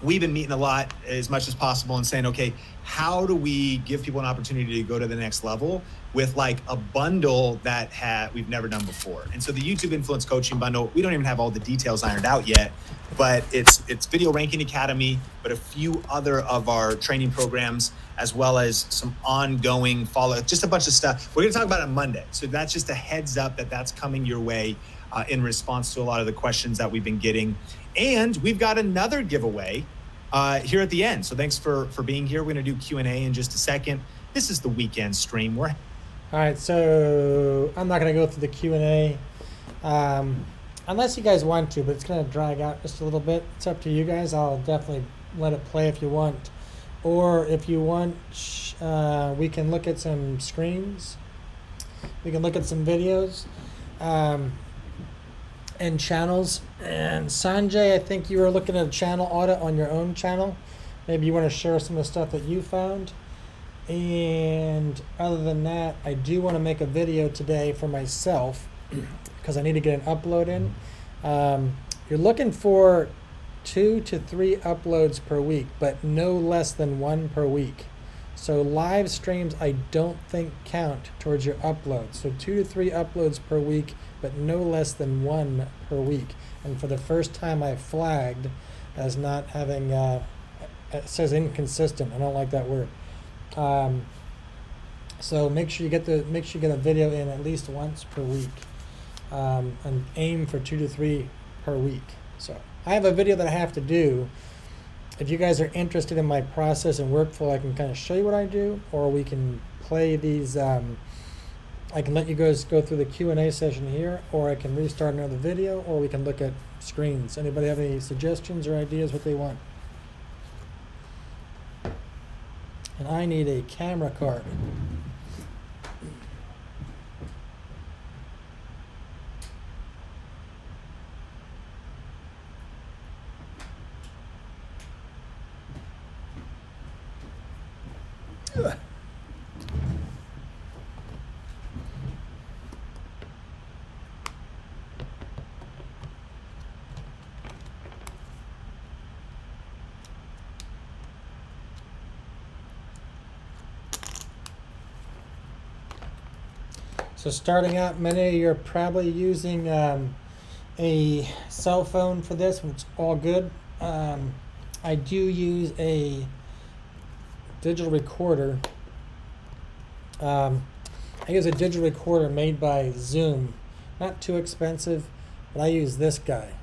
we've been meeting a lot as much as possible and saying, okay, how do we give people an opportunity to go to the next level with like a bundle that we've never done before? And so the YouTube Influence Coaching Bundle, we don't even have all the details ironed out yet, but it's Video Ranking Academy, but a few other of our training programs, as well as some ongoing follow, just a bunch of stuff. We're going to talk about it on Monday. So that's just a heads up that's coming your way in response to a lot of the questions that we've been getting. And we've got another giveaway here at the end. So thanks for being here. We're going to do Q&A in just a second. This is the weekend stream. All right, so I'm not going to go through the Q&A unless you guys want to, but it's going to drag out just a little bit. It's up to you guys. I'll definitely let it play if you want. Or if you want, we can look at some screens. We can look at some videos and channels. And Sanjay, I think you were looking at a channel audit on your own channel. Maybe you want to share some of the stuff that you found. And other than that, I do want to make a video today for myself because I need to get an upload in. You're looking for 2 to 3 uploads per week, but no less than 1 per week. So live streams I don't think count towards your uploads. So 2 to 3 uploads per week, but no less than 1 per week. And for the first time I flagged as not having, it says inconsistent. I don't like that word. So make sure you get a video in at least once per week, and aim for 2 to 3 per week. So I have a video that I have to do. If you guys are interested in my process and workflow, I can kind of show you what I do, or we can play these. I can let you guys go through the Q&A session here, or I can restart another video, or we can look at screens. Anybody have any suggestions or ideas what they want? And I need a camera card. So starting out, many of you are probably using a cell phone for this, which is all good. I do use a digital recorder. I use a digital recorder made by Zoom. Not too expensive, but I use this guy.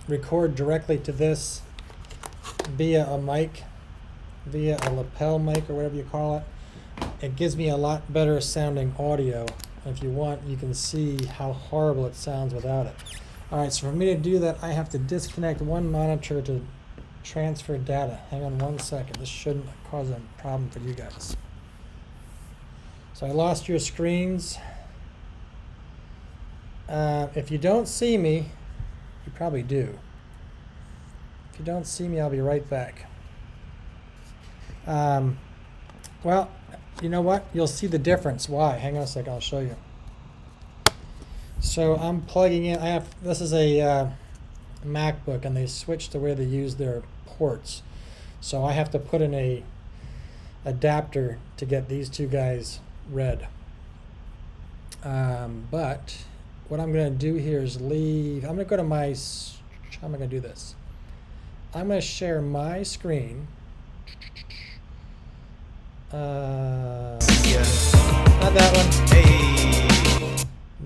Record directly to this via a mic, via a lapel mic or whatever you call it. It gives me a lot better sounding audio. If you want, you can see how horrible it sounds without it. Alright, so for me to do that, I have to disconnect one monitor to transfer data. Hang on 1 second. This shouldn't cause a problem for you guys. So I lost your screens. If you don't see me, you probably do. If you don't see me, I'll be right back. Well, you know what? You'll see the difference. Why? Hang on a second, I'll show you. So I'm plugging in. This is a MacBook, and they switched the way they use their ports. So I have to put in a adapter to get these two guys read. But what I'm going to do here is leave. I'm going to go to my. How am I going to do this? I'm going to share my screen. Not that one. Hey.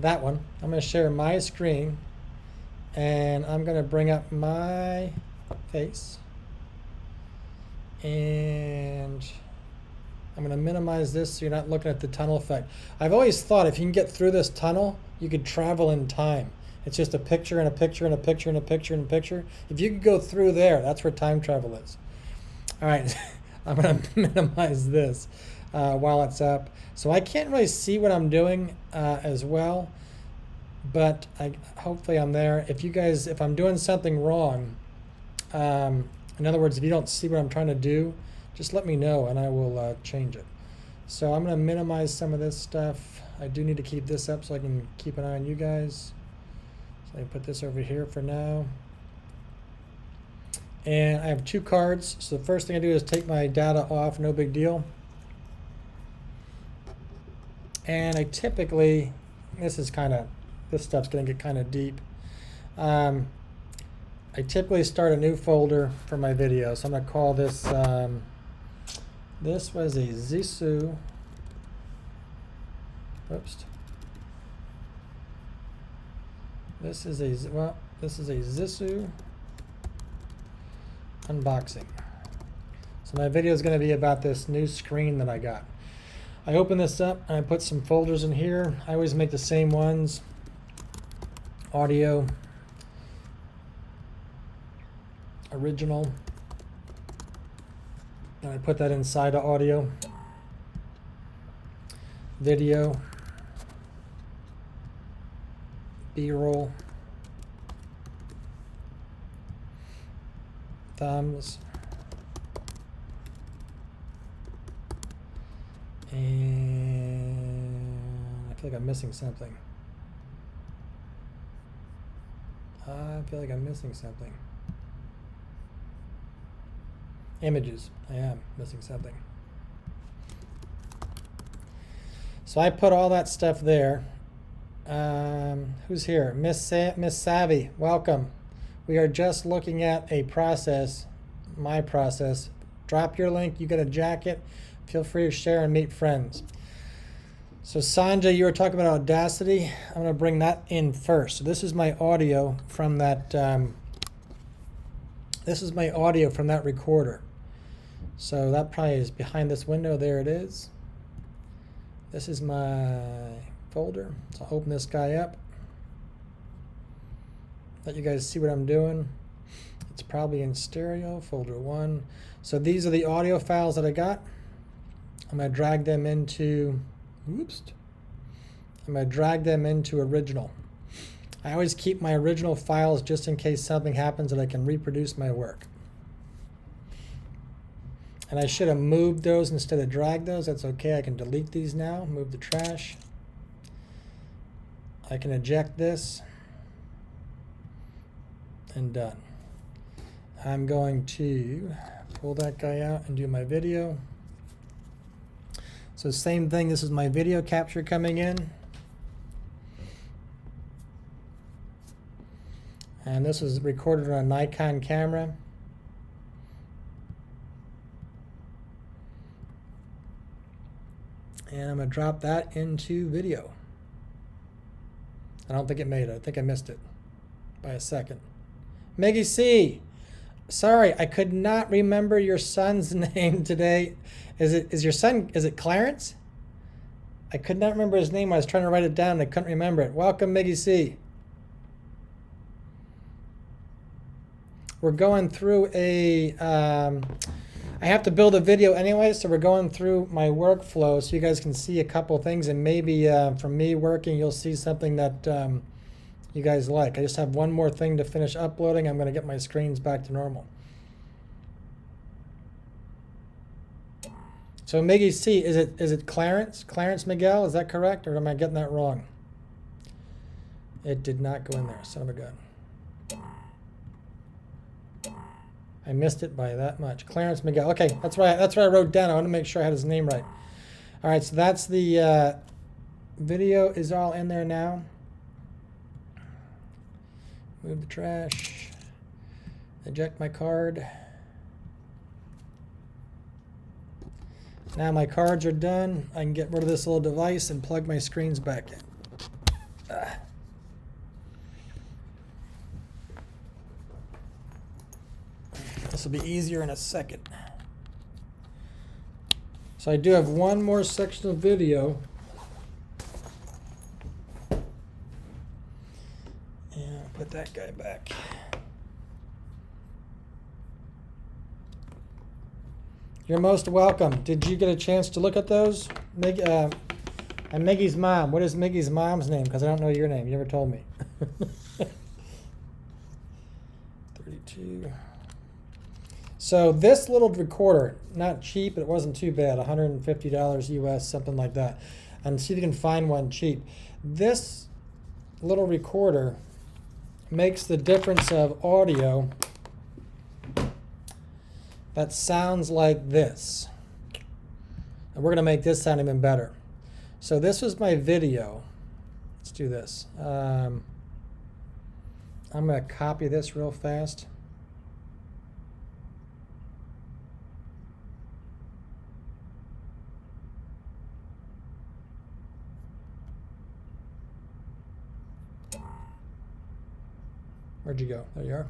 That one. I'm going to share my screen, and I'm going to bring up my face, and I'm going to minimize this so you're not looking at the tunnel effect. I've always thought if you can get through this tunnel, you could travel in time. It's just a picture and a picture and a picture and a picture and a picture. If you could go through there, that's where time travel is. All right, I'm going to minimize this while it's up. So I can't really see what I'm doing as well, but hopefully I'm there. If I'm doing something wrong, in other words, if you don't see what I'm trying to do, just let me know and I will change it. So I'm going to minimize some of this stuff. I do need to keep this up so I can keep an eye on you guys. So I put this over here for now. And I have 2 cards. So the first thing I do is take my data off, no big deal. And I typically, this stuff's going to get kind of deep. I typically start a new folder for my video. So I'm going to call this, this was a Zisu. Oops. This is a Zisu unboxing. So my video is going to be about this new screen that I got. I open this up and I put some folders in here. I always make the same ones. Audio, original, and I put that inside of audio, video, B-roll, thumbs, and I feel like I'm missing something. Images. I am missing something. So I put all that stuff there. Who's here? Miss Savvy, welcome. We are just looking at a process, my process. Drop your link. You get a jacket. Feel free to share and meet friends. So Sanjay, you were talking about Audacity. I'm going to bring that in first. So this is my audio from that. This is my audio from that recorder. So that probably is behind this window. There it is. This is my folder. So I'll open this guy up. Let you guys see what I'm doing. It's probably in stereo, folder 1. So these are the audio files that I got. I'm going to drag them into, original. I always keep my original files just in case something happens that I can reproduce my work. And I should have moved those instead of dragged those. That's okay. I can delete these now, move the trash. I can eject this. And done. I'm going to pull that guy out and do my video. So same thing, this is my video capture coming in. And this is recorded on a Nikon camera. And I'm going to drop that into video. I don't think it made it. I think I missed it by a second. Meggie C. Sorry, I could not remember your son's name today. Is it Clarence? I could not remember his name. I was trying to write it down and I couldn't remember it. Welcome, Meggie C. We're going through I have to build a video anyway, so we're going through my workflow so you guys can see a couple things, and maybe from me working, you'll see something that you guys like. I just have one more thing to finish uploading. I'm going to get my screens back to normal. So Miggy C, is it Clarence? Clarence Miguel, is that correct? Or am I getting that wrong? It did not go in there, son of a gun. I missed it by that much. Clarence Miguel. Okay, that's right. That's what I wrote down. I want to make sure I had his name right. All right, so that's the video is all in there now. Move the trash. Eject my card. Now my cards are done. I can get rid of this little device and plug my screens back in. This will be easier in a second. So I do have one more section of video. And I'll put that guy back. You're most welcome. Did you get a chance to look at those? And Miggy's mom. What is Miggy's mom's name? Because I don't know your name. You never told me. 32. So this little recorder, not cheap, but it wasn't too bad. $150 US, something like that. And see if you can find one cheap. This little recorder makes the difference of audio that sounds like this. And we're going to make this sound even better. So this was my video. Let's do this. I'm going to copy this real fast. Where'd you go? There you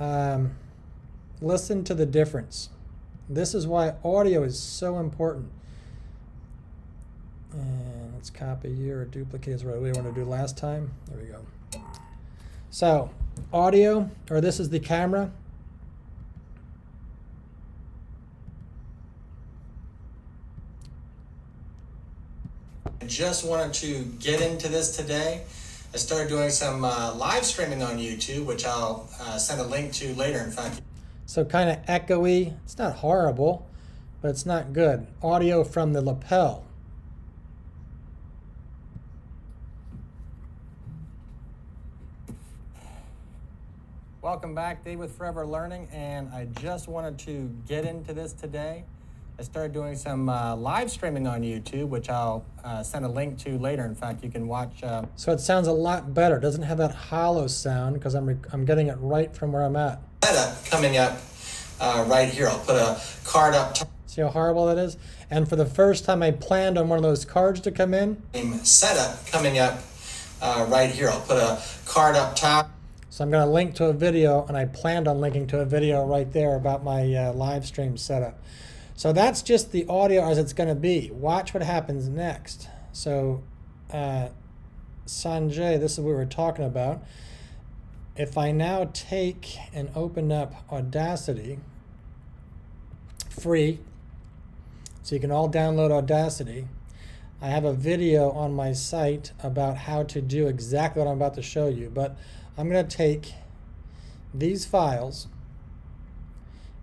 are. Listen to the difference. This is why audio is so important. And let's copy here or duplicate is what we want to do last time. There we go. So audio, or this is the camera. I just wanted to get into this today. I started doing some live streaming on YouTube, which I'll send a link to later, in fact. So kind of echoey. It's not horrible, but it's not good. Audio from the lapel. Welcome back, Dave with Forever Learning, and I just wanted to get into this today. I started doing some live streaming on YouTube, which I'll send a link to later. In fact, you can watch. So it sounds a lot better. It doesn't have that hollow sound because I'm getting it right from where I'm at. Setup coming up right here. I'll put a card up top. See how horrible that is? And for the first time, I planned on one of those cards to come in. Setup coming up right here. I'll put a card up top. So I'm going to link to a video, and I planned on linking to a video right there about my live stream setup. So that's just the audio as it's going to be. Watch what happens next. So Sanjay, this is what we were talking about. If I now take and open up Audacity, free, so you can all download Audacity. I have a video on my site about how to do exactly what I'm about to show you, but I'm going to take these files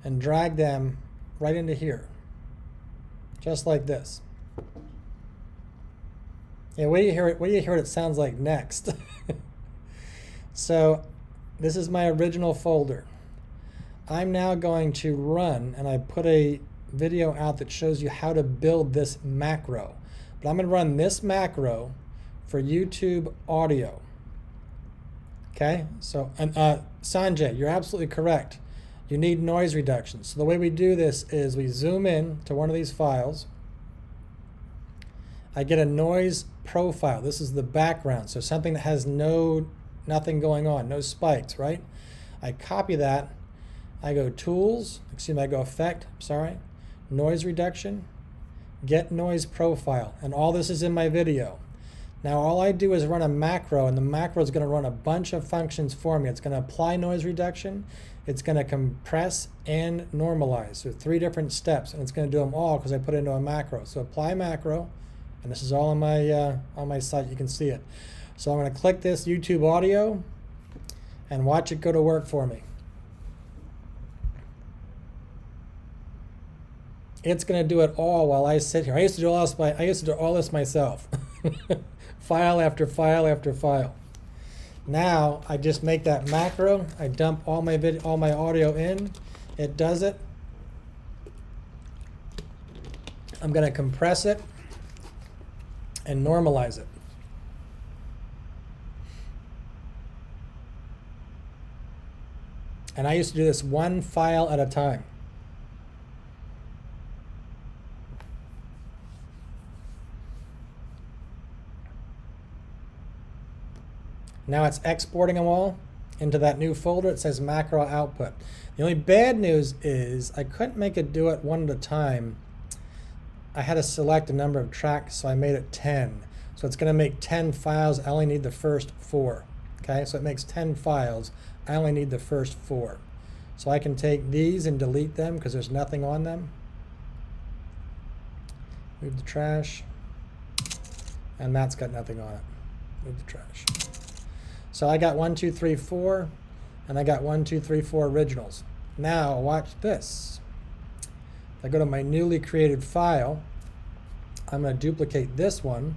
and drag them right into here, just like this. Yeah, wait till you hear it. Wait till you hear what it sounds like next. So this is my original folder. I'm now going to run, and I put a video out that shows you how to build this macro. But I'm going to run this macro for YouTube audio. Okay, so Sanjay, you're absolutely correct. You need noise reduction. So the way we do this is we zoom in to one of these files. I get a noise profile. This is the background, so something that has nothing going on, no spikes, right? I copy that. I go Tools, excuse me, I go Effect, Noise Reduction, Get Noise Profile, and all this is in my video. Now all I do is run a macro, and the macro is going to run a bunch of functions for me. It's going to apply noise reduction, it's going to compress and normalize. So 3 different steps, and it's going to do them all because I put it into a macro. So apply macro, and this is all on my site. You can see it. So I'm going to click this YouTube audio and watch it go to work for me. It's going to do it all while I sit here. I used to do all this myself. File after file after file. Now I just make that macro. I dump all my audio in. It does it. I'm going to compress it and normalize it. And I used to do this one file at a time. Now it's exporting them all into that new folder. It says macro output. The only bad news is I couldn't make it do it one at a time. I had to select a number of tracks, so I made it 10. So it's going to make 10 files. I only need the first 4. Okay, so it makes 10 files. I only need the first 4. So I can take these and delete them because there's nothing on them. Move the trash. And that's got nothing on it. Move the trash. So I got 1, 2, 3, 4, and I got 1, 2, 3, 4 originals. Now watch this. If I go to my newly created file, I'm going to duplicate this one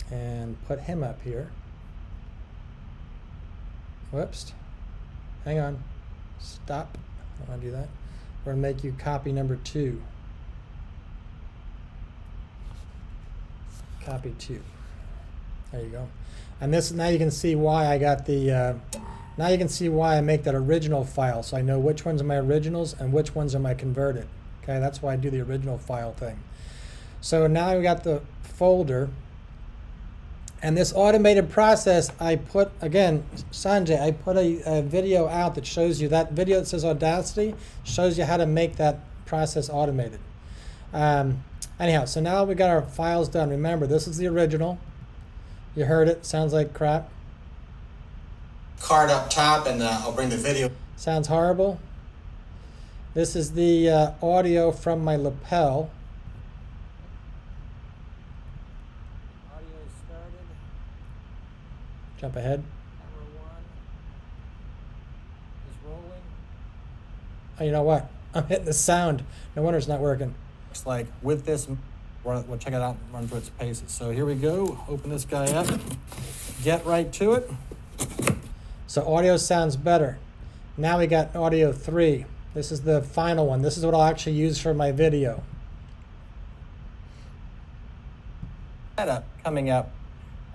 and put him up here. Whoops. Hang on. Stop. I don't want to do that. We're going to make you copy number 2. Copy 2. There you go. And this, now you can see why I got the, now you can see why I make that original file. So I know which ones are my originals and which ones are my converted. Okay, that's why I do the original file thing. So now we got the folder. And this automated process, I put, again, Sanjay, I put a video out that shows you, that video that says Audacity, shows you how to make that process automated. Anyhow, so now we got our files done. Remember, this is the original. You heard it. Sounds like crap. Card up top, and I'll bring the video. Sounds horrible. This is the audio from my lapel. Audio started. Jump ahead. Camera 1 is rolling. Oh, you know what? I'm hitting the sound. No wonder it's not working. Looks like with this, we'll check it out and run through its paces. So here we go. Open this guy up. Get right to it. So audio sounds better. Now we got audio 3. This is the final one. This is what I'll actually use for my video. Setup coming up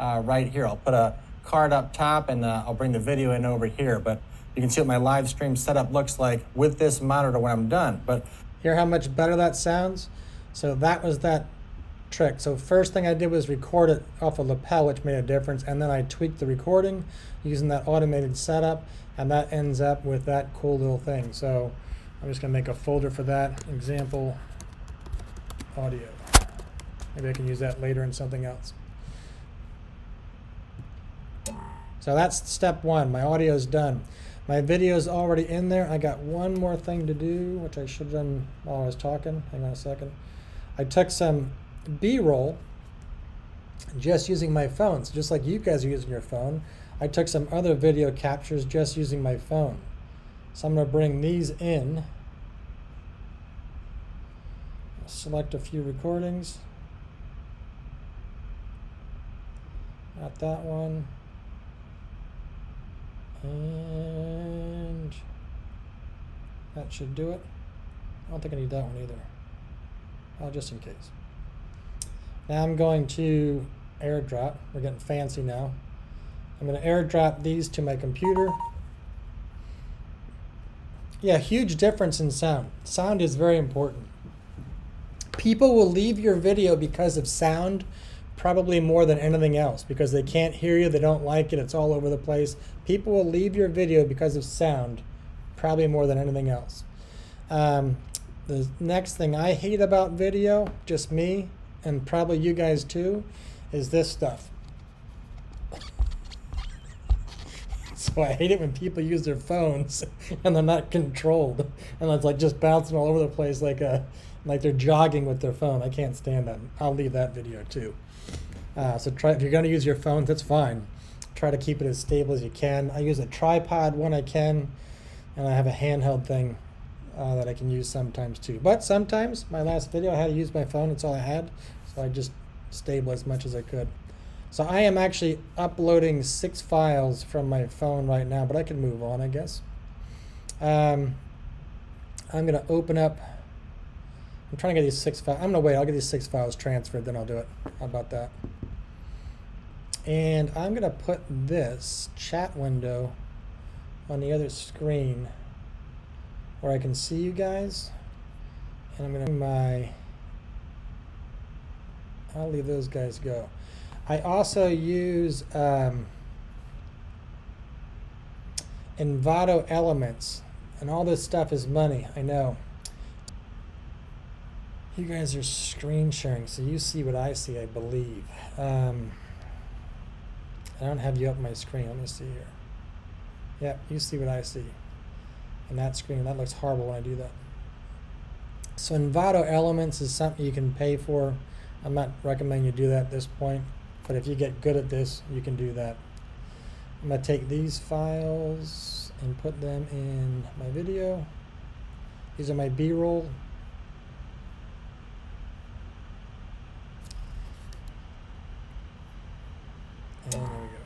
right here. I'll put a card up top, and I'll bring the video in over here. But you can see what my live stream setup looks like with this monitor when I'm done. But hear how much better that sounds? So that was that trick. So first thing I did was record it off a lapel, which made a difference, and then I tweaked the recording using that automated setup, and that ends up with that cool little thing. So I'm just going to make a folder for that, example audio. Maybe I can use that later in something else. So that's step 1. My audio is done. My video is already in there. I got one more thing to do, which I should have done while I was talking. Hang on a second. I took some B-roll just using my phone. So just like you guys are using your phone, I took some other video captures just using my phone. So I'm going to bring these in. Select a few recordings. Not that one. And that should do it. I don't think I need that one either. Oh, just in case. Now I'm going to airdrop. We're getting fancy now. I'm going to airdrop these to my computer. Yeah, huge difference in sound. Sound is very important. People will leave your video because of sound, probably more than anything else, because they can't hear you, they don't like it, it's all over the place. People will leave your video because of sound, probably more than anything else. The next thing I hate about video, just me, and probably you guys too, is this stuff. So I hate it when people use their phones and they're not controlled, and it's like just bouncing all over the place like they're jogging with their phone. I can't stand that. I'll leave that video too. So try, if you're going to use your phone, that's fine. Try to keep it as stable as you can. I use a tripod when I can, and I have a handheld thing that I can use sometimes too. But sometimes, my last video, I had to use my phone. It's all I had. So I just stable as much as I could. So I am actually uploading 6 files from my phone right now, but I can move on, I guess. I'm going to open up. I'm trying to get these 6 files. I'm going to wait. I'll get these 6 files transferred, then I'll do it. How about that? And I'm going to put this chat window on the other screen where I can see you guys. And I'm going to I'll leave those guys go. I also use Envato Elements, and all this stuff is money, I know. You guys are screen sharing, so you see what I see, I believe. I don't have you up my screen. Let me see here. Yep, you see what I see. And that screen, that looks horrible when I do that. So Envato Elements is something you can pay for. I'm not recommending you do that at this point, but if you get good at this, you can do that. I'm going to take these files and put them in my video. These are my B-roll. And there we go.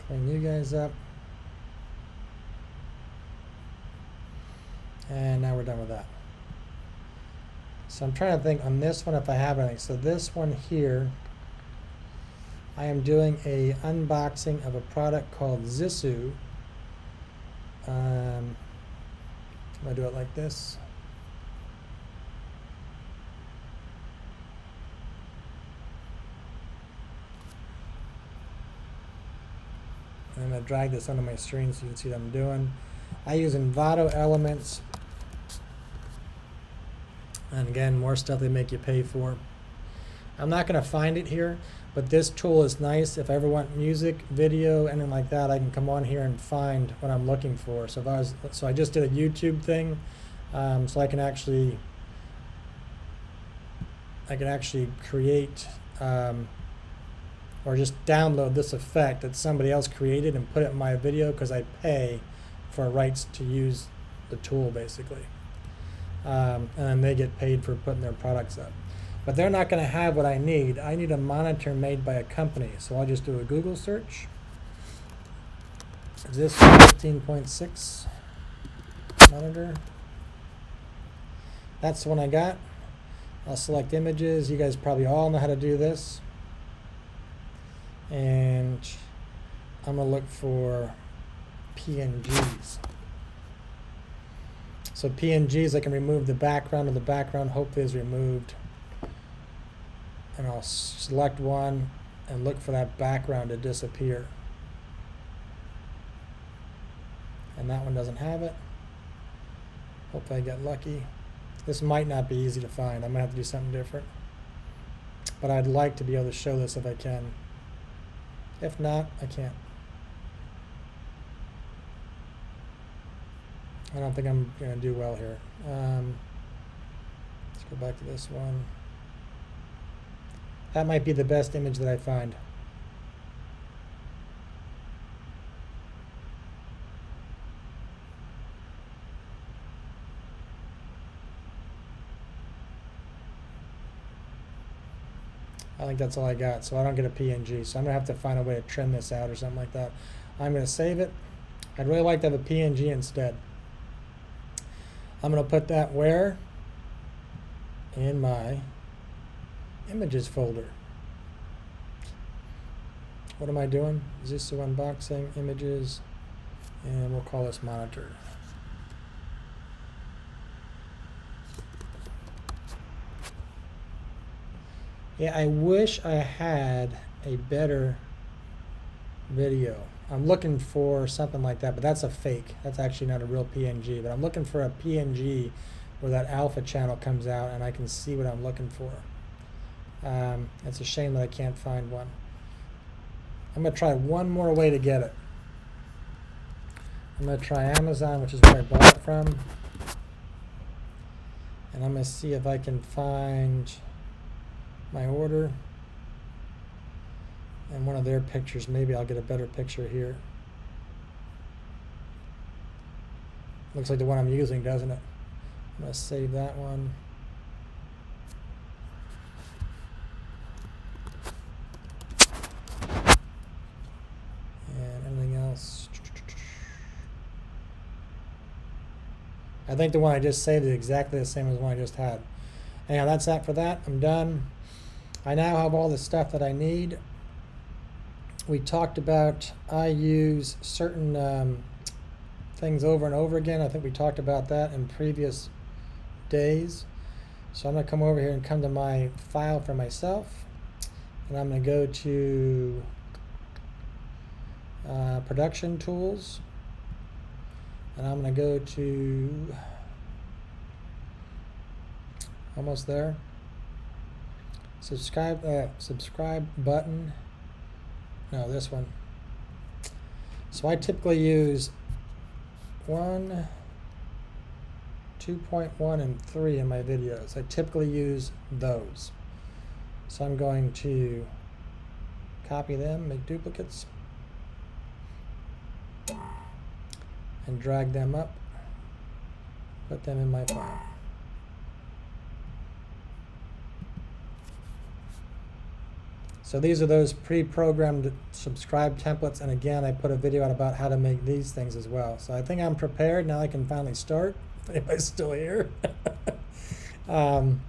Clean you guys up. And now we're done with that. So I'm trying to think on this one if I have anything. So this one here, I am doing a unboxing of a product called Zissou. I'm going to do it like this. And I'm going to drag this onto my screen so you can see what I'm doing. I use Envato Elements. And again, more stuff they make you pay for. I'm not going to find it here, but this tool is nice. If I ever want music, video, anything like that, I can come on here and find what I'm looking for. So I just did a YouTube thing, so I can actually create or just download this effect that somebody else created and put it in my video because I pay for rights to use the tool basically. And then they get paid for putting their products up. But they're not going to have what I need. I need a monitor made by a company. So I'll just do a Google search. Is this 15.6 monitor? That's the one I got. I'll select images. You guys probably all know how to do this. And I'm going to look for PNGs. So PNGs, I can remove the background, and the background hopefully is removed. And I'll select one and look for that background to disappear. And that one doesn't have it. Hopefully I get lucky. This might not be easy to find. I might have to do something different. But I'd like to be able to show this if I can. If not, I can't. I don't think I'm going to do well here. Let's go back to this one. That might be the best image that I find. I think that's all I got, so I don't get a PNG. So I'm going to have to find a way to trim this out or something like that. I'm going to save it. I'd really like to have a PNG instead. I'm going to put that where? In my images folder. What am I doing? Zissou unboxing, images, and we'll call this monitor. Yeah, I wish I had a better video. I'm looking for something like that, but that's a fake. That's actually not a real PNG, but I'm looking for a PNG where that alpha channel comes out and I can see what I'm looking for. It's a shame that I can't find one. I'm going to try one more way to get it. I'm going to try Amazon, which is where I bought it from. And I'm going to see if I can find my order and one of their pictures. Maybe I'll get a better picture here. Looks like the one I'm using, doesn't it? I'm going to save that one. And anything else? I think the one I just saved is exactly the same as the one I just had. Anyhow, that's that for that. I'm done. I now have all the stuff that I need. We talked about I use certain things over and over again. I think we talked about that in previous days. So I'm going to come over here and come to my file for myself. And I'm going to go to production tools. And I'm going to go to almost there. Subscribe button. No, this one. So I typically use 1, 2.1, and 3 in my videos. I typically use those. So I'm going to copy them, make duplicates, and drag them up, put them in my file. So these are those pre-programmed subscribe templates, and again, I put a video out about how to make these things as well. So I think I'm prepared. Now I can finally start, if anybody's still here. Gonna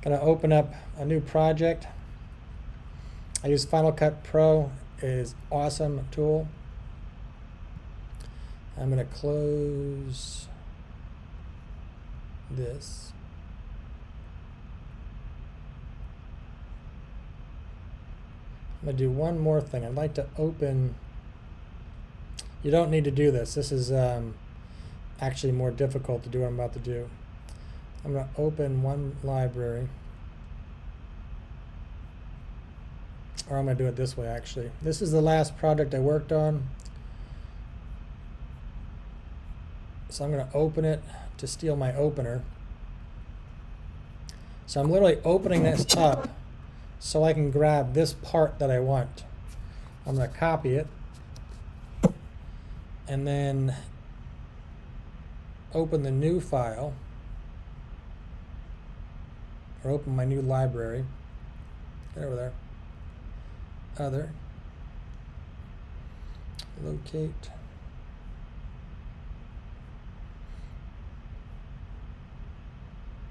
open up a new project. I use Final Cut Pro. It is awesome tool. I'm gonna close this. I'm going to do one more thing. I'd like to open, you don't need to do this. This is actually more difficult to do what I'm about to do. I'm going to open one library. Or I'm going to do it this way, actually. This is the last project I worked on. So I'm going to open it to steal my opener. So I'm literally opening this up so I can grab this part that I want. I'm going to copy it and then open the new file, or open my new library. Get over there. Other. Locate.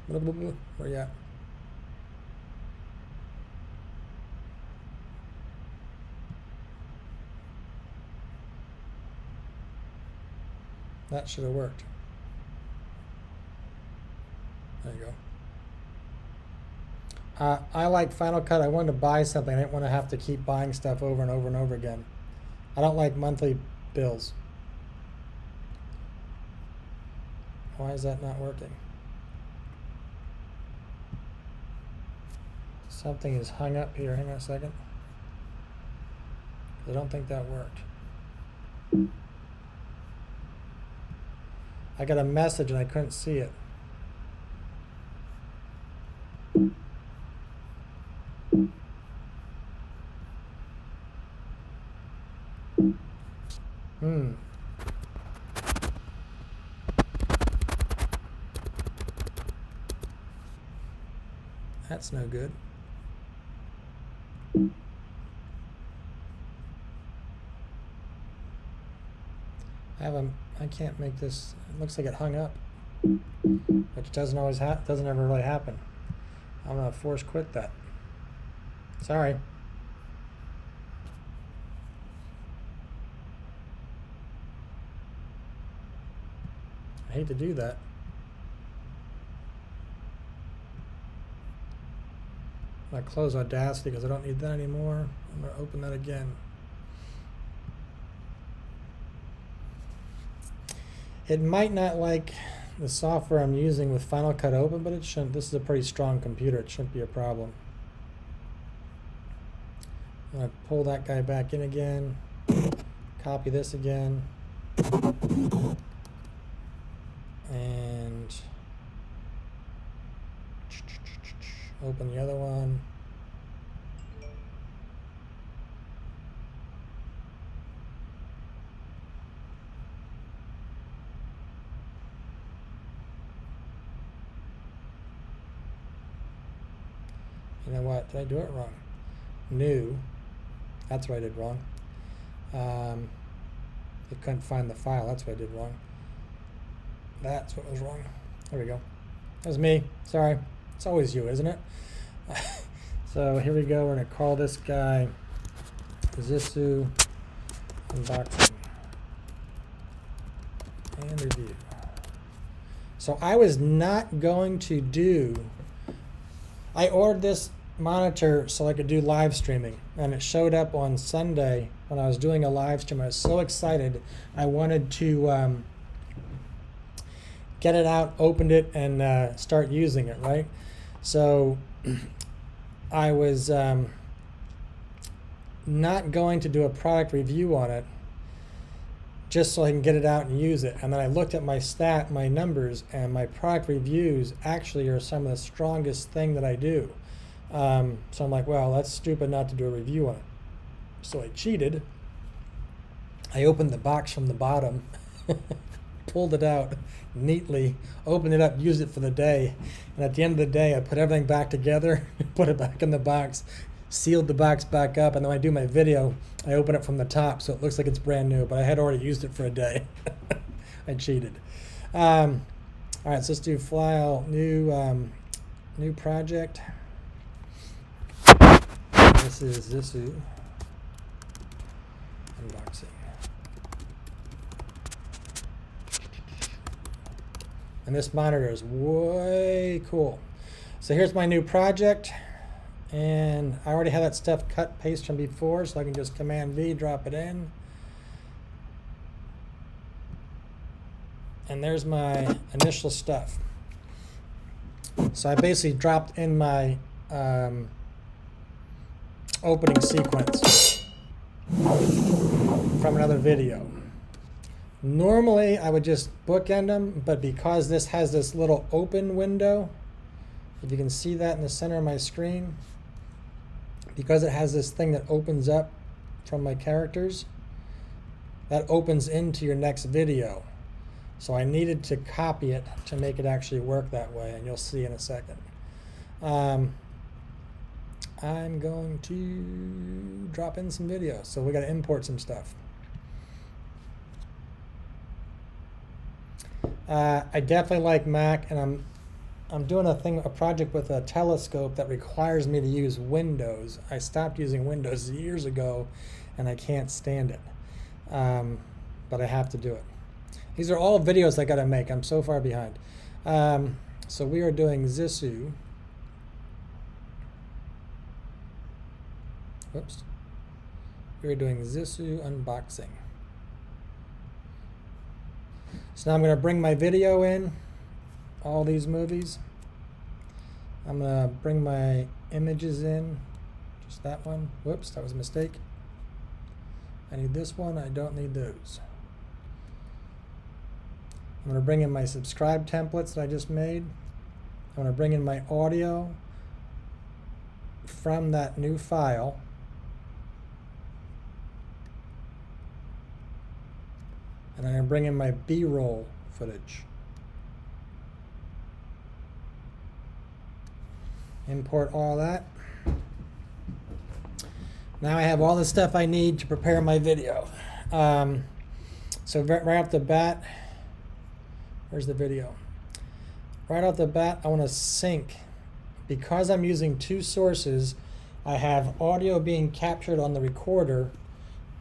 Where you at? That should have worked. There you go. I like Final Cut. I wanted to buy something. I didn't want to have to keep buying stuff over and over and over again. I don't like monthly bills. Why is that not working? Something is hung up here. Hang on a second. I don't think that worked. I got a message and I couldn't see it. That's no good. I can't make this. It looks like it hung up, which doesn't ever really happen. I'm gonna force quit that. Sorry. I hate to do that. I'm gonna close Audacity because I don't need that anymore. I'm gonna open that again. It might not like the software I'm using with Final Cut open, but it shouldn't. This is a pretty strong computer. It shouldn't be a problem. I'm going to pull that guy back in again. Copy this again. And open the other one. You know what? Did I do it wrong? New. That's what I did wrong. I couldn't find the file. That's what I did wrong. That's what was wrong. There we go. That was me. Sorry. It's always you, isn't it? So here we go. We're going to call this guy Zissou Unboxing and Review. So I was not going to do... I ordered this monitor so I could do live streaming, and it showed up on Sunday when I was doing a live stream. I was so excited. I wanted to get it out, opened it, and start using it, right? So I was not going to do a product review on it just so I can get it out and use it. And then I looked at my numbers, and my product reviews actually are some of the strongest thing that I do. So I'm like, well, that's stupid not to do a review on it. So I cheated. I opened the box from the bottom, pulled it out neatly, opened it up, used it for the day. And at the end of the day, I put everything back together, put it back in the box, sealed the box back up, and then when I do my video, I open it from the top so it looks like it's brand new, but I had already used it for a day. I cheated. All right, so let's do file, new project. This is Zissou Unboxing. And this monitor is way cool. So here's my new project. And I already have that stuff cut, paste from before, so I can just Command V, drop it in. And there's my initial stuff. So I basically dropped in my opening sequence from another video. Normally I would just bookend them, but because this has this little open window, if you can see that in the center of my screen, because it has this thing that opens up from my characters, that opens into your next video. So I needed to copy it to make it actually work that way, and you'll see in a second. I'm going to drop in some videos. So we got to import some stuff. I definitely like Mac, and I'm doing a project with a telescope that requires me to use Windows. I stopped using Windows years ago, and I can't stand it. But I have to do it. These are all videos I got to make. I'm so far behind. So we are doing Zissou. Whoops. We're doing Zissou Unboxing. So now I'm going to bring my video in, all these movies. I'm going to bring my images in, just that one. Whoops, that was a mistake. I need this one, I don't need those. I'm going to bring in my subscribe templates that I just made. I'm going to bring in my audio from that new file. And I'm going to bring in my B-roll footage. Import all that. Now I have all the stuff I need to prepare my video. So right off the bat, where's the video? Right off the bat, I want to sync. Because I'm using two sources, I have audio being captured on the recorder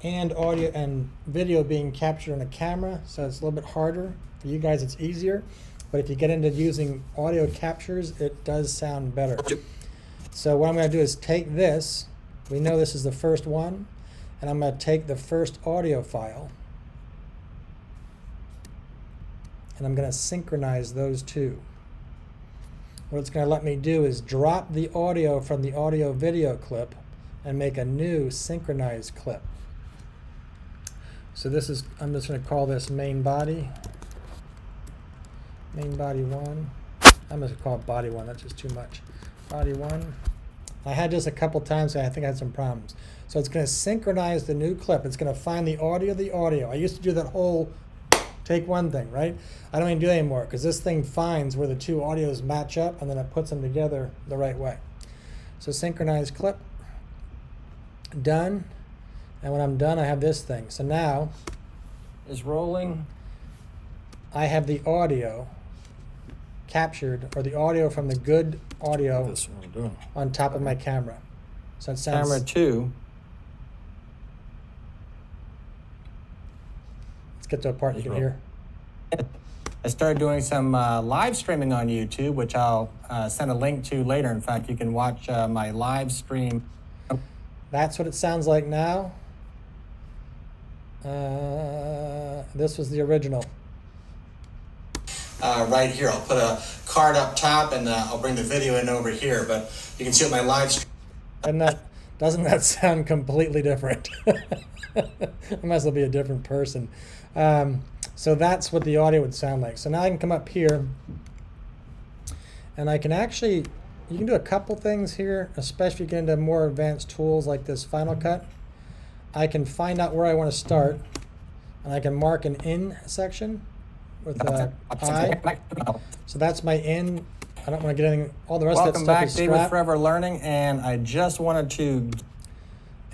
and audio and video being captured on a camera, so it's a little bit harder. For you guys, it's easier. But if you get into using audio captures, it does sound better. So what I'm going to do is take this. We know this is the first one. And I'm going to take the first audio file. And I'm going to synchronize those two. What it's going to let me do is drop the audio from the audio video clip and make a new synchronized clip. So this is, I'm just going to call this main body. Main body 1. I'm going to call it body 1. That's just too much. Body 1. I had this a couple times, so I think I had some problems. So it's going to synchronize the new clip. It's going to find the audio. I used to do that whole take one thing, right? I don't even do that anymore because this thing finds where the two audios match up and then it puts them together the right way. So synchronize clip. Done. And when I'm done, I have this thing. So now is rolling. I have the audio captured, or the audio from the good audio on top of my camera. So it sounds... Camera 2. Let's get to a part you can hear. I started doing some live streaming on YouTube, which I'll send a link to later. In fact, you can watch my live stream. That's what it sounds like now. This was the original. Right here, I'll put a card up top, and I'll bring the video in over here. But you can see what my live stream. And doesn't that sound completely different? I must well be a different person. So that's what the audio would sound like. So now I can come up here, and I can actually, you can do a couple things here, especially if you get into more advanced tools like this Final Cut. I can find out where I want to start, and I can mark an in section with I. So that's my in. I don't want to get anything, all the rest of that stuff is scrap. Welcome back, Dave with Forever Learning, and I just wanted to,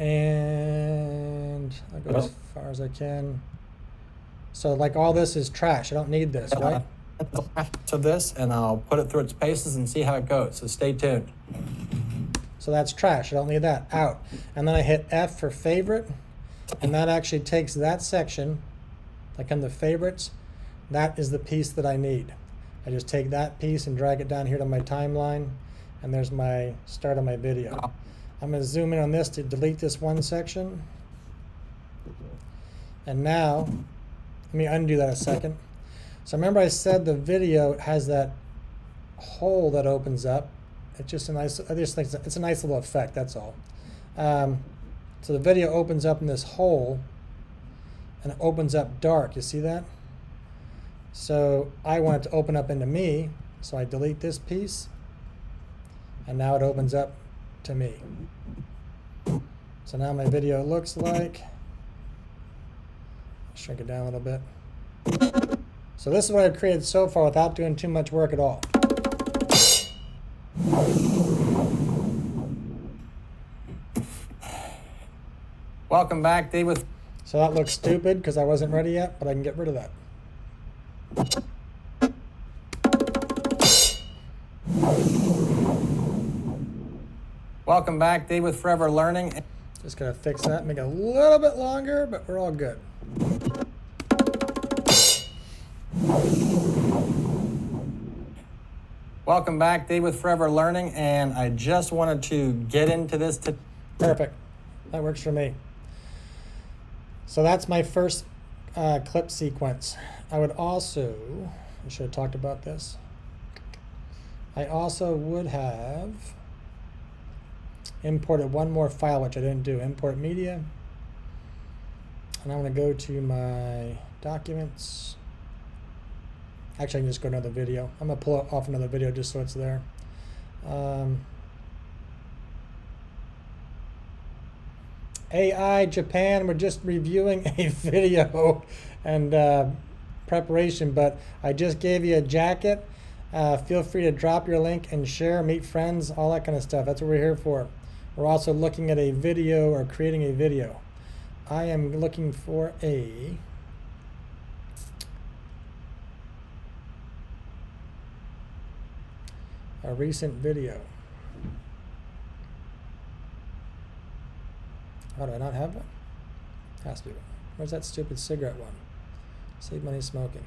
and I'll go as far as I can. So like all this is trash. I don't need this, right? So this, and I'll put it through its paces and see how it goes. So stay tuned. So that's trash. I don't need that. Out. And then I hit F for favorite, and that actually takes that section, like in the favorites. That is the piece that I need. I just take that piece and drag it down here to my timeline, and there's my start of my video. I'm going to zoom in on this to delete this one section. And now, let me undo that a second. So remember I said the video has that hole that opens up. It's just a nice, I just think it's a nice little effect, that's all. So the video opens up in this hole, and it opens up dark. You see that? So I want it to open up into me, so I delete this piece, and now it opens up to me. So now my video looks like, shrink it down a little bit. So this is what I've created so far without doing too much work at all. Welcome back, Dave with... So that looks stupid because I wasn't ready yet, but I can get rid of that. Welcome back, Dave with Forever Learning. Just gotta fix that, make it a little bit longer, but we're all good. Welcome back, Dave with Forever Learning, and I just wanted to get into this. Perfect, that works for me. So that's my first clip sequence. I would also, I should have talked about this. I also would have imported one more file, which I didn't do. Import media. And I'm going to go to my documents. Actually, I can just go to another video. I'm going to pull off another video just so it's there. AI Japan, we're just reviewing a video and preparation, but I just gave you a jacket. Feel free to drop your link and share, meet friends, all that kind of stuff. That's what we're here for. We're also looking at a video or creating a video. I am looking for a recent video. Oh, do I not have one? Has to be one. Where's that stupid cigarette one? Save money smoking.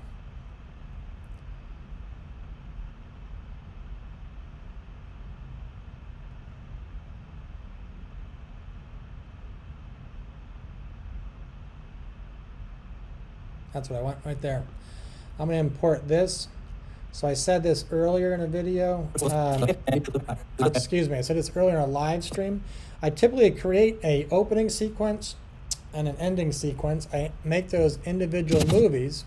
That's what I want right there. I'm going to import this. So I said this earlier in a video. Excuse me, I said this earlier in a live stream. I typically create a opening sequence and an ending sequence. I make those individual movies,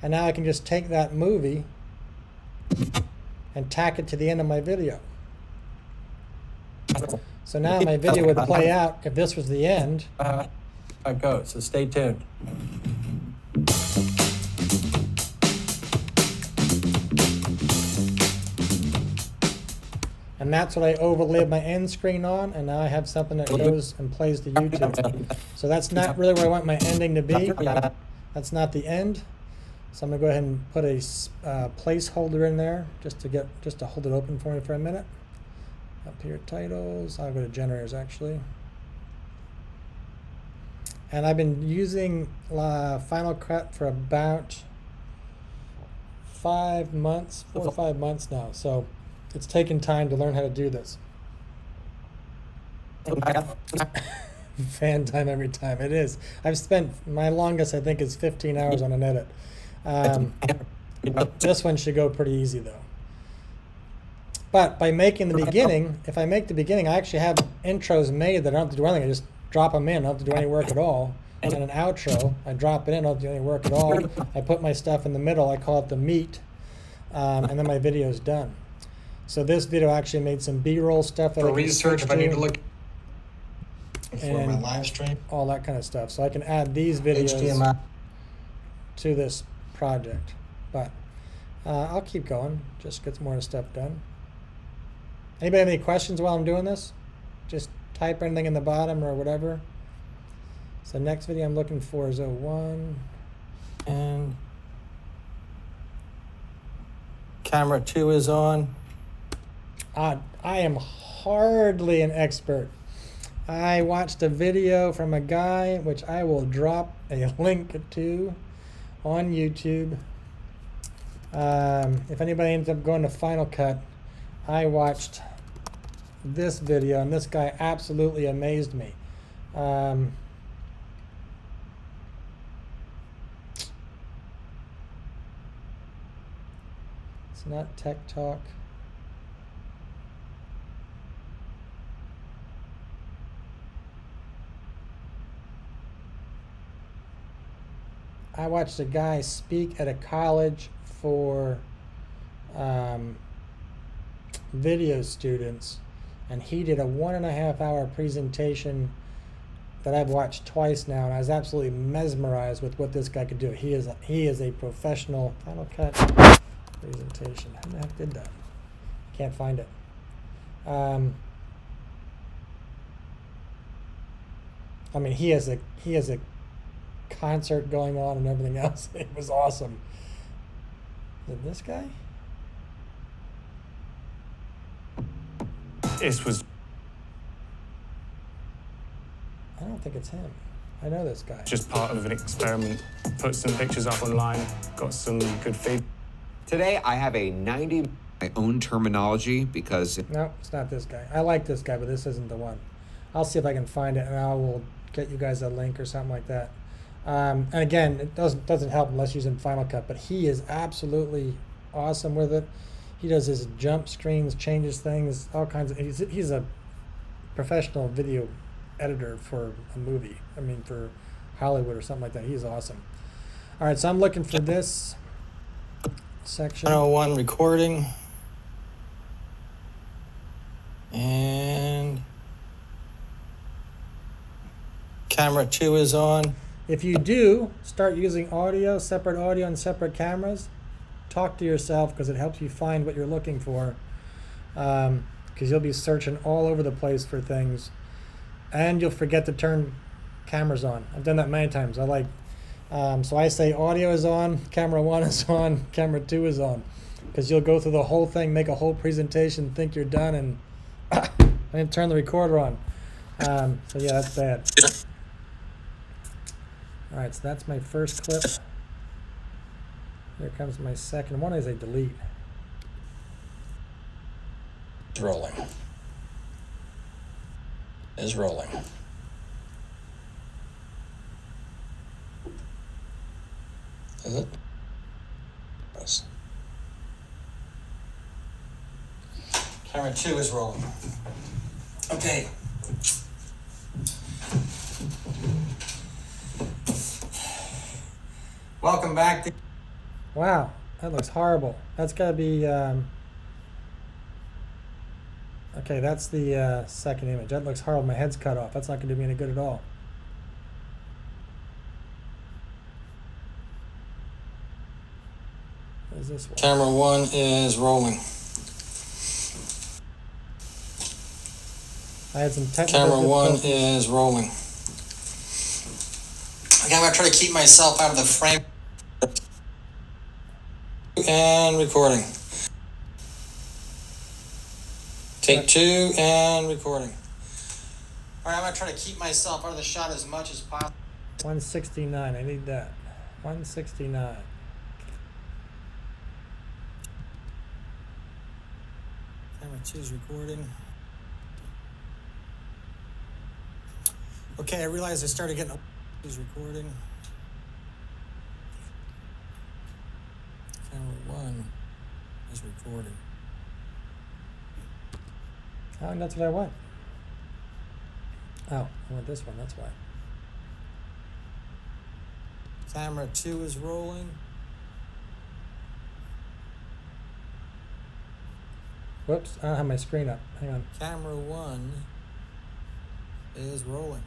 and now I can just take that movie and tack it to the end of my video. So now my video would play out if this was the end. It goes, so stay tuned. And that's what I overlaid my end screen on, and now I have something that goes and plays to YouTube. So that's not really where I want my ending to be. That's not the end. So I'm gonna go ahead and put a placeholder in there just to hold it open for me for a minute. Up here, titles. I'll go to generators actually. And I've been using Final Cut for about 4 or 5 months now. So it's taken time to learn how to do this. Fan time every time. It is. I've spent, my longest I think is 15 hours on an edit. This one should go pretty easy though. But by making the beginning, if I make the beginning, I actually have intros made that I don't have to do anything. I just drop them in. I don't have to do any work at all. And an outro, I drop it in. I don't have to do any work at all. I put my stuff in the middle. I call it the meat. And then my video is done. So this video actually made some B-roll stuff. For research, if I need to look for my and live stream. all that kind of stuff. So I can add these videos HDMI. to this project. But I'll keep going. Just get some more stuff done. Anybody have any questions while I'm doing this? Just type anything in the bottom or whatever. So next video I'm looking for is 01. And camera 2 is on. I am hardly an expert. I watched a video from a guy, which I will drop a link to on YouTube. If anybody ends up going to Final Cut, I watched this video, and this guy absolutely amazed me. It's not Tech Talk. I watched a guy speak at a college for video students, and he did a 1.5 hour presentation that I've watched twice now, and I was absolutely mesmerized with what this guy could do. He is a professional. Final Cut presentation. Who the heck did that? Can't find it. I mean, he has a concert going on and everything else. It was awesome. Is it this guy? This was I don't think it's him. I know this guy. just part of an experiment. Put some pictures up online, got some good feedback. Today, I have a 90 my own terminology because No, it's not this guy. I like this guy, but this isn't the one. I'll see if I can find it, and I will get you guys a link or something like that. And again, it doesn't help unless you're using Final Cut, but he is absolutely awesome with it. He does his jump screens, changes things, all kinds of. He's a professional video editor for a movie. I mean, for Hollywood or something like that. He's awesome. All right, so I'm looking for this section. 101 recording. And camera 2 is on. If you do start using separate audio and separate cameras, talk to yourself, because it helps you find what you're looking for. Because you'll be searching all over the place for things, and you'll forget to turn cameras on. I've done that many times. So I say audio is on, camera 1 is on, camera 2 is on, because you'll go through the whole thing, make a whole presentation, think you're done, and then turn the recorder on. So yeah, that's bad. All right, so that's my first clip. Here comes my second one as I delete. It's rolling. Is rolling. Is it? Yes. Camera 2 is rolling. Okay. Welcome back. Wow, that looks horrible. That's gotta be, okay, that's the second image. That looks horrible. My head's cut off. That's not gonna do me any good at all. What is this one? Camera 1 is rolling. I had some technical Camera one difficulties. is rolling. Okay, I'm gonna try to keep myself out of the frame. And recording. Take two and recording. All right, I'm gonna try to keep myself out of the shot as much as possible. 169. I need that. 169. Camera two is recording. Okay, I realized I started getting. Is recording. Camera one is recording. Oh, that's what I want. Oh, I want this one. That's why. Camera two is rolling. Whoops, I don't have my screen up. Hang on. Camera one is rolling.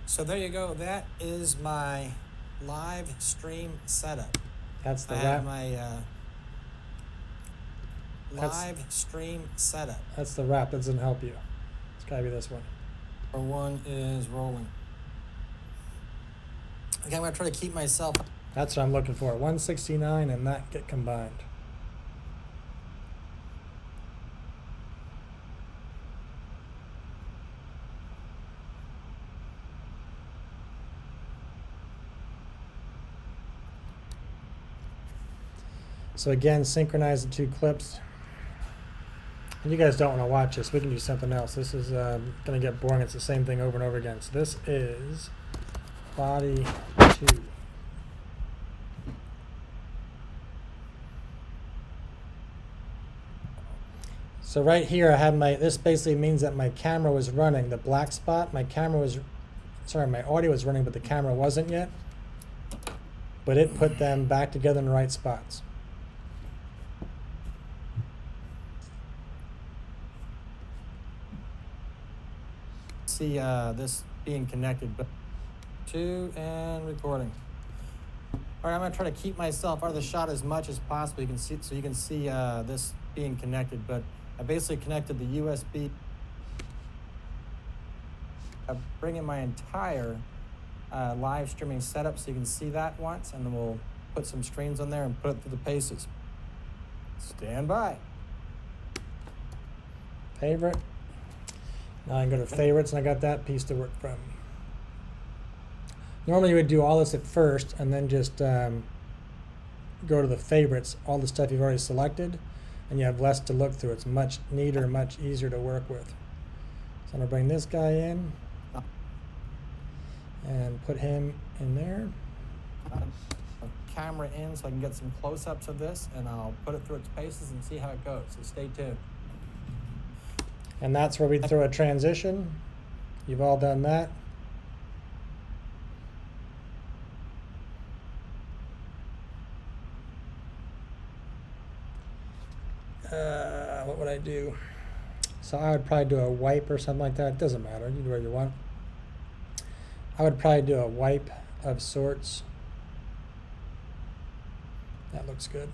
So there you go. That is my live stream setup. That's the I have wrap. my That's- live stream setup. That's the wrap. That doesn't help you. It's gotta be this one. Camera one is rolling. Okay, I'm gonna try to keep myself. That's what I'm looking for. 169 and that get combined. So again, synchronize the two clips. And you guys don't want to watch this. We can do something else. This is going to get boring. It's the same thing over and over again. So this is body 2. So right here I had my, this basically means that my camera was running. The black spot, my camera was, sorry, my audio was running, but the camera wasn't yet. But it put them back together in the right spots. See this being connected, but 2 and recording. All right, I'm gonna try to keep myself out of the shot as much as possible. You can see, so you can see this being connected, but I basically connected the USB. I'm bringing my entire live streaming setup so you can see that once, and then we'll put some screens on there and put it through the paces. Stand by. Favorite. Now I can go to favorites, and I got that piece to work from. Normally you would do all this at first and then just go to the favorites, all the stuff you've already selected, and you have less to look through. It's much neater, much easier to work with. So I'm going to bring this guy in and put him in there. Camera in so I can get some close-ups of this, and I'll put it through its paces and see how it goes. So stay tuned. And that's where we throw a transition. You've all done that. What would I do? So I would probably do a wipe or something like that. It doesn't matter. You do what you want. I would probably do a wipe of sorts. That looks good.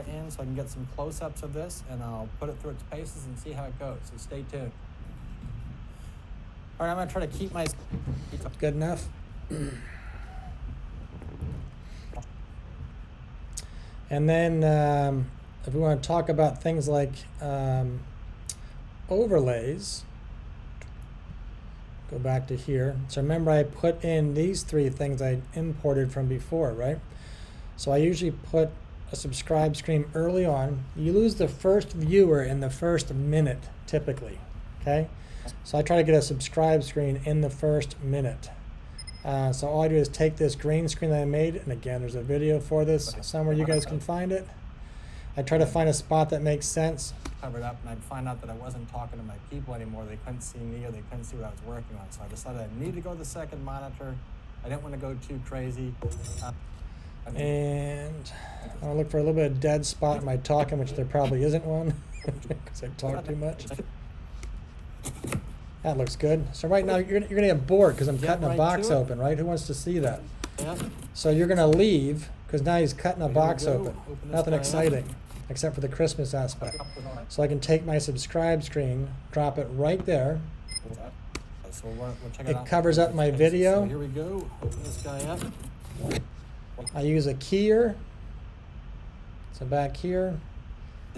In so I can get some close-ups of this, and I'll put it through its paces and see how it goes. So stay tuned. All right, I'm gonna try to keep my. Good enough. And then if we want to talk about things like overlays, go back to here. So remember I put in these 3 things I imported from before, right? So I usually put a subscribe screen early on. You lose the first viewer in the first minute, typically, okay? So I try to get a subscribe screen in the first minute. So all I do is take this green screen that I made, and again, there's a video for this somewhere you guys can find it. I try to find a spot that makes sense. Covered up, and I'd find out that I wasn't talking to my people anymore. They couldn't see me, or they couldn't see what I was working on. So I decided I needed to go to the second monitor. I didn't want to go too crazy. And I'll look for a little bit of dead spot in my talking, which there probably isn't one, because I talk too much. That looks good. So right now you're gonna get bored because I'm cutting a box open, right? Who wants to see that? Yep. So you're gonna leave, because now he's cutting a Here we box go. open. Open this Nothing guy up. exciting except for the Christmas aspect. So I can take my subscribe screen, drop it right there. So we'll check It out covers up my case. video. So here we go. Open this guy up. I use a keyer. So back here,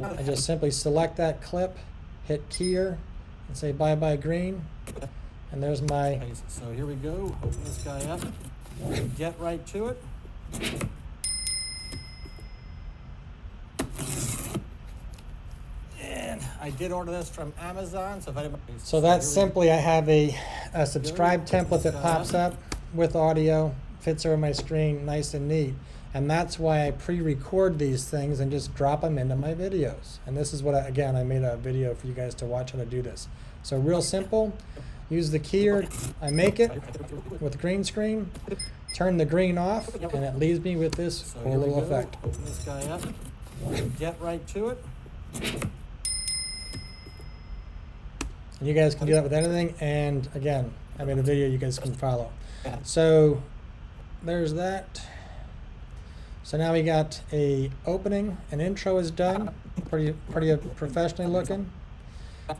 I just simply select that clip, hit keyer, and say bye-bye green. And there's my, Okay, so here we go. Open this guy up. Get right to it. And I did order this from Amazon, so if anybody... so that's here we- simply, I have a subscribe template that pops up with audio, fits over my screen, nice and neat. And that's why I pre-record these things and just drop them into my videos. And this is what, again, I made a video for you guys to watch how to do this. So real simple, use the keyer, I make it with green screen, turn the green off, and it leaves me with this So cool here we little go. effect. Open this guy up. Get right to it. And you guys can do that with anything. And again, I made a video you guys can follow. So there's that. So now we got a opening, an intro is done, pretty professionally looking.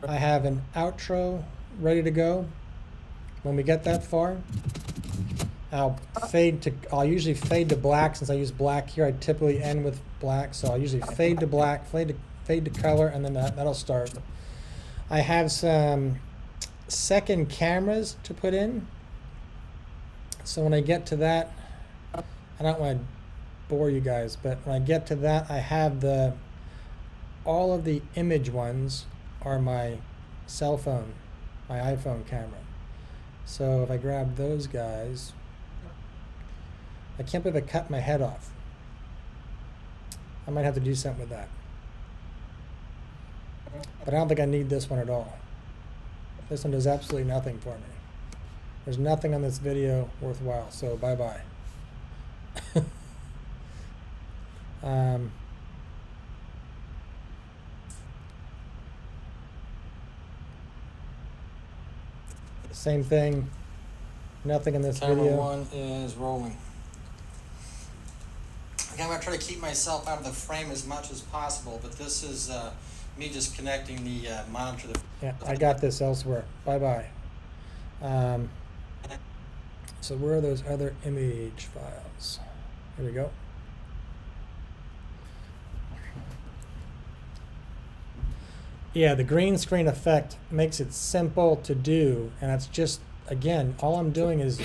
I have an outro ready to go. When we get that far, I'll usually fade to black. Since I use black here, I typically end with black. So I'll usually fade to black, fade to color, and then that'll start. I have some second cameras to put in. So when I get to that, I don't want to bore you guys, but when I get to that, I have all of the image ones are my cell phone, my iPhone camera. So if I grab those guys, I can't believe I cut my head off. I might have to do something with that. But I don't think I need this one at all. This one does absolutely nothing for me. There's nothing on this video worthwhile, so bye-bye. Same thing, nothing in this Camera video. one is rolling. Again, I'm going to try to keep myself out of the frame as much as possible, but this is me just connecting the monitor. Yeah, I got this elsewhere. Bye-bye. So where are those other image files? Here we go. Yeah, the green screen effect makes it simple to do, and that's just, again, all I'm doing is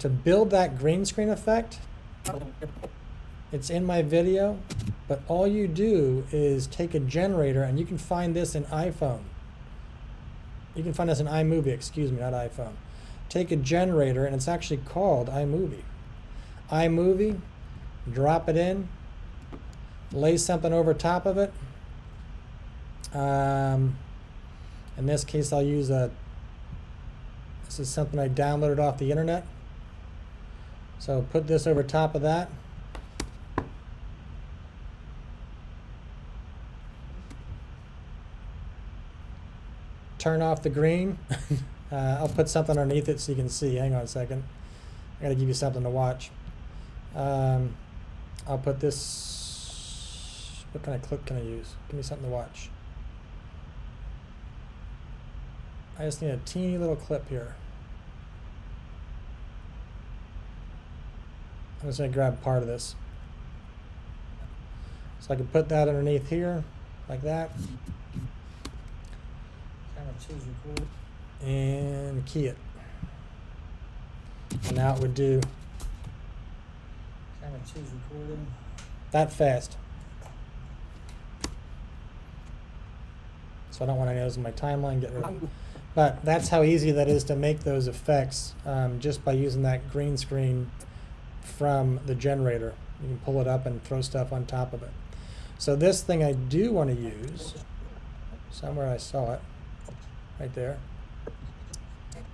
to build that green screen effect. It's in my video, but all you do is take a generator, and you can find this in iPhone. You can find this in iMovie, excuse me, not iPhone. Take a generator, and it's actually called iMovie. iMovie, drop it in, lay something over top of it. In this case, I'll use this is something I downloaded off the internet. So put this over top of that. Turn off the green. I'll put something underneath it so you can see. Hang on a second. I gotta give you something to watch. I'll put this. What kind of clip can I use? Give me something to watch. I just need a teeny little clip here. I'm just going to grab part of this. So I can put that underneath here, like that. Camera 2 is recorded. And key it. And now it would do Camera 2 is recorded. that fast. So I don't want any of those in my timeline, get rid of them. But that's how easy that is to make those effects just by using that green screen from the generator. You can pull it up and throw stuff on top of it. So this thing I do want to use, somewhere I saw it, right there.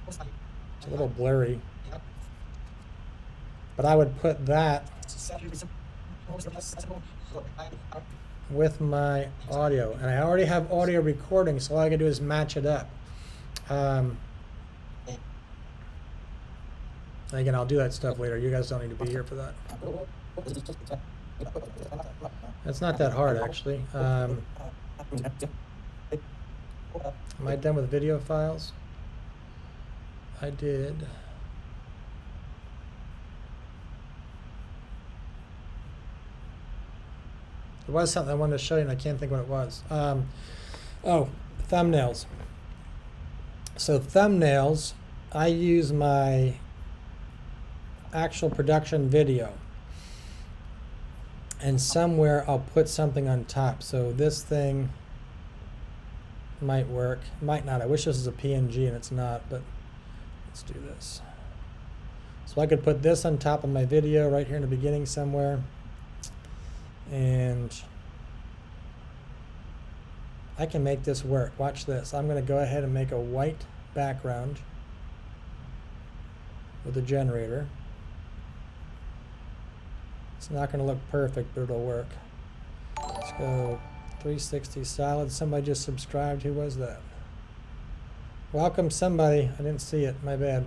It's a little blurry. But I would put that with my audio. And I already have audio recording, so all I can do is match it up. Again, I'll do that stuff later. You guys don't need to be here for that. It's not that hard, actually. Am I done with video files? I did. There was something I wanted to show you, and I can't think what it was. Oh, thumbnails. So thumbnails, I use my actual production video. And somewhere I'll put something on top. So this thing might work, might not. I wish this was a PNG and it's not, but let's do this. So I could put this on top of my video right here in the beginning somewhere. And I can make this work. Watch this. I'm going to go ahead and make a white background with a generator. It's not going to look perfect, but it'll work. Let's go 360 solid. Somebody just subscribed. Who was that? Welcome, somebody. I didn't see it. My bad.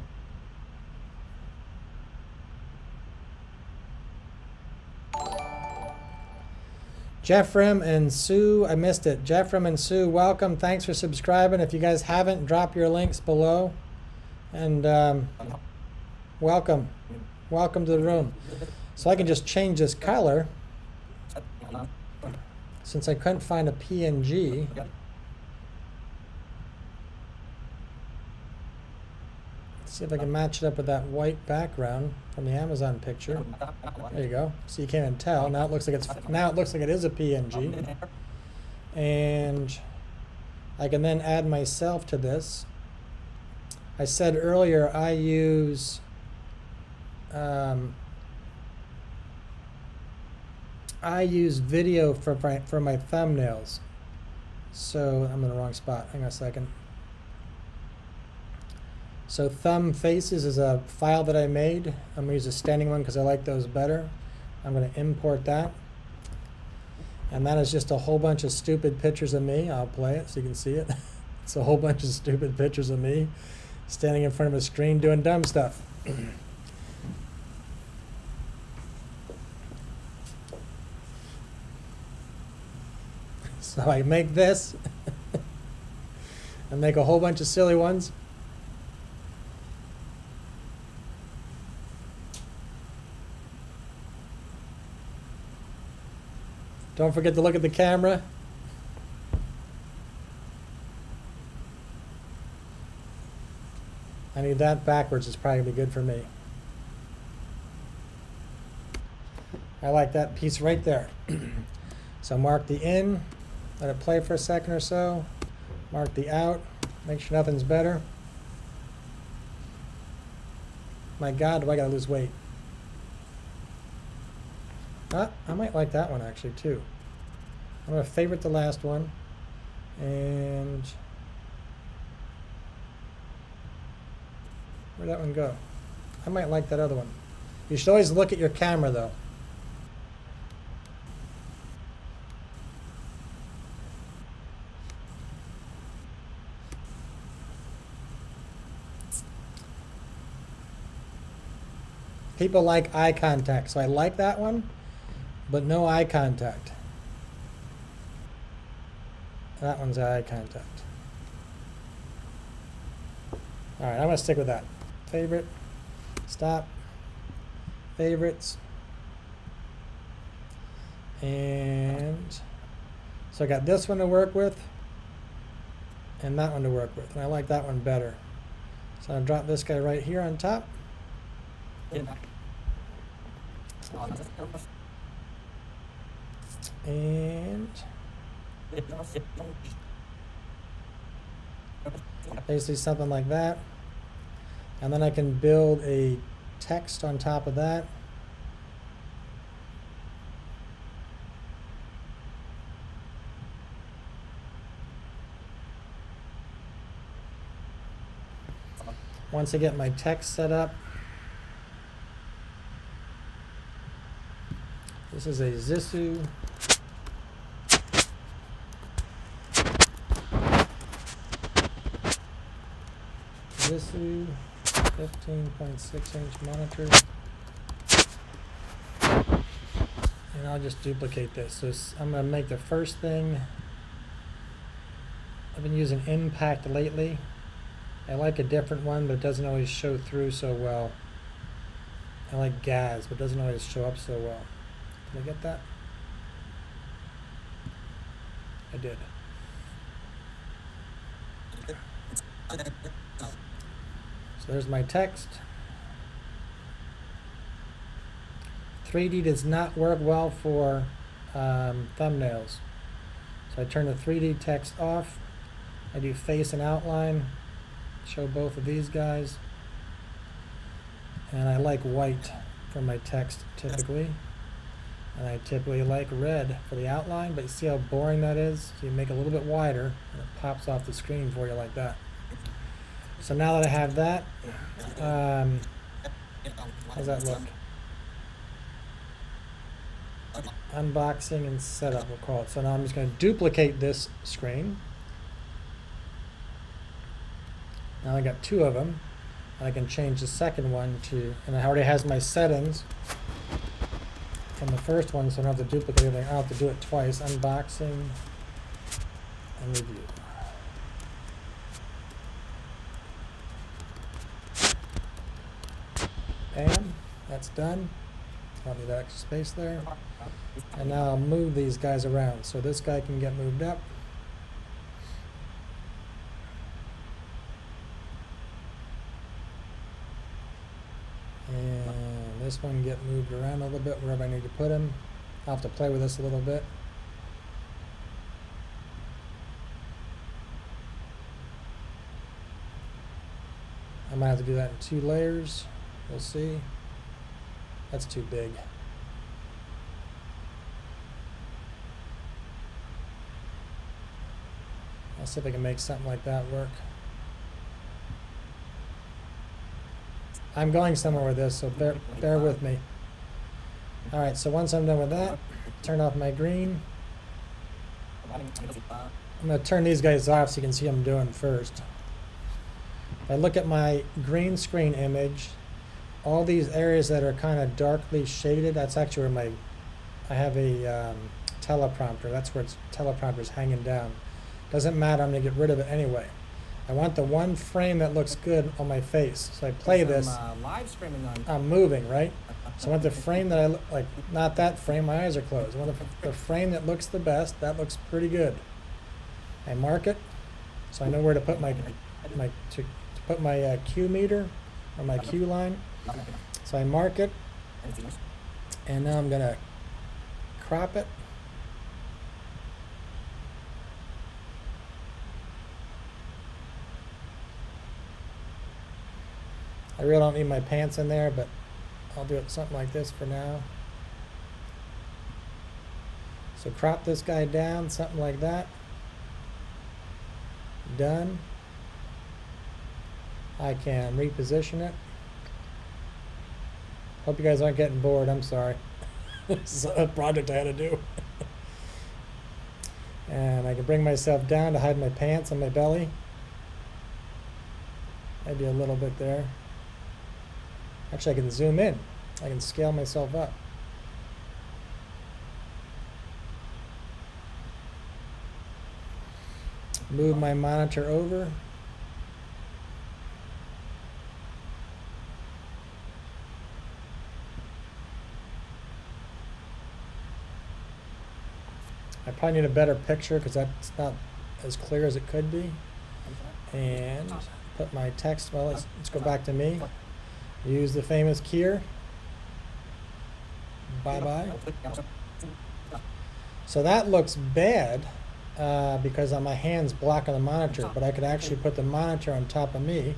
Jeffrem and Sue, I missed it. Jeffrem and Sue, welcome. Thanks for subscribing. If you guys haven't, drop your links below. And welcome. Welcome to the room. So I can just change this color. Since I couldn't find a PNG. Let's see if I can match it up with that white background from the Amazon picture. There you go. So you can't even tell. Now it looks like it is a PNG. And I can then add myself to this. I said earlier I use video for my thumbnails. So I'm in the wrong spot. Hang on a second. So thumb faces is a file that I made. I'm going to use a standing one because I like those better. I'm going to import that. And that is just a whole bunch of stupid pictures of me. I'll play it so you can see it. It's a whole bunch of stupid pictures of me standing in front of a screen doing dumb stuff. So I make this and make a whole bunch of silly ones. Don't forget to look at the camera. I need that backwards. It's probably going to be good for me. I like that piece right there. So mark the in. Let it play for a second or so. Mark the out. Make sure nothing's better. My God, do I gotta lose weight? I might like that one actually too. I'm gonna favorite the last one. And where'd that one go? I might like that other one. You should always look at your camera though. People like eye contact, so I like that one, but no eye contact. That one's eye contact. All right, I'm gonna stick with that. Favorite, stop, favorites, and so I got this one to work with, and that one to work with, and I like that one better. So I'll drop this guy right here on top. And basically something like that. And then I can build a text on top of that. Once I get my text set up, this is a Zissou. Zissou 15.6-inch monitor. And I'll just duplicate this. So I'm going to make the first thing. I've been using impact lately. I like a different one, but it doesn't always show through so well. I like gas, but it doesn't always show up so well. Did I get that? I did. So there's my text. 3D does not work well for thumbnails. So I turn the 3D text off. I do face and outline. Show both of these guys. And I like white for my text typically. And I typically like red for the outline, but you see how boring that is? So you make it a little bit wider and it pops off the screen for you like that. So now that I have that, how's that look? Unboxing and setup, we'll call it. So now I'm just going to duplicate this screen. Now I got two of them. And I can change the second one to, and it already has my settings from the first one, so I don't have to duplicate everything. I'll have to do it twice. Unboxing and review. Bam, that's done. Don't need that extra space there. And now I'll move these guys around. So this guy can get moved up. And this one get moved around a little bit wherever I need to put him. I'll have to play with this a little bit. I might have to do that in 2 layers. We'll see. That's too big. I'll see if I can make something like that work. I'm going somewhere with this, so bear with me. Alright, so once I'm done with that, turn off my green. I'm going to turn these guys off so you can see what I'm doing first. If I look at my green screen image, all these areas that are kind of darkly shaded, that's actually where I have a teleprompter. That's where teleprompter's hanging down. Doesn't matter, I'm going to get rid of it anyway. I want the one frame that looks good on my face. So I play this. Live streaming on. I'm moving, right? So I want the frame that I like, not that frame, my eyes are closed. I want the frame that looks the best, that looks pretty good. I mark it, so I know where to put my Q meter or my Q line. So I mark it, and now I'm gonna crop it. I really don't need my pants in there, but I'll do it something like this for now. So crop this guy down, something like that. Done. I can reposition it. Hope you guys aren't getting bored, I'm sorry. This is a project I had to do. And I can bring myself down to hide my pants and my belly. Maybe a little bit there. Actually, I can zoom in. I can scale myself up. Move my monitor over. I probably need a better picture because that's not as clear as it could be. And put my text, well, let's go back to me. Use the famous keyer. Bye-bye. So that looks bad because my hand's blocking the monitor, but I could actually put the monitor on top of me.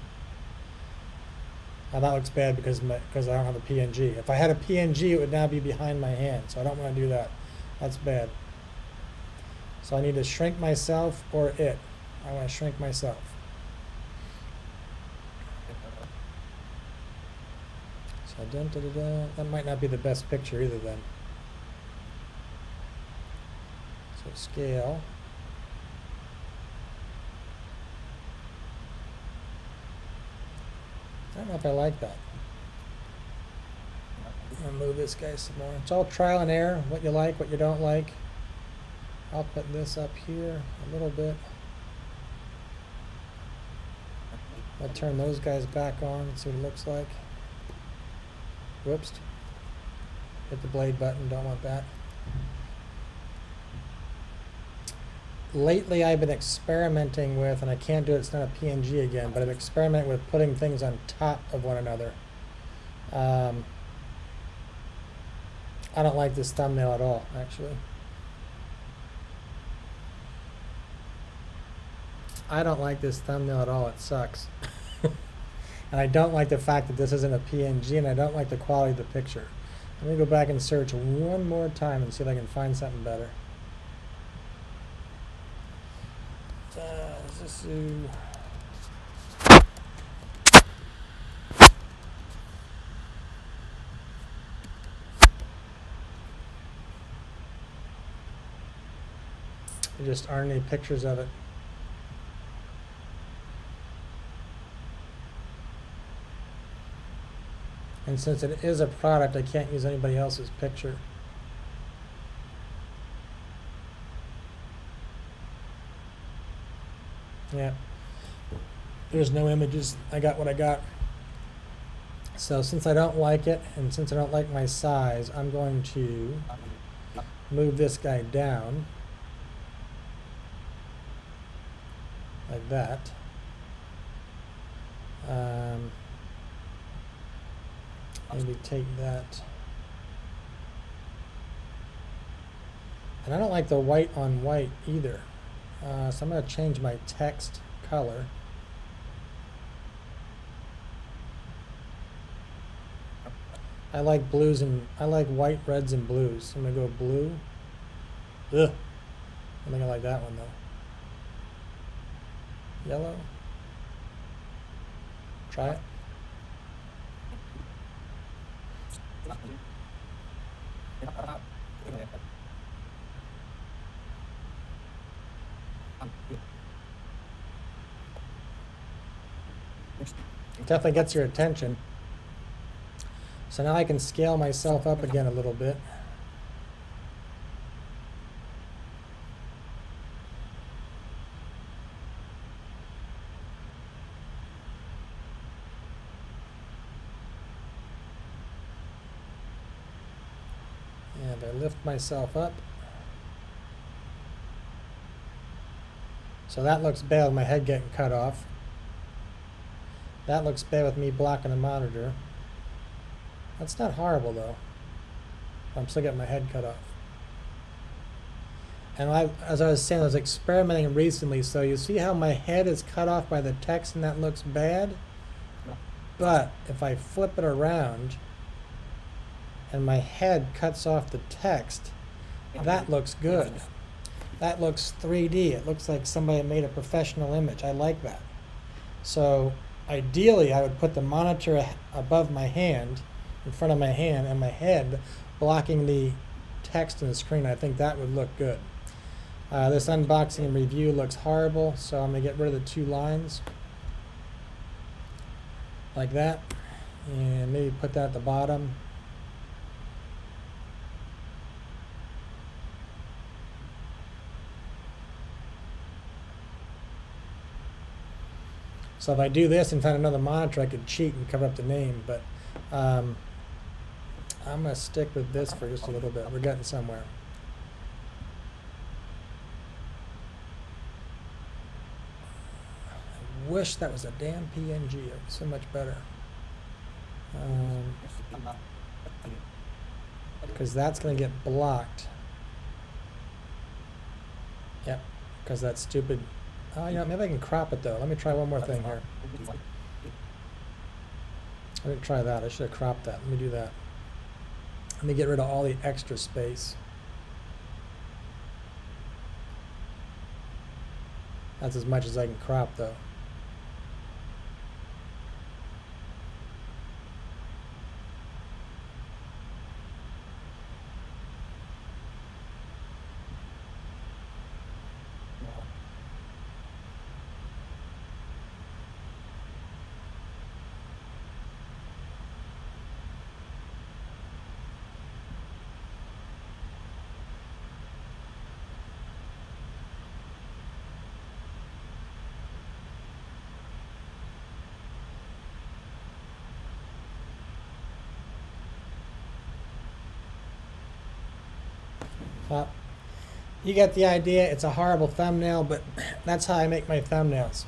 Now that looks bad because I don't have a PNG. If I had a PNG, it would now be behind my hand, so I don't want to do that. That's bad. So I need to shrink myself or it. I want to shrink myself. So that might not be the best picture either then. So scale. I don't know if I like that. I'll move this guy some more. It's all trial and error, what you like, what you don't like. I'll put this up here a little bit. I'll turn those guys back on and see what it looks like. Whoops. Hit the blade button, don't want that. Lately I've been experimenting with, and I can't do it, it's not a PNG again, but I've experimented with putting things on top of one another. I don't like this thumbnail at all, actually. I don't like this thumbnail at all, it sucks. And I don't like the fact that this isn't a PNG, and I don't like the quality of the picture. Let me go back and search one more time and see if I can find something better. Is this there just aren't any pictures of it. And since it is a product, I can't use anybody else's picture. Yeah. There's no images. I got what I got. So since I don't like it, and since I don't like my size, I'm going to move this guy down. Like that. Maybe take that. And I don't like the white on white either. So I'm going to change my text color. I like blues and I like white, reds, and blues. So I'm going to go blue. Ugh. I think I like that one though. Yellow. Try it. Definitely gets your attention. So now I can scale myself up again a little bit. And I lift myself up. So that looks bad with my head getting cut off. That looks bad with me blocking the monitor. That's not horrible though. I'm still getting my head cut off. And as I was saying, I was experimenting recently, so you see how my head is cut off by the text and that looks bad? But if I flip it around and my head cuts off the text, that looks good. That looks 3D. It looks like somebody made a professional image. I like that. So ideally, I would put the monitor above my hand, in front of my hand, and my head blocking the text in the screen. I think that would look good. This unboxing and review looks horrible, so I'm going to get rid of the two lines. Like that. And maybe put that at the bottom. So if I do this and find another monitor, I could cheat and cover up the name, but I'm going to stick with this for just a little bit. We're getting somewhere. I wish that was a damn PNG. It was so much better. Because that's going to get blocked. Yep, because that stupid... you know, maybe I can crop it though. Let me try one more thing here. I didn't try that. I should have cropped that. Let me do that. Let me get rid of all the extra space. That's as much as I can crop though. Well, you get the idea. It's a horrible thumbnail, but that's how I make my thumbnails.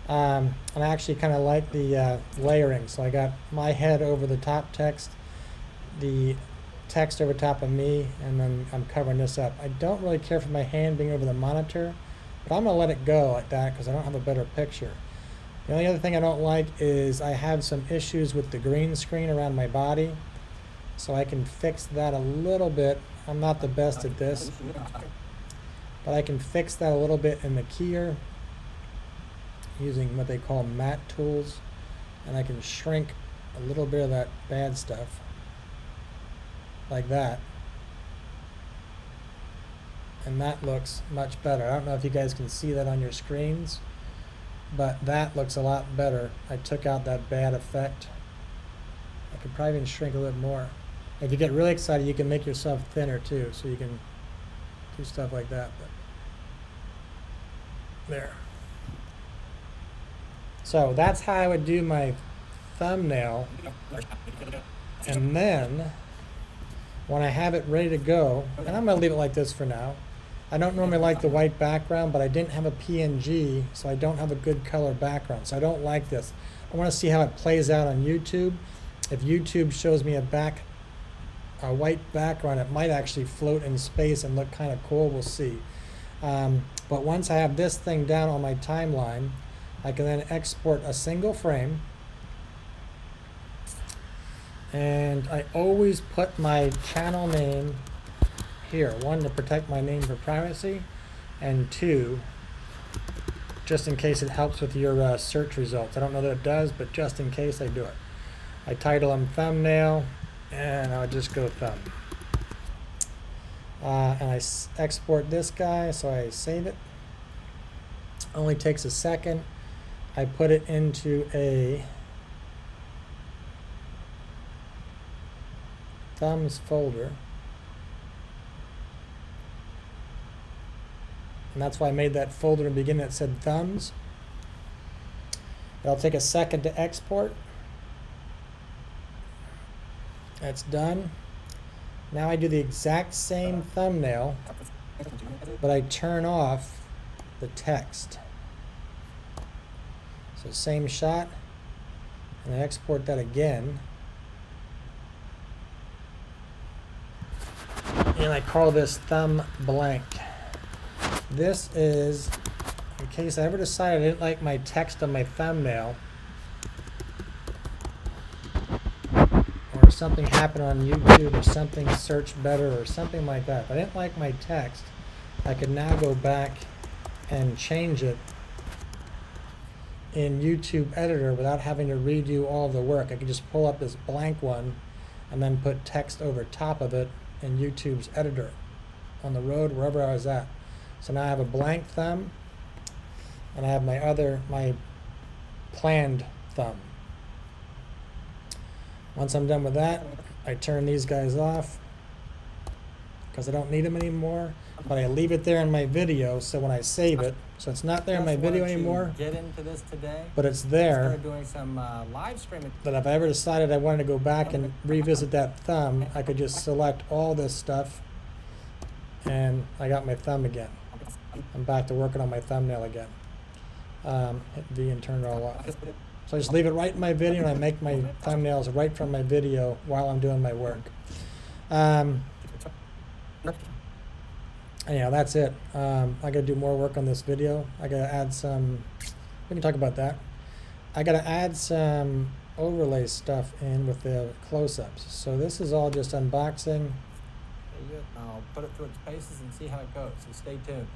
And I actually kind of like the layering. So I got my head over the top text, the text over top of me, and then I'm covering this up. I don't really care for my hand being over the monitor, but I'm going to let it go like that because I don't have a better picture. The only other thing I don't like is I have some issues with the green screen around my body, so I can fix that a little bit. I'm not the best at this, but I can fix that a little bit in the keyer using what they call matte tools, and I can shrink a little bit of that bad stuff like that, and that looks much better. I don't know if you guys can see that on your screens, but that looks a lot better. I took out that bad effect. I could probably even shrink a little more. If you get really excited, you can make yourself thinner too, so you can do stuff like that. But there. So that's how I would do my thumbnail. And then when I have it ready to go, and I'm going to leave it like this for now. I don't normally like the white background, but I didn't have a PNG, so I don't have a good color background. So I don't like this. I want to see how it plays out on YouTube. If YouTube shows me a white background, it might actually float in space and look kind of cool. We'll see. But once I have this thing down on my timeline, I can then export a single frame. And I always put my channel name here. One, to protect my name for privacy, and two, just in case it helps with your search results. I don't know that it does, but just in case, I do it. I title them thumbnail, and I would just go thumb. And I export this guy, so I save it. Only takes a second. I put it into a thumbs folder. And that's why I made that folder in the beginning that said thumbs. It'll take a second to export. That's done. Now I do the exact same thumbnail, but I turn off the text. So same shot, and I export that again. And I call this thumb blank. This is, in case I ever decided I didn't like my text on my thumbnail, or something happened on YouTube, or something searched better, or something like that. If I didn't like my text, I could now go back and change it in YouTube Editor without having to redo all the work. I could just pull up this blank one and then put text over top of it in YouTube's Editor on the road, wherever I was at. So now I have a blank thumb, and I have my planned thumb. Once I'm done with that, I turn these guys off because I don't need them anymore, but I leave it there in my video, so when I save it, so it's not there in my video anymore, Get into this today. but it's there, Started doing some live streaming. that if I ever decided I wanted to go back and revisit that thumb, I could just select all this stuff, and I got my thumb again. I'm back to working on my thumbnail again. Hit V and turn it all off. So I just leave it right in my video, and I make my thumbnails right from my video while I'm doing my work. Anyhow, that's it. I gotta do more work on this video. I gotta add some, we can talk about that. I gotta add some overlay stuff in with the close-ups. So this is all just unboxing. I'll put it through its paces and see how it goes. So stay tuned.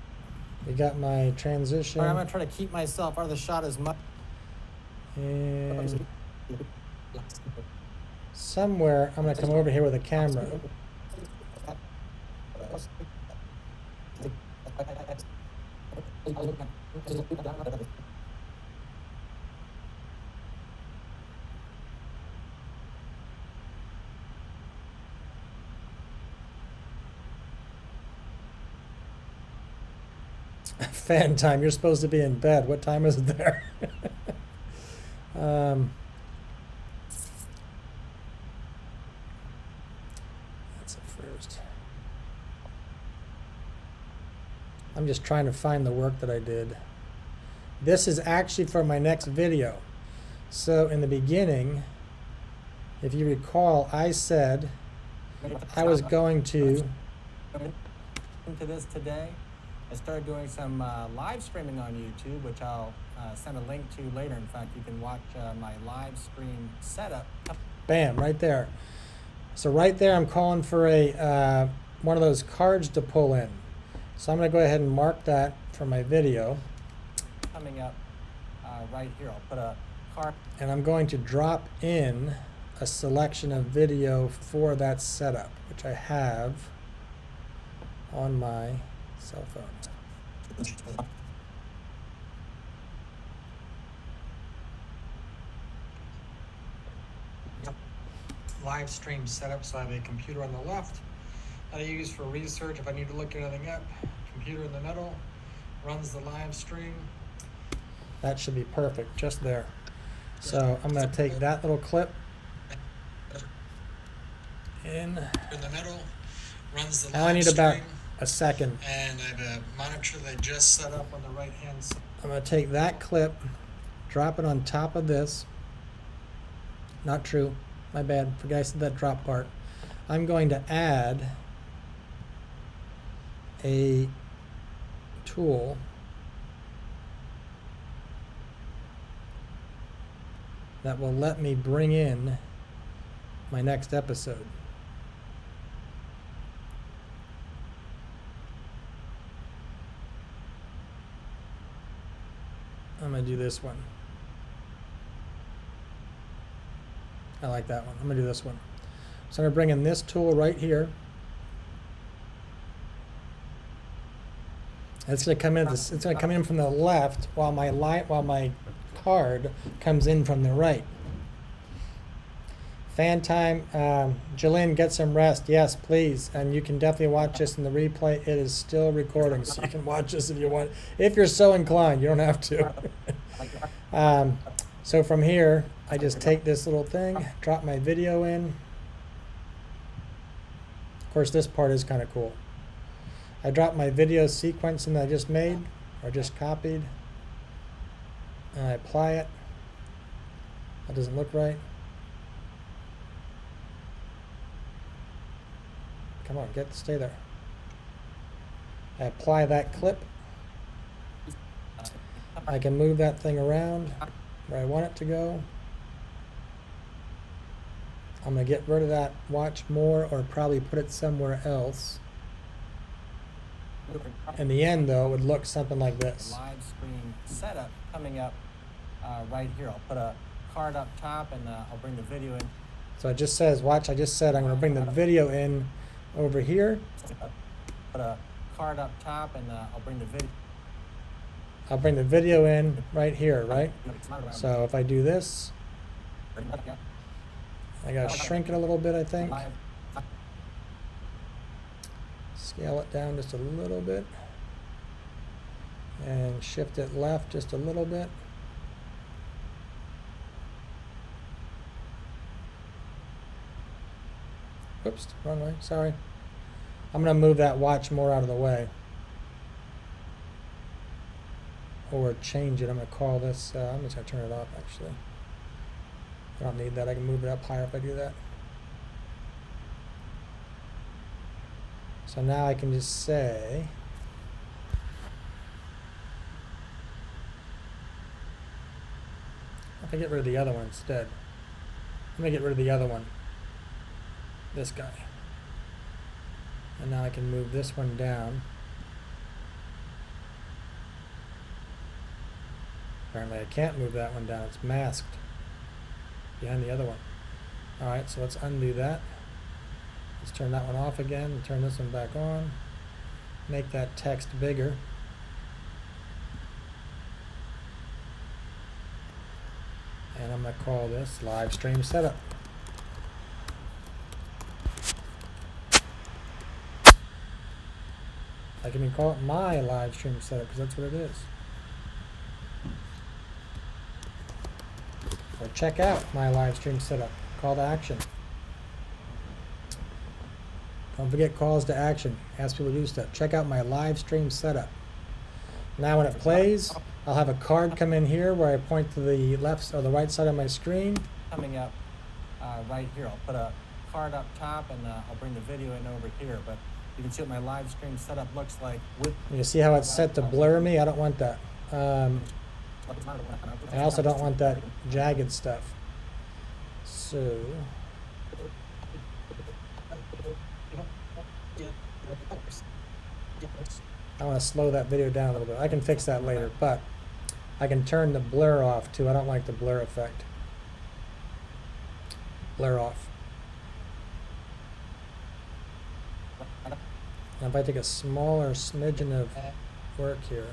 We got my transition. All right, I'm gonna try to keep myself out of the shot as much. And somewhere I'm gonna come over here with a camera. Fan time. You're supposed to be in bed. What time is it there? That's a first. I'm just trying to find the work that I did. This is actually for my next video. So in the beginning, if you recall, I said I was going to Into this today, I started doing some live streaming on YouTube, which I'll send a link to later. In fact, you can watch my live stream setup. bam, right there. So right there, I'm calling for a one of those cards to pull in. So I'm going to go ahead and mark that for my video. Coming up right here, I'll put a card. And I'm going to drop in a selection of video for that setup, which I have on my cell phone. Live stream setup, so I have a computer on the left that I use for research if I need to look anything up. Computer in the middle, runs the live stream. That should be perfect, just there. So I'm going to take that little clip in. In the middle, runs the Now I live need about stream. a second. And I have a monitor that I just set up on the right hand side. I'm going to take that clip, drop it on top of this. Not true. My bad. Forgot I said that drop part. I'm going to add a tool that will let me bring in my next episode. I'm going to do this one. I like that one. I'm going to do this one. So I'm going to bring in this tool right here. It's going to come in. It's going to come in from the left while my card comes in from the right. Fan time. Jalen, get some rest. Yes, please. And you can definitely watch this in the replay. It is still recording, so you can watch this if you want. If you're so inclined, you don't have to. So from here, I just take this little thing, drop my video in. Of course, this part is kind of cool. I drop my video sequence in that I just made, or just copied, and I apply it. That doesn't look right. Come on, stay there. I apply that clip. I can move that thing around where I want it to go. I'm going to get rid of that watch more, or probably put it somewhere else. In the end, though, it would look something like this. Live stream setup coming up right here. I'll put a card up top, and I'll bring the video in. So it just says, watch, I just said I'm going to bring the video in over here. Put a card up top, and I'll bring the video. I'll bring the video in right here, right? So if I do this, I got to shrink it a little bit, I think. Scale it down just a little bit. And shift it left just a little bit. Oops, wrong way, sorry. I'm going to move that watch more out of the way. Or change it. I'm going to call this, I'm just going to turn it off actually. I don't need that. I can move it up higher if I do that. So now I can just say, if I get rid of the other one instead. I'm going to get rid of the other one. This guy. And now I can move this one down. Apparently I can't move that one down. It's masked behind the other one. Alright, so let's undo that. Let's turn that one off again and turn this one back on. Make that text bigger. And I'm going to call this live stream setup. I can even call it my live stream setup because that's what it is. Or check out my live stream setup. Call to action. Don't forget calls to action. Ask people to do stuff. Check out my live stream setup. Now when it plays, I'll have a card come in here where I point to the left or the right side of my screen. Coming up right here. I'll put a card up top and I'll bring the video in over here. But you can see what my live stream setup looks like with. You see how it's set to blur me? I don't want that. I also don't want that jagged stuff. So I want to slow that video down a little bit. I can fix that later, but I can turn the blur off too. I don't like the blur effect. Blur off. And if I take a smaller smidgen of work here.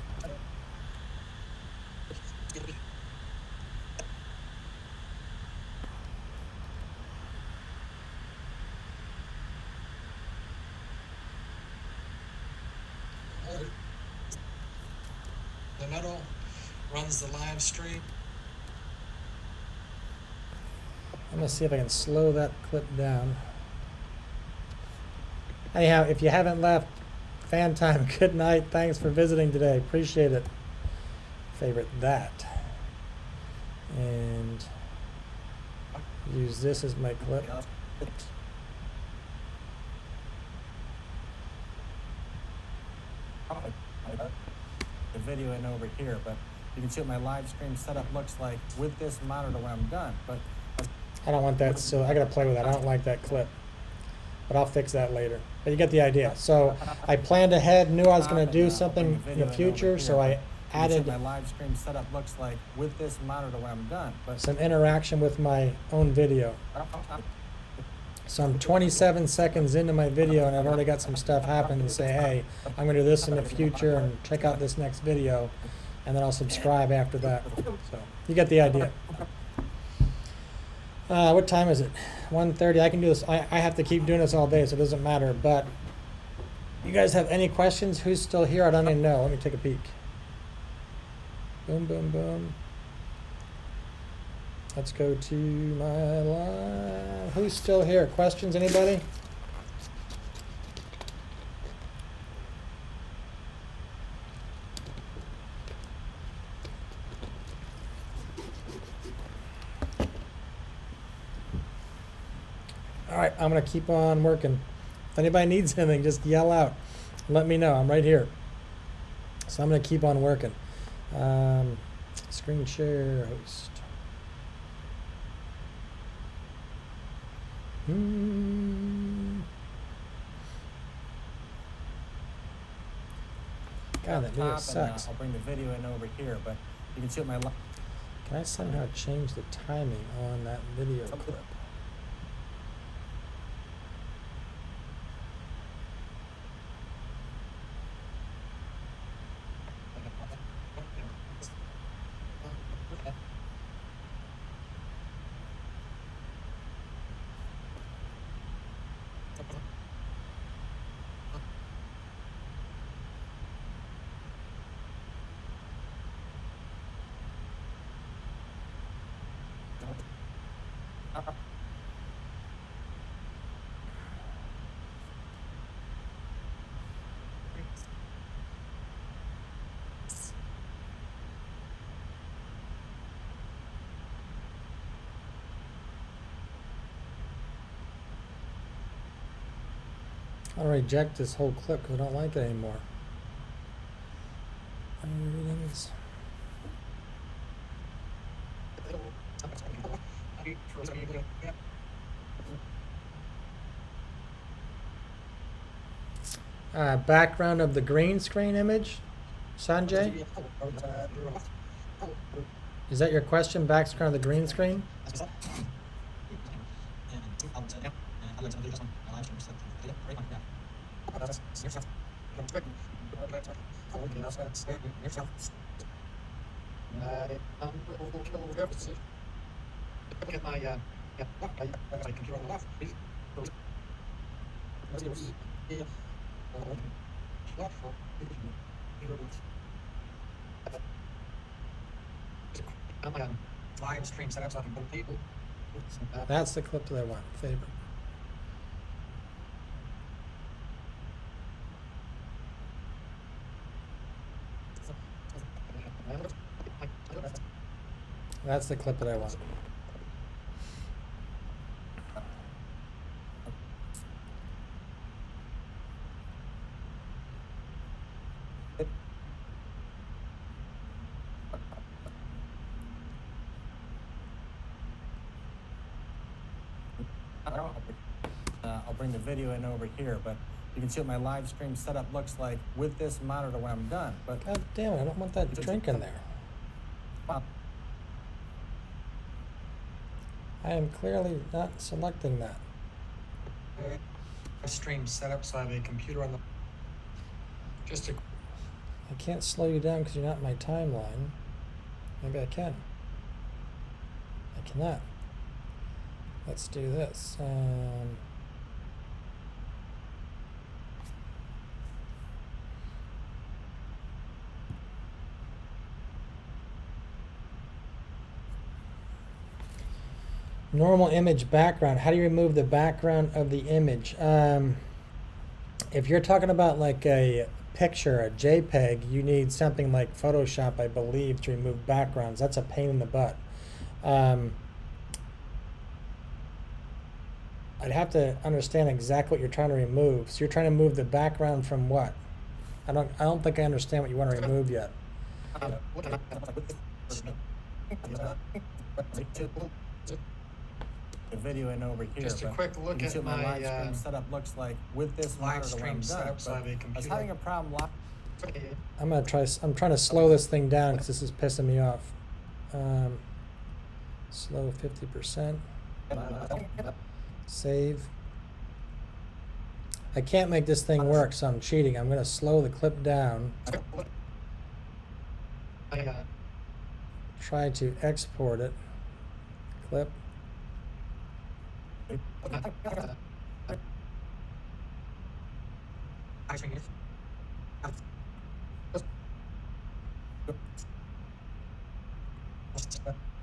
The middle runs the live stream. I'm going to see if I can slow that clip down. Anyhow, if you haven't left, fan time, good night. Thanks for visiting today. Appreciate it. Favorite that. And use this as my clip. The video in over here, but you can see what my live stream setup looks like with this monitor when I'm done. But I don't want that, so I gotta play with that. I don't like that clip, but I'll fix that later. But you get the idea. So I planned ahead, knew I was gonna do something in the future, so I added my live stream setup looks like with this monitor when I'm done. But some interaction with my own video. So I'm 27 seconds into my video and I've already got some stuff happen and say, hey, I'm gonna do this in the future and check out this next video, and then I'll subscribe after that. So you get the idea. What time is it? 1:30. I can do this. I have to keep doing this all day, so it doesn't matter. But you guys have any questions? Who's still here? I don't even know. Let me take a peek. Boom, boom, boom. Let's go to my live. Who's still here? Questions, anybody? All right, I'm going to keep on working. If anybody needs anything, just yell out. Let me know. I'm right here. So I'm going to keep on working. Screen share, host. God, that video sucks. I'll bring the video in over here, but you can see what my. Can I somehow change the timing on that video clip? I'll reject this whole clip because I don't like it anymore. Readings. Background of the green screen image, Sanjay? Is that your question, background of the green screen? Live stream setups on both people. That's the clip that I want, favorite. That's the clip that I want. I'll bring the video in over here, but you can see what my live stream setup looks like with this monitor when I'm done. But God damn it, I don't want that drink in there. I am clearly not selecting that. Stream setup, so I have a computer on the. Just a. I can't slow you down because you're not in my timeline. Maybe I can. I cannot. Let's do this. Normal image background. How do you remove the background of the image? If you're talking about like a picture, a JPEG, you need something like Photoshop, I believe, to remove backgrounds. That's a pain in the butt. I'd have to understand exactly what you're trying to remove. So you're trying to move the background from what? I don't think I understand what you want to remove yet. The video in over here. Just a but quick look you can see at what my my, live stream setup looks like with this live monitor when I'm stream done. setup, so I have a I was computer. having a problem. I'm trying to slow this thing down because this is pissing me off. Slow 50%. Save. I can't make this thing work, so I'm cheating. I'm going to slow the clip down. Try to export it. Clip.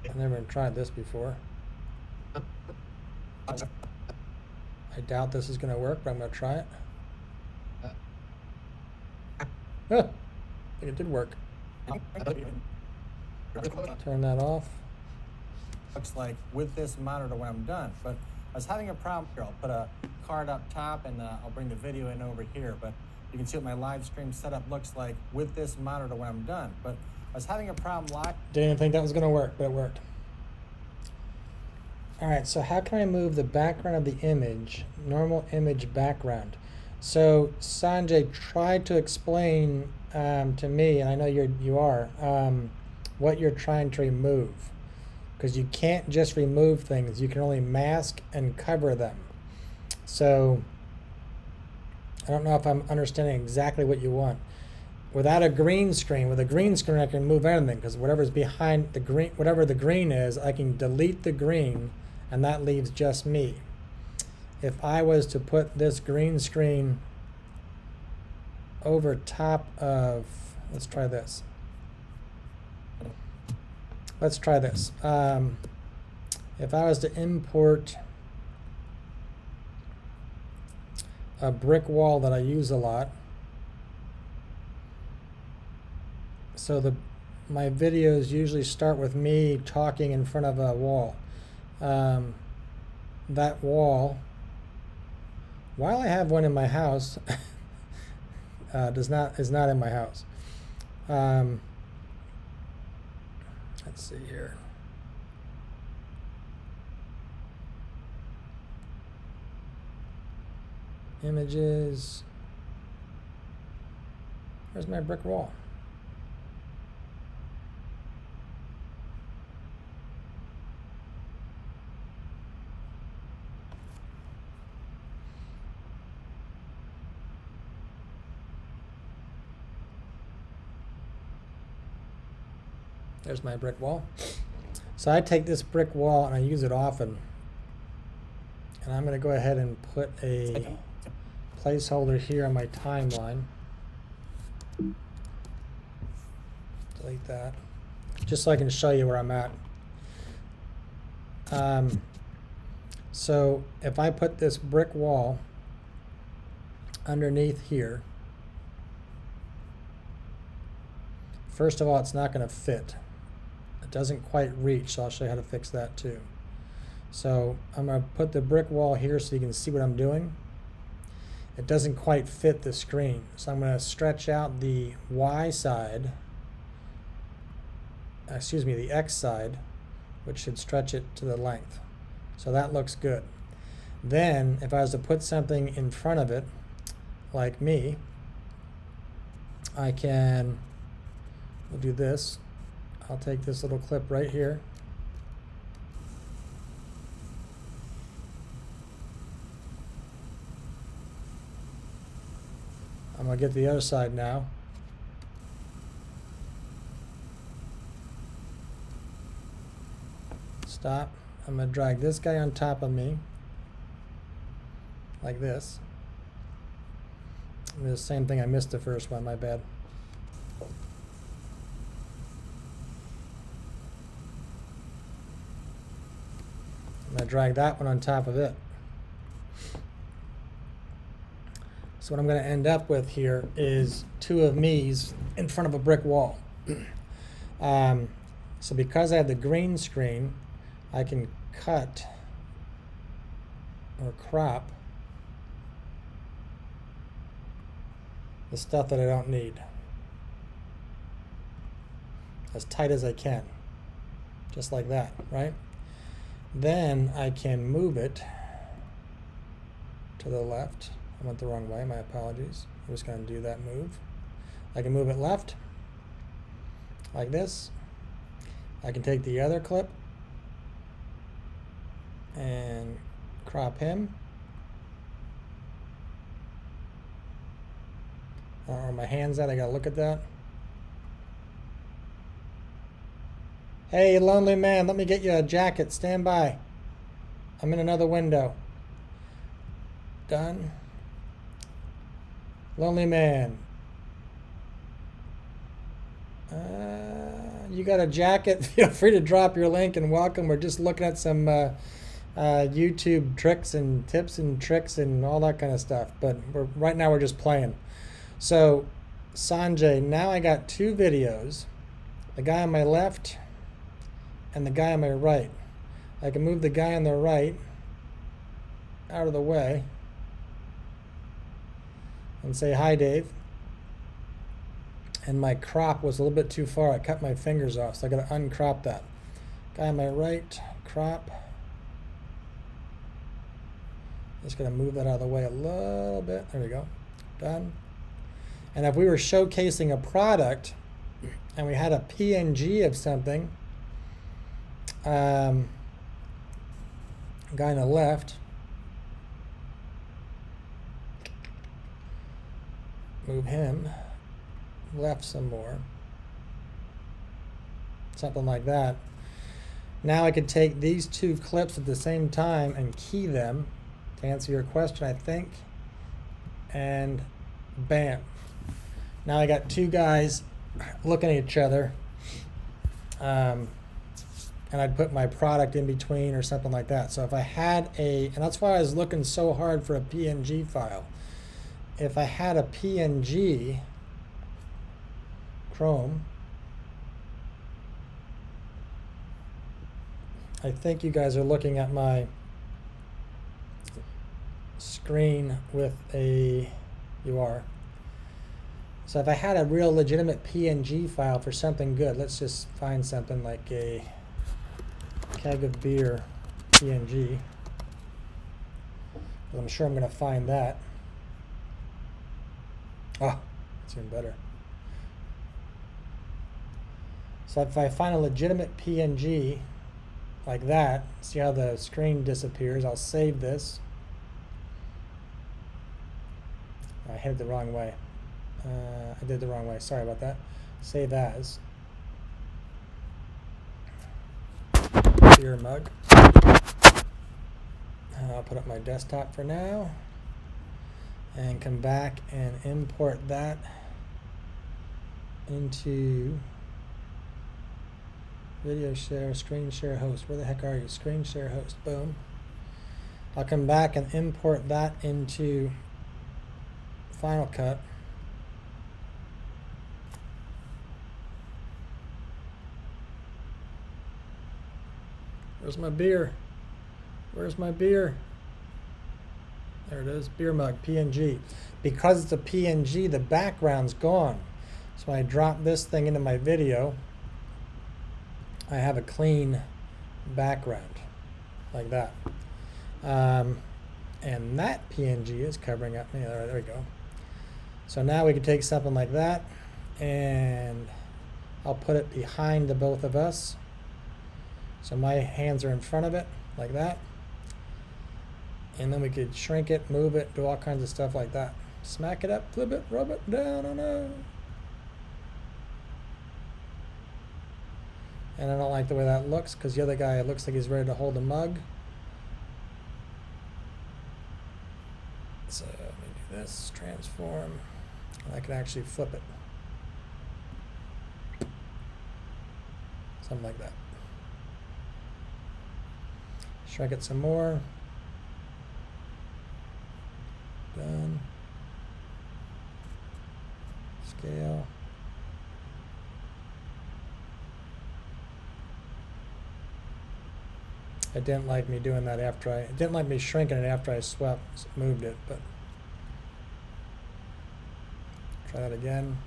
I've never tried this before. I doubt this is going to work, but I'm going to try it. I think it did work. Turn that off. Looks like with this monitor when I'm done. But I was having a problem here. I'll put a card up top and I'll bring the video in over here. But you can see what my live stream setup looks like with this monitor when I'm done. But I was having a problem live. Didn't think that was going to work, but it worked. All right, so how can I move the background of the image, normal image background? So Sanjay tried to explain to me, and I know you are, what you're trying to remove. Because you can't just remove things, you can only mask and cover them. So I don't know if I'm understanding exactly what you want. Without a green screen, with a green screen I can move anything because whatever's behind the green, whatever the green is, I can delete the green and that leaves just me. If I was to put this green screen over top of, let's try this. Let's try this. If I was to import a brick wall that I use a lot, so my videos usually start with me talking in front of a wall. That wall, while I have one in my house, is not in my house. Let's see here. Images. Where's my brick wall? There's my brick wall. So I take this brick wall and I use it often. And I'm going to go ahead and put a placeholder here on my timeline. Delete that. Just so I can show you where I'm at. So if I put this brick wall underneath here, first of all, it's not going to fit. It doesn't quite reach, so I'll show you how to fix that too. So I'm going to put the brick wall here so you can see what I'm doing. It doesn't quite fit the screen, so I'm going to stretch out the Y side, excuse me, the X side, which should stretch it to the length. So that looks good. Then if I was to put something in front of it, like me, I can, we'll do this. I'll take this little clip right here. I'm going to get the other side now. Stop. I'm going to drag this guy on top of me, like this. The same thing, I missed the first one, my bad. I'm going to drag that one on top of it. So what I'm going to end up with here is two of me's in front of a brick wall. So because I have the green screen, I can cut or crop the stuff that I don't need as tight as I can, just like that, right? Then I can move it to the left. I went the wrong way, my apologies. I'm just going to do that move. I can move it left, like this. I can take the other clip and crop him. Are my hands out? I gotta look at that. Hey, lonely man, let me get you a jacket. Stand by. I'm in another window. Done. Lonely man. You got a jacket? Feel free to drop your link and welcome. We're just looking at some YouTube tricks and tips and tricks and all that kind of stuff. But right now we're just playing. So, Sanjay, now I got two videos. The guy on my left and the guy on my right. I can move the guy on the right out of the way and say, hi, Dave. And my crop was a little bit too far. I cut my fingers off, so I got to uncrop that. Guy on my right, crop. Just going to move that out of the way a little bit. There we go. Done. And if we were showcasing a product and we had a PNG of something, guy on the left, move him left some more, something like that. Now I could take these two clips at the same time and key them to answer your question, I think, and bam. Now I got two guys looking at each other, and I'd put my product in between or something like that. So if I had and that's why I was looking so hard for a PNG file. If I had a PNG, Chrome, I think you guys are looking at my screen with you are. So if I had a real legitimate PNG file for something good, let's just find something like a keg of beer PNG. I'm sure I'm going to find that. Oh, that's even better. So if I find a legitimate PNG like that, see how the screen disappears, I'll save this. I hit it the wrong way. I did the wrong way. Sorry about that. Save as. Beer mug. I'll put up my desktop for now. And come back and import that into video share, screen share host. Where the heck are you? Screen share host. Boom. I'll come back and import that into Final Cut. Where's my beer? Where's my beer? There it is, beer mug, PNG. Because it's a PNG, the background's gone. So when I drop this thing into my video, I have a clean background, like that. And that PNG is covering up me. There we go. So now we can take something like that, and I'll put it behind the both of us. So my hands are in front of it, like that. And then we could shrink it, move it, do all kinds of stuff like that. Smack it up, flip it, rub it down on it. And I don't like the way that looks because the other guy looks like he's ready to hold a mug. So let me do this, transform. And I can actually flip it. Something like that. Shrink it some more. Done. Scale. It didn't like me doing that after it didn't like me shrinking it after I moved it, but try that again.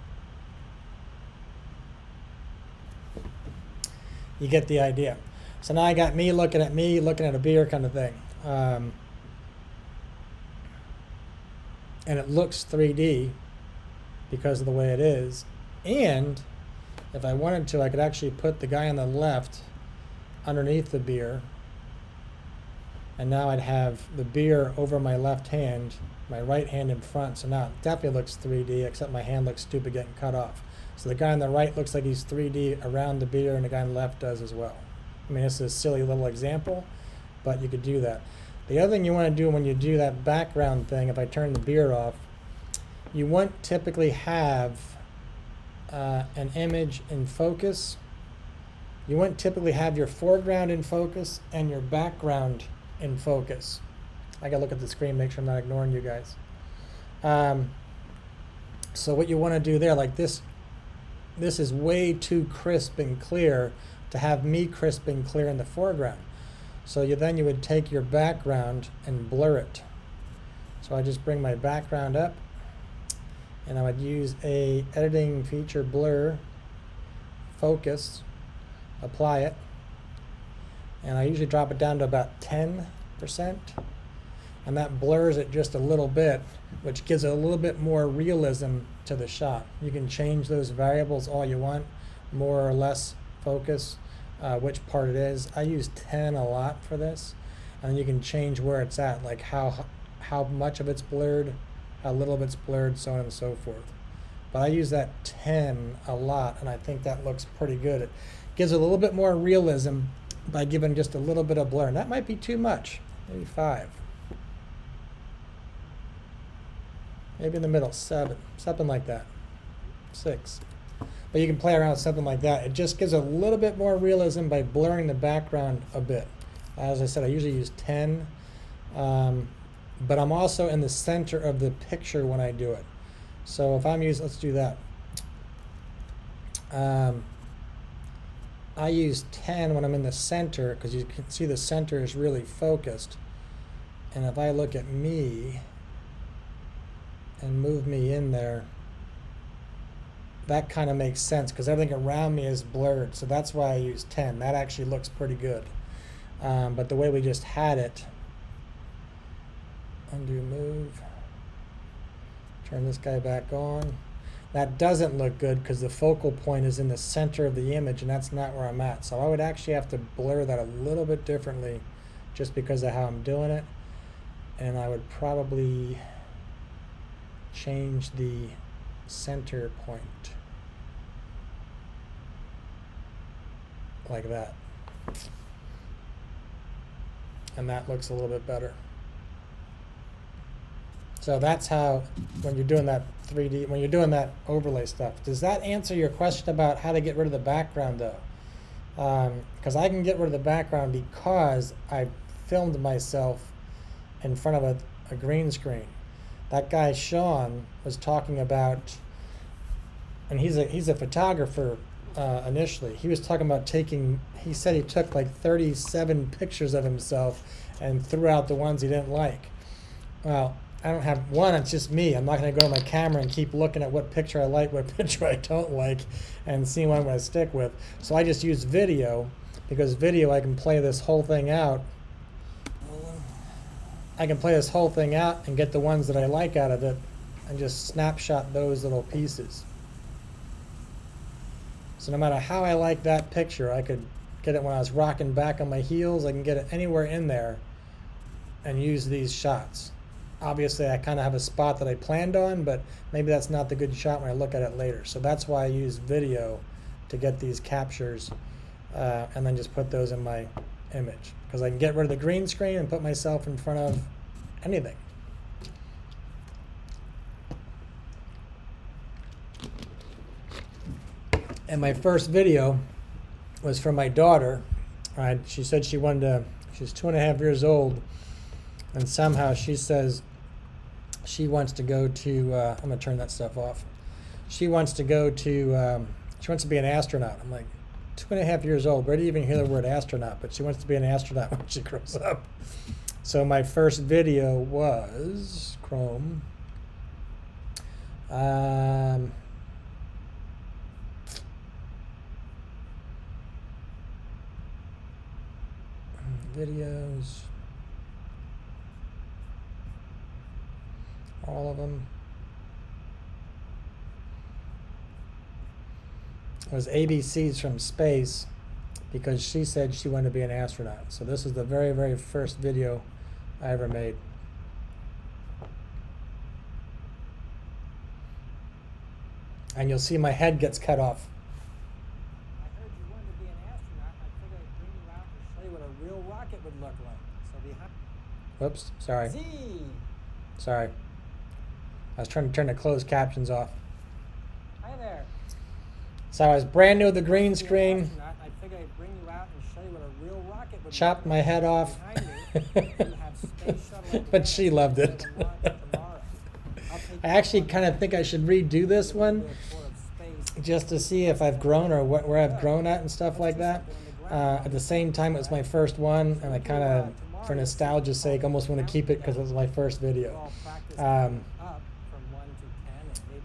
You get the idea. So now I got me looking at a beer kind of thing. And it looks 3D because of the way it is. And if I wanted to, I could actually put the guy on the left underneath the beer. And now I'd have the beer over my left hand, my right hand in front. So now it definitely looks 3D, except my hand looks stupid getting cut off. So the guy on the right looks like he's 3D around the beer, and the guy on the left does as well. I mean, this is a silly little example, but you could do that. The other thing you want to do when you do that background thing, if I turn the beer off, you won't typically have an image in focus. You won't typically have your foreground in focus and your background in focus. I gotta look at the screen, make sure I'm not ignoring you guys. So what you want to do there, like this is way too crisp and clear to have me crisp and clear in the foreground. So then you would take your background and blur it. So I just bring my background up, and I would use a editing feature blur, focus, apply it, and I usually drop it down to about 10%, and that blurs it just a little bit, which gives it a little bit more realism to the shot. You can change those variables all you want, more or less focus, which part it is. I use 10 a lot for this, and you can change where it's at, like how much of it's blurred, how little of it's blurred, so on and so forth. But I use that 10 a lot, and I think that looks pretty good. It gives a little bit more realism by giving just a little bit of blur. And that might be too much, maybe 5. Maybe in the middle, 7, something like that, 6. But you can play around with something like that. It just gives a little bit more realism by blurring the background a bit. As I said, I usually use 10, but I'm also in the center of the picture when I do it. So if I'm using, let's do that. I use 10 when I'm in the center because you can see the center is really focused. And if I look at me and move me in there, that kind of makes sense because everything around me is blurred. So that's why I use 10. That actually looks pretty good. But the way we just had it, undo move, turn this guy back on. That doesn't look good because the focal point is in the center of the image, and that's not where I'm at. So I would actually have to blur that a little bit differently just because of how I'm doing it. And I would probably change the center point like that. And that looks a little bit better. So that's how, when you're doing that 3D, when you're doing that overlay stuff. Does that answer your question about how to get rid of the background though? Because I can get rid of the background because I filmed myself in front of a green screen. That guy Sean was talking about, and he's a photographer initially. He was talking about taking, he said he took like 37 pictures of himself and threw out the ones he didn't like. Well, I don't have one, it's just me. I'm not going to go to my camera and keep looking at what picture I like, what picture I don't like, and see what I'm going to stick with. So I just use video, because video I can play this whole thing out. I can play this whole thing out and get the ones that I like out of it and just snapshot those little pieces. So no matter how I like that picture, I could get it when I was rocking back on my heels. I can get it anywhere in there and use these shots. Obviously, I kind of have a spot that I planned on, but maybe that's not the good shot when I look at it later. So that's why I use video to get these captures and then just put those in my image. Because I can get rid of the green screen and put myself in front of anything. And my first video was from my daughter. She said she wanted to, she's 2.5 years old, and somehow she says she wants to go to, I'm going to turn that stuff off. She wants to go to, she wants to be an astronaut. I'm like, 2.5 years old, where do you even hear the word astronaut? But she wants to be an astronaut when she grows up. So my first video was Chrome. Videos. All of them. It was ABCs from space, because she said she wanted to be an astronaut. So this is the very, very first video I ever made. And you'll see my head gets cut off. I heard you wanted to be an astronaut. I figured I'd bring you out and show you what a real rocket would look like. So behind. Whoops, sorry. Z. Sorry. I was trying to turn the closed captions off. Hi there. So I was brand new with the green screen. I figured I'd bring you out and show you what a real rocket would Chopped my head off. But But she loved it. I actually kind of think I should redo this one just to see if I've grown or where I've grown at and stuff like that. At the same time, it was my first one, and I kind of, for nostalgia's sake, almost want to keep it because it was my first video. And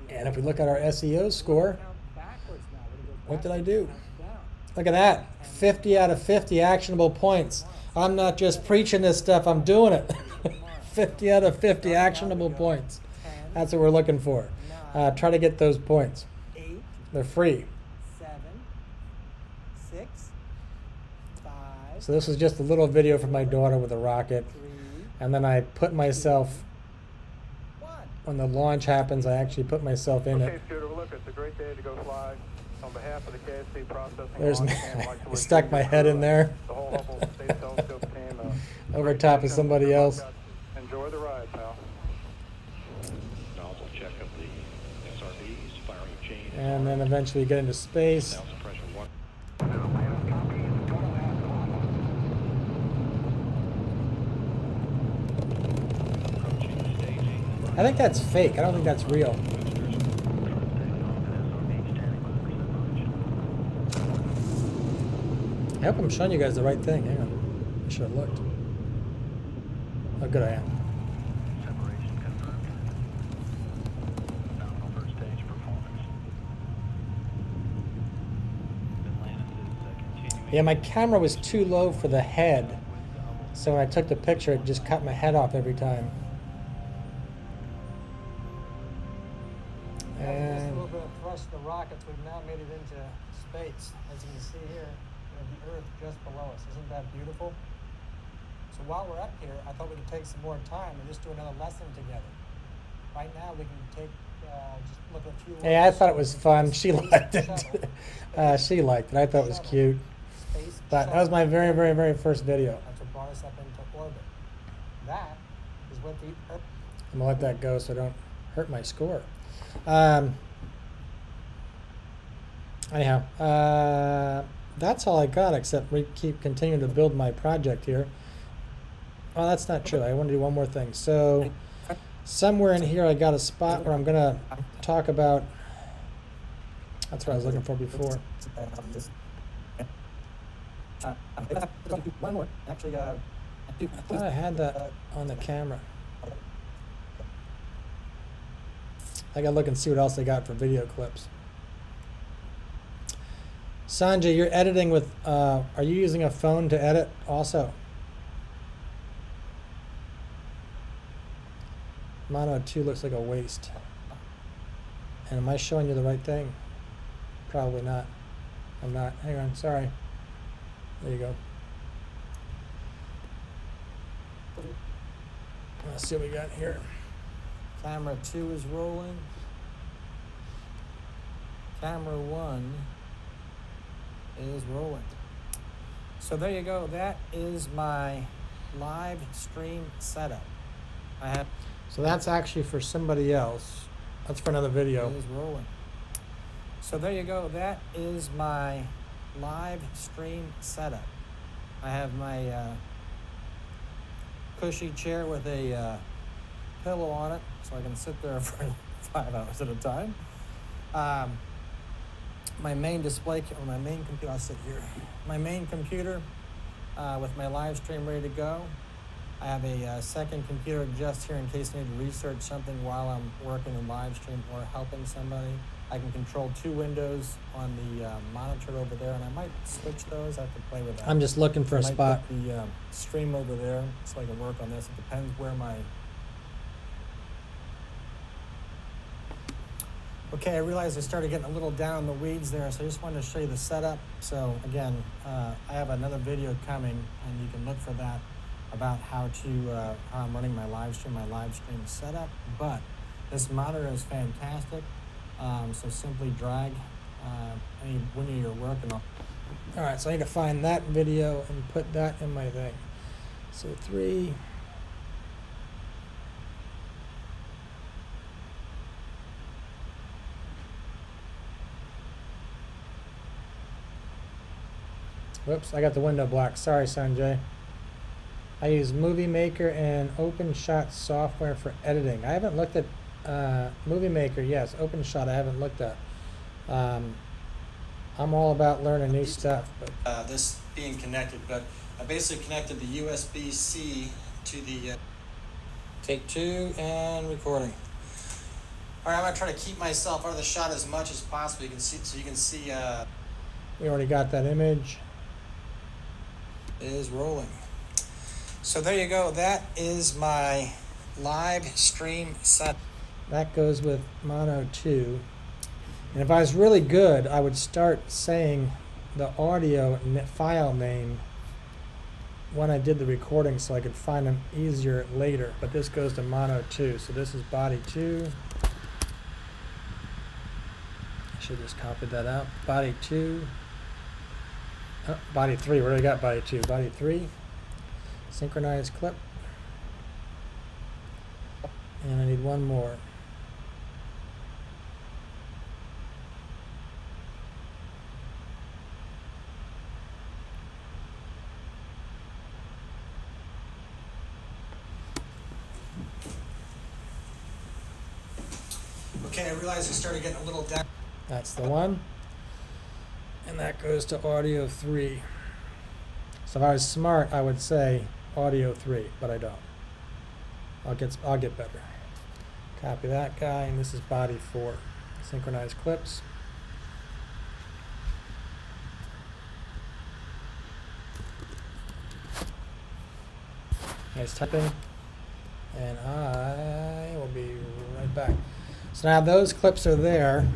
if we look at our SEO score, what did I do? Look at that, 50 out of 50 actionable points. I'm not just preaching this stuff, I'm doing it. 50 out of 50 actionable points. That's what we're looking for. Try to get those points. They're free. 7, 6, 5. So this was just a little video from my daughter with a rocket. And then I put myself, when the launch happens, I actually put myself in it. Scooter, look, it's a great day to go fly. On behalf of the KSC processing There's launch, I stuck my head in there. The whole Hubble Space Telescope team. Over top of somebody else. Enjoy the ride, pal. Nozzle check of the SRBs, firing chain. And then eventually get into space. Now suppression 1. I think that's fake. I don't think that's real. I hope I'm showing you guys the right thing. Hang on. I should have looked. How good I am. Separation confirmed. Nominal first stage performance. Atlantis is continuing. Yeah, my camera was too low for the head. So when I took the picture, it just cut my head off every time. After this And little bit of thrust of the rockets, we've now made it into space. As you can see here, we have the Earth just below us. Isn't that beautiful? So while we're up here, I thought we could take some more time and just do another lesson together. Right now, we can take, just look at a few. yeah, I thought it was fun. She liked it. She liked it. I thought it was cute. Space But that was my very, very, very first video. That's what brought us up into orbit. That is what the Earth. I'm gonna let that go so I don't hurt my score. Anyhow, that's all I got, except we keep continuing to build my project here. Oh, that's not true. I want to do one more thing. So somewhere in here I got a spot where I'm gonna talk about That's what I was looking for before. One more. Actually, I thought I had that on the camera. I gotta look and see what else they got for video clips. Sanjay, you're editing with, are you using a phone to edit also? Mono 2 looks like a waste. And am I showing you the right thing? Probably not. I'm not. Hang on, sorry. There you go. Let's see what we got here. Camera 2 is rolling. Camera 1 is rolling. So there you go. That is my live stream setup. I have. So that's actually for somebody else. That's for another video. It is rolling. So there you go. That is my live stream setup. I have my cushy chair with a pillow on it, so I can sit there for 5 hours at a time. My main display, or my main computer, I'll sit here. My main computer with my live stream ready to go. I have a second computer just here in case I need to research something while I'm working in live stream or helping somebody. I can control 2 windows on the monitor over there, and I might switch those. I have to play with that. I'm just looking for a I might spot. put the stream over there so I can work on this. It depends where my... Okay, I realized I started getting a little down in the weeds there, so I just wanted to show you the setup. So again, I have another video coming, and you can look for that about how I'm running my live stream setup. But this monitor is fantastic. So simply drag when you're working on. All right, so I need to find that video and put that in my thing. So 3. Whoops, I got the window blocked. Sorry, Sanjay. I use Movie Maker and OpenShot software for editing. I haven't looked at Movie Maker. Yes, OpenShot I haven't looked at. I'm all about learning new stuff. But this being connected, but I basically connected the USB-C to the take 2 and recording. All right, I'm gonna try to keep myself out of the shot as much as possible. You can see, so you can see. We already got that image. It is rolling. So there you go. That is my live stream set. That goes with Mono 2. And if I was really good, I would start saying the audio file name when I did the recording so I could find them easier later. But this goes to Mono 2. So this is body 2. I should just copied that out. Body 2. Oh, body 3. We already got body 2. Body 3. Synchronized clip. And I need one more. Okay, I realized I started getting a little down. That's the one. And that goes to audio 3. So if I was smart, I would say audio 3, but I don't. I'll get better. Copy that guy, and this is body 4. Synchronized clips. Nice typing. And I will be right back. So now those clips are there,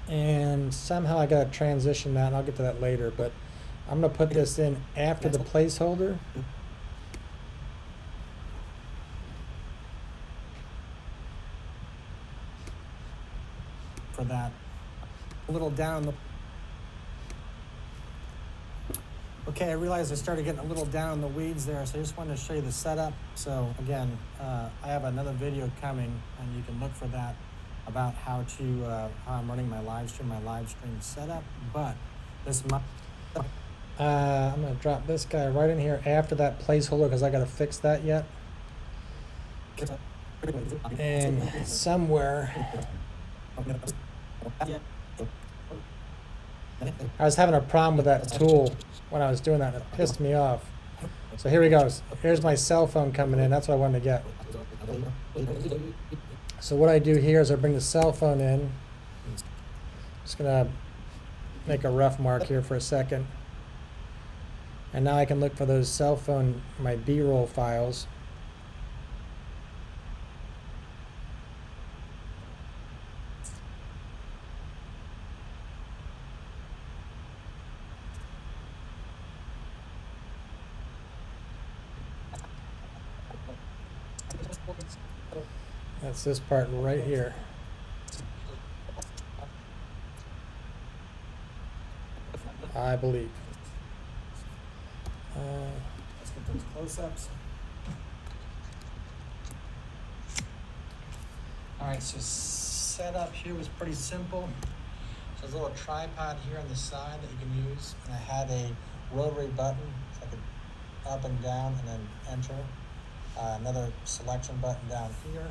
and somehow I gotta transition that, and I'll get to that later, but I'm gonna put this in after the placeholder. For that, a little down the. Okay, I realized I started getting a little down in the weeds there, so I just wanted to show you the setup. So again, I have another video coming, and you can look for that about how I'm running my live stream setup. But this I'm gonna drop this guy right in here after that placeholder because I gotta fix that yet. And somewhere I was having a problem with that tool when I was doing that. It pissed me off. So here we go. Here's my cell phone coming in. That's what I wanted to get. So what I do here is I bring the cell phone in. Just gonna make a rough mark here for a second. And now I can look for those cell phone, my B-roll files. That's this part right here. I believe. Let's get those close-ups. All right, so setup here was pretty simple. So there's a little tripod here on the side that you can use, and I had a rotary button, so I could up and down and then enter. Another selection button down here.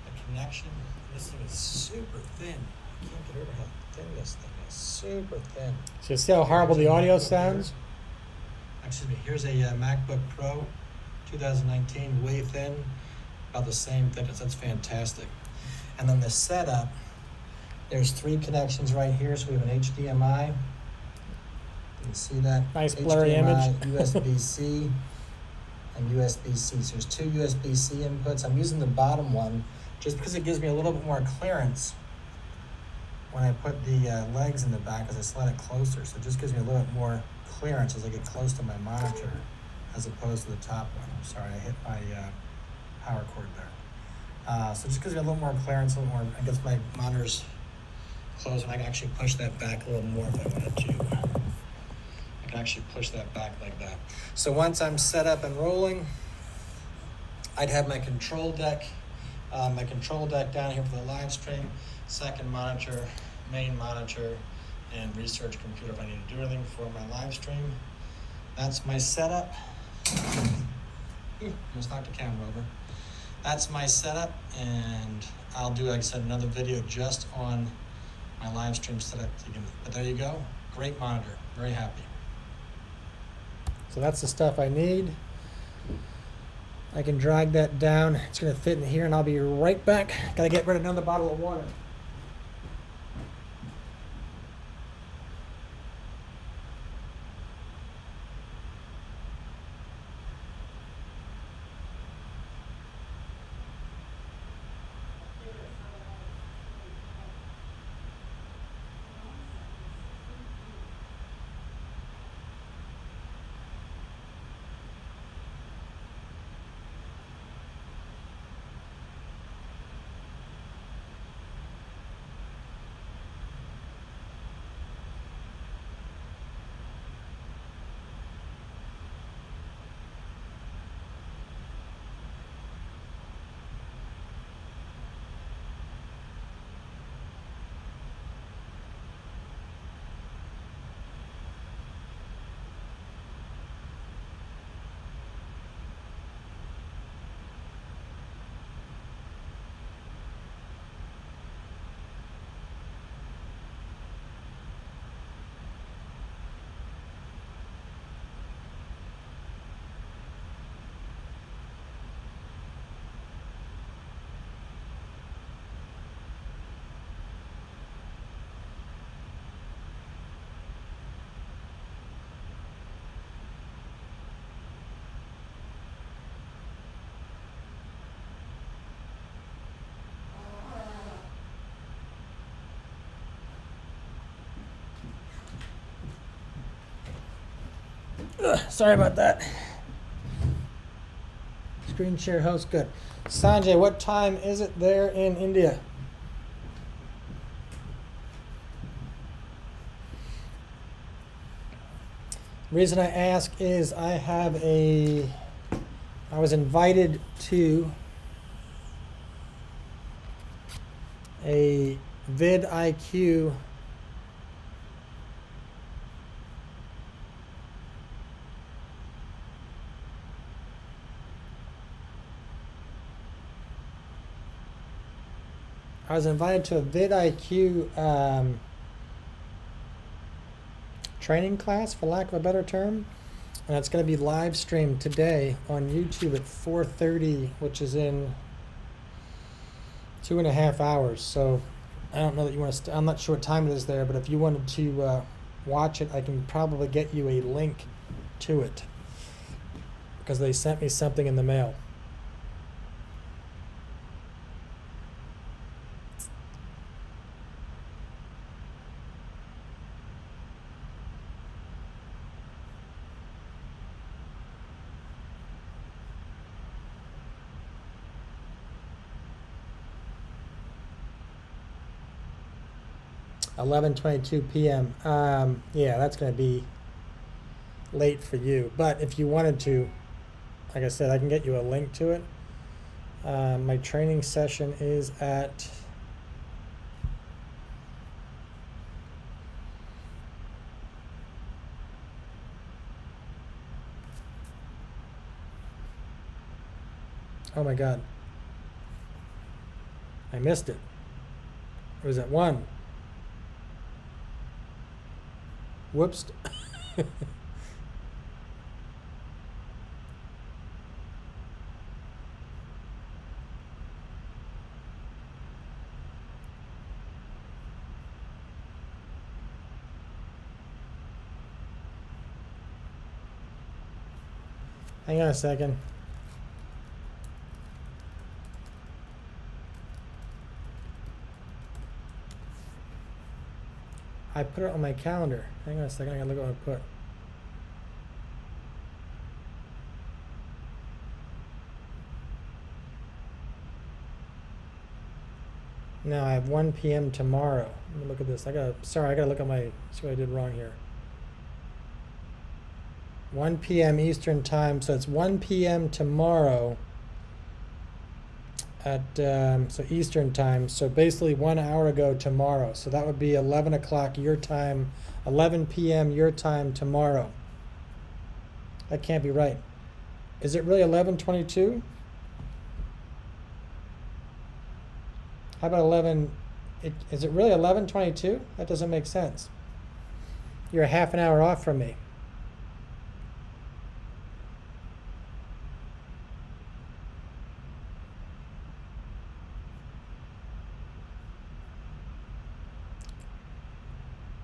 A connection. This thing is super thin. I can't get over how thin this thing is. Super thin. So you see how horrible the audio sounds? Excuse me. Here's a MacBook Pro 2019, way thin, about the same thickness. That's fantastic. And then the setup, there's 3 connections right here. So we have an HDMI. You can see that. Nice blurry image. USB-C and USB-C. So there's 2 USB-C inputs. I'm using the bottom one just because it gives me a little bit more clearance when I put the legs in the back, as I slide it closer. So it just gives me a little bit more clearance as I get close to my monitor as opposed to the top one. I'm sorry, I hit my power cord there. So it just gives me a little more clearance, a little more, I guess my monitor's close, and I can actually push that back a little more if I wanted to. I can actually push that back like that. So once I'm set up and rolling, I'd have my control deck down here for the live stream, second monitor, main monitor, and research computer if I need to do anything for my live stream. That's my setup. Almost knocked the camera over. That's my setup, and I'll do, like I said, another video just on my live stream setup. But there you go. Great monitor. Very happy. So that's the stuff I need. I can drag that down. It's going to fit in here, and I'll be right back. Got to get rid of another bottle of water. Sorry about that. Screen share host, good. Sanjay, what time is it there in India? Reason I ask is I was invited to a vidIQ a vidIQ training class, for lack of a better term. And it's going to be live streamed today on YouTube at 4:30, which is in 2.5 hours. So I don't know that you want to, I'm not sure what time it is there, but if you wanted to watch it, I can probably get you a link to it, because they sent me something in the mail. $11:22 p.m. Yeah, that's going to be late for you. But if you wanted to, like I said, I can get you a link to it. My training session is at oh my God, I missed it. It was at 1. Whoops. Hang on a second. I put it on my calendar. Hang on a second, I gotta look at what I put. No, I have 1 p.m. tomorrow. Let me look at this. I gotta look at my, see what I did wrong here. 1 p.m. Eastern time, so it's 1 p.m. tomorrow at, so Eastern time, so basically 1 hour ago tomorrow. So that would be 11 o'clock your time, 11 p.m. your time tomorrow. That can't be right. Is it really 11:22? How about 11, is it really 11:22? That doesn't make sense. You're a half an hour off from me.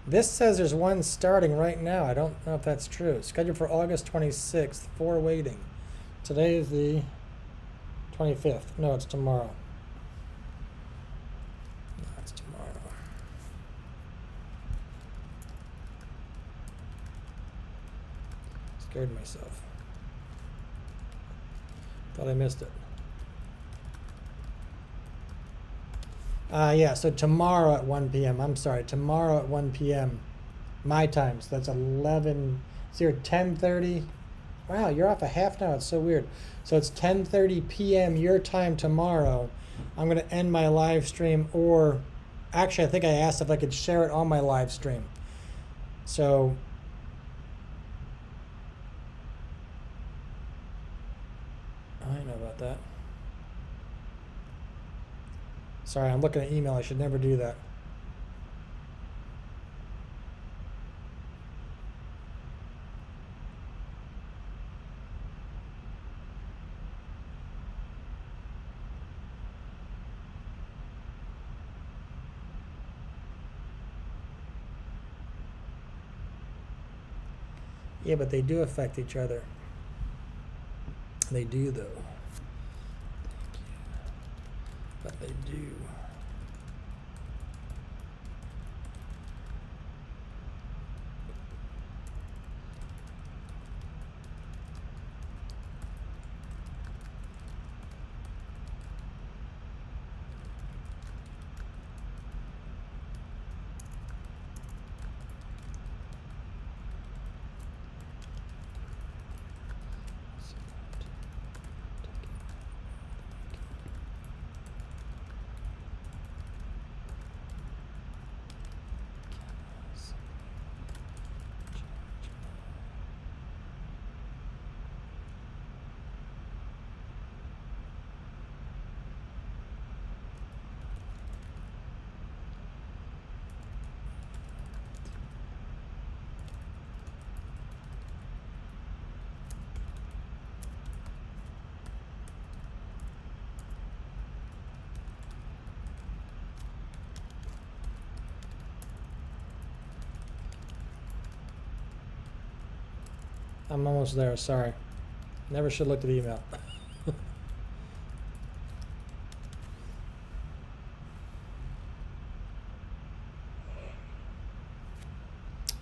This says there's one starting right now. I don't know if that's true. Scheduled for August 26th, 4 waiting. Today is the 25th. No, it's tomorrow. No, it's tomorrow. Scared myself. Thought I missed it. Yeah, so tomorrow at 1 p.m. I'm sorry, tomorrow at 1 p.m. my time. So that's 11. It's here 10:30. Wow, you're off a half now. It's so weird. So it's 10:30 p.m. your time tomorrow. I'm going to end my live stream, or actually, I think I asked if I could share it on my live stream. So I know about that. Sorry, I'm looking at email. I should never do that. Yeah, but they do affect each other. They do, though. But they do. I'm almost there, sorry. Never should look at the email.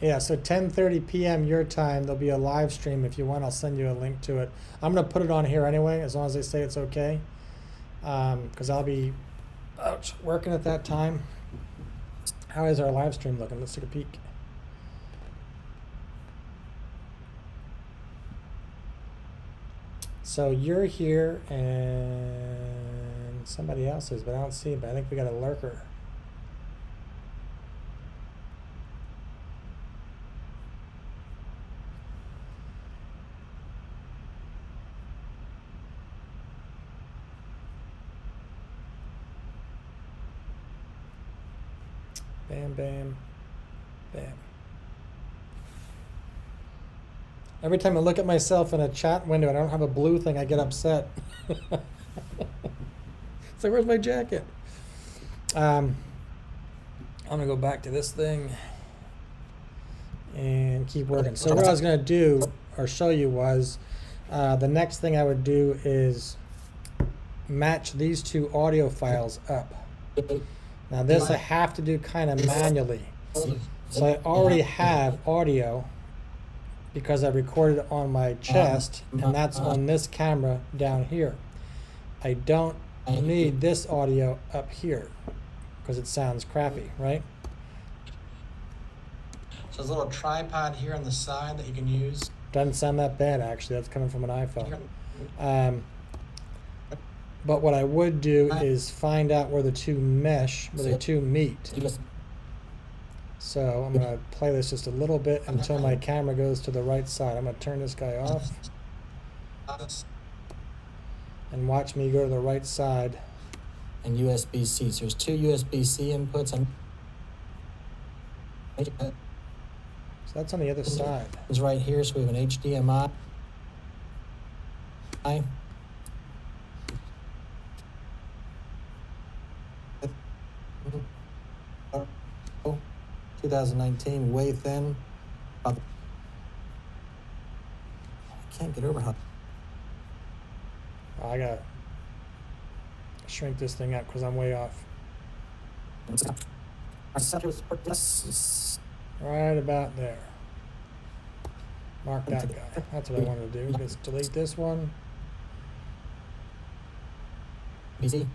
Yeah, so 10:30 p.m. your time, there'll be a live stream. If you want, I'll send you a link to it. I'm going to put it on here anyway, as long as they say it's okay. Because I'll be out working at that time. How is our live stream looking? Let's take a peek. So you're here and somebody else is, but I don't see it. But I think we got a lurker. Bam, bam, bam. Every time I look at myself in a chat window and I don't have a blue thing, I get upset. It's like, where's my jacket? I'm gonna go back to this thing and keep working. So what I was gonna do or show you was the next thing I would do is match these two audio files up. Now this I have to do kind of manually. So I already have audio because I recorded it on my chest, and that's on this camera down here. I don't need this audio up here because it sounds crappy, right? So there's a little tripod here on the side that you can use. Doesn't sound that bad actually, that's coming from an iPhone. But what I would do is find out where the two mesh, where the two meet. So I'm going to play this just a little bit until my camera goes to the right side. I'm going to turn this guy off. And watch me go to the right side. And USB-C. So there's two USB-C inputs. So that's on the other side. It's right here, so we have an HDMI. 2019, way thin. I can't get over how. I gotta shrink this thing up because I'm way off. Right about there. Mark that guy. That's what I wanted to do. Just delete this one. BC.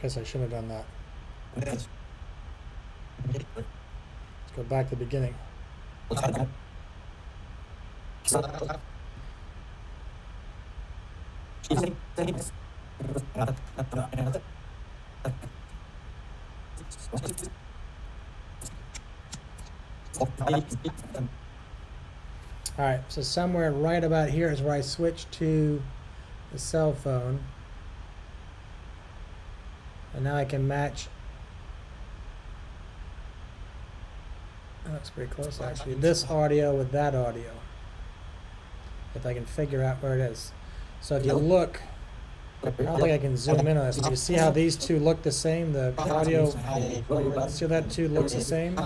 Guess I should have done that. Let's go back to the beginning. All right, so somewhere right about here is where I switch to the cell phone. And now I can match. That looks pretty close actually. This audio with that audio. If I can figure out where it is. So if you look, I don't think I can zoom in on this. But you see how these two look the same? The audio, see how that two looks the same?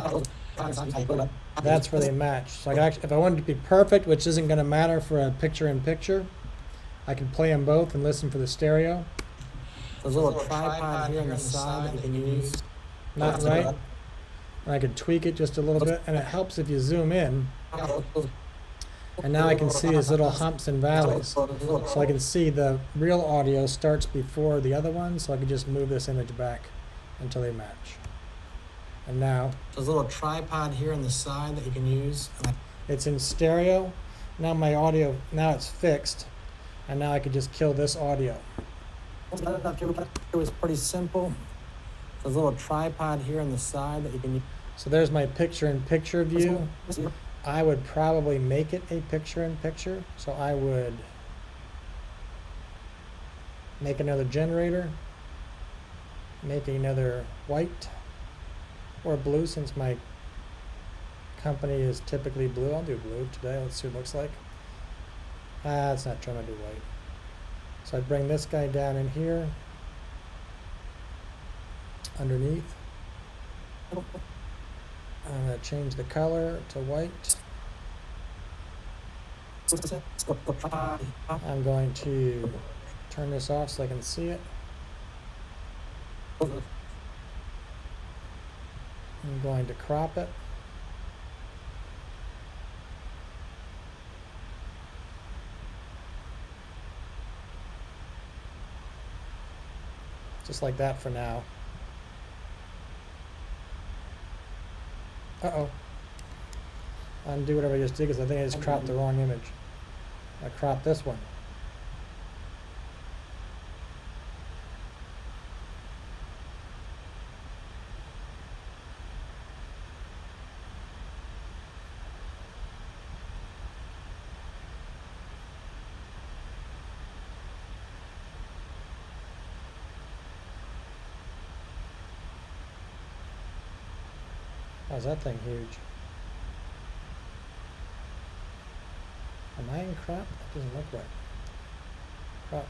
That's where they match. So I can actually, if I wanted to be perfect, which isn't going to matter for a picture-in-picture, I can play them both and listen for the stereo. There's a little tripod here on the side that you can use. Not right. And I can tweak it just a little bit, and it helps if you zoom in. And now I can see his little humps and valleys. So I can see the real audio starts before the other one, so I can just move this image back until they match. And now, there's a little tripod here on the side that you can use. It's in stereo. Now my audio, now it's fixed. And now I can just kill this audio. It was pretty simple. There's a little tripod here on the side that you can use. So there's my picture-in-picture view. I would probably make it a picture-in-picture. So I would make another generator, make another white or blue since my company is typically blue. I'll do blue today. Let's see what it looks like. It's not trying to do white. So I'd bring this guy down in here underneath. I'm going to change the color to white. I'm going to turn this off so I can see it. I'm going to crop it. Just like that for now. Uh-oh. Undo whatever I just did because I think I just cropped the wrong image. I cropped this one. How's that thing huge? Am I in crop? That doesn't look right. Crop.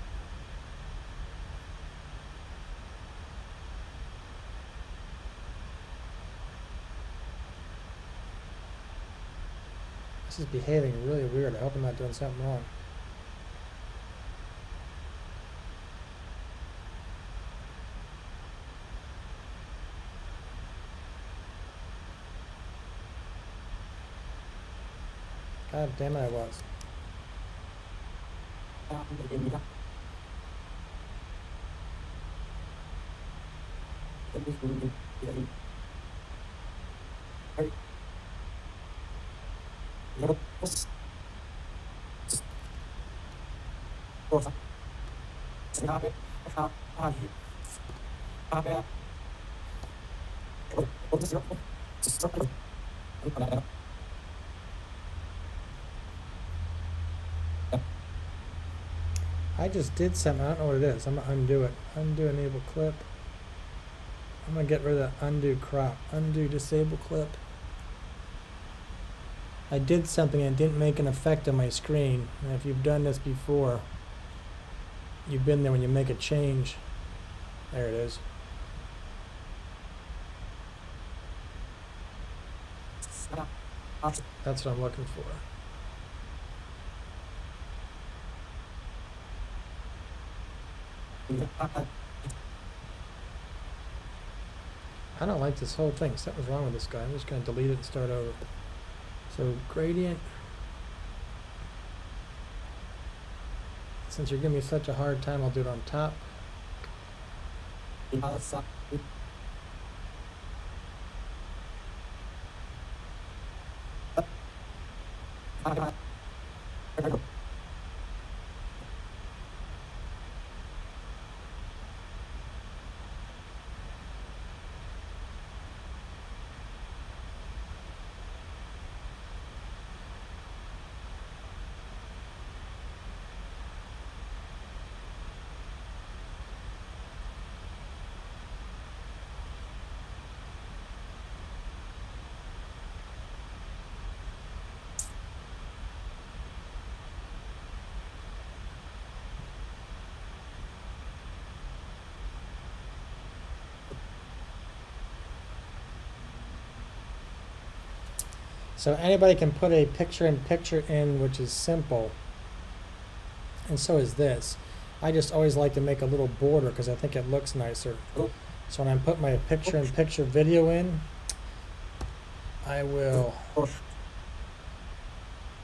This is behaving really weird. I hope I'm not doing something wrong. God damn it, I was. I just did something. I don't know what it is. I'm going to undo it. Undo enable clip. I'm going to get rid of the undo crop. Undo disable clip. I did something and it didn't make an effect on my screen. And if you've done this before, you've been there when you make a change. There it is. That's what I'm looking for. I don't like this whole thing. Something's wrong with this guy. I'm just going to delete it and start over. So gradient. Since you're giving me such a hard time, I'll do it on top. So anybody can put a picture-in-picture in, which is simple. And so is this. I just always like to make a little border because I think it looks nicer. So when I put my picture-in-picture video in, I will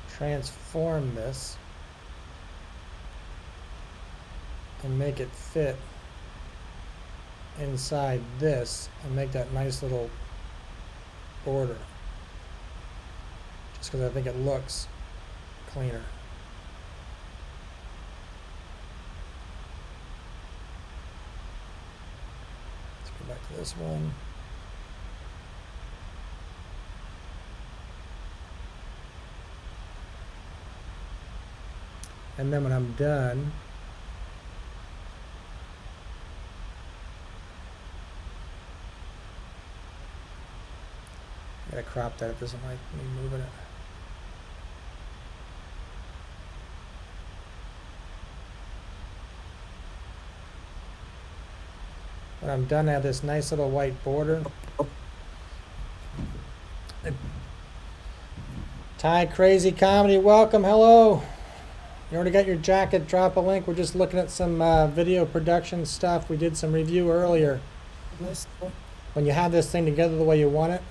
transform this and make it fit inside this and make that nice little border. Just because I think it looks cleaner. Let's go back to this one. And then when I'm done, crop that. It doesn't like me moving it. When I'm done, I have this nice little white border. Thai Crazy Comedy, welcome, hello. You already got your jacket, drop a link. We're just looking at some video production stuff. We did some review earlier. When you have this thing together the way you want it,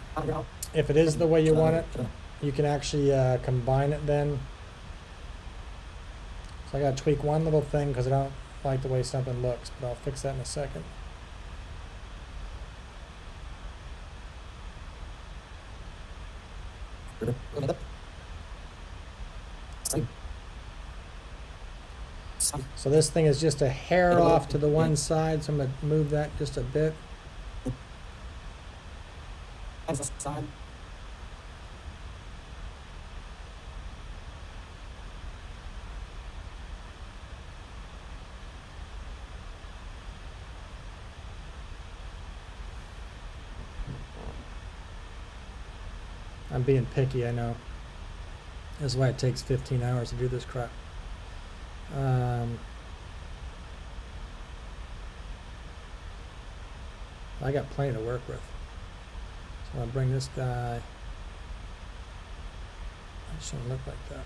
if it is the way you want it, you can actually combine it then. So I gotta tweak one little thing because I don't like the way something looks, but I'll fix that in a second. So this thing is just a hair off to the one side, so I'm going to move that just a bit. I'm being picky, I know. That's why it takes 15 hours to do this crap. I got plenty to work with. So I'll bring this guy. It shouldn't look like that.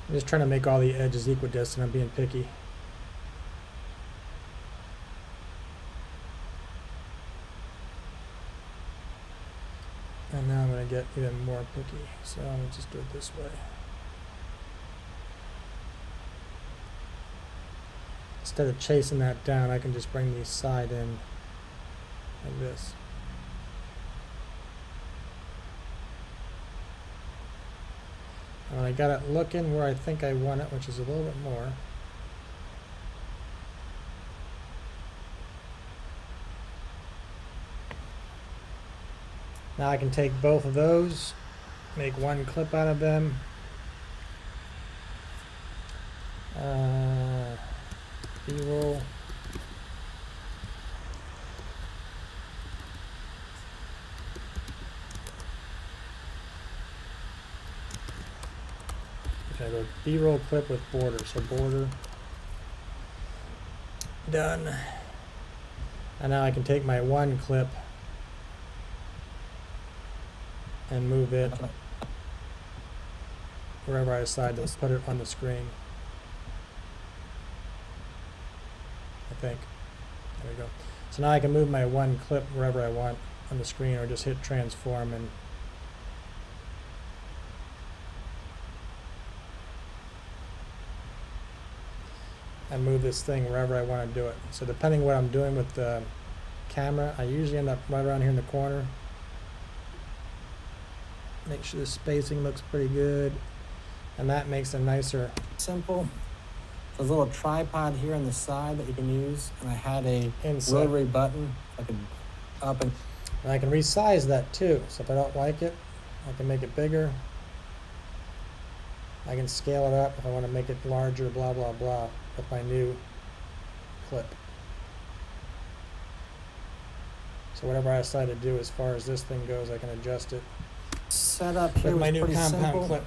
I'm just trying to make all the edges equidistant. I'm being picky. And now I'm going to get even more picky. So I'm going to just do it this way. Instead of chasing that down, I can just bring these side in like this. And I got it looking where I think I want it, which is a little bit more. Now I can take both of those, make one clip out of them. B-roll. Okay, go B-roll clip with border. So border. Done. And now I can take my one clip and move it wherever I decide to put it on the screen. I think. There we go. So now I can move my one clip wherever I want on the screen, or just hit transform and move this thing wherever I want to do it. So depending what I'm doing with the camera, I usually end up right around here in the corner. Make sure the spacing looks pretty good, and that makes a nicer, simple. There's a little tripod here on the side that you can use, and I had a rotary button. I can up and I can resize that too. So if I don't like it, I can make it bigger. I can scale it up if I want to make it larger, blah, blah, blah, with my new clip. So whatever I decide to do as far as this thing goes, I can adjust it. Setup here with my new compound clip.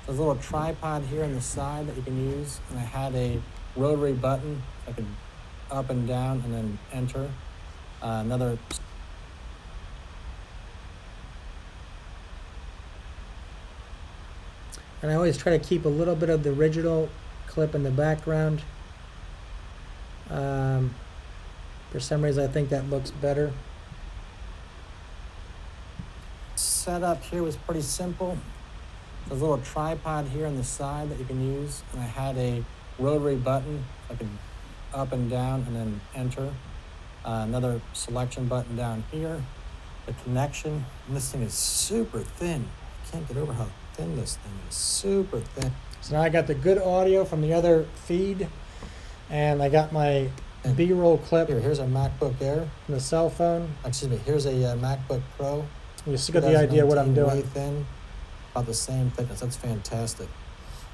There's a little tripod here on the side that you can use, and I had a rotary button. I could up and down and then enter. Another. And I always try to keep a little bit of the original clip in the background. For some reason, I think that looks better. Setup here was pretty simple. There's a little tripod here on the side that you can use, and I had a rotary button. I could up and down and then enter. Another selection button down here. the connection, and this thing is super thin. I can't get over how thin this thing is. Super thin. So now I got the good audio from the other feed, and I got my B-roll clip Here's a MacBook Air. from the cell phone. Excuse me. Here's a MacBook Pro. You still got the idea what I'm 2019, way doing. thin, about the same thickness. That's fantastic.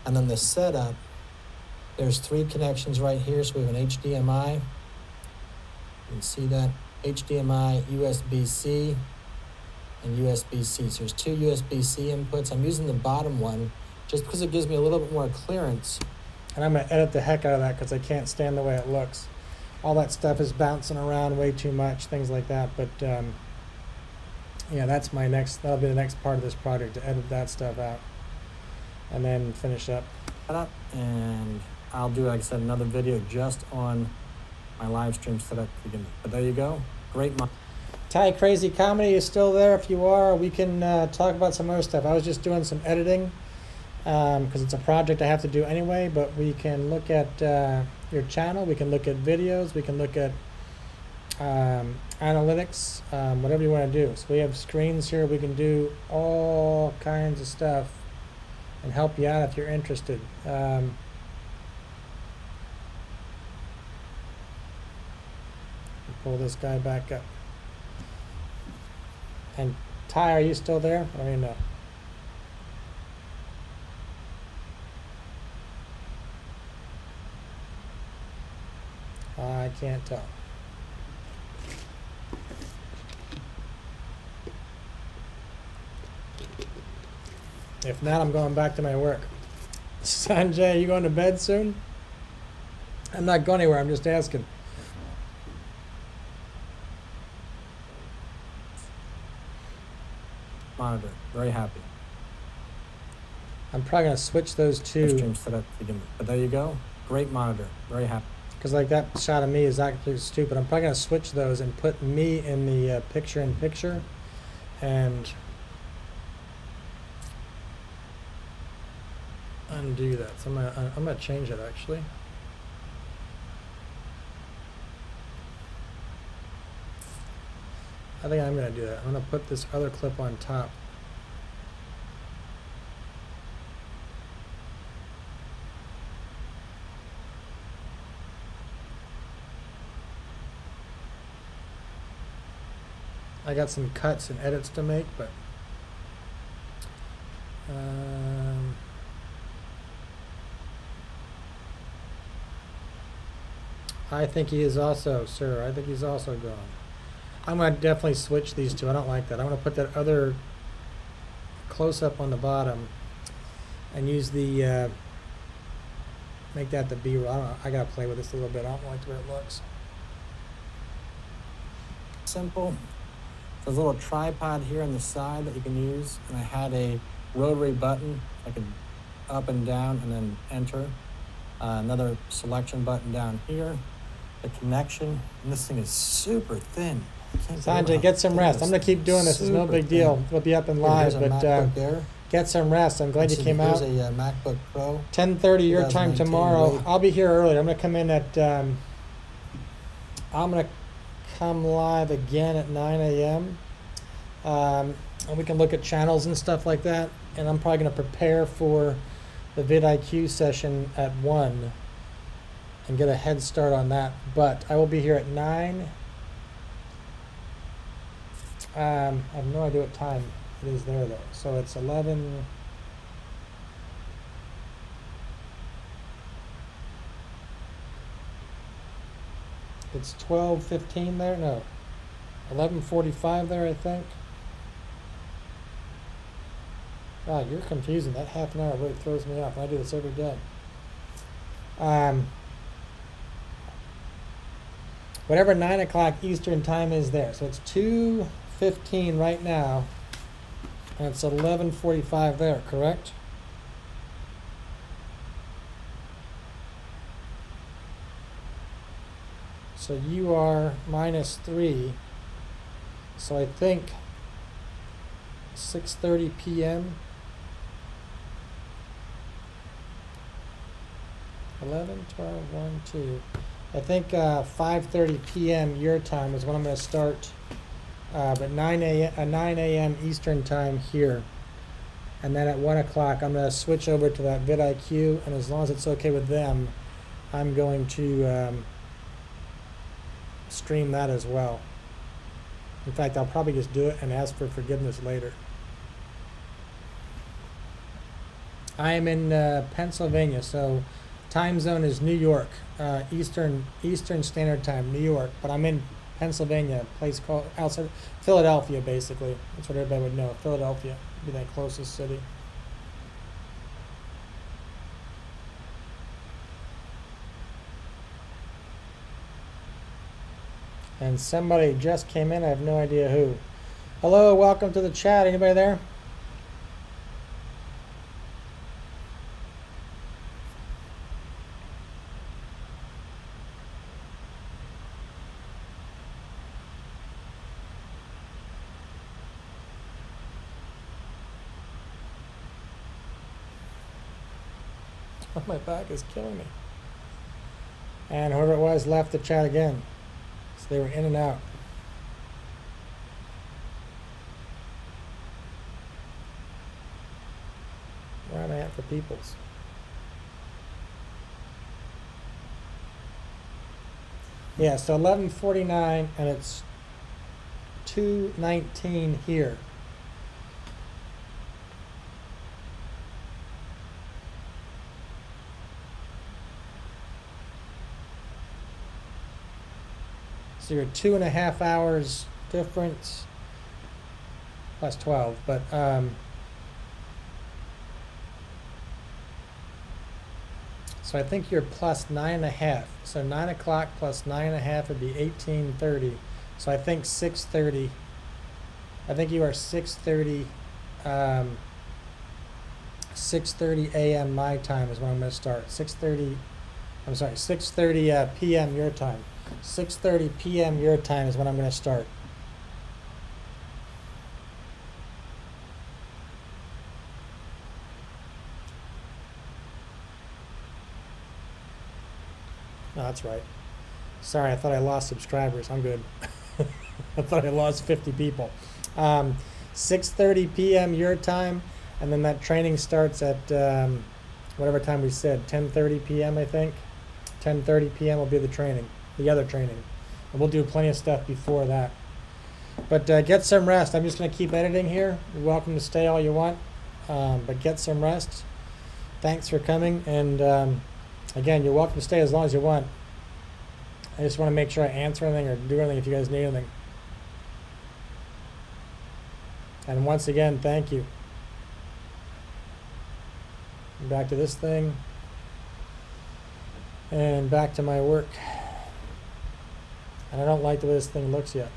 And then the setup, there's 3 connections right here. So we have an HDMI. You can see that. HDMI, USB-C, and USB-C. So there's 2 USB-C inputs. I'm using the bottom one just because it gives me a little bit more clearance. And I'm going to edit the heck out of that because I can't stand the way it looks. All that stuff is bouncing around way too much, things like that. But yeah, that'll be the next part of this project, to edit that stuff out and then finish up. And I'll do, like I said, another video just on my live stream setup to begin with. But there you go. Great. Ty Crazy Comedy is still there. If you are, we can talk about some other stuff. I was just doing some editing because it's a project I have to do anyway, but we can look at your channel. We can look at videos. We can look at analytics, whatever you want to do. So we have screens here. We can do all kinds of stuff and help you out if you're interested. Pull this guy back up. And Ty, are you still there? I don't even know. I can't tell. If not, I'm going back to my work. Sanjay, you going to bed soon? I'm not going anywhere. I'm just asking. Monitor. Very happy. I'm probably going to switch those two. Stream setup to begin with. But there you go. Great monitor. Very happy. Because like that shot of me is actually stupid. I'm probably going to switch those and put me in the picture-in-picture. And undo that. So I'm gonna change it actually. I think I'm gonna do that. I'm gonna put this other clip on top. I got some cuts and edits to make, but I think he is also, sir, I think he's also gone. I'm going to definitely switch these two. I don't like that. I'm going to put that other close-up on the bottom and use the, make that the B-roll. I don't know. I got to play with this a little bit. I don't like the way it looks. Simple. There's a little tripod here on the side that you can use, and I had a rotary button. I could up and down and then enter. Another selection button down here. The connection, and this thing is super thin. Sanjay, get some rest. I'm going to keep doing this. It's no big deal. We'll be up and live, but get some rest. I'm glad you came out. Here's a MacBook Pro. 10:30 your time tomorrow. I'll be here early. I'm going to come in at, I'm going to come live again at 9 a.m. And we can look at channels and stuff like that. And I'm probably going to prepare for the vidIQ session at 1 and get a head start on that. But I will be here at 9. I have no idea what time it is there though. So it's 11. It's 12:15 there? No. 11:45 there, I think. God, you're confusing. That half an hour really throws me off. I do this every day. Whatever 9 o'clock Eastern time is there. So it's 2:15 right now. And it's 11:45 there, correct? So you are -3. So I think 6:30 p.m. 11, 12, 1, 2. I think 5:30 p.m. your time is when I'm going to start but 9 a.m. Eastern time here. And then at 1 o'clock, I'm going to switch over to that vidIQ, and as long as it's okay with them, I'm going to stream that as well. In fact, I'll probably just do it and ask for forgiveness later. I am in Pennsylvania, so time zone is New York, Eastern Standard Time, New York. But I'm in Pennsylvania, a place called outside Philadelphia, basically. That's what everybody would know. Philadelphia would be that closest city. And somebody just came in. I have no idea who. Hello, welcome to the chat. Anybody there? Oh, my back is killing me. And whoever it was left the chat again. So they were in and out. Where am I at for peoples? Yeah, so 11:49 and it's 2:19 here. So you're 2.5 hours difference, plus 12, but so I think you're plus 9.5. So 9 o'clock plus 9.5 would be 18:30. So I think 6:30. I think you are 6:30. 6:30 a.m. my time is when I'm going to start. 6:30. I'm sorry, 6:30 p.m. your time. 6:30 p.m. your time is when I'm going to start. No, that's right. Sorry, I thought I lost subscribers. I'm good. I thought I lost 50 people. 6:30 p.m. your time, and then that training starts at whatever time we said, 10:30 p.m. I think. 10:30 p.m. will be the training. The other training, and we'll do plenty of stuff before that. But get some rest. I'm just going to keep editing here. You're welcome to stay all you want, but get some rest. Thanks for coming, and again, you're welcome to stay as long as you want. I just want to make sure I answer anything or do anything if you guys need anything. And once again, thank you. Back to this thing, and back to my work. And I don't like the way this thing looks yet.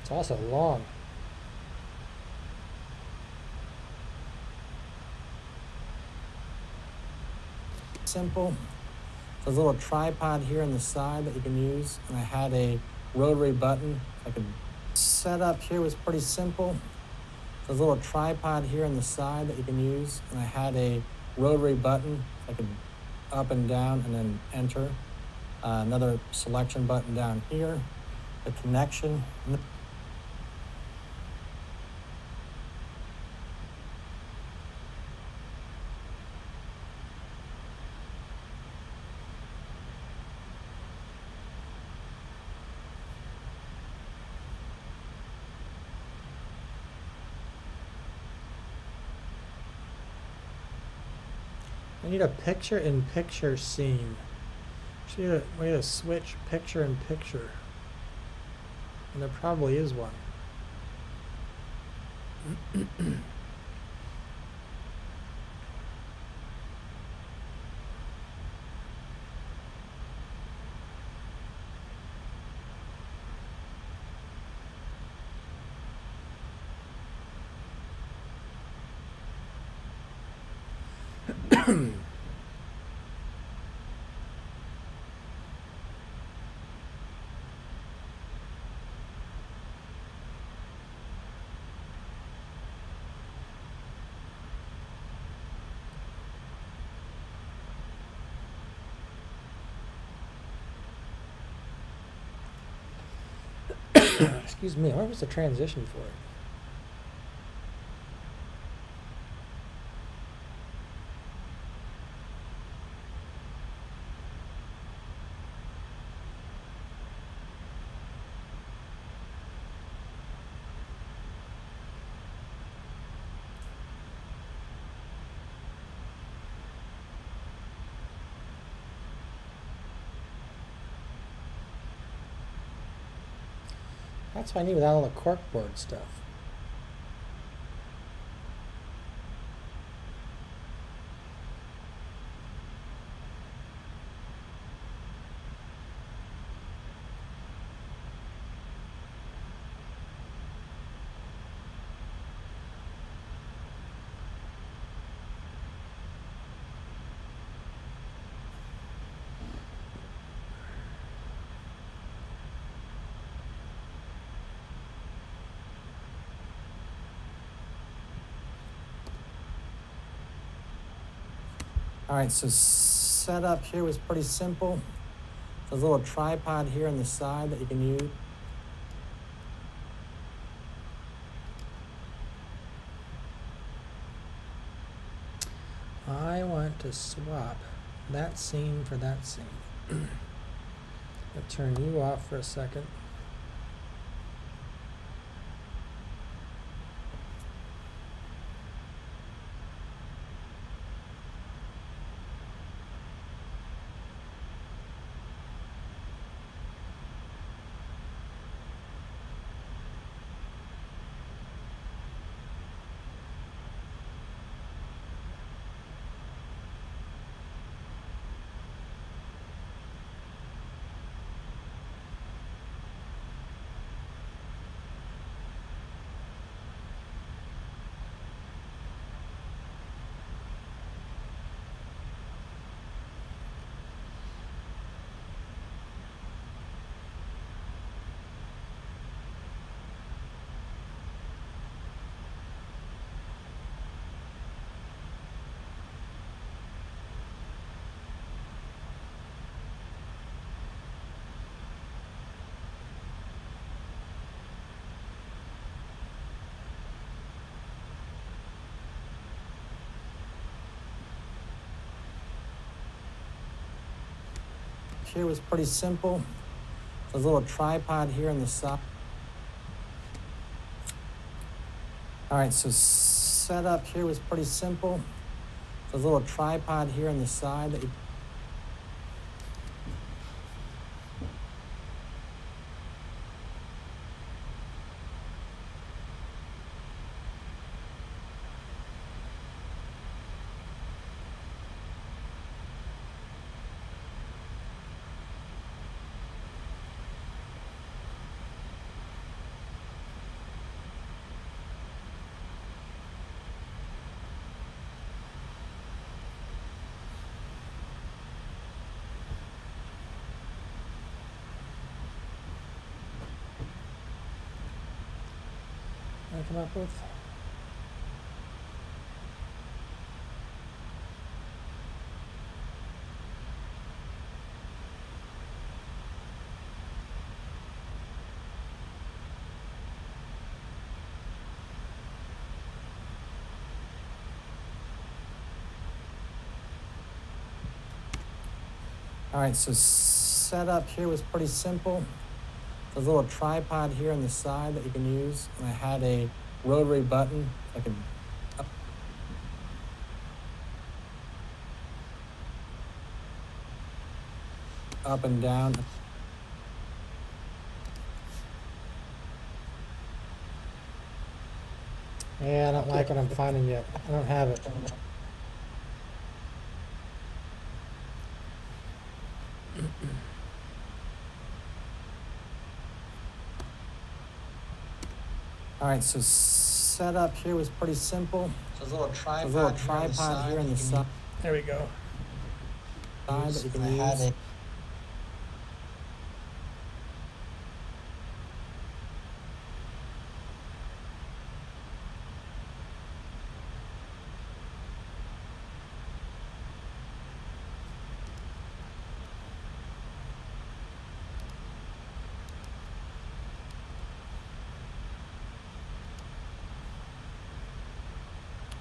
It's also long. Simple. There's a little tripod here on the side that you can use, and I had a rotary button I could set up here. Was pretty simple. There's a little tripod here on the side that you can use, and I had a rotary button I could up and down and then enter. Another selection button down here, a connection. I need a picture-in-picture scene. Should need a way to switch picture-in-picture. And there probably is one. Excuse me, where was the transition for it? That's what I need without all the corkboard stuff. All right, so setup here was pretty simple. There's a little tripod here on the side that you can use. I want to swap that scene for that scene. I'll turn you off for a second. Here was pretty simple. There's a little tripod here on the side. All right, so setup here was pretty simple. There's a little tripod here on the side that you come up with. All right, so setup here was pretty simple. There's a little tripod here on the side that you can use, and I had a rotary button. I could up and down. Yeah, I don't like what I'm finding yet. I don't have it. All right, so setup here was pretty simple. So there's a little tripod here on the side. There we go. That you can use.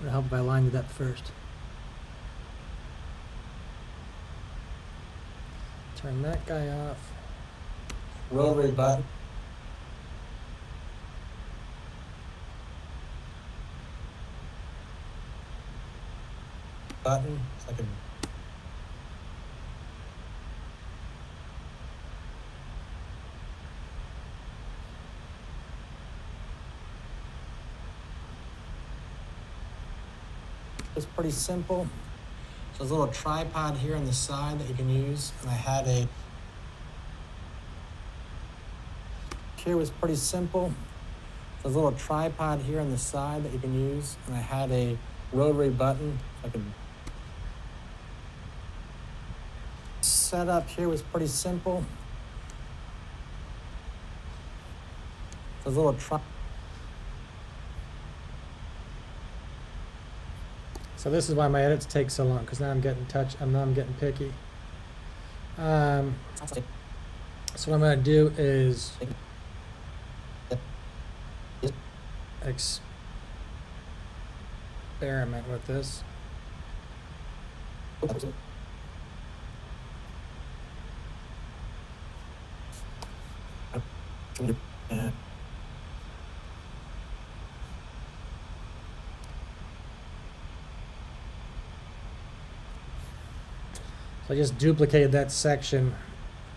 It'll help if I lined it up first. Turn that guy off. Rotary button. Button. So I can it's pretty simple. So there's a little tripod here on the side that you can use, and I had a here was pretty simple. There's a little tripod here on the side that you can use, and I had a rotary button. I could setup here was pretty simple. There's a little So this is why my edits take so long, because now I'm getting picky. So what I'm going to do is experiment with this. So I just duplicated that section,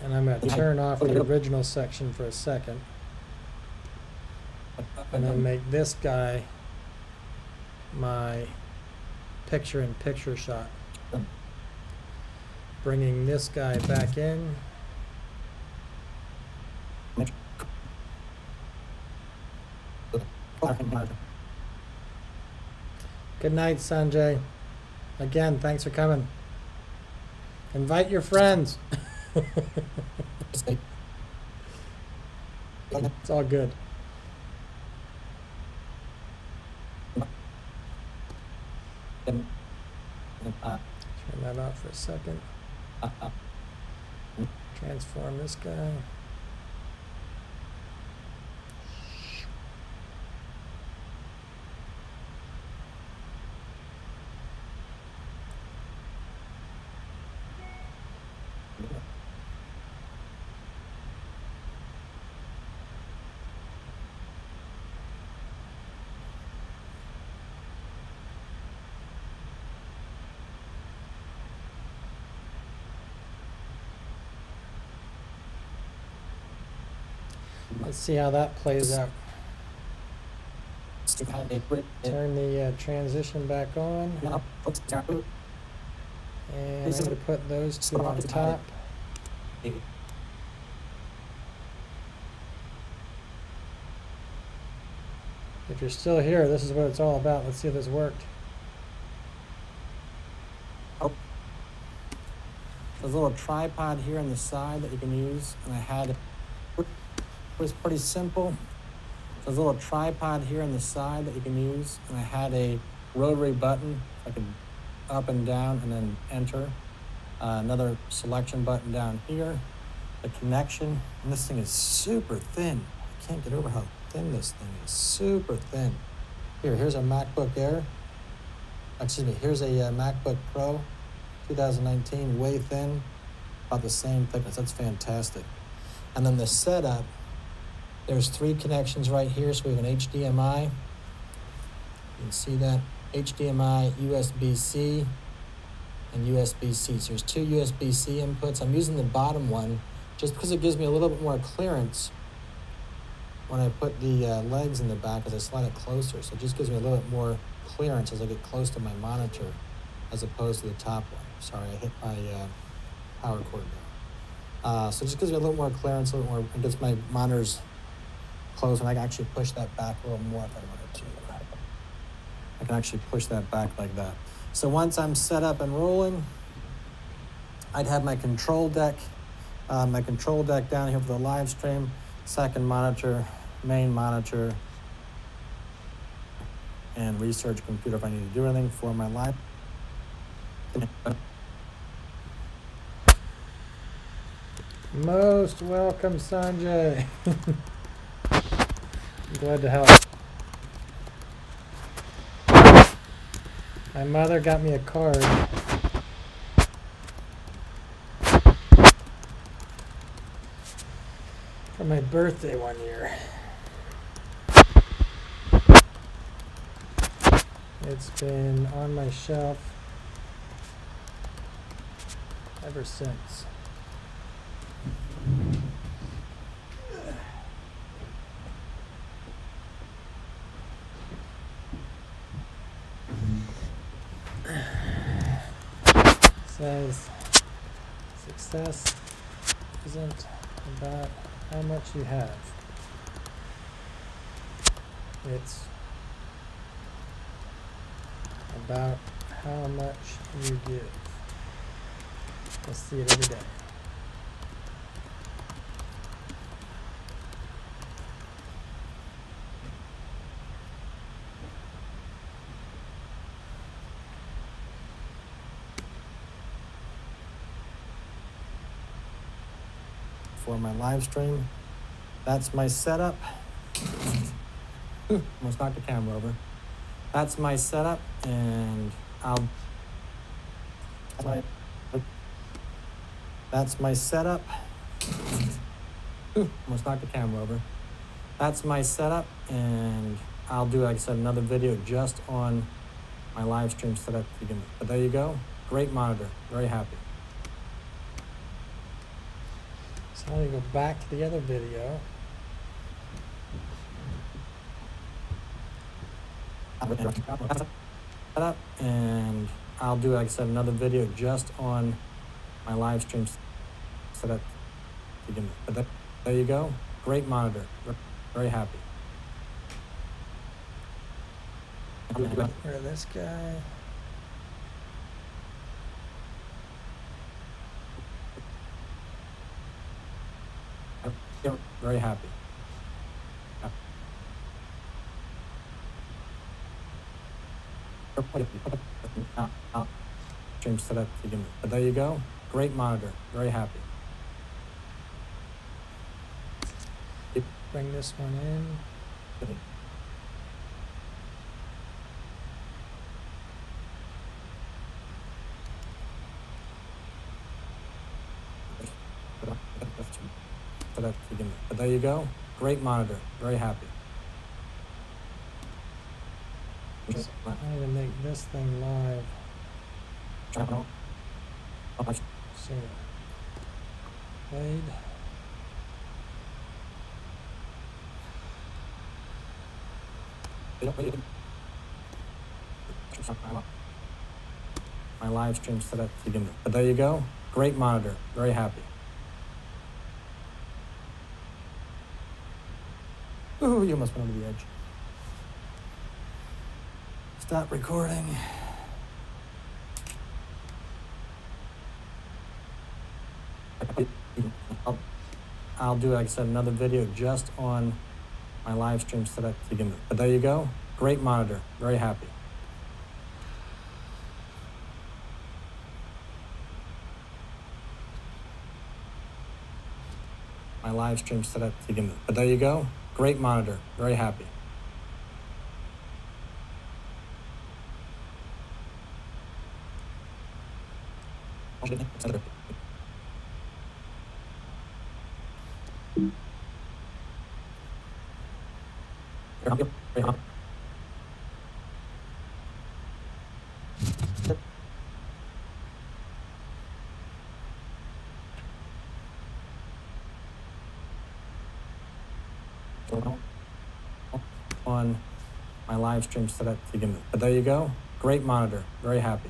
and I'm going to turn off the original section for a second, and then make this guy my picture-in-picture shot. Bringing this guy back in. Good night, Sanjay. Again, thanks for coming. Invite your friends. It's all good. Turn that off for a second. Transform this guy. Let's see how that plays out. Turn the transition back on. And I'm going to put those two on top. If you're still here, this is what it's all about. Let's see if this worked. There's a little tripod here on the side that you can use, and I had it was pretty simple. There's a little tripod here on the side that you can use, and I had a rotary button. I could up and down and then enter. Another selection button down here. The connection, and this thing is super thin. I can't get over how thin this thing is. Super thin. Here's a MacBook Air. Excuse me, here's a MacBook Pro 2019, way thin, about the same thickness. That's fantastic. And then the setup, there's 3 connections right here. So we have an HDMI. You can see that. HDMI, USB-C, and USB-C. So there's 2 USB-C inputs. I'm using the bottom one just because it gives me a little bit more clearance when I put the legs in the back as I slide it closer. So it just gives me a little bit more clearance as I get close to my monitor as opposed to the top one. Sorry, I hit my power cord there. So it just gives me a little more clearance, a little more, it gets my monitors close, and I can actually push that back a little more if I wanted to. I can actually push that back like that. So once I'm set up and rolling, I'd have my control deck down here for the live stream, second monitor, main monitor, and research computer if I need to do anything for my live. Most welcome, Sanjay. I'm glad to help. My mother got me a card. For my birthday one year. It's been on my shelf ever since. Says success isn't about how much you have. It's about how much you give. I see it every day. For my live stream, that's my setup. Almost knocked the camera over. That's my setup, and that's my setup. Almost knocked the camera over. That's my setup, and I'll do, like I said, another video just on my live stream setup to begin with. But there you go. Great monitor. Very happy. So now you go back to the other video. Setup, and I'll do, like I said, another video just on my live stream setup to begin with. But there you go. Great monitor. Very happy. Rid of this guy. Very happy. Stream setup to begin with. But there you go. Great monitor. Very happy. Bring this one in. Setup to begin with. But there you go. Great monitor. Very happy. I need to make this thing live. So, played. My live stream setup to begin with. But there you go. Great monitor. Very happy. Ooh, you almost went over the edge. Stop recording. I'll do, like I said, another video just on my live stream setup to begin with. But there you go. Great monitor. Very happy. My live stream setup to begin with. But there you go. Great monitor. Very happy. On my live stream setup to begin with. But there you go. Great monitor. Very happy.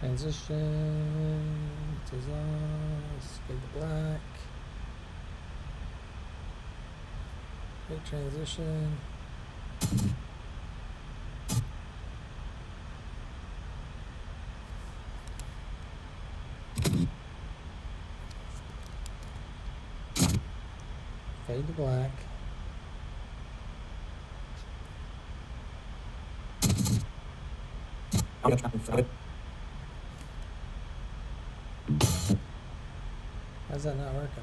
Transition. Dissolve. Fade to black. Great transition. Fade to black. How's that not working?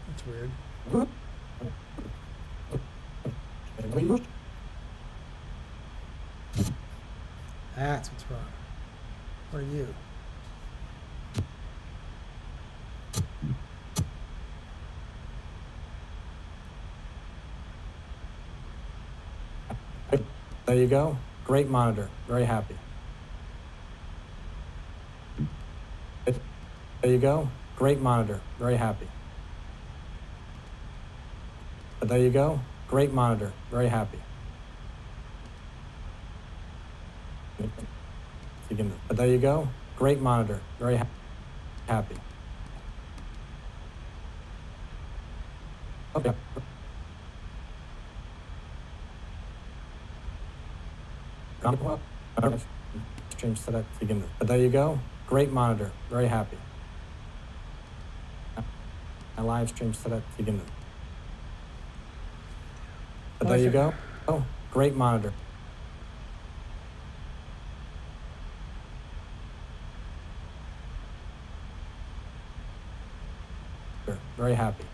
That's weird. That's what's wrong. What are you? There you go. Great monitor. Very happy. There you go. Great monitor. Very happy. But there you go. Great monitor. Very happy. But there you go. Great monitor. Very happy. Okay. Stream setup to begin with. But there you go. Great monitor. Very happy. My live stream setup to begin with. But there you go. Oh, great monitor. Very happy.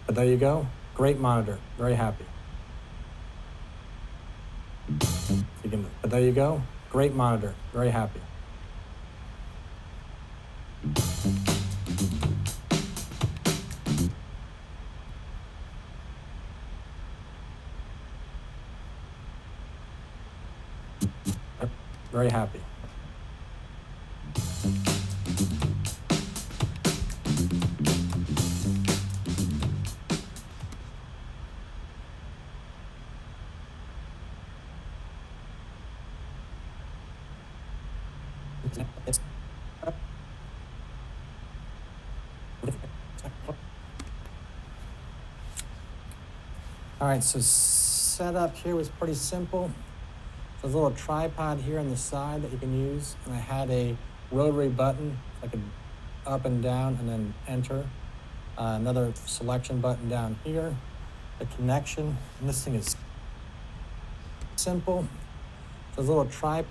But there you go. Great monitor. Very happy. But there you go. Great monitor. Very happy. Very happy. All right, so setup here was pretty simple. There's a little tripod here on the side that you can use, and I had a rotary button, I could up and down and then enter. Another selection button down here. The connection, and this thing is simple. There's a little tripod.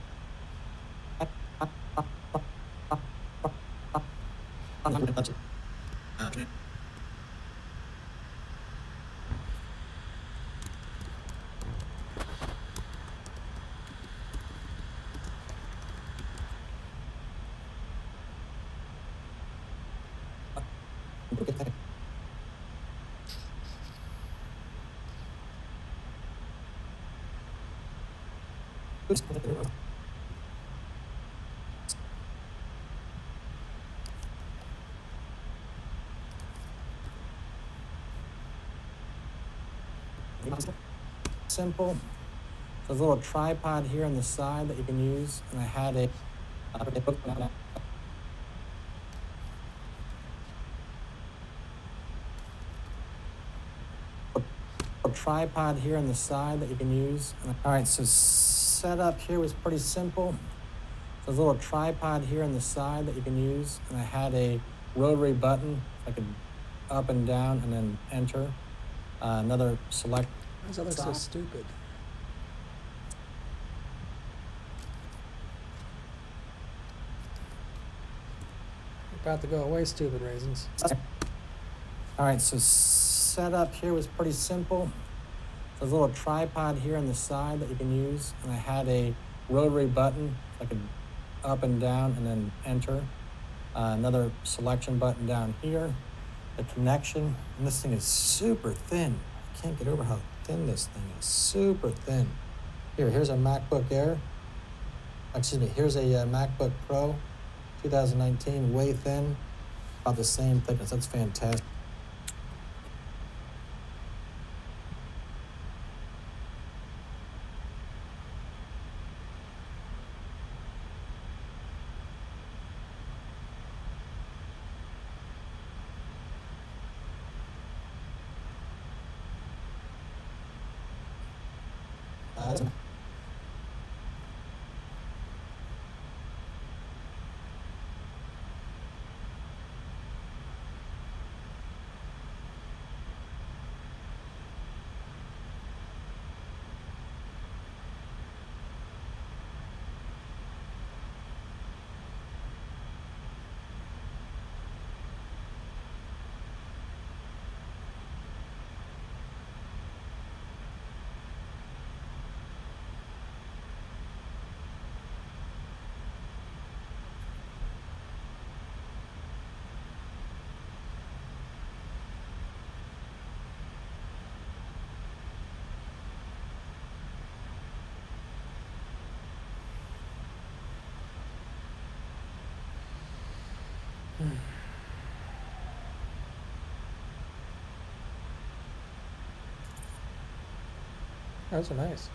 Simple. There's a little tripod here on the side that you can use, and I had a tripod here on the side that you can use. All right, so setup here was pretty simple. There's a little tripod here on the side that you can use, and I had a rotary button. I could up and down and then enter. Another select. Why does that look so stupid? About to go away, stupid raisins. All right, so setup here was pretty simple. There's a little tripod here on the side that you can use, and I had a rotary button. I could up and down and then enter. Another selection button down here. the connection, and this thing is super thin. I can't get over how thin this thing is. Super thin. Here's a MacBook Air. Excuse me, here's a MacBook Pro 2019, way thin, about the same thickness. That's fantastic. Those are nice.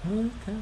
Okay.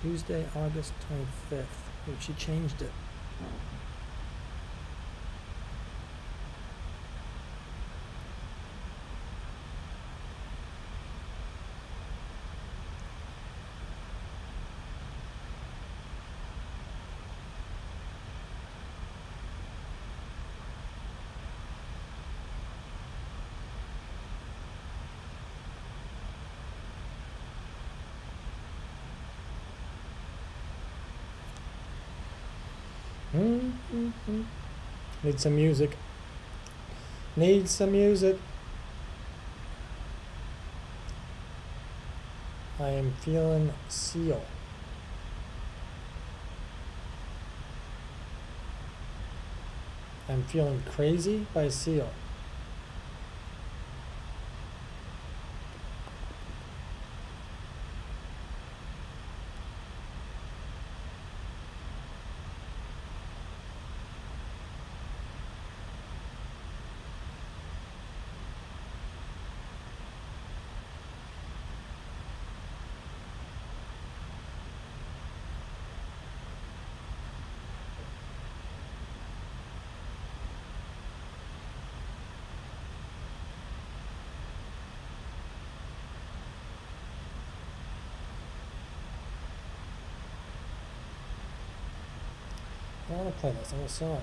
Tuesday, August 25th. Oh, she changed it. Need some music. Need some music. I am feeling Seal. I'm feeling Crazy by Seal. I want to play this on a song.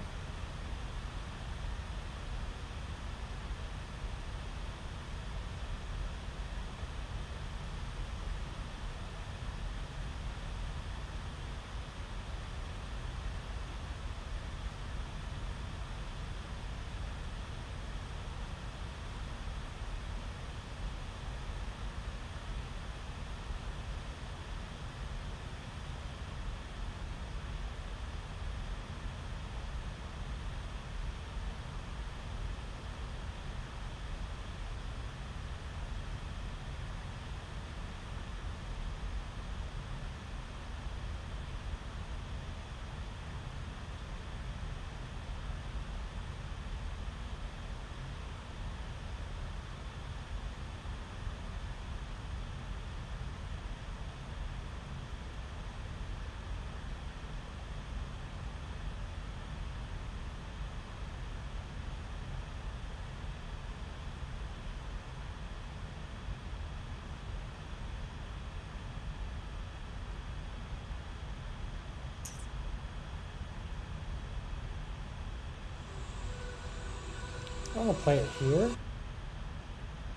I want to play it here.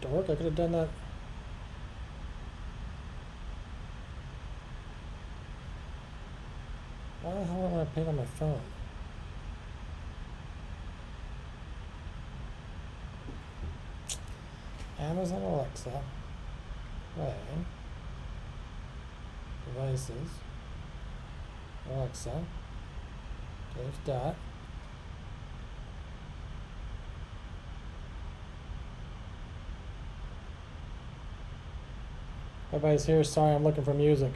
Dork, I could have done that. Why the hell am I going to play it on my phone? Amazon Alexa. Play. Devices. Alexa. There's Dot. Everybody's here. Sorry, I'm looking for music.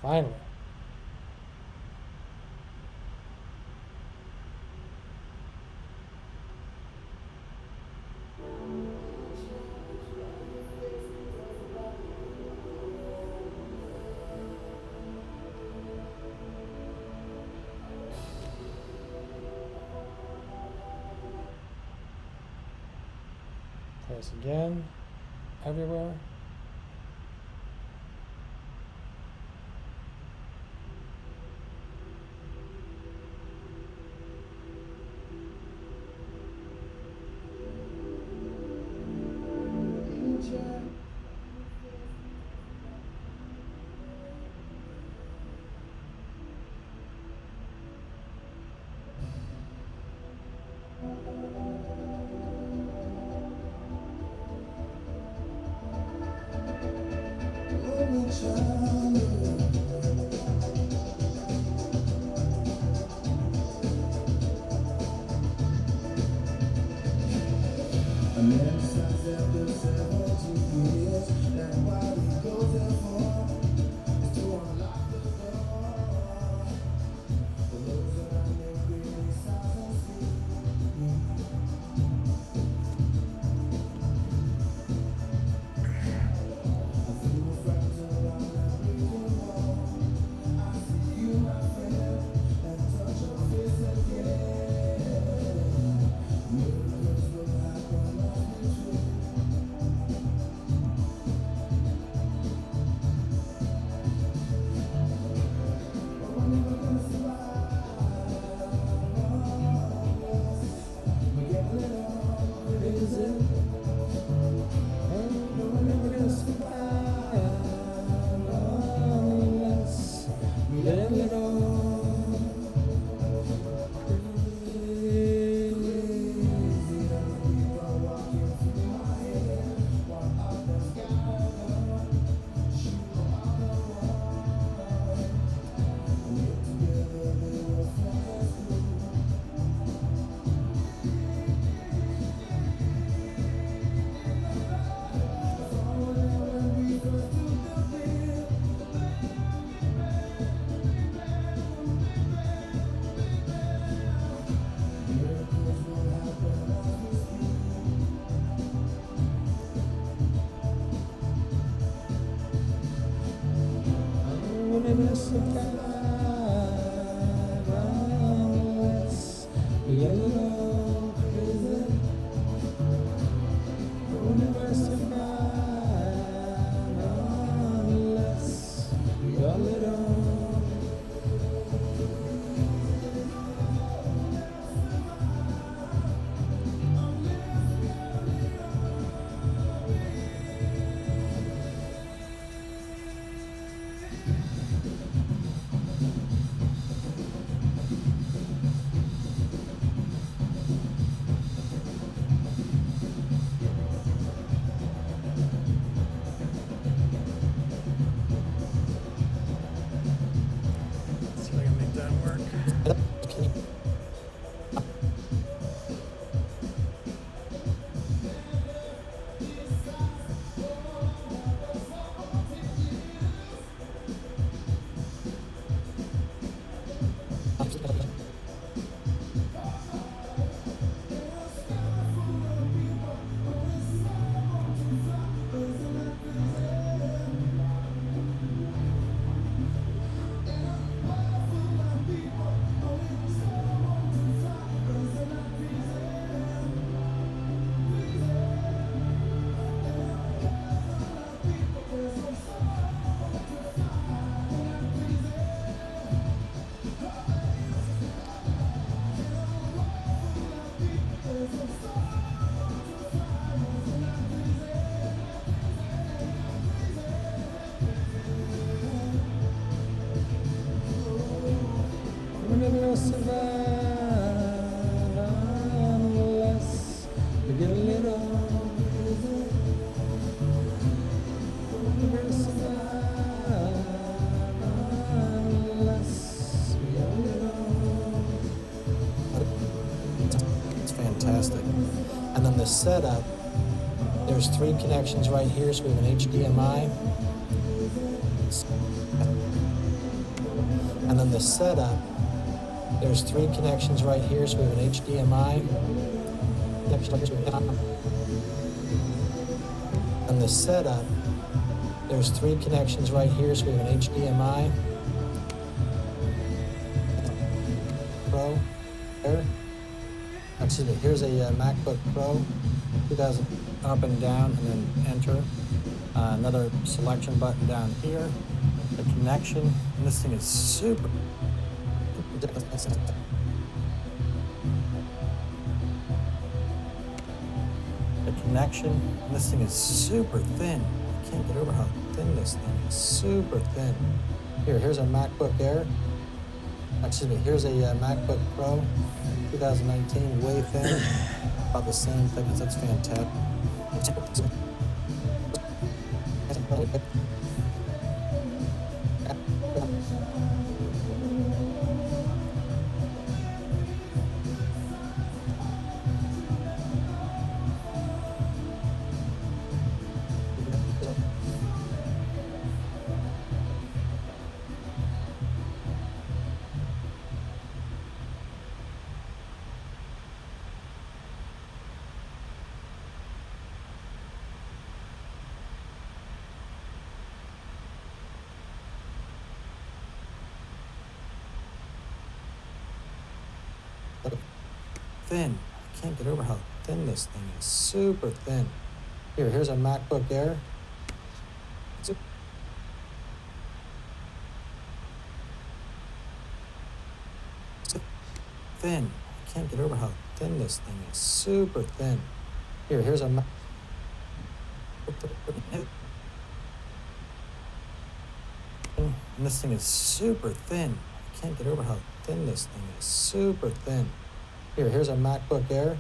Finally. Play this again. Everywhere. See if I can make that work. We're gonna survive unless we get a little. We're gonna survive unless we get a little. It's fantastic. And then the setup, there's 3 connections right here, so we have an HDMI. And then the setup, there's 3 connections right here, so we have an HDMI. And the setup, there's 3 connections right here, so we have an HDMI. Pro, there. Excuse me, here's a MacBook Pro, 2000 up and down, and then enter. Another selection button down here. The connection, and this thing is super. The connection, and this thing is super thin. I can't get over how thin this thing is. Super thin. Here's a MacBook Air. Excuse me, here's a MacBook Pro, 2019, way thin. About the same thickness. That's fantastic. thin. I can't get over how thin this thing is. Super thin. Here's a MacBook Air. It's thin. I can't get over how thin this thing is. Super thin. Here's a and this thing is super thin. I can't get over how thin this thing is. Super thin. Here's a MacBook Air.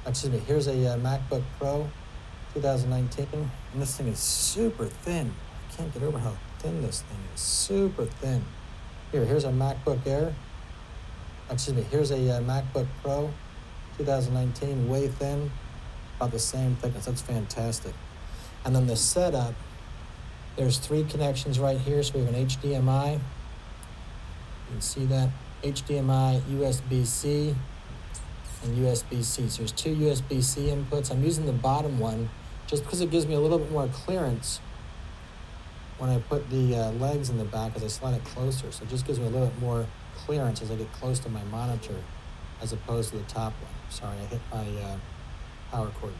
Excuse me, here's a MacBook Pro 2019. And this thing is super thin. I can't get over how thin this thing is. Super thin. Here's a MacBook Air. Excuse me, here's a MacBook Pro 2019, way thin, about the same thickness. That's fantastic. And then the setup, there's 3 connections right here. So we have an HDMI. You can see that. HDMI, USB-C, and USB-C. So there's 2 USB-C inputs. I'm using the bottom one just because it gives me a little bit more clearance when I put the legs in the back as I slide it closer. So it just gives me a little bit more clearance as I get close to my monitor as opposed to the top one. Sorry, I hit my power cord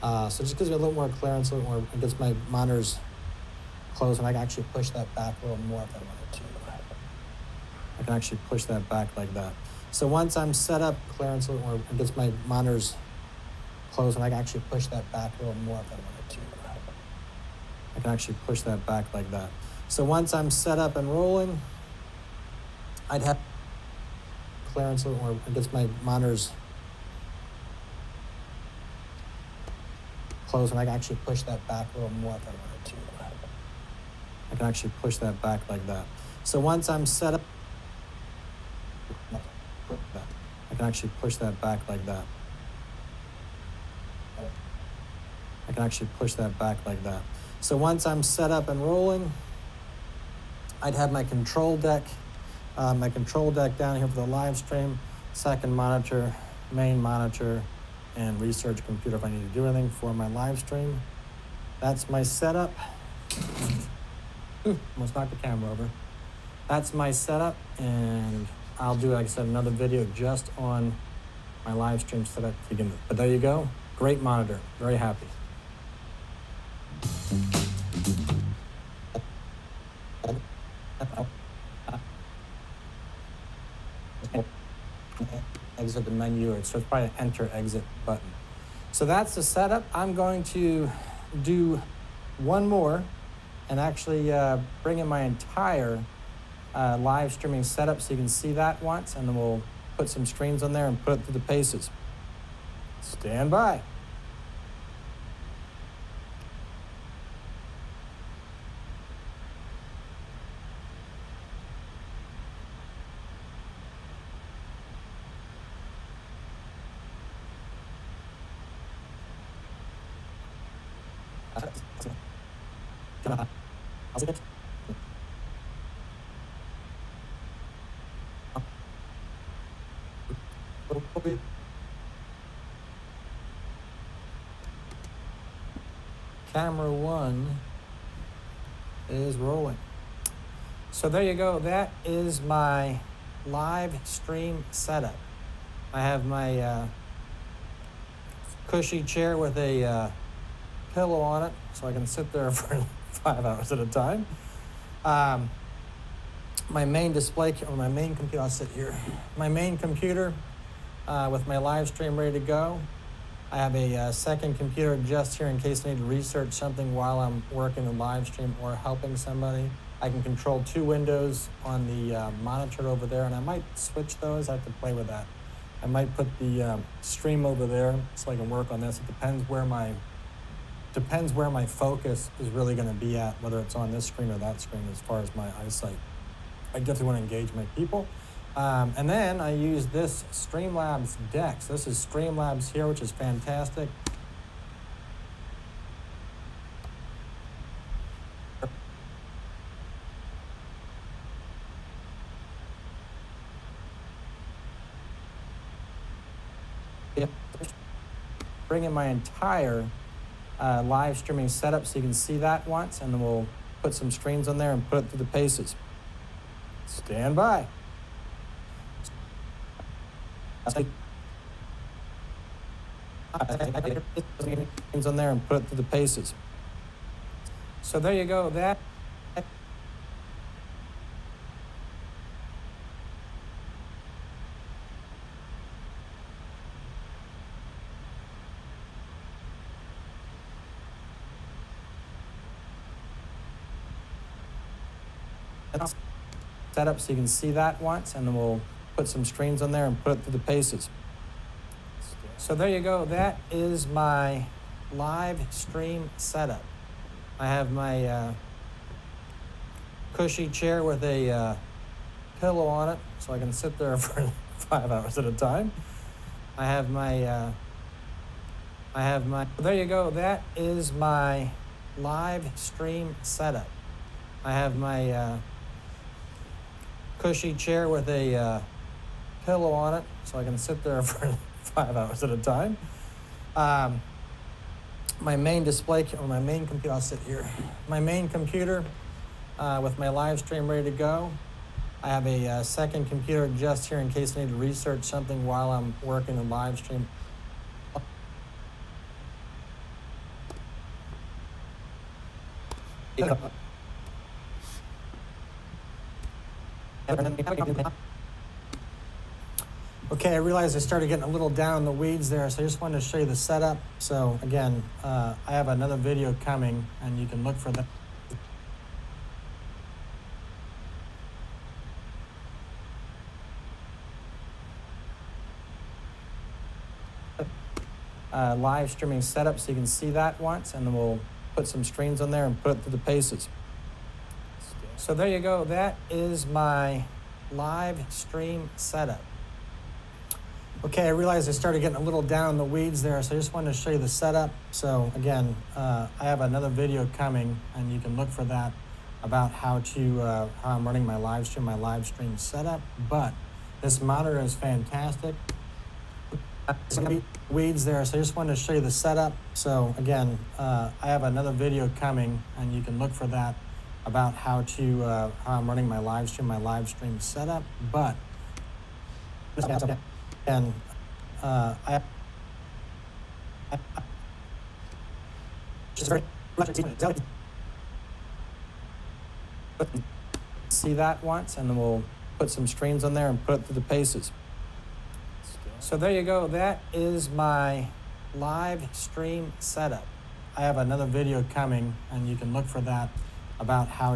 there. So it just gives me a little more clearance, a little more, it gets my monitors close, and I can actually push that back a little more if I wanted to. I can actually push that back like that. So once I'm set up, clearance a little more, it gets my monitors close, and I can actually push that back a little more if I wanted to. I can actually push that back like that. So once I'm set up and rolling, I'd have clearance a little more, it gets my monitors close, and I can actually push that back a little more if I wanted to. I can actually push that back like that. So once I'm set up, I can actually push that back like that. I can actually push that back like that. So once I'm set up and rolling, I'd have my control deck down here for the live stream, second monitor, main monitor, and research computer if I need to do anything for my live stream. That's my setup. Almost knocked the camera over. That's my setup, and I'll do, like I said, another video just on my live stream setup to begin with. But there you go. Great monitor. Very happy. Exit the menu, so it's probably an enter exit button. So that's the setup. I'm going to do one more and actually bring in my entire live streaming setup so you can see that once, and then we'll put some screens on there and put it through the paces. Stand by. Camera 1 is rolling. So there you go. That is my live stream setup. I have my cushy chair with a pillow on it, so I can sit there for 5 hours at a time. My main display, or my main computer, I'll sit here. My main computer with my live stream ready to go. I have a second computer just here in case I need to research something while I'm working the live stream or helping somebody. I can control 2 windows on the monitor over there, and I might switch those. I have to play with that. I might put the stream over there so I can work on this. It depends where my focus is really going to be at, whether it's on this screen or that screen as far as my eyesight. I definitely want to engage my people. And then I use this Streamlabs deck. So this is Streamlabs here, which is fantastic. Bring in my entire live streaming setup so you can see that once, and then we'll put some screens on there and put it through the paces. Stand by. Things on there and put it through the paces. So there you go. That. Set up so you can see that once, and then we'll put some streams on there and put it through the paces. So there you go. That is my live stream setup. I have my cushy chair with a pillow on it, so I can sit there for 5 hours at a time. I have my. There you go. That is my live stream setup. I have my cushy chair with a pillow on it, so I can sit there for 5 hours at a time. My main display, or my main computer, I'll sit here. My main computer with my live stream ready to go. I have a second computer just here in case I need to research something while I'm working the live stream. Okay, I realized I started getting a little down in the weeds there, so I just wanted to show you the setup. So again, I have another video coming, and you can look for that. Live streaming setup so you can see that once, and then we'll put some streams on there and put it through the paces. So there you go. That is my live stream setup. Okay, I realized I started getting a little down in the weeds there, so I just wanted to show you the setup. So again, I have another video coming, and you can look for that about how I'm running my live stream setup. But this monitor is fantastic. It's going to be weeds there, so I just wanted to show you the setup. So again, I have another video coming, and you can look for that about how I'm running my live stream setup. But and I just very much see that once, and then we'll put some streams on there and put it through the paces. So there you go. That is my live stream setup. I have another video coming, and you can look for that about how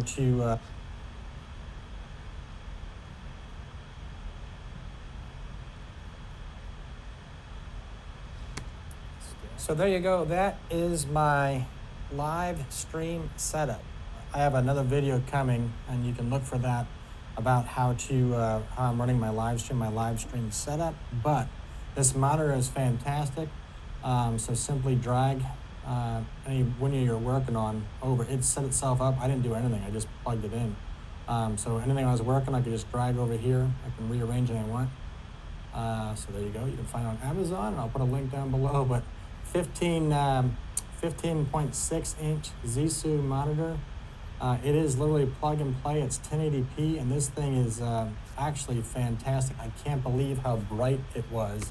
So there you go. That is my live stream setup. I have another video coming, and you can look for that about how I'm running my live stream setup. But this monitor is fantastic. So simply drag any window you're working on over. It set itself up. I didn't do anything. I just plugged it in. So anything I was working, I could just drag over here. I can rearrange anything I want. So there you go. You can find it on Amazon, and I'll put a link down below. But 15.6 inch Zisu monitor. It is literally plug and play. It's 1080p, and this thing is actually fantastic. I can't believe how bright it was.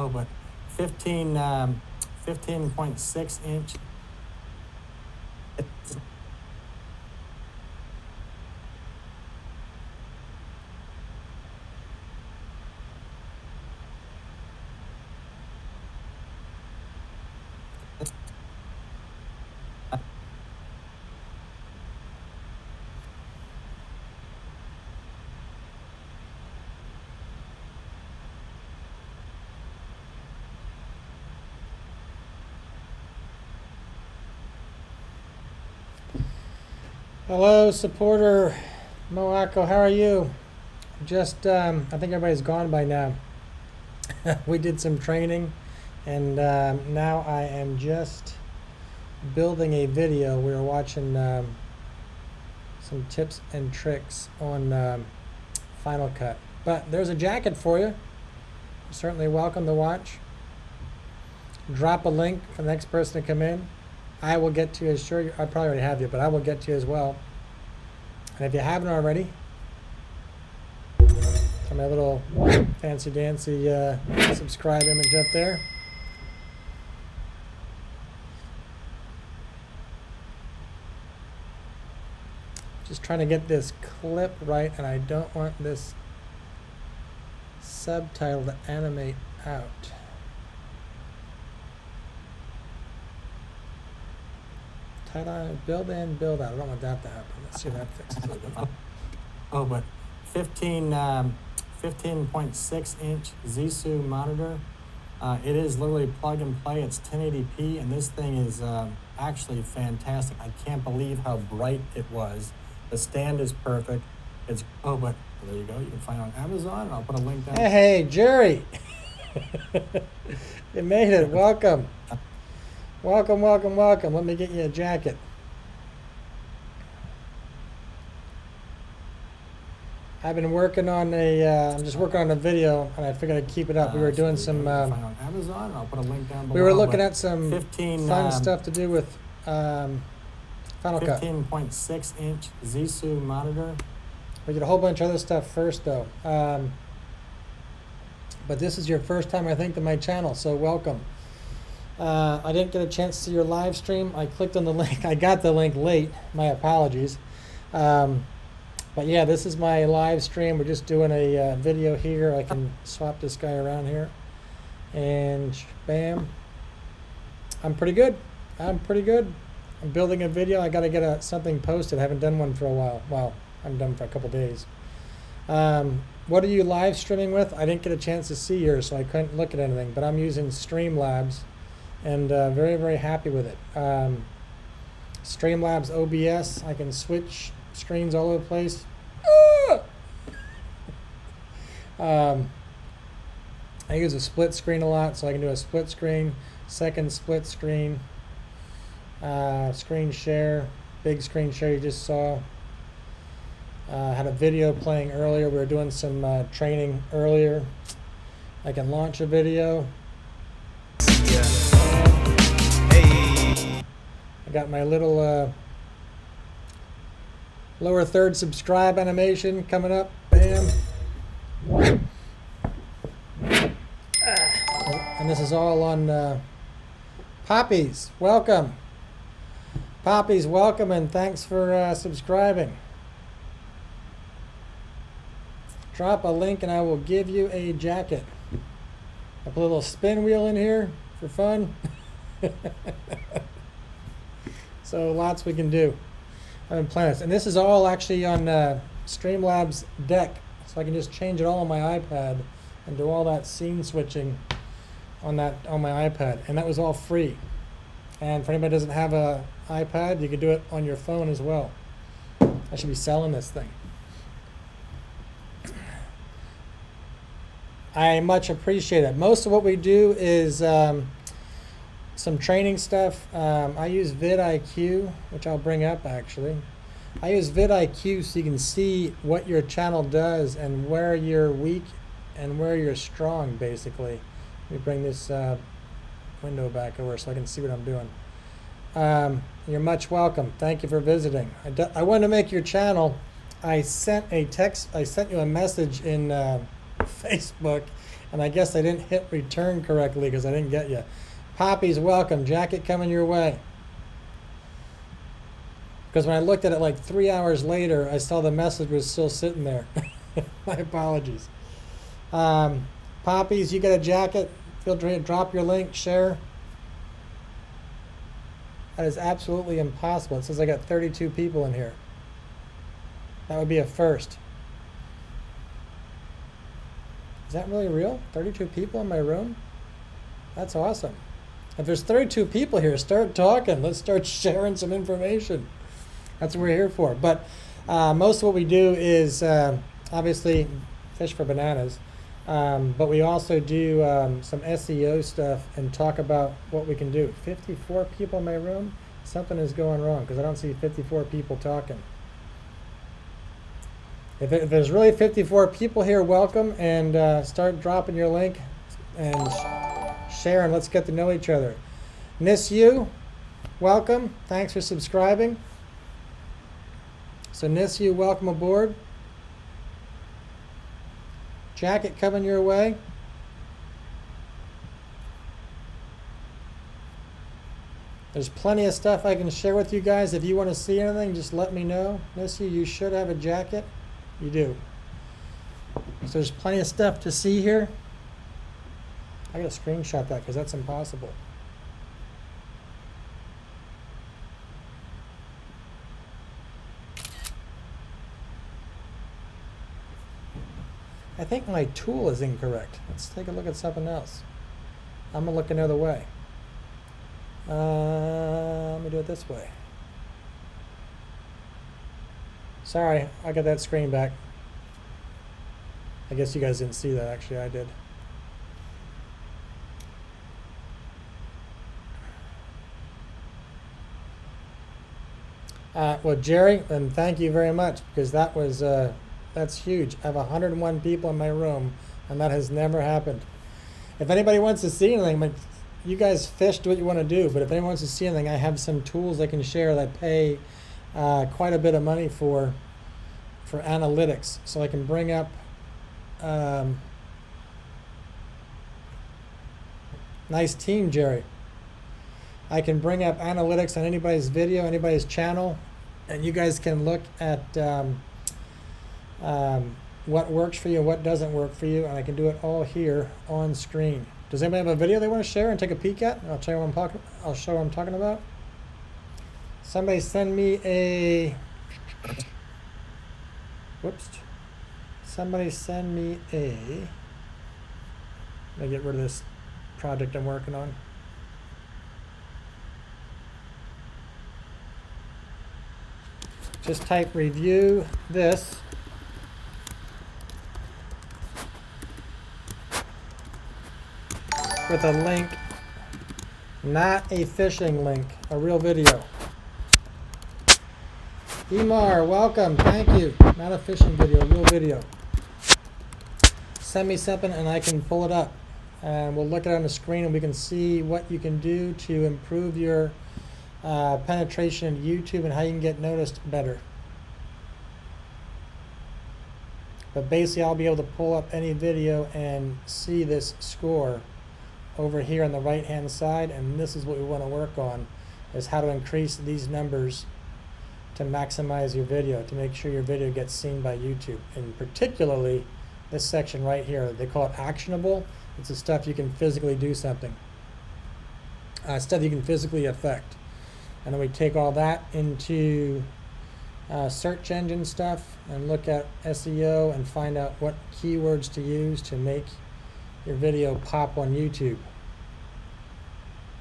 Oh, but 15.6 inch. Hello, supporter Moako. How are you? Just, I think everybody's gone by now. We did some training, and now I am just building a video. We were watching some tips and tricks on Final Cut. But there's a jacket for you. You're certainly welcome to watch. Drop a link for the next person to come in. I will get to you as sure. I probably already have you, but I will get to you as well. And if you haven't already, my little fancy dancy subscribe image up there. Just trying to get this clip right, and I don't want this subtitle to animate out. Title, build in, build out. I don't want that to happen. Let's see if that fixes it. Oh, but 15.6 inch Zisu monitor. It is literally plug and play. It's 1080p, and this thing is actually fantastic. I can't believe how bright it was. The stand is perfect. It's but there you go. You can find it on Amazon, and I'll put a link down. Hey, Jerry. You made it. Welcome. Welcome, welcome, welcome. Let me get you a jacket. I've been working on I'm just working on a video, and I figured I'd keep it up. We were doing some, find on Amazon. I'll put a link down below. We were looking at some fun stuff to do with Final Cut. 15.6 inch Zisu monitor. We did a whole bunch of other stuff first, though. But this is your first time, I think, to my channel, so welcome. I didn't get a chance to see your live stream. I clicked on the link. I got the link late. My apologies. But yeah, this is my live stream. We're just doing a video here. I can swap this guy around here. And bam. I'm pretty good. I'm pretty good. I'm building a video. I got to get something posted. I haven't done one for a while. Well, I haven't done for a couple days. What are you live streaming with? I didn't get a chance to see yours, so I couldn't look at anything. But I'm using Streamlabs, and very, very happy with it. Streamlabs OBS. I can switch screens all over the place. I use a split screen a lot, so I can do a split screen, second split screen, screen share, big screen share you just saw. Had a video playing earlier. We were doing some training earlier. I can launch a video. Yeah. Hey. I got my little lower third subscribe animation coming up. Bam. And this is all on Poppies. Welcome. Poppies, welcome, and thanks for subscribing. Drop a link and I will give you a jacket. I put a little spin wheel in here for fun. So lots we can do. I've been playing this. And this is all actually on Streamlabs deck. So I can just change it all on my iPad and do all that scene switching on my iPad. And that was all free. And for anybody who doesn't have a iPad, you can do it on your phone as well. I should be selling this thing. I much appreciate it. Most of what we do is some training stuff. I use vidIQ, which I'll bring up actually. I use vidIQ so you can see what your channel does and where you're weak and where you're strong, basically. Let me bring this window back over so I can see what I'm doing. You're much welcome. Thank you for visiting. I wanted to make your channel. I sent you a message in Facebook, and I guess I didn't hit return correctly because I didn't get you. Poppies, welcome. Jacket coming your way. Because when I looked at it like 3 hours later, I saw the message was still sitting there. My apologies. Poppies, you got a jacket? Feel free to drop your link, share. That is absolutely impossible. It says I got 32 people in here. That would be a first. Is that really real? 32 people in my room? That's awesome. If there's 32 people here, start talking. Let's start sharing some information. That's what we're here for. But most of what we do is obviously fish for bananas. But we also do some SEO stuff and talk about what we can do. 54 people in my room? Something is going wrong because I don't see 54 people talking. If there's really 54 people here, welcome, and start dropping your link and sharing. Let's get to know each other. Miss you, welcome. Thanks for subscribing. So Miss you, welcome aboard. Jacket coming your way. There's plenty of stuff I can share with you guys. If you want to see anything, just let me know. Miss you should have a jacket. You do. So there's plenty of stuff to see here. I gotta screenshot that because that's impossible. I think my tool is incorrect. Let's take a look at something else. I'm gonna look another way. Let me do it this way. Sorry, I got that screen back. I guess you guys didn't see that. Actually, I did. Well, Jerry, and thank you very much because that was that's huge. I have 101 people in my room, and that has never happened. If anybody wants to see anything, you guys fish, do what you want to do. But if anyone wants to see anything, I have some tools I can share that pay quite a bit of money for analytics. So I can bring up nice team, Jerry. I can bring up analytics on anybody's video, anybody's channel, and you guys can look at what works for you and what doesn't work for you, and I can do it all here on screen. Does anybody have a video they want to share and take a peek at? I'll show you what I'm talking about. Somebody send me a, whoops. Somebody send me a, let me get rid of this project I'm working on. Just type review this. With a link, not a phishing link, a real video. Emar, welcome, thank you. Not a phishing video, a real video. Send me something and I can pull it up. And we'll look at it on the screen and we can see what you can do to improve your penetration into YouTube and how you can get noticed better. But basically I'll be able to pull up any video and see this score over here on the right hand side, and this is what we want to work on, is how to increase these numbers to maximize your video, to make sure your video gets seen by YouTube. And particularly this section right here, they call it actionable. It's the stuff you can physically do something, stuff you can physically affect. And then we take all that into search engine stuff and look at SEO and find out what keywords to use to make your video pop on YouTube.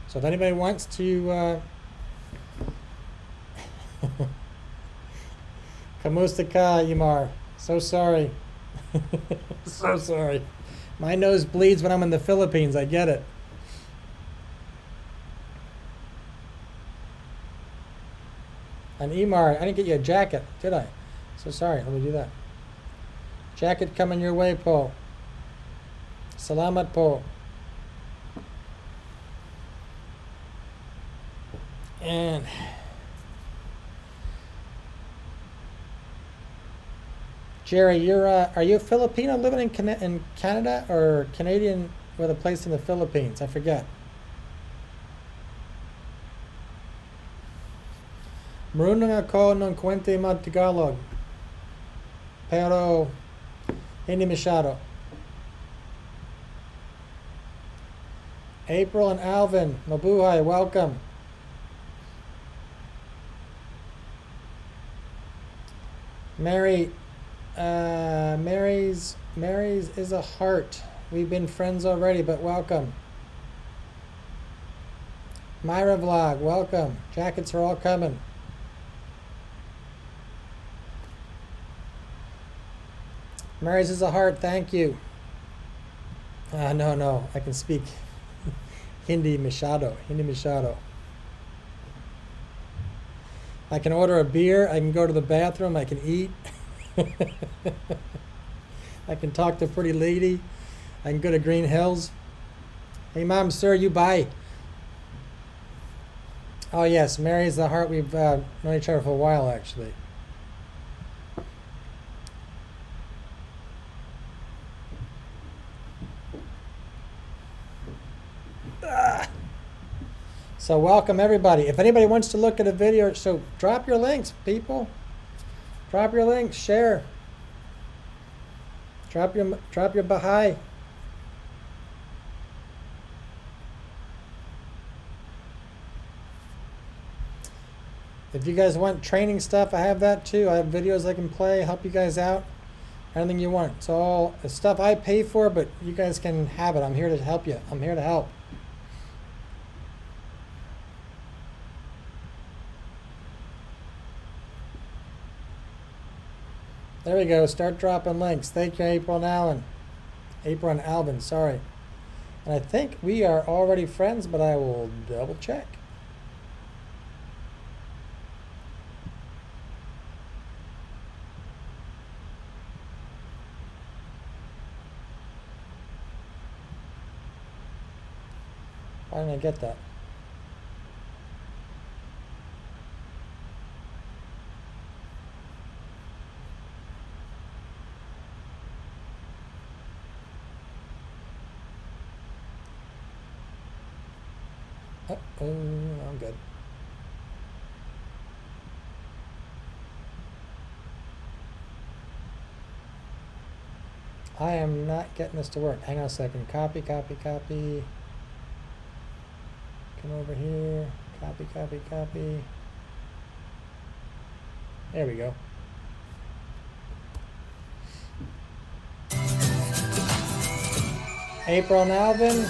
So if anybody wants to Kamustika Yamar, so sorry. So sorry. My nose bleeds when I'm in the Philippines, I get it. And Emar, I didn't get you a jacket, did I? So sorry, let me do that. Jacket coming your way, Paul. Salamat po. And Jerry, you're are you a Filipino living in Canada or Canadian with a place in the Philippines? I forget. Marunong ako ng kwente mag-Tagalog. Pero hindi masyado. April and Alvin, mabuhay, welcome. Mary, Mary's is a heart. We've been friends already, but welcome. Myra Vlog, welcome. Jackets are all coming. Mary's is a heart, thank you. No, I can speak Hindi Machado. I can order a beer, I can go to the bathroom, I can eat. I can talk to a pretty lady. I can go to Green Hills. Hey mom, sir, you buy. Oh yes, Mary's the heart. We've known each other for a while actually. So welcome everybody. If anybody wants to look at a video, so drop your links, people. Drop your links, share. Drop your Baha'i. If you guys want training stuff, I have that too. I have videos I can play, help you guys out. Anything you want. It's all stuff I pay for, but you guys can have it. I'm here to help you. I'm here to help. There we go. Start dropping links. Thank you, April and Allen. April and Alvin, sorry. And I think we are already friends, but I will double check. Why didn't I get that? Oh, I'm good. I am not getting this to work. Hang on a second. Copy. Come over here. Copy. There we go. April and Alvin.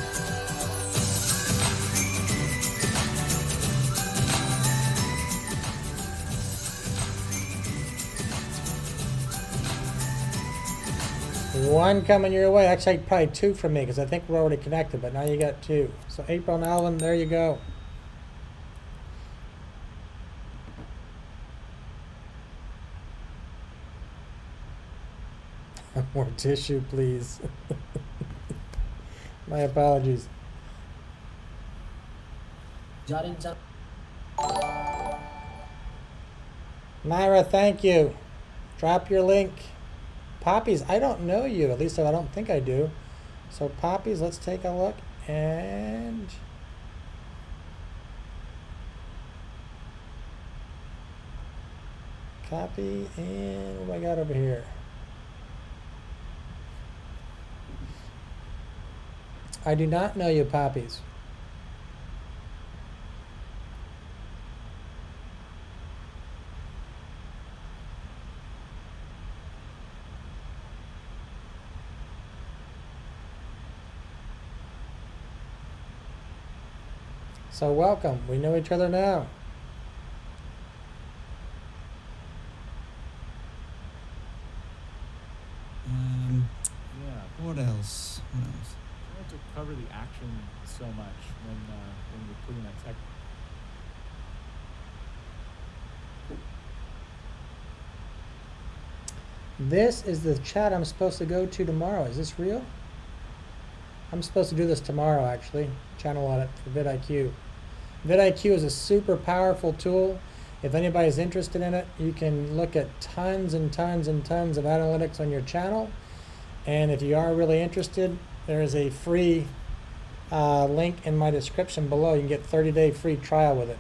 One coming your way. Actually, probably two from me because I think we're already connected, but now you got two. So April and Alvin, there you go. More tissue, please. My apologies. Myra, thank you. Drop your link. Poppies, I don't know you. At least I don't think I do. So Poppies, let's take a look. And copy. And what do I got over here? I do not know you, Poppies. So welcome. We know each other now. Yeah. What else? What else? I like to cover the action so much when you're putting that tech. This is the chat I'm supposed to go to tomorrow. Is this real? I'm supposed to do this tomorrow, actually. Channel audit for vidIQ. vidIQ is a super powerful tool. If anybody's interested in it, you can look at tons and tons and tons of analytics on your channel. And if you are really interested, there is a free link in my description below. You can get 30-day free trial with it.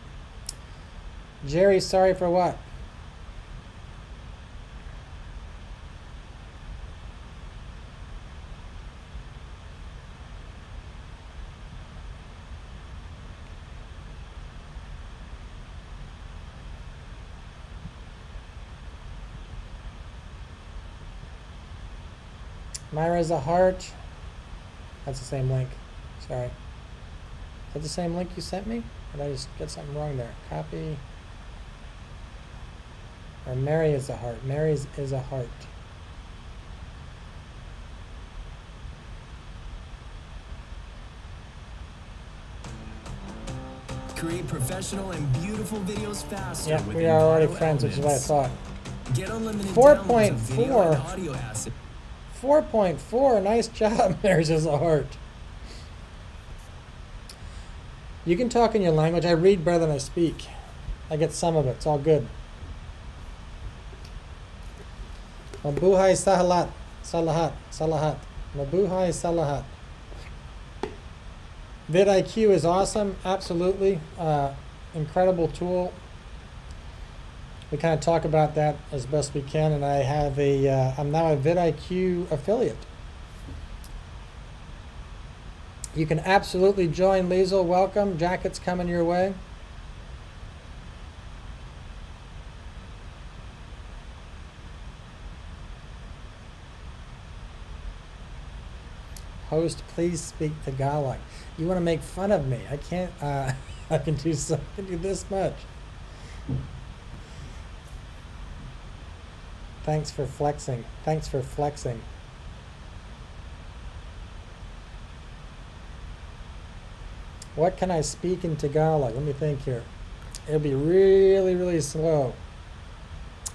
Jerry, sorry for what? Myra's a heart. That's the same link. Sorry. Is that the same link you sent me? Or did I just get something wrong there? Copy. Or Mary is a heart. Mary's is a heart. Create professional and beautiful videos faster. Yeah, with we are already Environmental friends, which is what I thought. Get unlimited downloads of video and 4.4. audio assets. 4.4. Nice job. Mary's is a heart. You can talk in your language. I read better than I speak. I get some of it. It's all good. Mabuhay sahalat. Salahat. Salahat. Mabuhay salahat. vidIQ is awesome. Absolutely. Incredible tool. We kind of talk about that as best we can. And I have I'm now a vidIQ affiliate. You can absolutely join. Liesel, welcome. Jackets coming your way. Host, please speak Tagalog. You want to make fun of me? I can't. I can do so. I can do this much. Thanks for flexing. Thanks for flexing. What can I speak in Tagalog? Let me think here. It'll be really, really slow.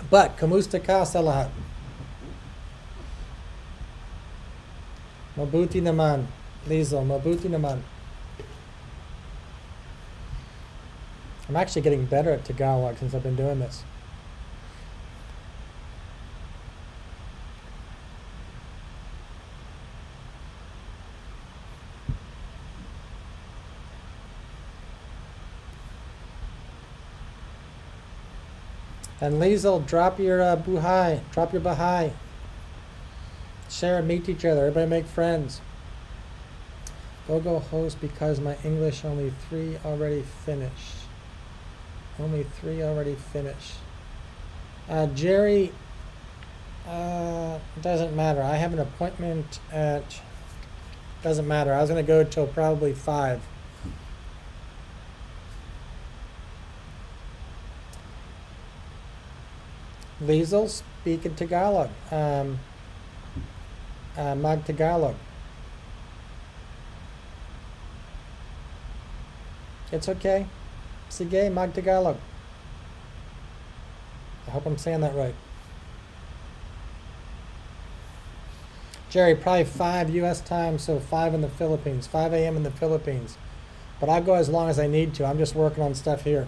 But, kamusta ka sa lahat? Mabuti naman. Liesel, mabuti naman. I'm actually getting better at Tagalog since I've been doing this. And Liesel, drop your buhay. Drop your bahay. Share and meet each other. Everybody make friends. Go host because my English only 3 already finished. Only 3 already finished. Jerry, doesn't matter. I have an appointment at, doesn't matter. I was going to go till probably 5. Liesel, speak in Tagalog. Mag Tagalog. It's okay. Sige, Mag Tagalog. I hope I'm saying that right. Jerry, probably 5 U.S. time, so 5 in the Philippines. 5 a.m. in the Philippines. But I'll go as long as I need to. I'm just working on stuff here.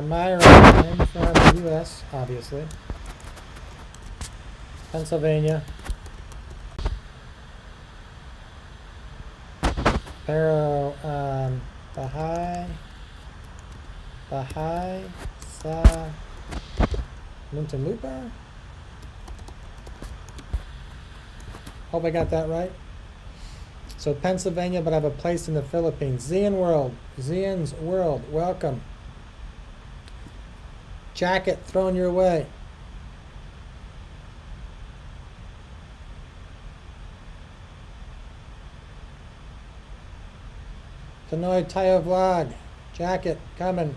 Myra, I'm from the U.S., obviously. Pennsylvania. Pero, Bahay sa Muntinlupa? Hope I got that right. So Pennsylvania, but I have a place in the Philippines. Zian's World, welcome. Jacket thrown your way. Pinoy Tayo Vlog. Jacket coming.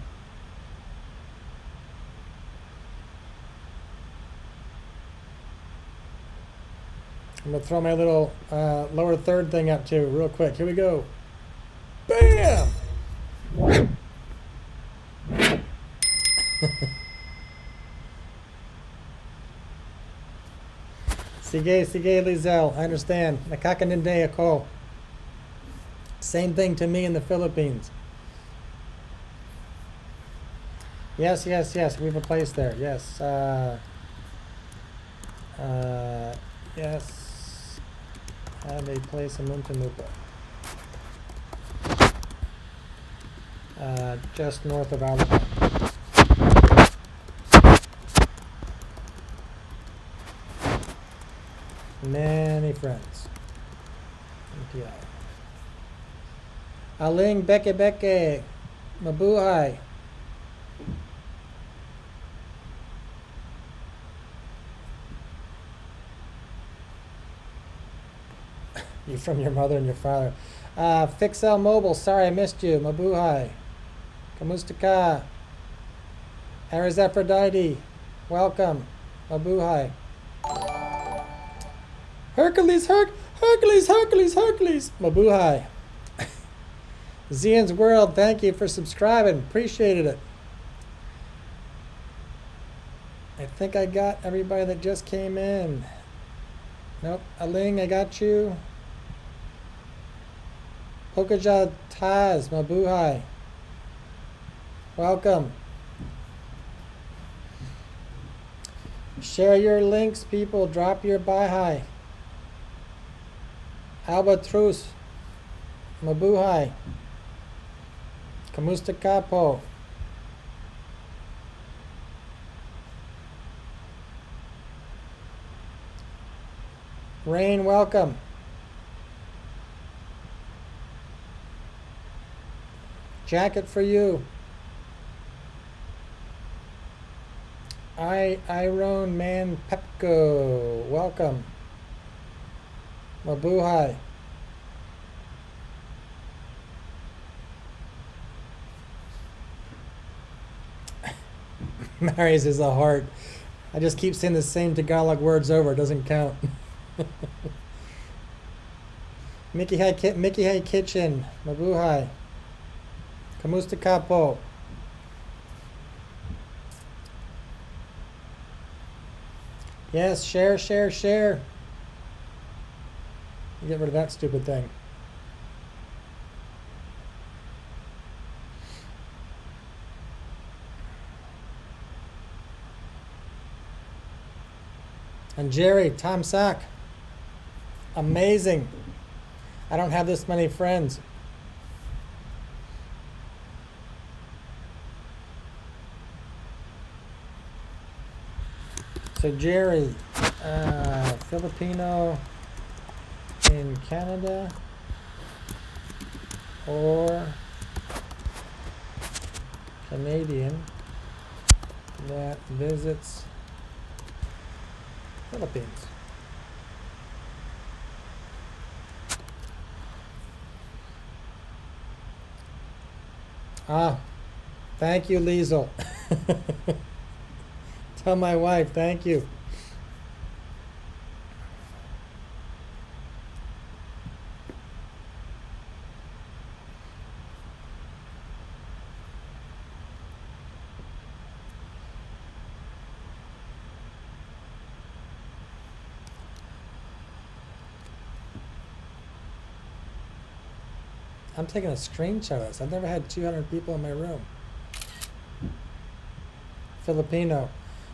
I'm going to throw my little lower third thing up too real quick. Here we go. Bam! Sige, Lizelle. I understand. Nakakaninde ako. Same thing to me in the Philippines. Yes. We have a place there. Yes. Yes. I have a place in Muntinlupa. Just north of Alabama. Many friends. MTI. Aling Beke, mabuhay. You from your mother and your father. Fixel Mobile, sorry I missed you. Mabuhay. Kamusta ka? Aries Aphrodite, welcome. Mabuhay. Hercules. Mabuhay. Zian's World, thank you for subscribing. Appreciated it. I think I got everybody that just came in. Nope. Aling, I got you. Pokaja Taz, Mabuhay. Welcome. Share your links, people. Drop your buy-hi. Albatrus, Mabuhay. Kamusta ka po? Rain, welcome. Jacket for you. Iron Man Pepco, welcome. Mabuhay. Mary's is a heart. I just keep saying the same Tagalog words over. It doesn't count. Mickey High Kitchen. Mabuhay. Kamusta ka po? Yes, share. Get rid of that stupid thing. And Jerry, Tom Sack. Amazing. I don't have this many friends. So Jerry, Filipino, in Canada or Canadian that visits Philippines. Ah, thank you, Liesel. Tell my wife, thank you. I'm taking a screenshot of this. I've never had 200 people in my room. Filipino.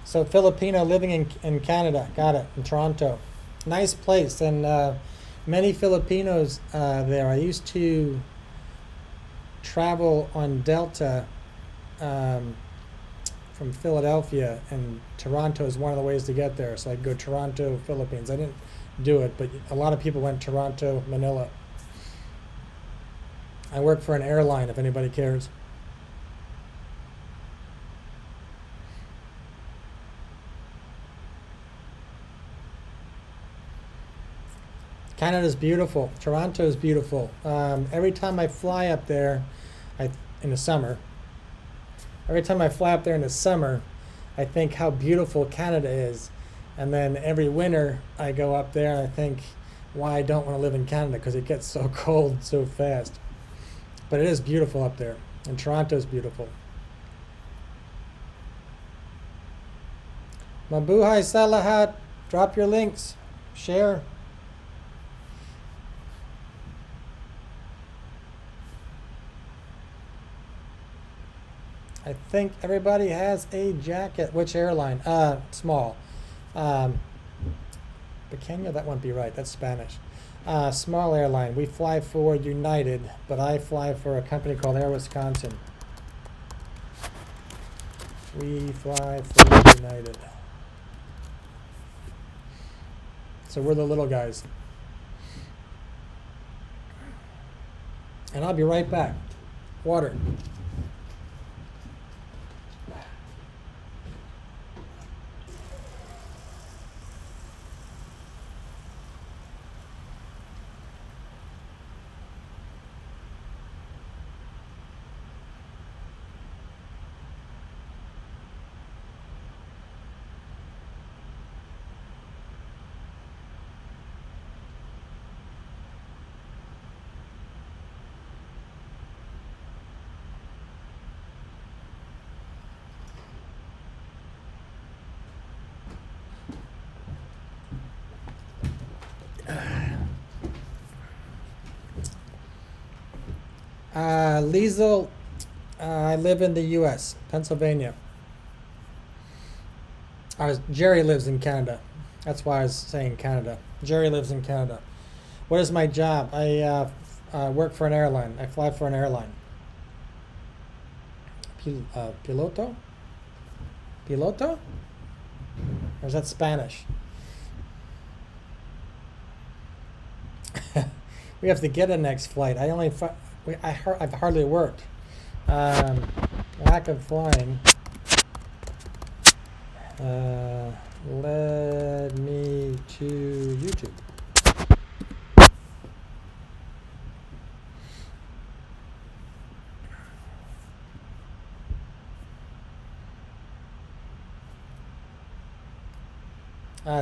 So Filipino living in Canada. Got it. In Toronto. Nice place. And many Filipinos there. I used to travel on Delta from Philadelphia, and Toronto is one of the ways to get there. So I'd go Toronto, Philippines. I didn't do it, but a lot of people went Toronto, Manila. I work for an airline, if anybody cares. Canada's beautiful. Toronto is beautiful. Every time I fly up there, in the summer, I think how beautiful Canada is. And then every winter, I go up there and I think why I don't want to live in Canada, because it gets so cold so fast. But it is beautiful up there, and Toronto is beautiful. Mabuhay sa lahat. Drop your links. Share. I think everybody has a jacket. Which airline? Small. Pequeño, that won't be right. That's Spanish. Small airline. We fly for United, but I fly for a company called Air Wisconsin. We fly for United. So we're the little guys. And I'll be right back. Water. Liesel, I live in the U.S., Pennsylvania. Jerry lives in Canada. That's why I was saying Canada. Jerry lives in Canada. What is my job? I work for an airline. I fly for an airline. Piloto? Piloto? Or is that Spanish? We have to get a next flight. I've hardly worked. Lack of flying led me to YouTube.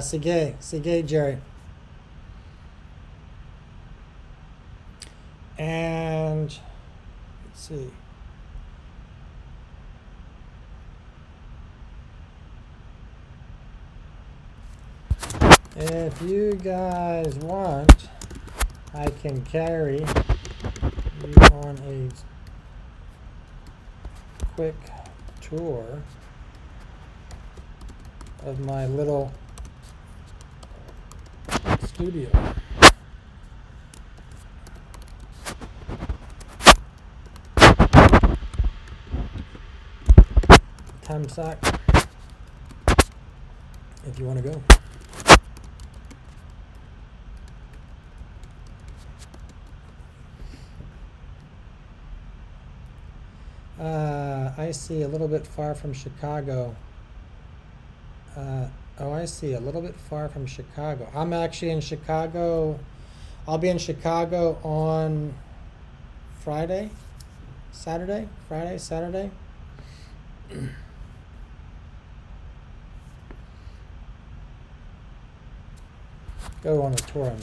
Sige, Jerry. And let's see. If you guys want, I can carry you on a quick tour of my little studio. Time sack, if you want to go. I see a little bit far from Chicago. Oh, I see, a little bit far from Chicago. I'm actually in Chicago. I'll be in Chicago on Friday, Saturday. Go on a tour, I mean.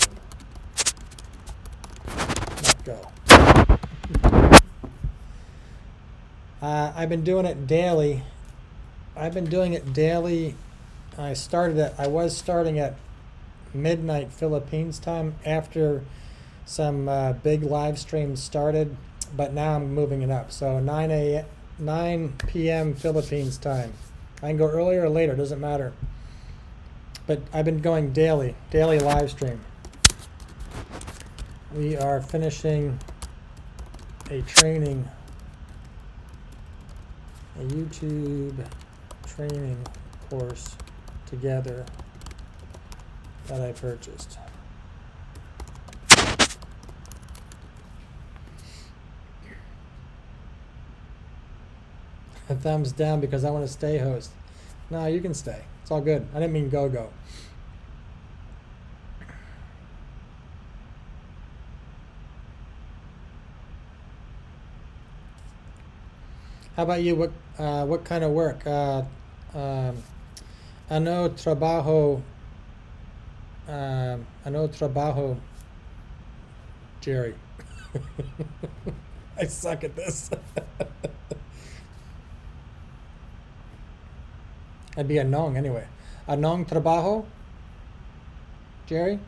Not go. I've been doing it daily. I was starting at midnight Philippines time after some big live streams started, but now I'm moving it up. So 9 p.m. Philippines time. I can go earlier or later, doesn't matter. But I've been going daily live stream. We are finishing a YouTube training course together that I purchased. A thumbs down because I want to stay host. No, you can stay. It's all good. I didn't mean go. How about you? What kind of work? Ano trabajo, Jerry. I suck at this. I'd be anong anyway. Anong trabajo, Jerry?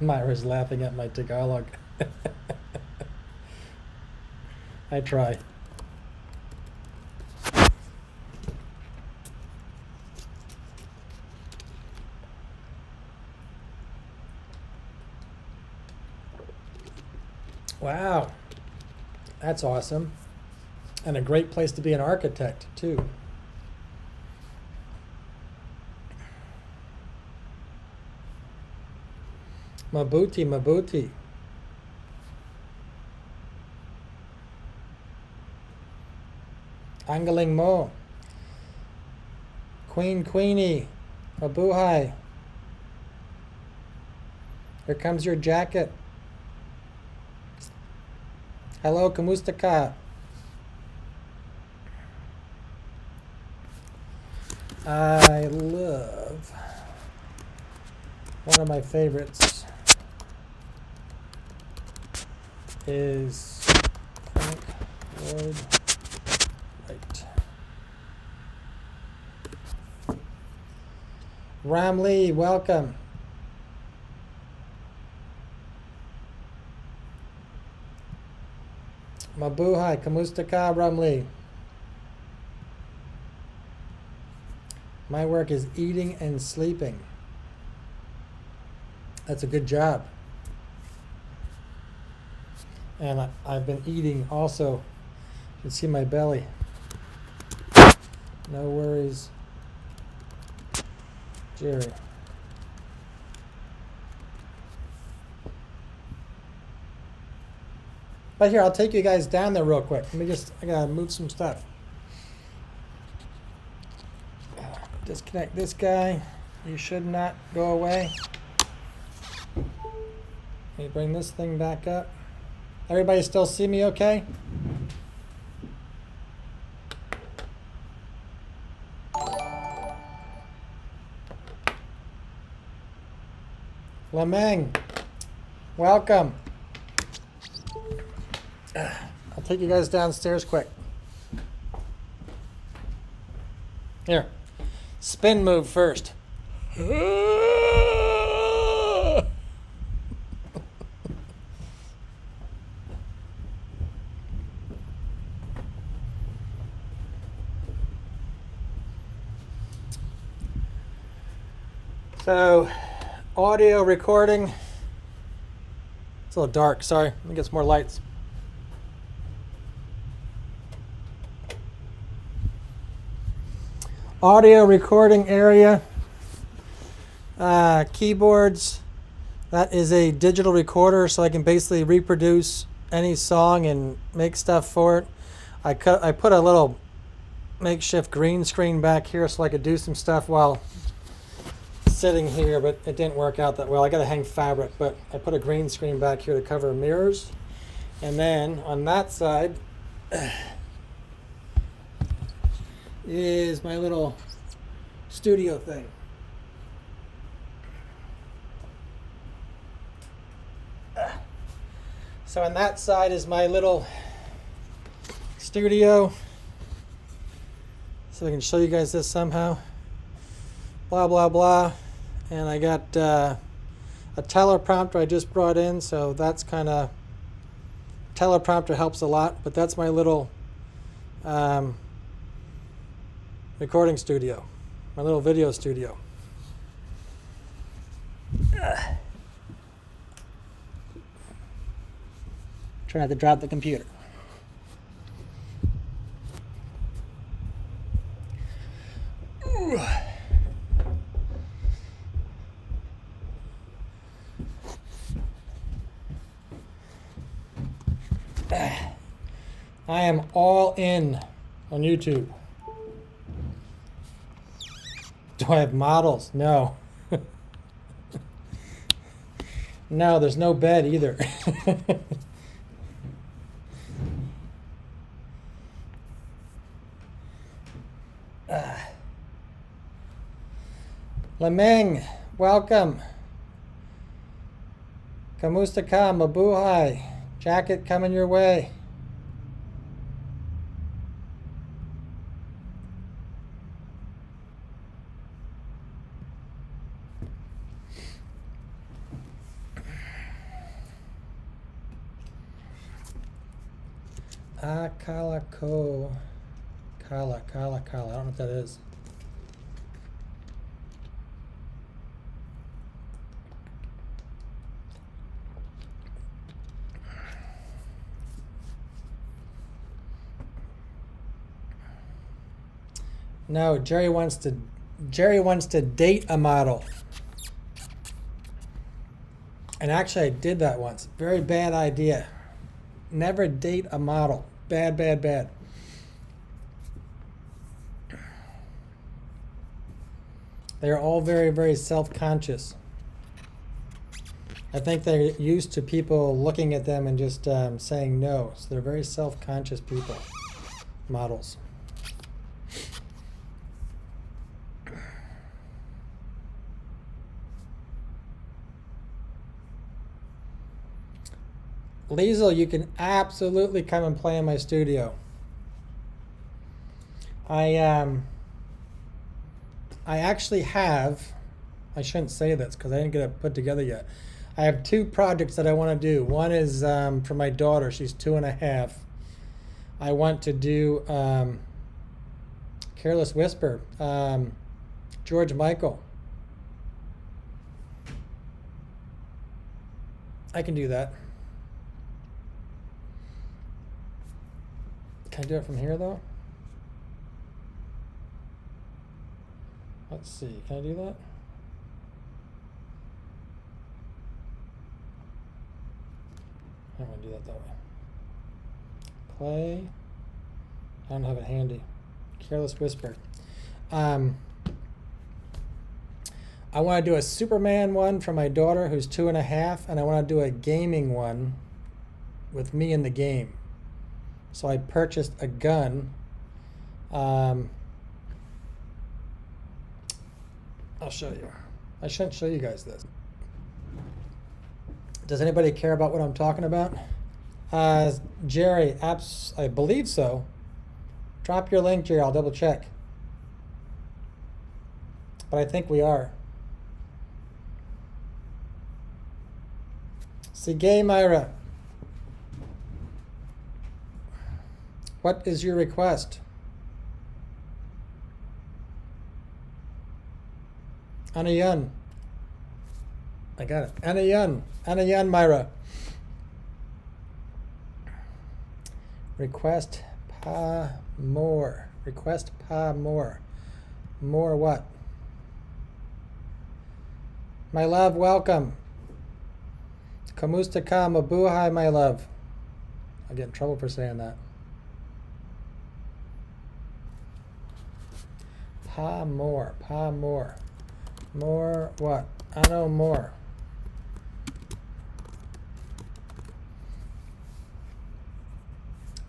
Myra's laughing at my Tagalog. I try. Wow. That's awesome. And a great place to be an architect, too. Mabuti. Angling mo. Queenie. Mabuhay. Here comes your jacket. Hello, kamusta ka? I love one of my favorites is Frank Lloyd Wright. Ram Lee, welcome. Mabuhay, kamusta ka, Ram Lee? My work is eating and sleeping. That's a good job. And I've been eating also. You can see my belly. No worries, Jerry. But here, I'll take you guys down there real quick. I gotta move some stuff. Disconnect this guy. You should not go away. Let me bring this thing back up. Everybody still see me okay? Lameng, welcome. I'll take you guys downstairs quick. Here, spin move first. So, audio recording. It's a little dark, sorry. Let me get some more lights. Audio recording area, keyboards, That is a digital recorder, so I can basically reproduce any song and make stuff for it. I put a little makeshift green screen back here so I could do some stuff while sitting here, but it didn't work out that well. I got to hang fabric, but I put a green screen back here to cover mirrors. And then on that side is my little studio thing. So on that side is my little studio. So I can show you guys this somehow. Blah, blah, blah. And I got a teleprompter I just brought in, so that's kind of, teleprompter helps a lot, but that's my little recording studio, my little video studio. Try not to drop the computer. Ooh. I am all in on YouTube. Do I have models? No. No, there's no bed either. Lameng, welcome. Kamusta ka, mabuhay. Jacket coming your way. Kala ko. Kala. I don't know what that is. No, Jerry wants to date a model. And actually I did that once. Very bad idea. Never date a model. Bad. They're all very, very self-conscious. I think they're used to people looking at them and just saying no. So they're very self-conscious people, models. Liesel, you can absolutely come and play in my studio. I actually have, I shouldn't say this because I didn't get it put together yet. I have two projects that I want to do. One is for my daughter. She's 2.5. I want to do Careless Whisper, George Michael. I can do that. Can I do it from here though? Let's see, can I do that? I'm gonna do that that way. Play. I don't have it handy. Careless Whisper. I want to do a Superman one for my daughter who's 2.5, and I want to do a gaming one with me in the game. So I purchased a gun. I'll show you. I shouldn't show you guys this. Does anybody care about what I'm talking about? Jerry, I believe so. Drop your link, Jerry. I'll double check. But I think we are. Sige Myra. What is your request? Anayan. I got it. Anayan Myra. Request pa more. Request pa more. More what? My love, welcome. Kamusta mabuhay, my love. I get in trouble for saying that. More. More what? I know more.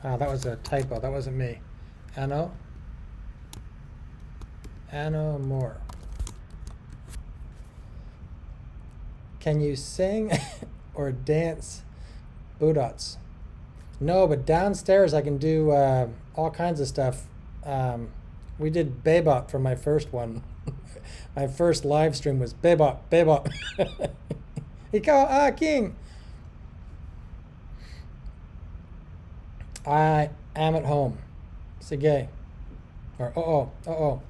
Ah, that was a typo. That wasn't me. Ano more. Can you sing or dance budots? No, but downstairs I can do all kinds of stuff. We did bebop for my first one. My first live stream was bebop. Ikaw king. I am at home. Sige. Or uh-oh.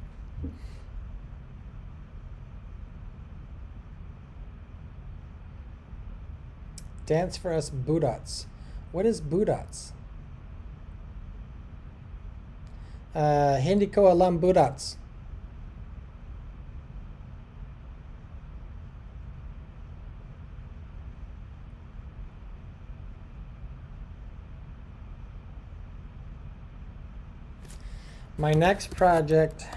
Dance for us budots. What is budots? Hindi ko alam budots. My next project,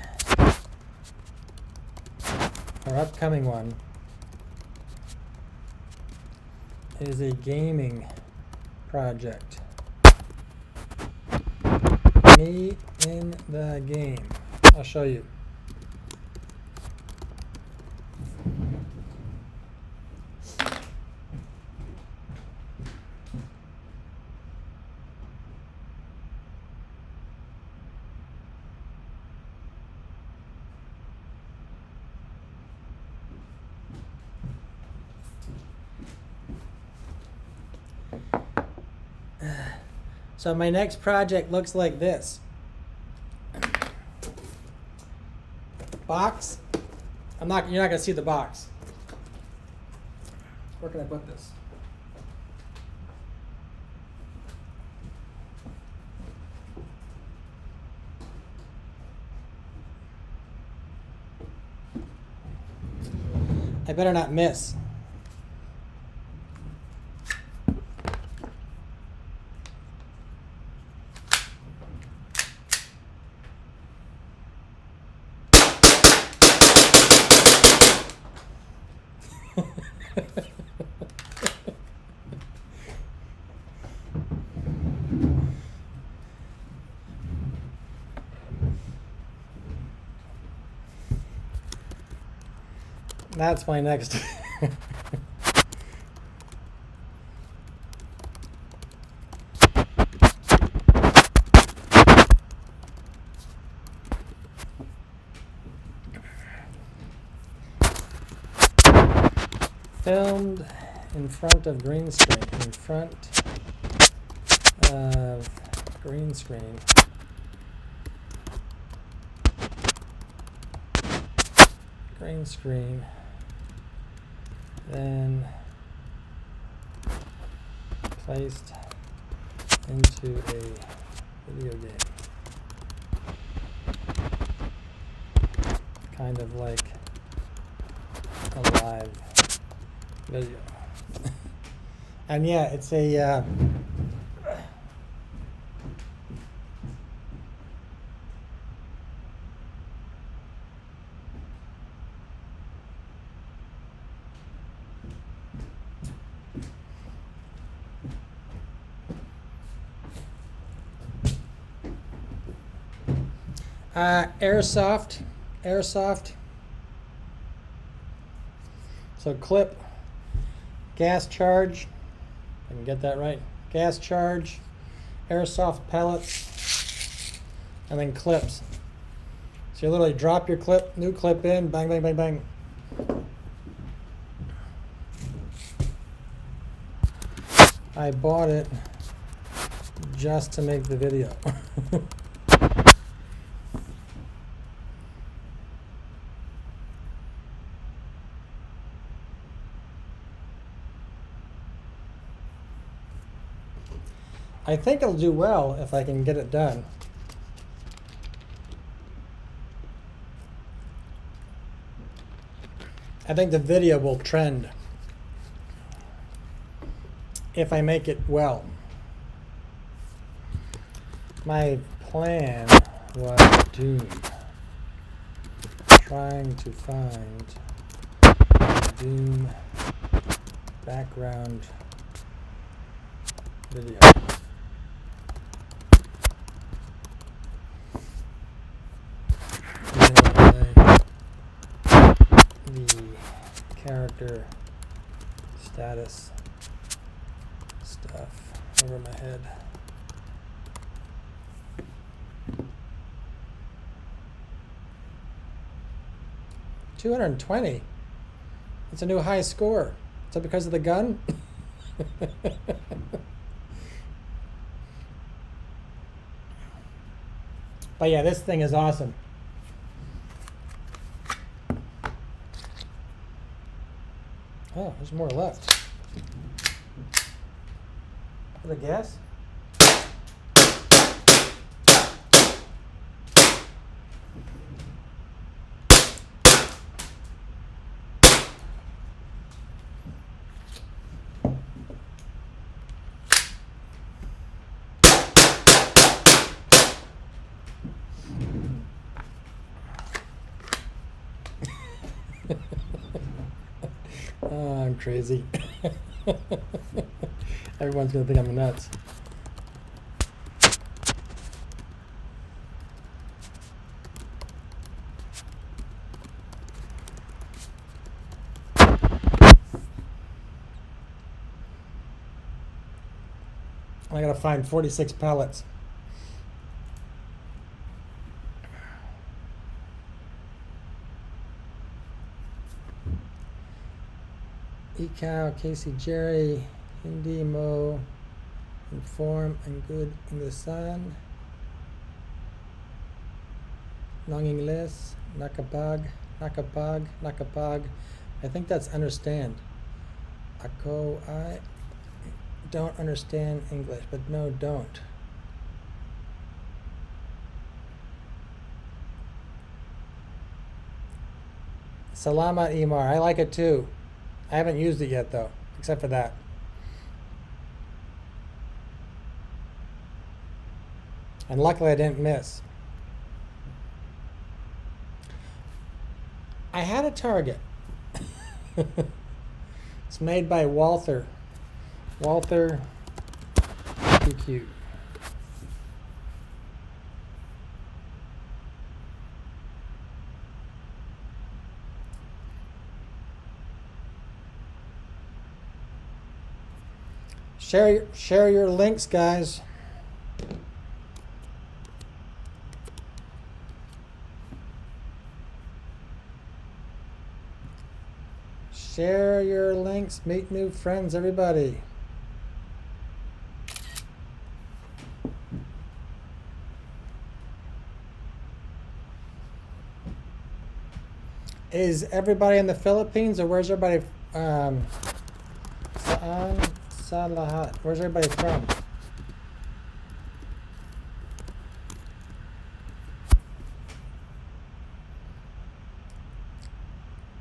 or upcoming one, is a gaming project. Me in the game. I'll show you. So my next project looks like this. Box. You're not gonna see the box. Where can I put this? I better not miss. That's my next. Filmed in front of green screen. In front of green screen. Green screen. Then placed into a video game. Kind of like a live video. And yeah, it's a airsoft. So clip, gas charge, I can get that right. Gas charge, airsoft pellets, and then clips. So you literally drop your clip, new clip in, bang, bang, bang, bang. I bought it just to make the video. I think it'll do well if I can get it done. I think the video will trend. if I make it well. My plan was Doom. Trying to find Doom background video. The character status stuff over my head. $220. It's a new high score. Is that because of the gun? But yeah, this thing is awesome. Oh, there's more left. For the gas? Oh, I'm crazy. Everyone's gonna think I'm nuts. I gotta find 46 pallets. Ecow, Casey, Jerry, Hindi, Mo, Inform, and Good English Sun. Long English, Nakapag. I think that's understand. Ako, I don't understand English, but no, don't. Salamat Imar, I like it too. I haven't used it yet though, except for that. And luckily I didn't miss. I had a target. It's made by Walther. Walther PQ. Share your links, guys. Share your links, meet new friends, everybody. Is everybody in the Philippines, or where's everybody? Salahat. Where's everybody from?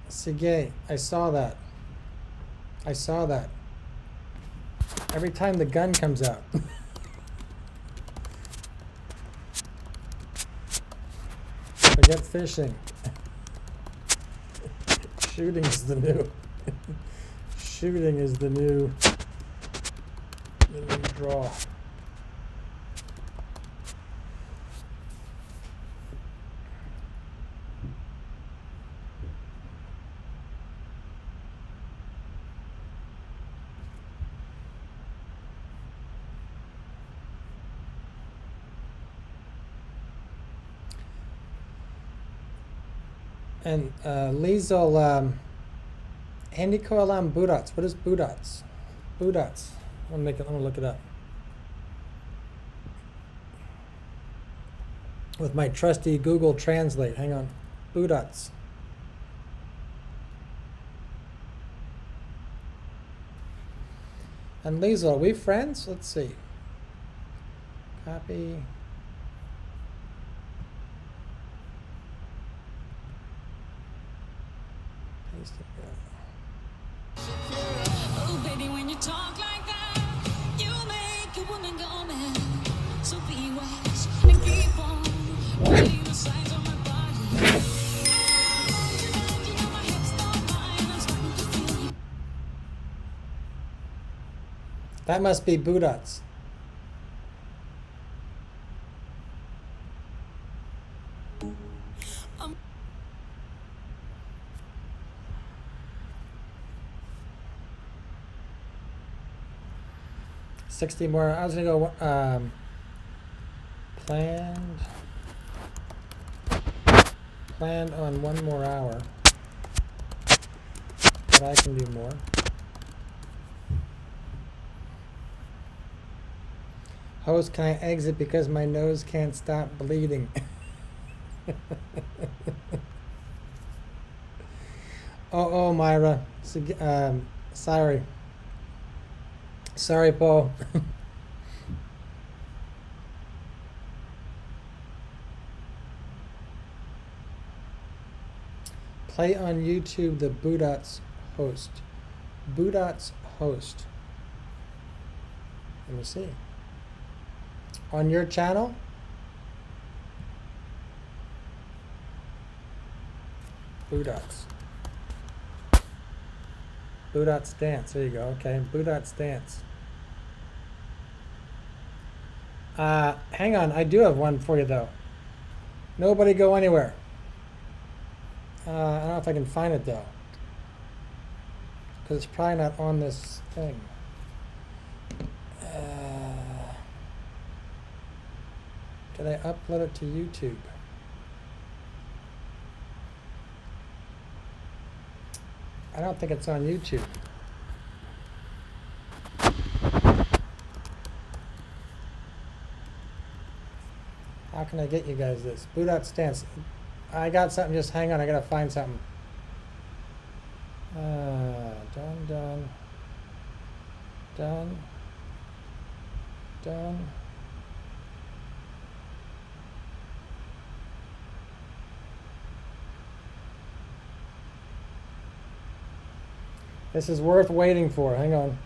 Sige, I saw that. Every time the gun comes out. Forget fishing. Shooting is the new. Shooting is the new draw. And Liesel, hindi ko alam budats. What is budats? Budats. I'm gonna look it up. With my trusty Google Translate. Hang on. Budats. And Liesel, are we friends? Let's see. Copy. Oh, baby, when you talk like that. That must be Budots. $60 more. I was gonna go planned on 1 more hour, but I can do more. Host, can I exit because my nose can't stop bleeding? Oh, Myra. Sorry. Sorry, Paul. Play on YouTube the Budots host. Budots host. Let me see. On your channel? Budots. Budots dance. There you go. Okay. Budots dance. Hang on. I do have one for you, though. Nobody go anywhere. I don't know if I can find it, though. Because it's probably not on this thing. Did I upload it to YouTube? I don't think it's on YouTube. How can I get you guys this? Boot stance. I got something, just hang on, I gotta find something. Done. This is worth waiting for. Hang on.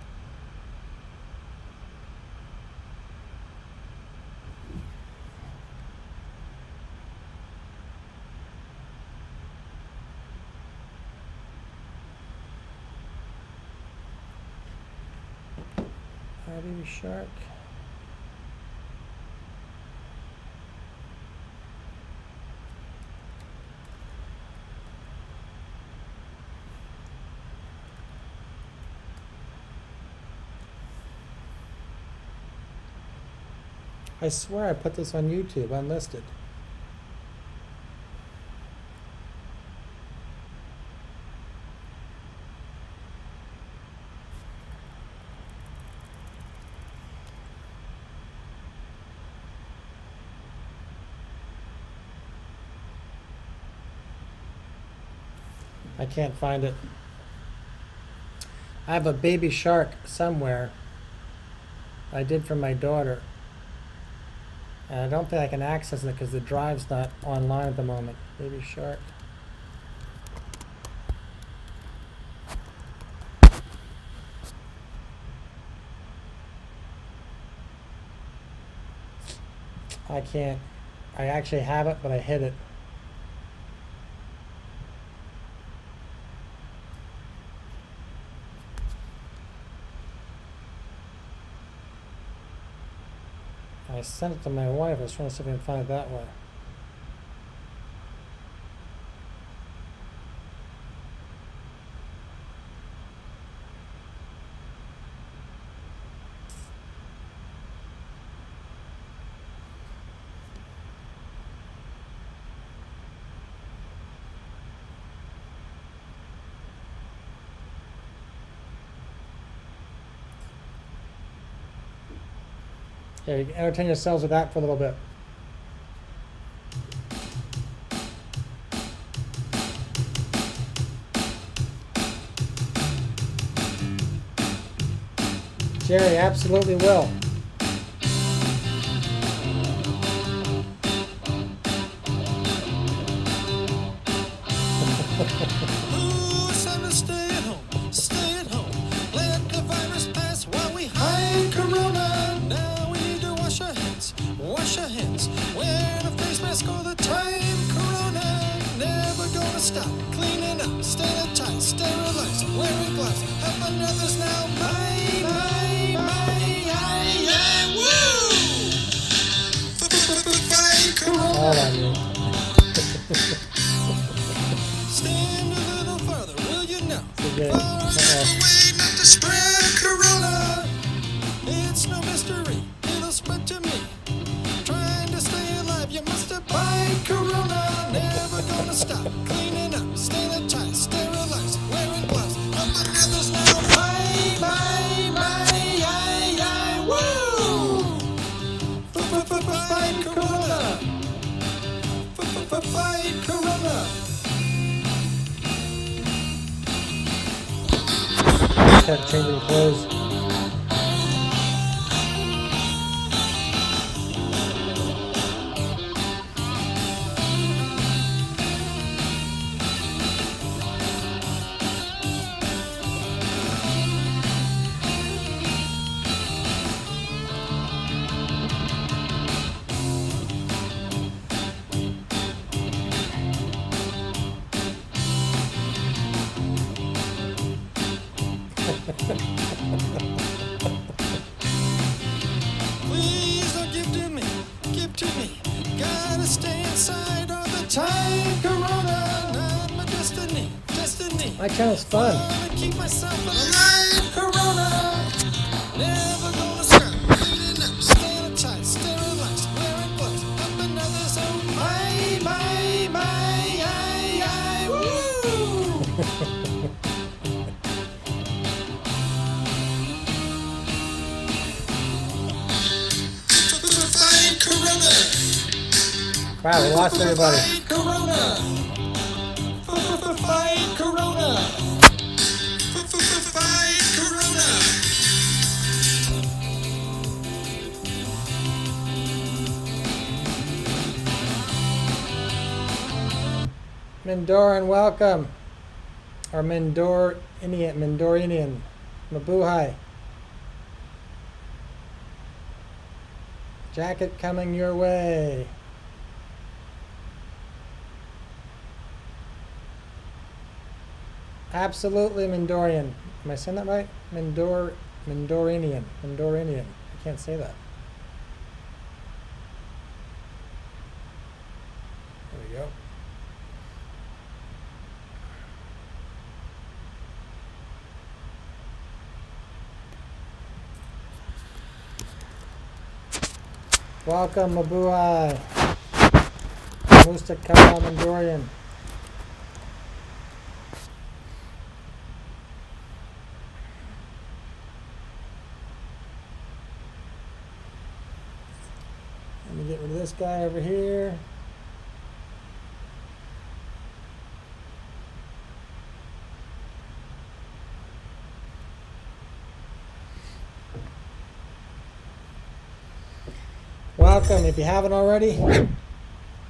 Baby shark. I swear I put this on YouTube unlisted. I can't find it. I have a baby shark somewhere I did for my daughter. And I don't think I can access it because the drive's not online at the moment. Baby shark. I can't. I actually have it, but I hid it. I sent it to my wife. I was trying to see if I can find it that way. Yeah, you can entertain yourselves with that for a little bit. Jerry, absolutely will. Ooh, it's time to stay at home. Stay at home. Let the virus pass while we hide Corona. Now we need to wash our hands. Wash our hands. Wear a face mask all the all on you. Stand a little further, will you now? Okay. Way not to spread corona. It's no mystery, it'll spread to me. Trying to stay alive, you must abide corona. Never gonna stop cleaning up, staying tight, sterilized, wearing gloves. Helping others now. Woo! Fight corona. Fight corona. Kept changing clothes. Please don't give to me, give to me. Gotta stay inside all the time. Corona, not my destiny, destiny. My channel's fun. Wanna keep myself alive. Corona, never gonna stop. Cleaning up, staying tight, sterilized, wearing gloves, helping others. Oh woo! Fight corona. Wow, we lost everybody. Fight corona. Fight corona. Fight corona. Mindoran, welcome. Or Mindorinian. Mabuhay. Jacket coming your way. Absolutely Mindorian. Am I saying that right? Mindorinian. I can't say that. There we go. Welcome, Mabuhay. Mustakala Mindorian. Let me get rid of this guy over here. Welcome. If you haven't already,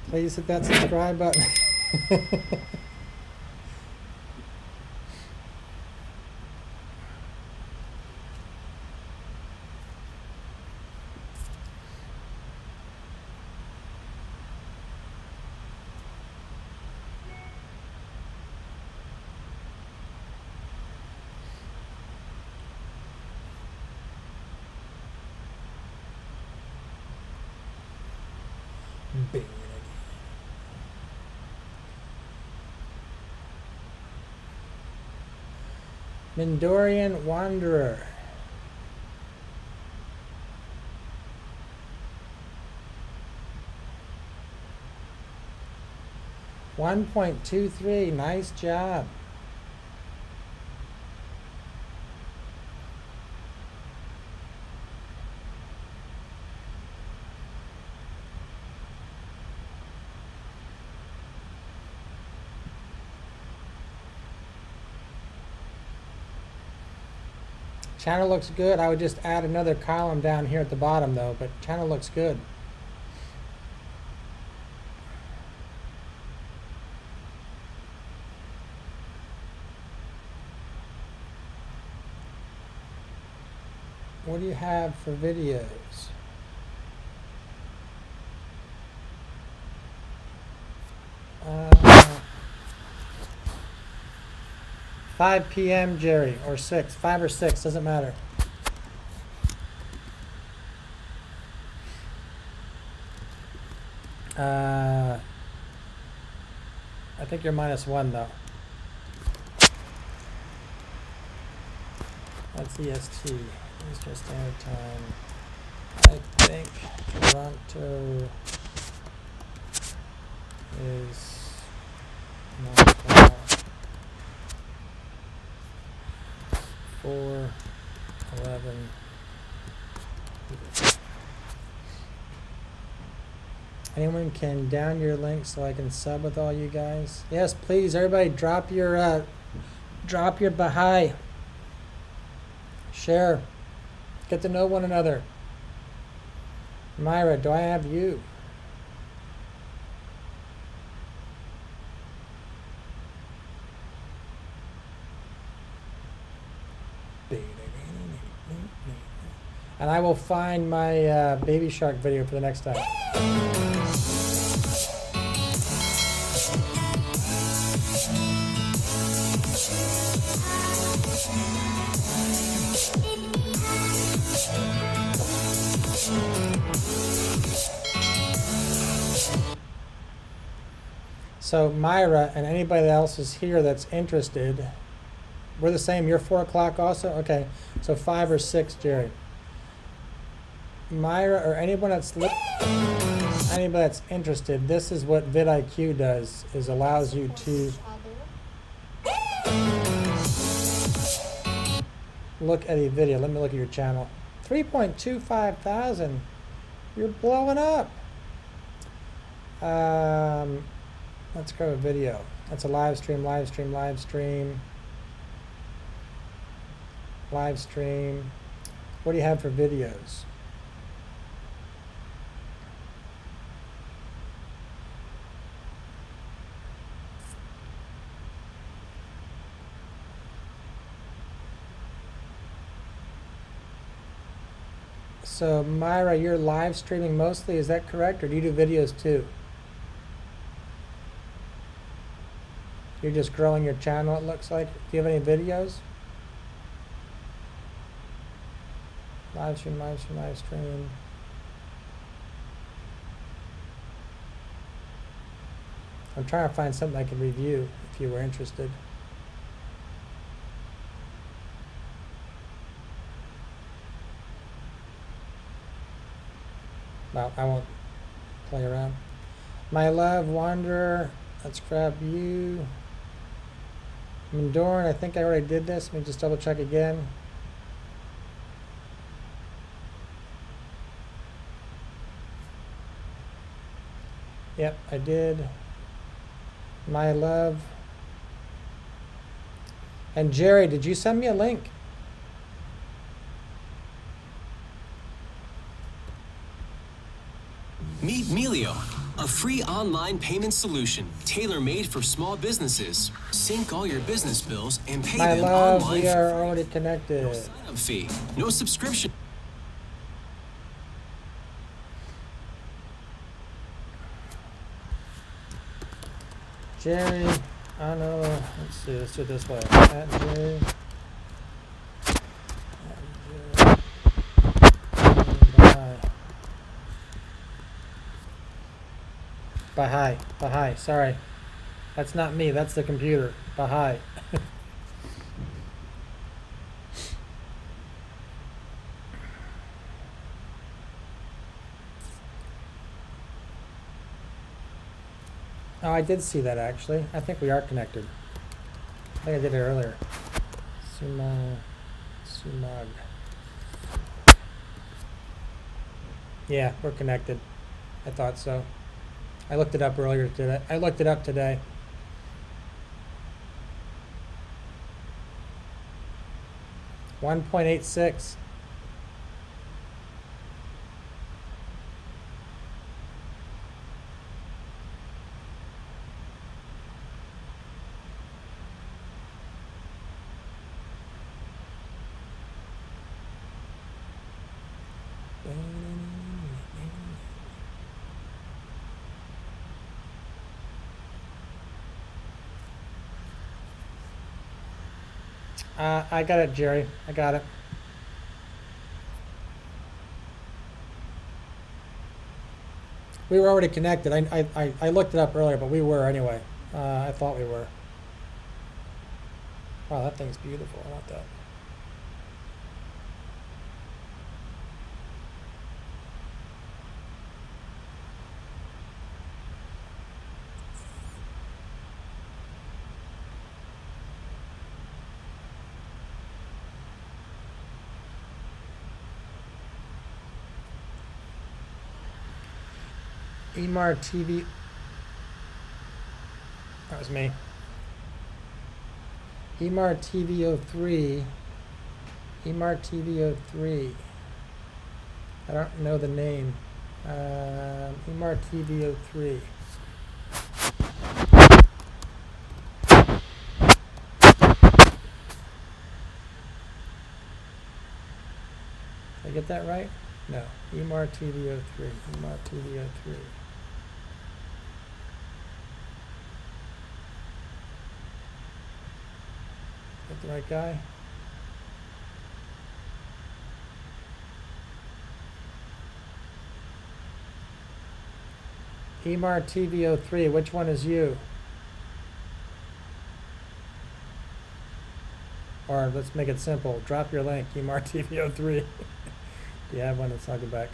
please hit that subscribe button. Mindorian Wanderer. $1.23. Nice job. Channel looks good. I would just add another column down here at the bottom though, but channel looks good. What do you have for videos? 5 p.m. Jerry, or 6, 5 or 6, doesn't matter. I think you're -1 though. That's EST, Eastern Standard Time. I think Toronto is not 4:11. Anyone can down your link so I can sub with all you guys? Yes, please, everybody, drop your Baha'i. Share. Get to know one another. Myra, do I have you? And I will find my baby shark video for the next time. So Myra and anybody else is here that's interested, we're the same. You're 4 o'clock also? Okay, so 5 or 6, Jerry. Myra or anyone that's interested, this is what vidIQ does, is allows you to look at a video. Let me look at your channel. 3.25 thousand. You're blowing up. Let's go to video. That's a live stream. What do you have for videos? So Myra, you're live streaming mostly, is that correct? Or do you do videos too? You're just growing your channel, it looks like. Do you have any videos? Live stream. I'm trying to find something I can review if you were interested. Well, I won't play around. My love, Wanderer. Let's grab you. Mandorn, I think I already did this. Let me just double check again. Yep, I did. My love. And Jerry, did you send me a link? Meet Melio, a free online payment solution tailor-made for small businesses. Sync all your business bills and pay My them love, online. we are already connected. No sign-up fee, no subscription. Jerry, I don't know. Let's see. Let's do it this way. At Jerry. Baha'i. Sorry, that's not me. That's the computer. Baha'i. Oh, I did see that actually. I think we are connected. I think I did it earlier. Sumag. Yeah, we're connected. I thought so. I looked it up earlier today. I looked it up today. $1.86. I got it, Jerry. I got it. We were already connected. I looked it up earlier, but we were anyway. I thought we were. Wow, that thing's beautiful. I want that. EMAR TV. That was me. EMAR TV03. EMAR TV03. I don't know the name. EMAR TV03. Did I get that right? No. EMAR TV03. EMAR TV03. Is that the right guy? EMAR TV03, which one is you? Or let's make it simple. Drop your link, EMAR TV03. Do you have one that's not back?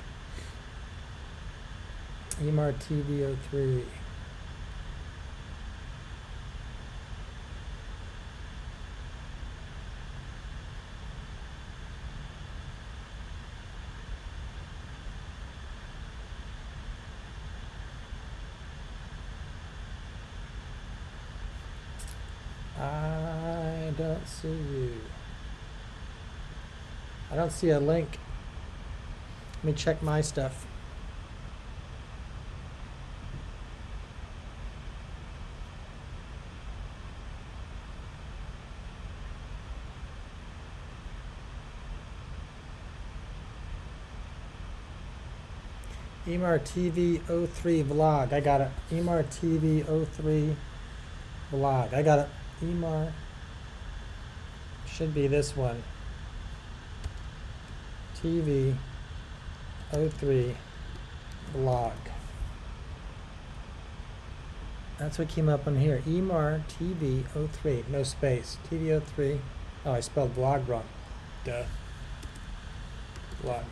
EMAR TV03. I don't see you. I don't see a link. Let me check my stuff. EMAR TV03 vlog. I got it. EMAR TV03 vlog. I got it. EMAR should be this one. TV03 vlog. That's what came up on here. EMAR TV03. No space. TV03. Oh, I spelled vlog wrong. Duh. Vlog.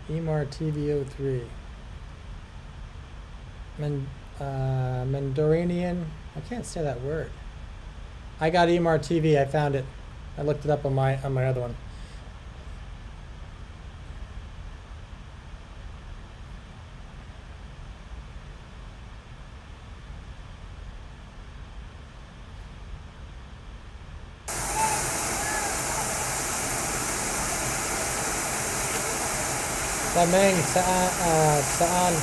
EMAR TV03. Mandoranian. I can't say that word. I got EMAR TV. I found it. I looked it up on my other one. Tameng, saan?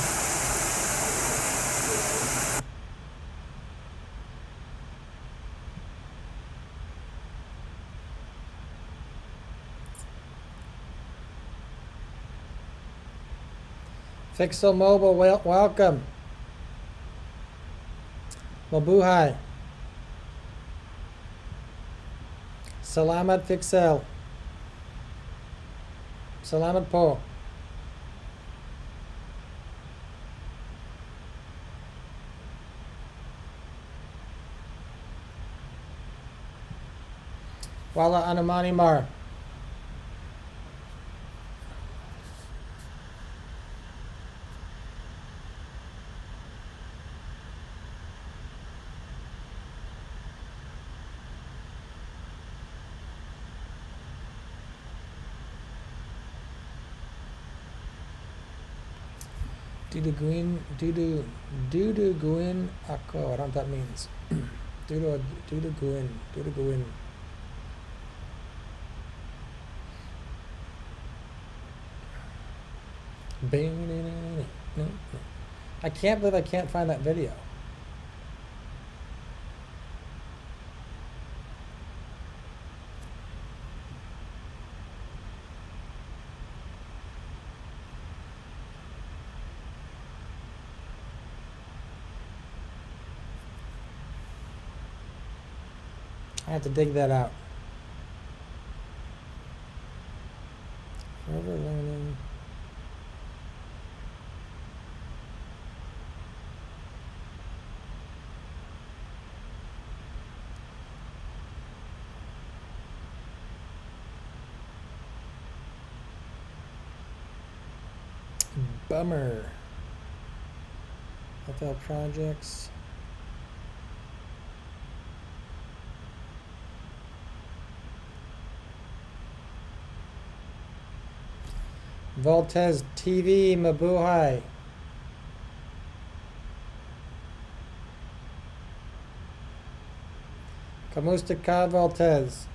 Fixel Mobile, welcome. Mabuhay. Salamat Fixel. Salamat po. Wala Anamani Mar. Dudu Guin Ako. I don't know what that means. Dudu Guin. I can't believe I can't find that video. I have to dig that out. Forever learning. Bummer. FL projects. Voltez TV Mabuhay. Kamusta ka Voltez.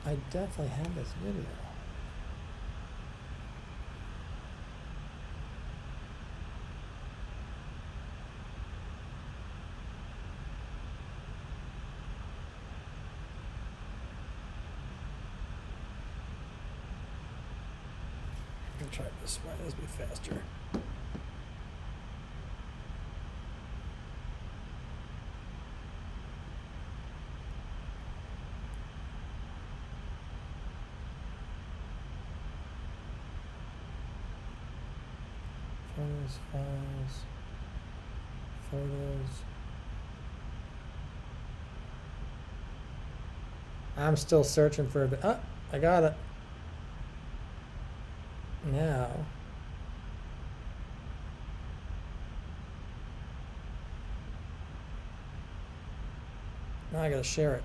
I definitely have this video. I'll try this way. This will be faster. Photos. I'm still searching for a bit. Oh, I got it. Now. Now I gotta share it.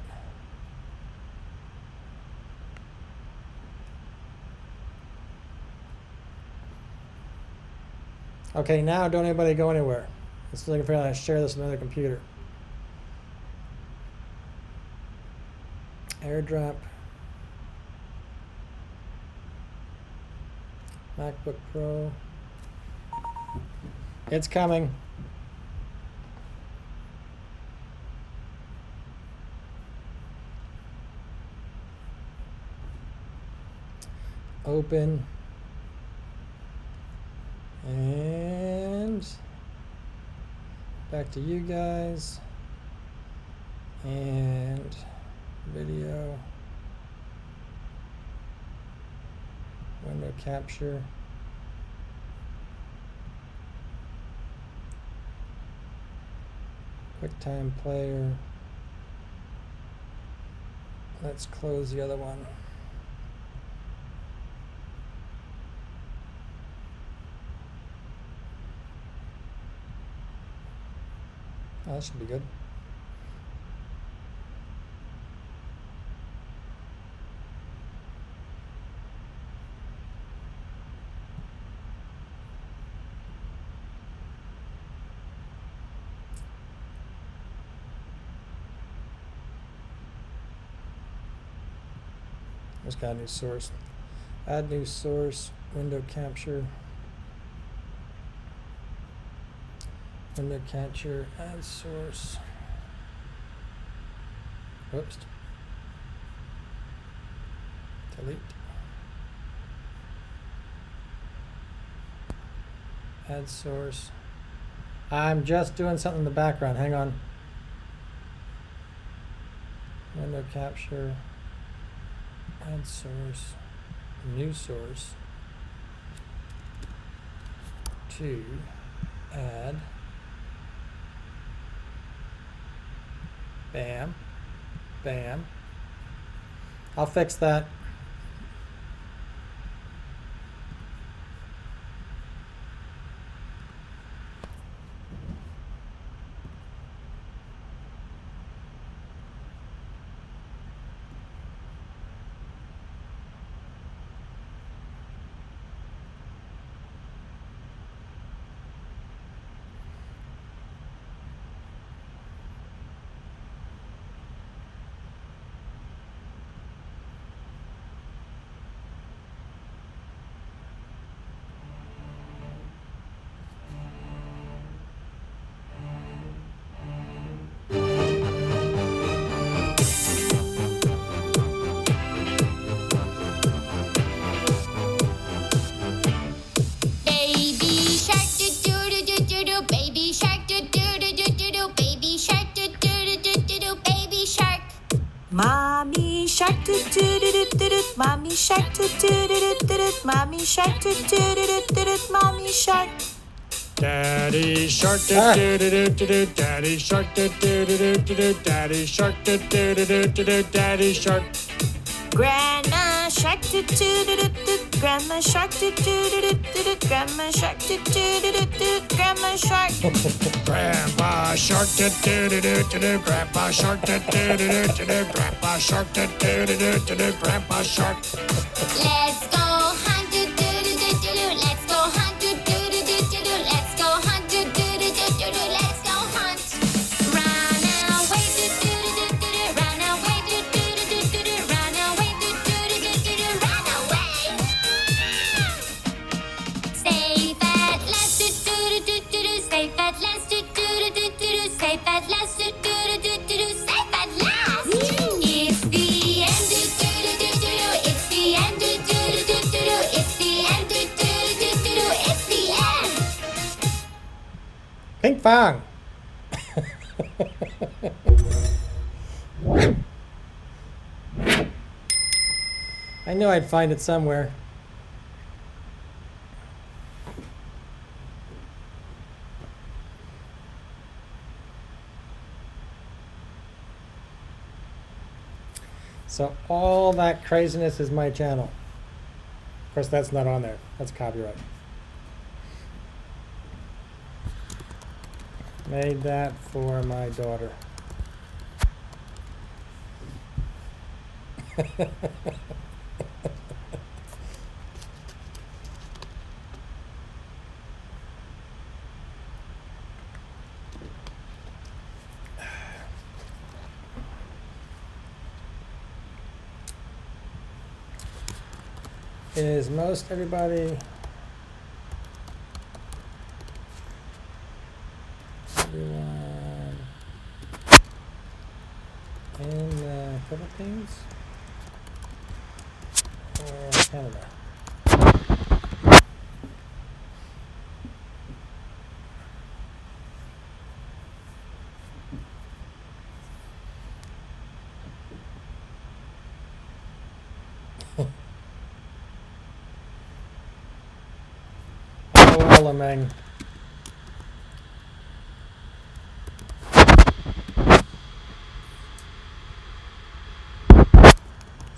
Okay, now don't anybody go anywhere. Let's look for how to share this with another computer. AirDrop. MacBook Pro. It's coming. Open. And back to you guys. And video. Window capture. QuickTime player. Let's close the other one. Oh, that should be good. Just got a new source. Add new source, window capture. Window capture, add source. Whoops. Delete. Add source. I'm just doing something in the background. Hang on. Window capture. Add source. New source. To add. Bam. Bam. I'll fix that. Mommy shark toot toot toot toot. Mommy shark toot toot toot toot. Mommy shark. Daddy shark do do do do do do. Daddy shark do do do do do do. Daddy shark do do do do do do. Daddy shark. Grandma shark toot toot toot toot. Grandma shark toot toot toot toot. Grandma shark toot toot toot toot. Grandma shark. Grandpa shark do do do do do do. Grandpa shark do do do do do do. Grandpa shark do do do do do do. Grandpa shark. Let's go hunt do do do do do do. Let's go hunt do do do do do do. Let's go hunt do do do do do do. Let's go hunt. Run away do do do do do do. Run away do do do do do do. Run away do do do do do do. Run away. Safe at last do do do do do do. Safe at last do do do do do do. Safe at last do do do do do do. Safe at last. It's the end do do do do do do. It's the end do do do do do do. It's the end do do do do do do. It's the end. Ping pong. I knew I'd find it somewhere. So all that craziness is my channel. Of course, that's not on there. That's copyright. Made that for my daughter. Is most everybody everyone in the Philippines or Canada? Oh, Lameng.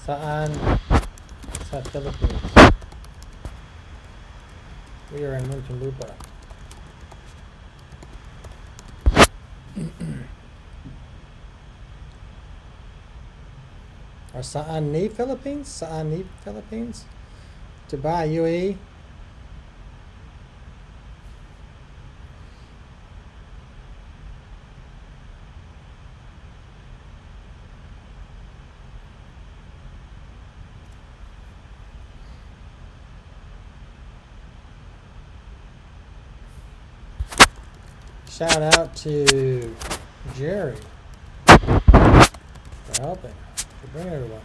Saan sa Philippines? We are in Muntinlupa. Or saan ni Philippines? Saan ni Philippines? Dubai, UAE? Shout out to Jerry for helping, for bringing everyone.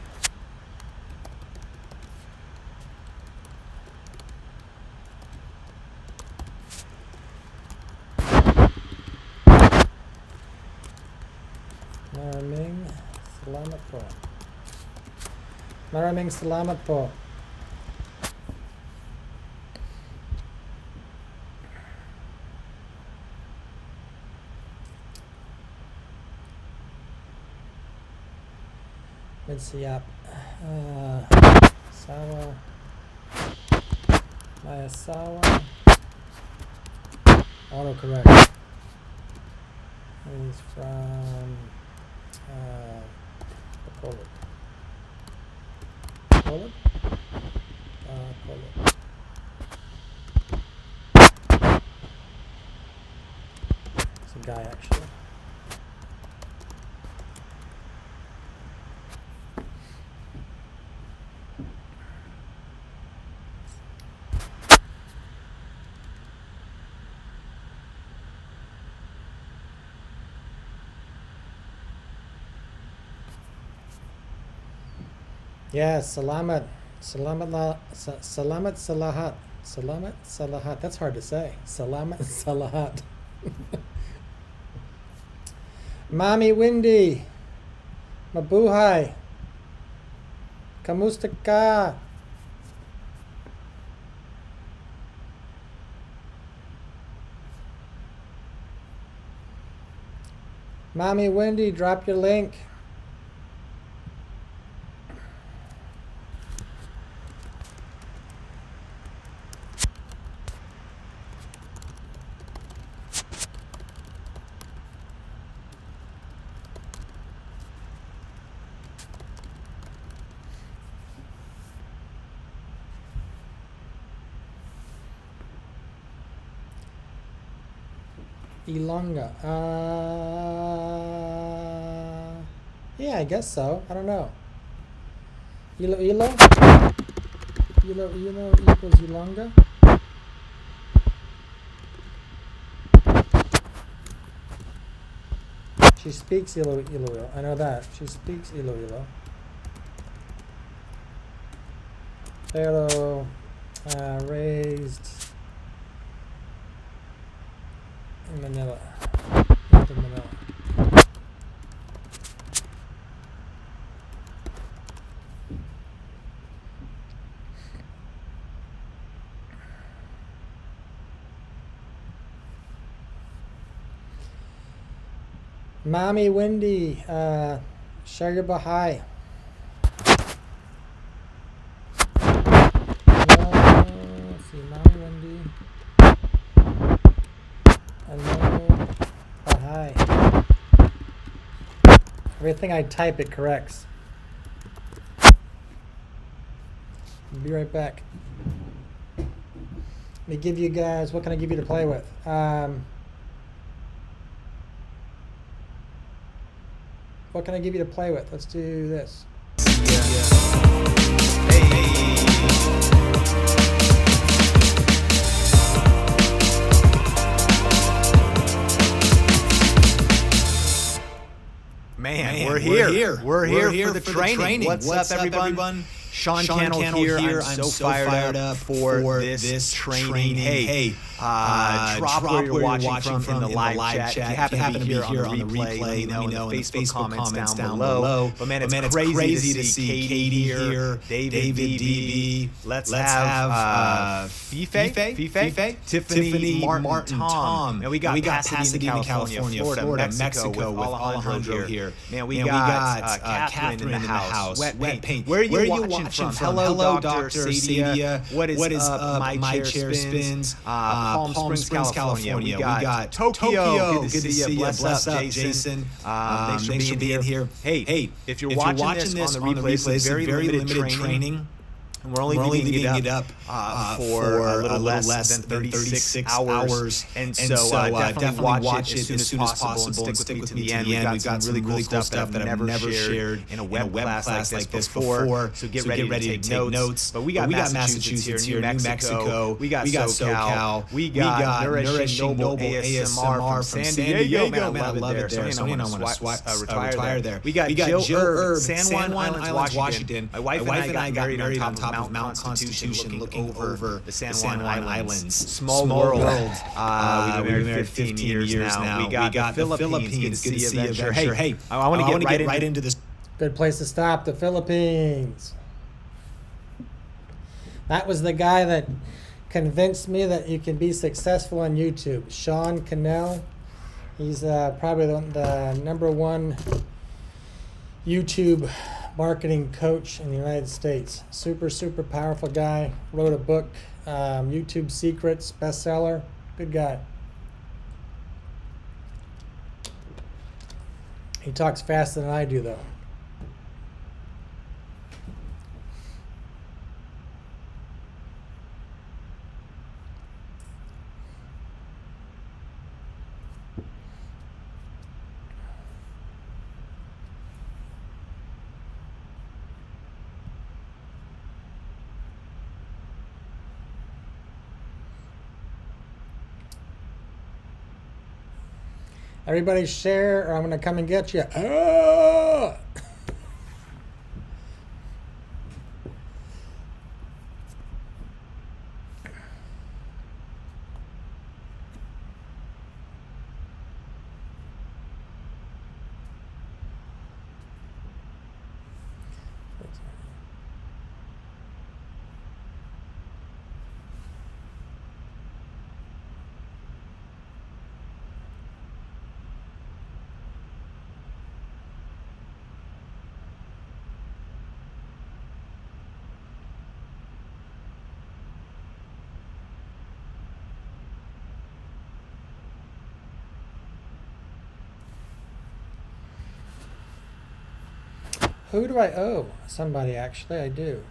Maraming salamat po. Maraming salamat po. Siap. Sawa. Maya Sawa. Autocorrect. He's from Poland. Poland? Poland. It's a guy actually. Yeah, salamat. Salamat salahat. Salamat salahat. That's hard to say. Salamat salahat. Mommy Windy. Mabuhay. Kamusta ka? Mommy Wendy, drop your link. Ilonga. Yeah, I guess so. I don't know. Ilo? Ilo equals Ilonga? She speaks Ilo. I know that. She speaks Ilo. Pero raised in Manila. Not in Manila. Mommy Wendy, share your Baha'i. Let's see, Mommy Wendy. Hello, Baha'i. Everything I type, it corrects. I'll be right back. Let me give you guys, what can I give you to play with? What can I give you to play with? Let's do this. Man, we're here. We're here for the training. What's up, everyone? Sean Cannell here. I'm so fired up for this training. Hey, drop where you're watching from in the live chat. If you happen to be here on the replay, let me know in the Facebook comments down below. But man, it's crazy to see Katie here, David DB. Let's have Fife, Tiffany, Martin, Tom. And we got Pasadena, California, Florida, Mexico with Alejandro here. Man, we got Catherine in the house. Wet paint. Where are you watching from? Hello, Dr. Sadia. What is up? My chair spins. Palm Springs, California. We got Tokyo. Good to see you. Bless up, Jason. Thanks for being here. Hey, if you're watching this on the replay, it's very limited training. And we're only leaving it up for a little less than 36 hours. And so definitely watch it as soon as possible and stick with me to the end. We've got some really cool stuff that I've never shared in a web class like this before. So get ready to take notes. But we got Massachusetts here, New Mexico. We got SoCal. We got Nourishing Noble ASMR from San Diego. Man, I love it there. So I want to retire there. We got Jill Herb, San Juan Islands, Washington. My wife and I got married on top of Mount Constitution, looking over the San Juan Islands. Small world. We've been married 15 years now. We got the Philippines. Good to see you. Hey, I want to get right into this. Good place to stop, the Philippines. That was the guy that convinced me that you can be successful on YouTube. Sean Cannell. He's probably the #1 YouTube marketing coach in the United States. Super powerful guy. Wrote a book, YouTube Secrets, bestseller. Good guy. He talks faster than I do, though. Everybody share, or I'm going to come and get you. Ah! Who do I owe? Somebody, actually, I do.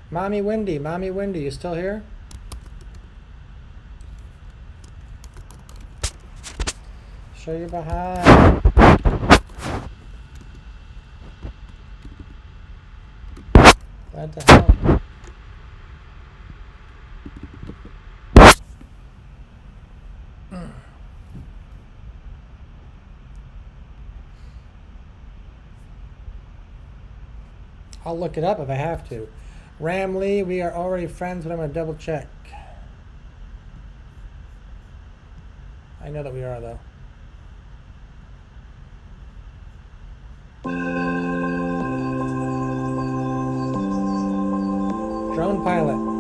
Mommy Wendy, you still here? Show you behind. Glad to help. I'll look it up if I have to. Ram Lee, we are already friends, but I'm going to double check. I know that we are, though. Drone pilot.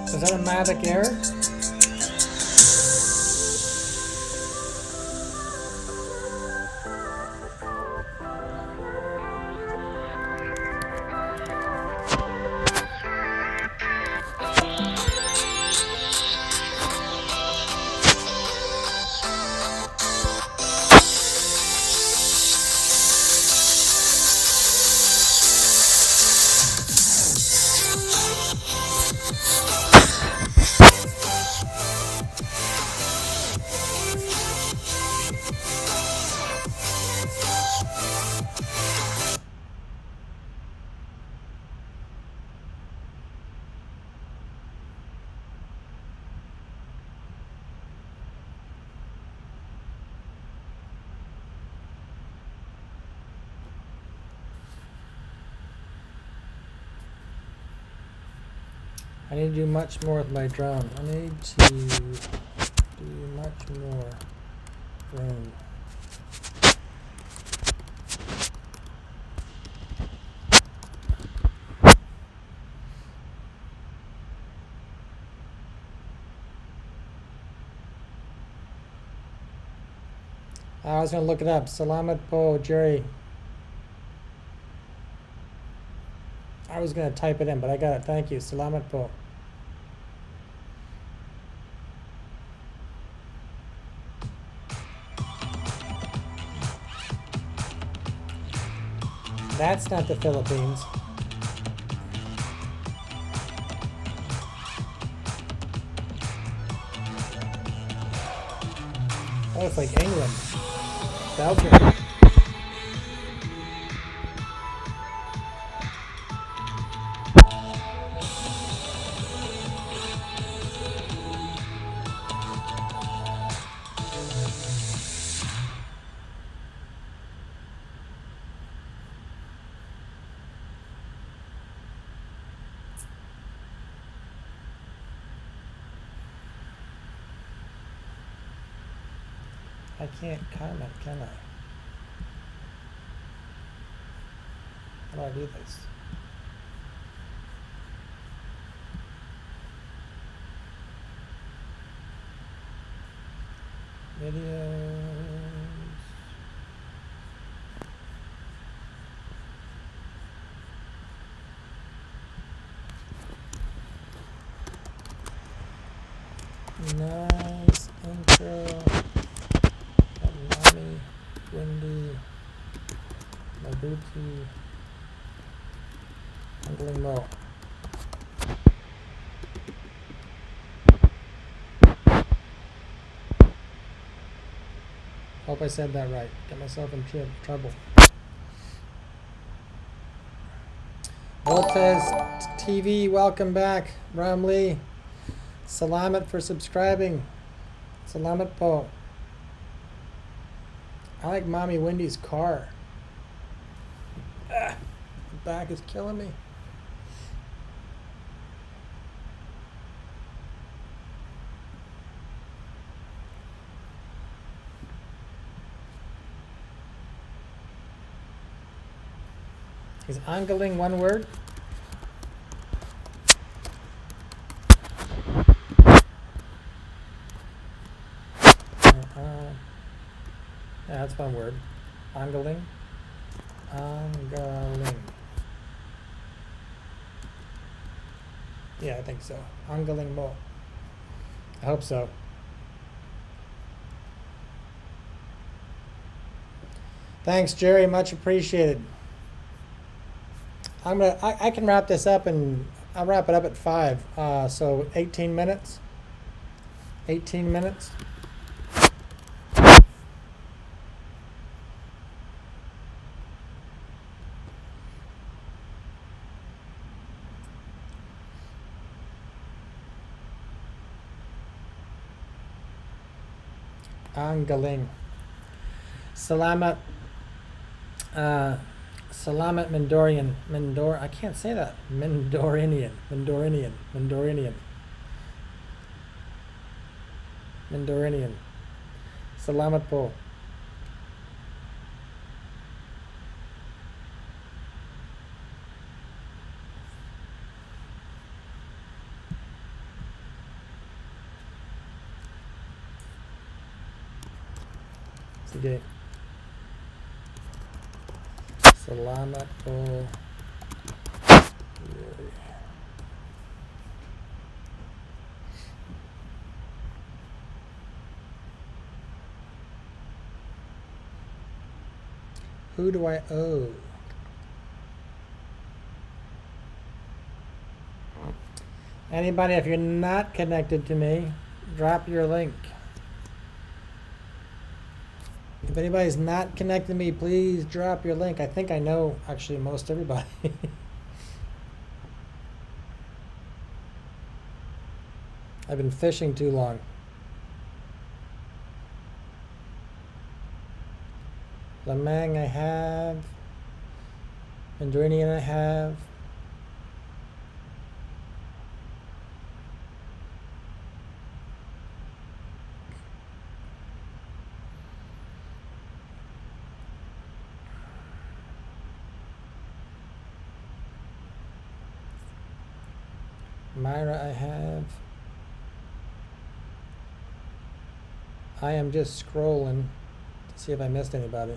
Is that a Mavic Air? I need to do much more with my drone. I need to do much more drone. I was going to look it up. Salamat po, Jerry. I was going to type it in, but I got it. Thank you. Salamat po. That's not the Philippines. Oh, it's like England. Belgium. I can't comment, can I? How do I do this? Videos. Nice intro. Mommy, Wendy, Mabuti, handling Mo. Hope I said that right. Get myself in trouble. Voltes TV, welcome back. Ramli, salamat for subscribing. Salamat po. I like Mommy Wendy's car. The back is killing me. Is angling one word? Yeah, that's one word. Angling. Angaling. Yeah, I think so. Angaling Mo. I hope so. Thanks, Jerry. Much appreciated. I can wrap this up, and I'll wrap it up at 5. So 18 minutes. 18 minutes. Angaling. Salamat. Salamat Mindorian. I can't say that. Mindorinian. Salamat po. Sige. Salamat po. Who do I owe? Anybody, if you're not connected to me, drop your link. If anybody's not connected to me, please drop your link. I think I know actually most everybody. I've been fishing too long. Lamang I have. Mandrinian I have. Myra I have. I am just scrolling to see if I missed anybody.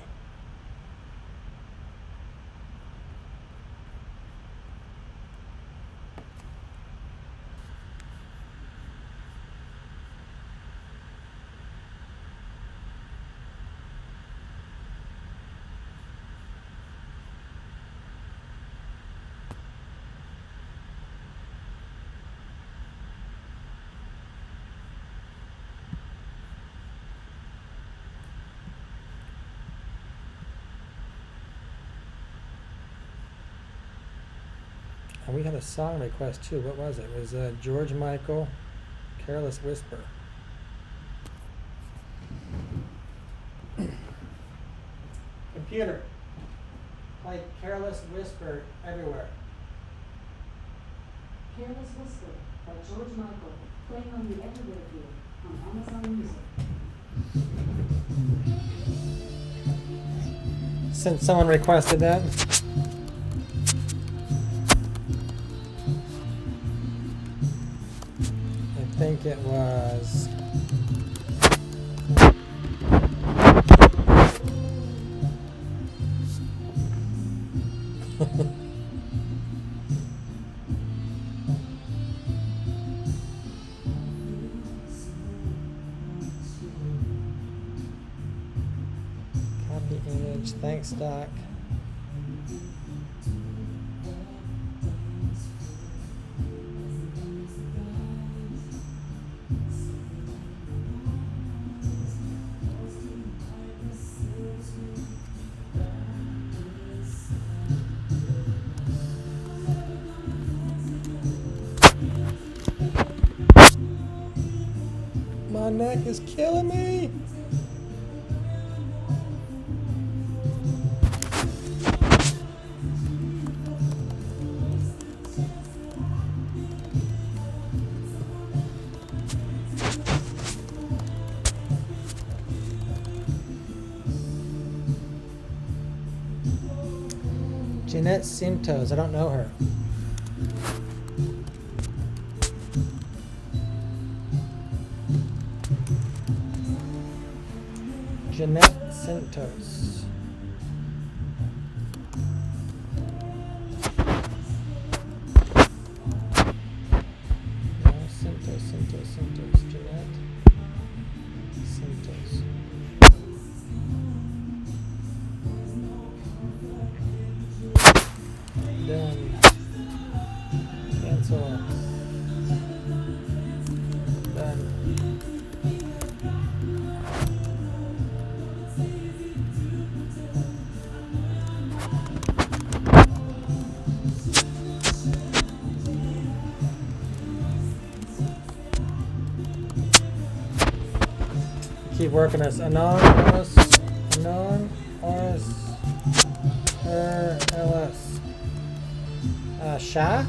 And we had a song request too. What was it? It was George Michael, Careless Whisper. Computer, play Careless Whisper everywhere. Careless Whisper by George Michael, playing on the Everywhere Field on Amazon Music. Since someone requested that. I think it was copy image. Thanks, Doc. My neck is killing me. Jeanette Simtos, I don't know her. Jeanette Santos. Done. Cancel. Done. 'Keep working this. Anon, Oris, LS. Sha?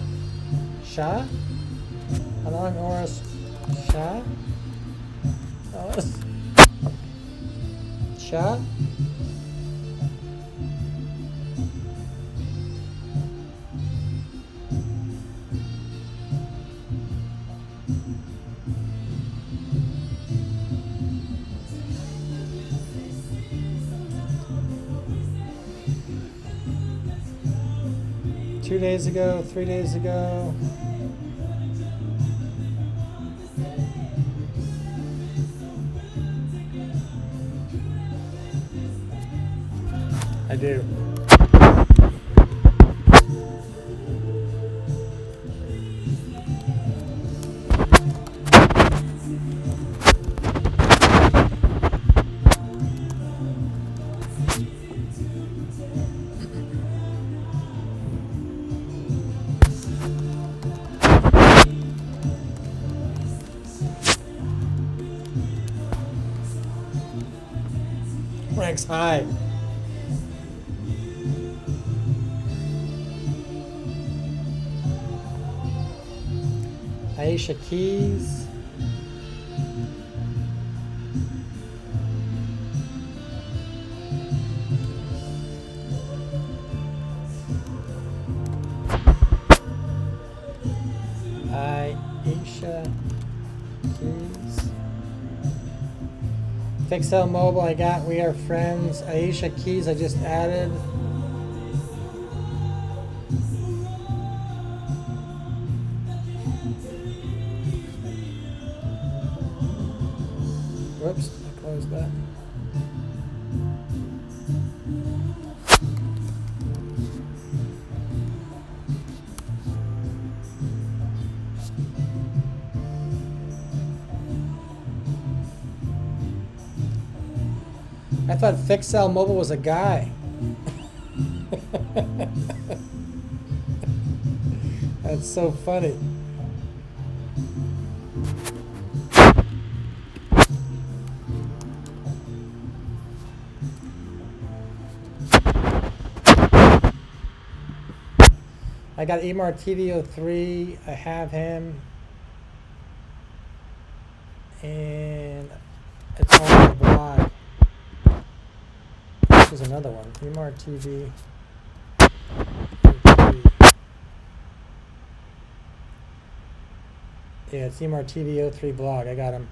Anon, Oris, Sha? LS. Sha? Two days ago, 3 days ago. I do. Ranks high. Aisha Keys. Aisha Keys. Fixel Mobile, I got We Are Friends. Aisha Keys, I just added. Whoops, I closed that. I thought Fixel Mobile was a guy. That's so funny. I got Emar TV03. I have him. And it's on the blog. This is another one. Emar TV. Yeah, it's Emar TV03 blog. I got him.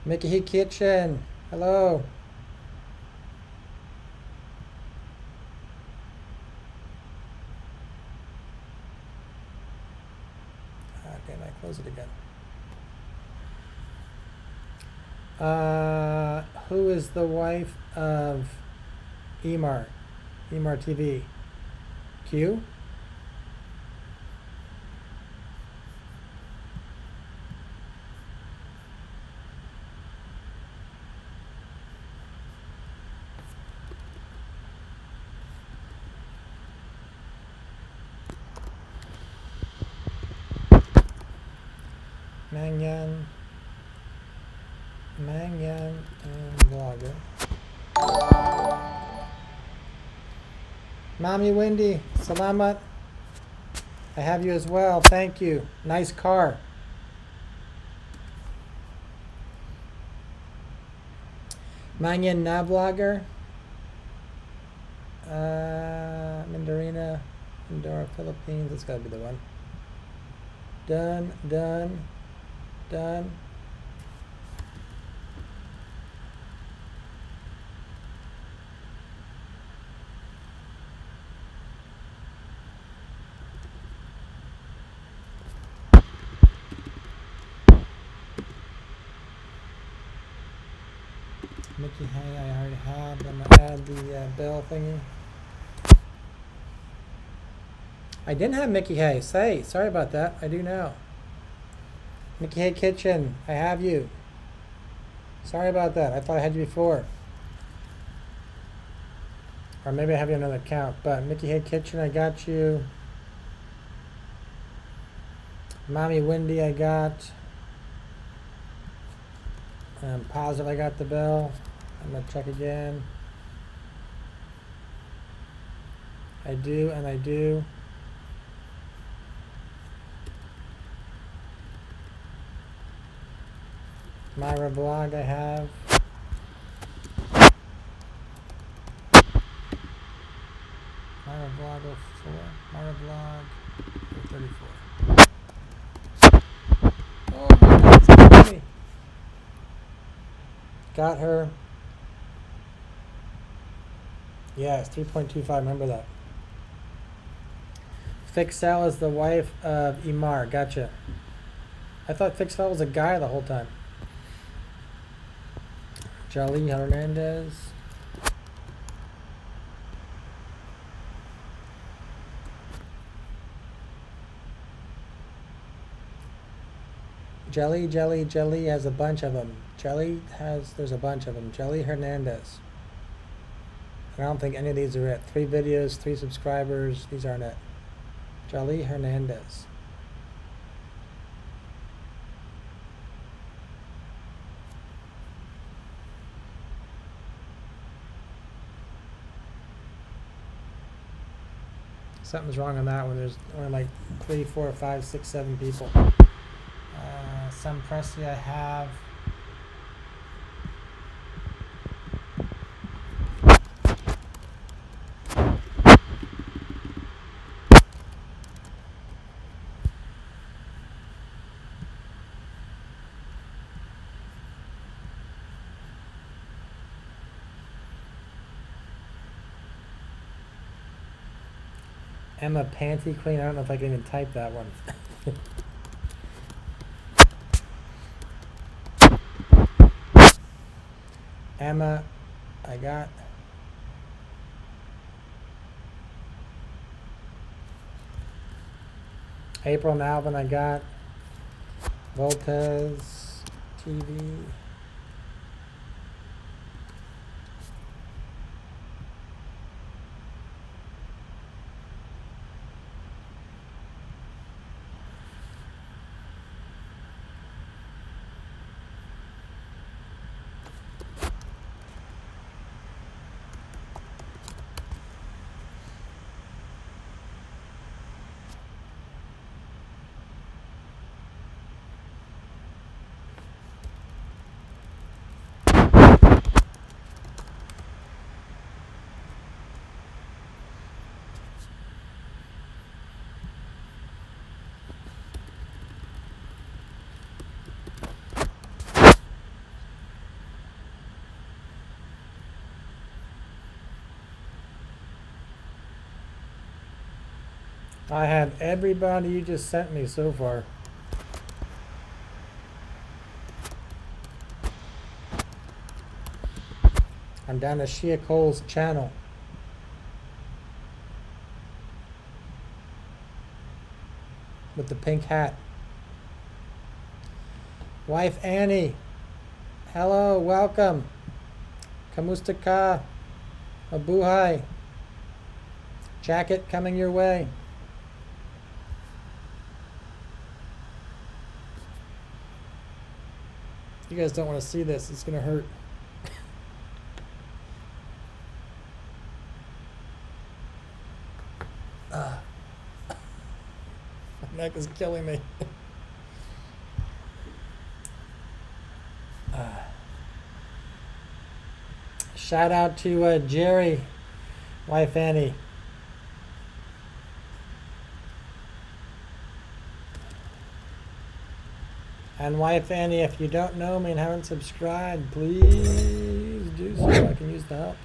Mickey Heat Kitchen. Hello. Damn, I close it again. Who is the wife of Emar? Emar TV. Q? Mangyan and Blogger. Mommy Wendy, salamat. I have you as well. Thank you. Nice car. Mangyan na Blogger. Mandarina, Mindoro, Philippines. That's gotta be the one. Done. Mickey Hay I already have. I'm gonna add the bell thingy. I didn't have Mickey Hay. Sorry about that. I do now. Mickey Hay Kitchen, I have you. Sorry about that. I thought I had you before. Or maybe I have you on another account. But Mickey Hay Kitchen, I got you. Mommy Wendy, I got. I'm positive I got the bell. I'm going to check again. I do, and I do. Myra Blog, I have. Myra Blog 04. Myra Blog 34. Oh my God, it's killing me. Got her. Yeah, it's 3.25. Remember that. Fixel is the wife of Imar. Gotcha. I thought Fixel was a guy the whole time. Jolly Hernandez. Jelly has a bunch of them. There's a bunch of them. Jelly Hernandez. And I don't think any of these are it. 3 videos, 3 subscribers. These aren't it. Jelly Hernandez. Something's wrong on that one. There's only like 3, 4, 5, 6, 7 people. Some Pressy I have. Emma Panty Queen. I don't know if I can even type that one. Emma, I got. April and Alvin, I got. Voltez TV. I have everybody you just sent me so far. I'm down to Shia Cole's channel. With the pink hat. Wife Annie. Hello, welcome. Kamusta ka. Mabuhay. Jacket coming your way. You guys don't want to see this. It's going to hurt. My neck is killing me. Shout out to Jerry, wife Annie. And wife Annie, if you don't know me and haven't subscribed, please do so I can use the help.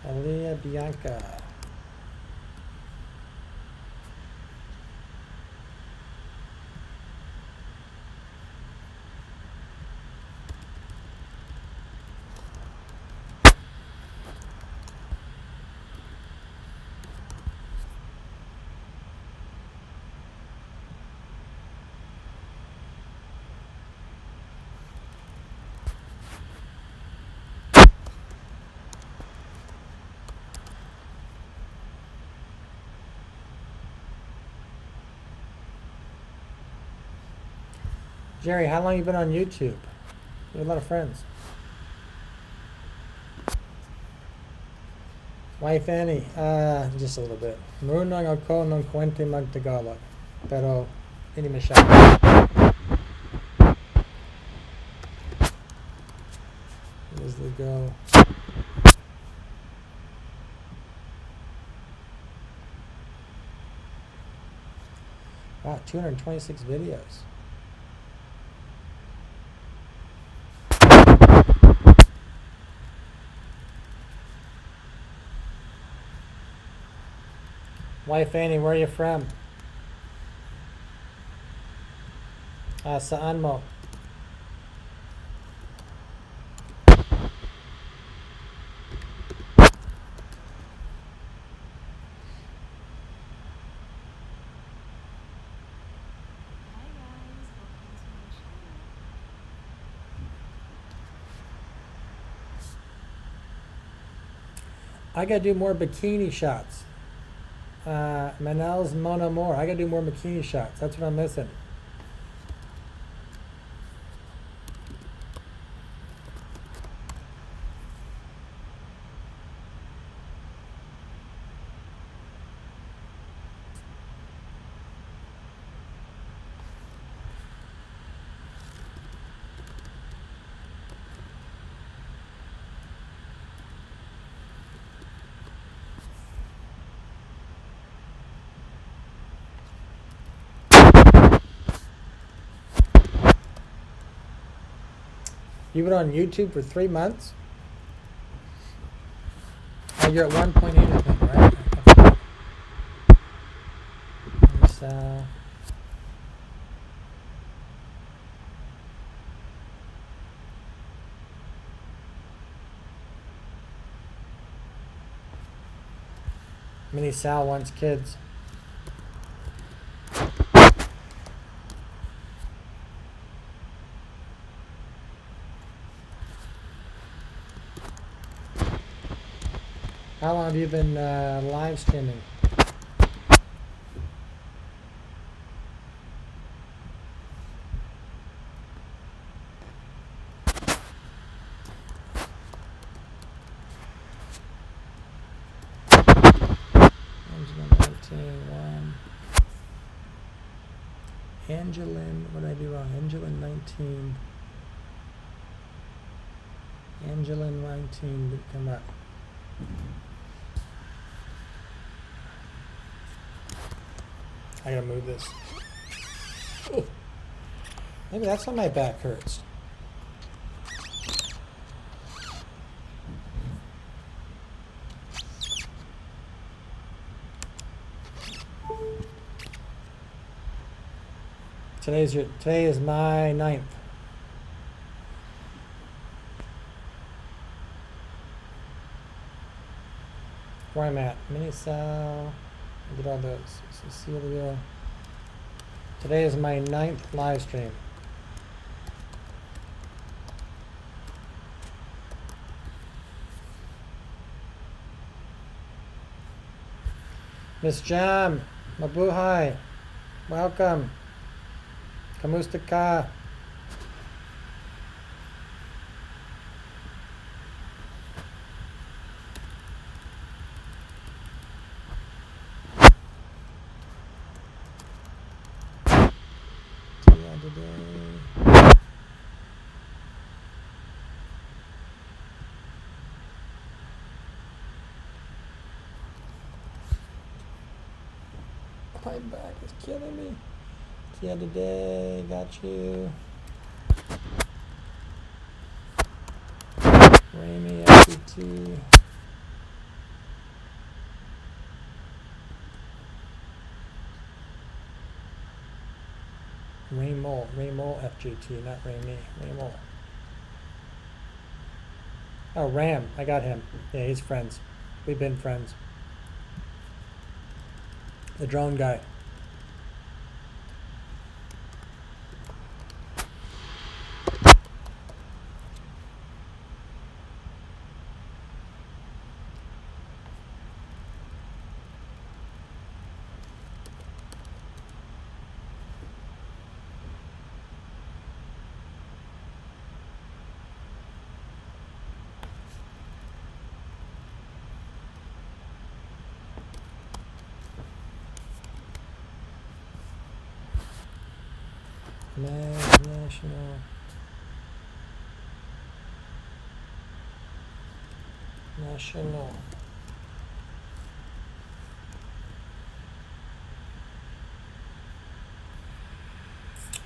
Aaliyah Bianca. Jerry, how long you been on YouTube? You have a lot of friends. Wife Annie, just a little bit. Marunong ako ng kwente mag-Tagalog. Pero hindi masyado. Here's the go. Wow, 226 videos. Wife Annie, where are you from? Saan mo? I gotta do more bikini shots. Manel's Mon Amour. I gotta do more bikini shots. That's what I'm missing. You've been on YouTube for 3 months? Oh, you're at 1.8, I think, right? So, Mini Sal wants kids. How long have you been live streaming? Angeline, what did I do wrong? Angeline 19. Angeline 19 didn't come up. I gotta move this. Ooh. Maybe that's why my back hurts. Today is my 9th. Where I'm at. Minisal. Look at all those. Cecilia. Today is my 9th live stream. Miss Jam, mabuhay. Welcome. Kamusta ka? My back is killing me. Yeah, today, got you. Ramy, FGT. Raymol, FGT, not Ramy, Raymol. Oh, Ram, I got him. Yeah, he's friends. We've been friends. The drone guy. National. National.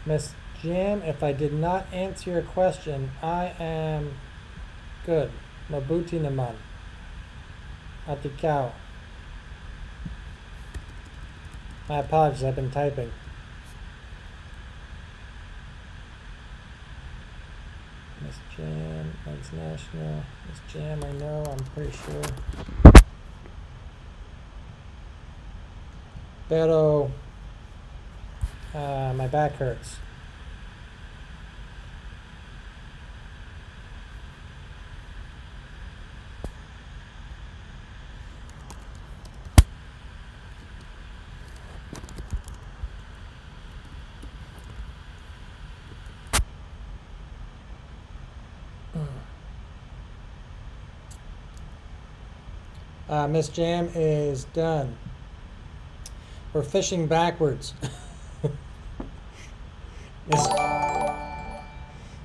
Miss Jam, if I did not answer your question, I am good. Mabuti naman. At ikaw. My apologies, I've been typing. Miss Jam, Men's National. Miss Jam, I know, I'm pretty sure. Pero, my back hurts. Miss Jam is done. We're fishing backwards.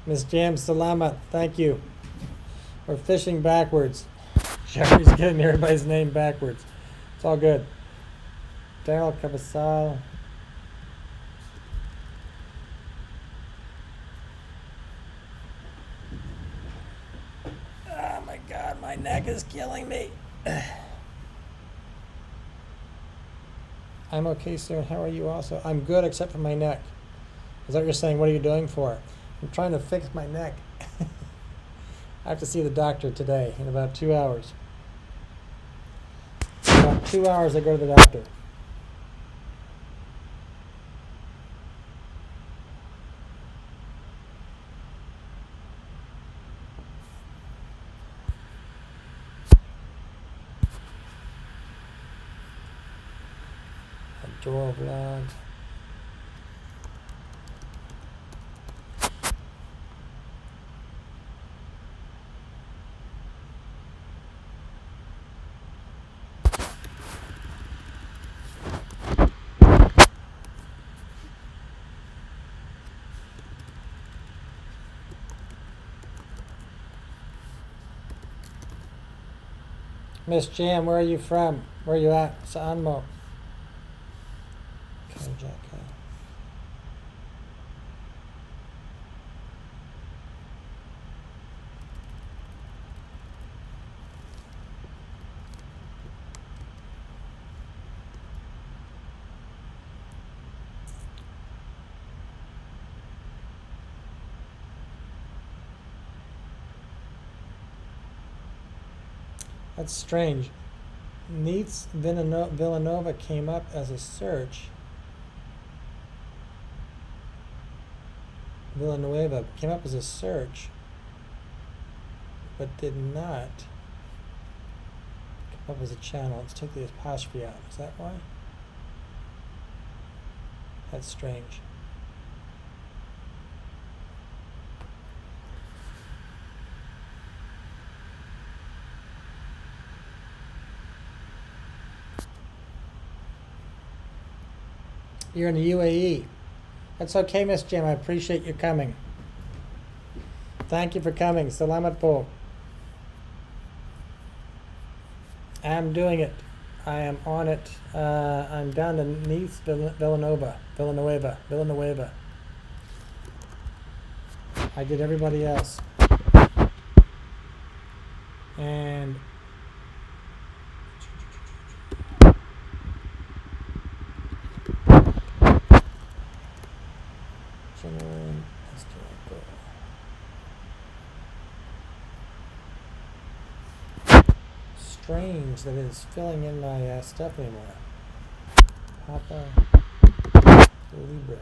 Miss Jam, salamat. Thank you. We're fishing backwards. Jeffrey's getting everybody's name backwards. It's all good. Daryl Cabasal. Oh my God, my neck is killing me. I'm okay, sir. How are you also? I'm good except for my neck. Is that what you're saying? What are you doing for? I'm trying to fix my neck. I have to see the doctor today in about 2 hours. In about 2 hours I go to the doctor. Draw vlog. Miss Jam, where are you from? Where are you at? Saan mo? That's strange. Neats Villanova came up as a search. Villanueva came up as a search, but did not come up as a channel. Let's take the apostrophe out. Is that why? That's strange. You're in the UAE. That's okay, Miss Jim. I appreciate you coming. Thank you for coming. Salamat po. I'm doing it. I am on it. I'm down to Nice, Villanueva. I did everybody else. And strange that it's filling in my stuff anymore. Papa Libre.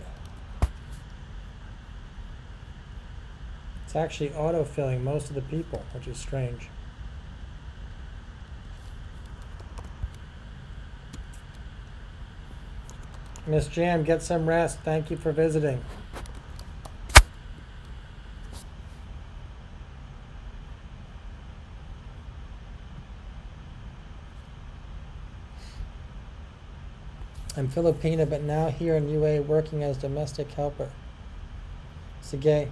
It's actually auto-filling most of the people, which is strange. Miss Jam, get some rest. Thank you for visiting. I'm Filipina, but now here in UA working as domestic helper. Sige.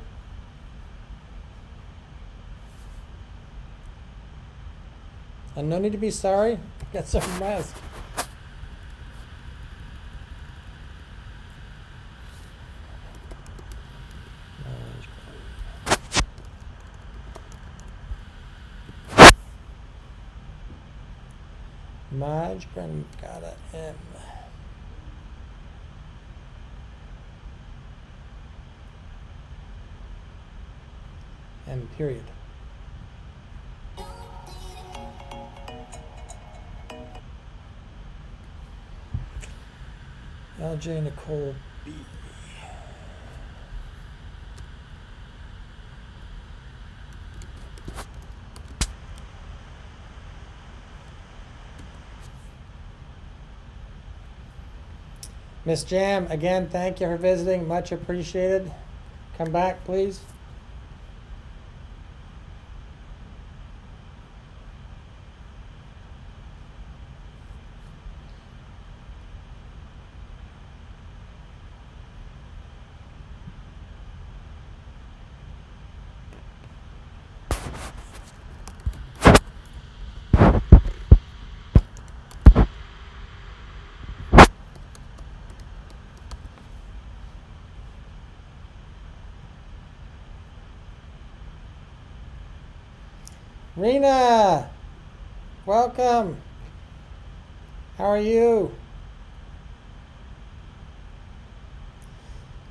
And no need to be sorry. Get some rest. Margarine got a M. M period. LJ Nicole B. Miss Jam, again, thank you for visiting. Much appreciated. Come back, please. Rena, welcome. How are you?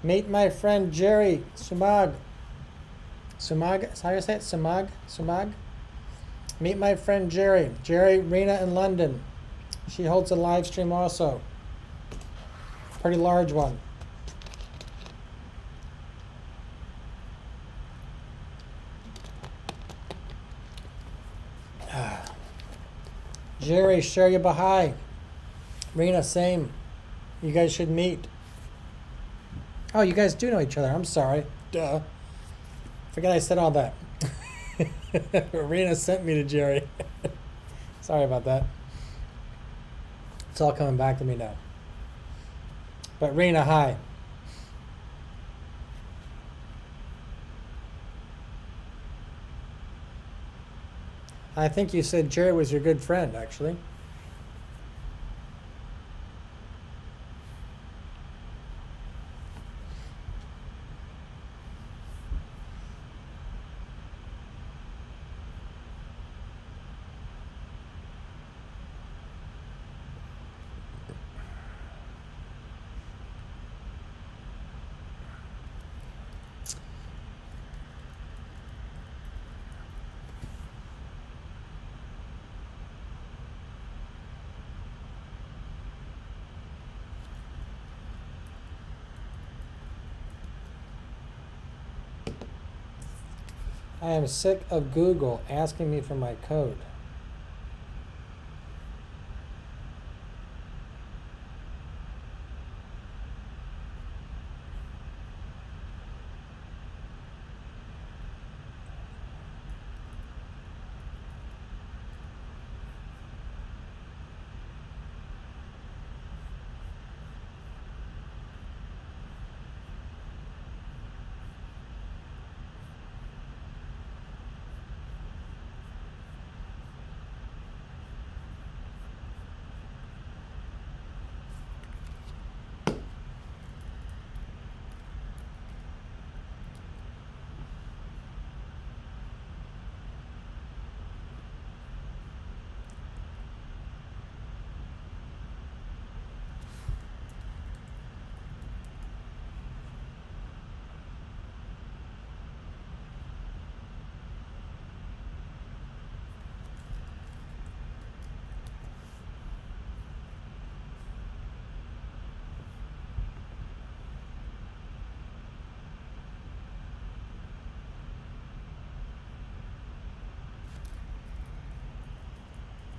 Meet my friend Jerry Sumag. Sumag, is how you say it? Sumag? Sumag? Meet my friend Jerry. Jerry, Rena in London. She holds a live stream also. Pretty large one. Jerry, share your Baha'i. Rena, same. You guys should meet. Oh, you guys do know each other. I'm sorry. Duh. Forget I said all that. Rena sent me to Jerry. Sorry about that. It's all coming back to me now. But Rena, hi. I think you said Jerry was your good friend, actually. I am sick of Google asking me for my code.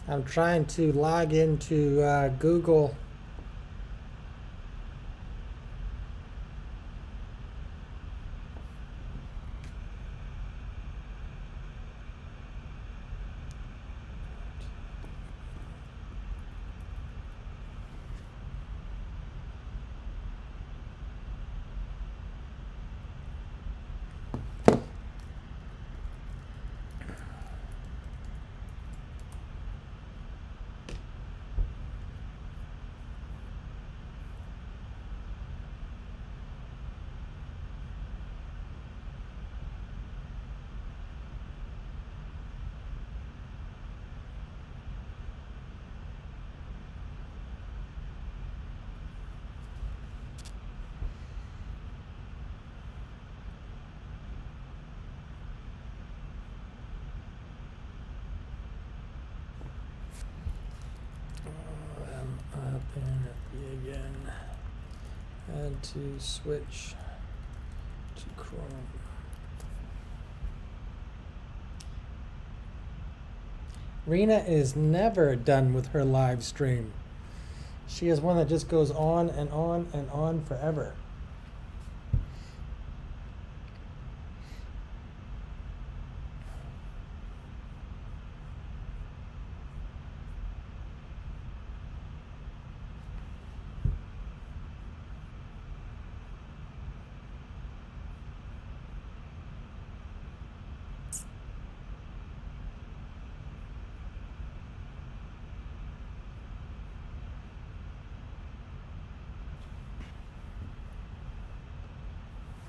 I'm trying to log into Google. Not there. B again. Add to switch to Chrome. Rena is never done with her live stream. She is one that just goes on and on and on forever.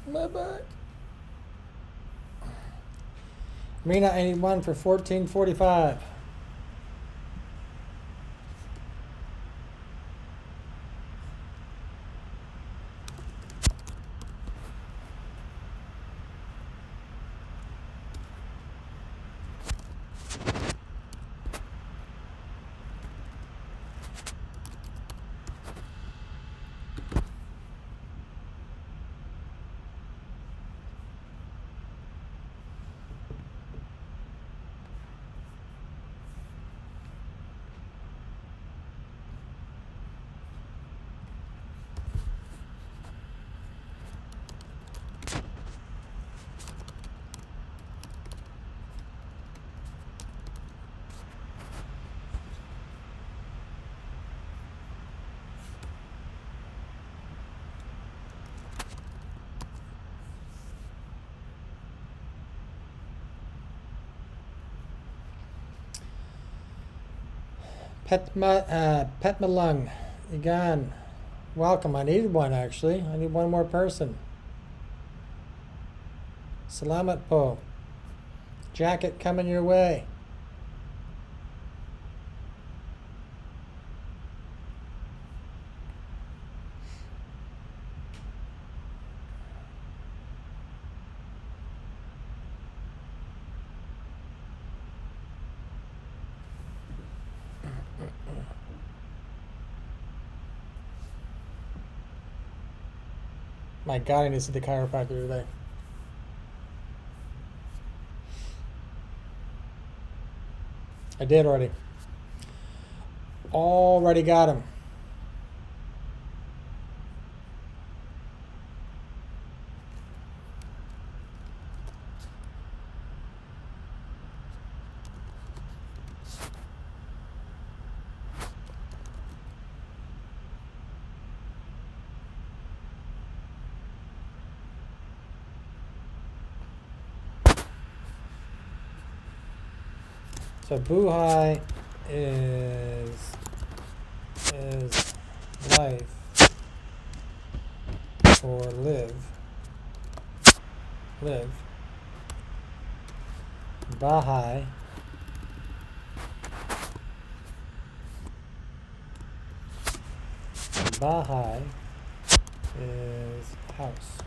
My back. Rena, I need one for 14.45. Petmalung, Igan, welcome. I needed one actually. I need one more person. Salamat po. Jacket coming your way. My God, I need to see the chiropractor today. I did already. Already got him. So Buhai is life or live. Bahai is house.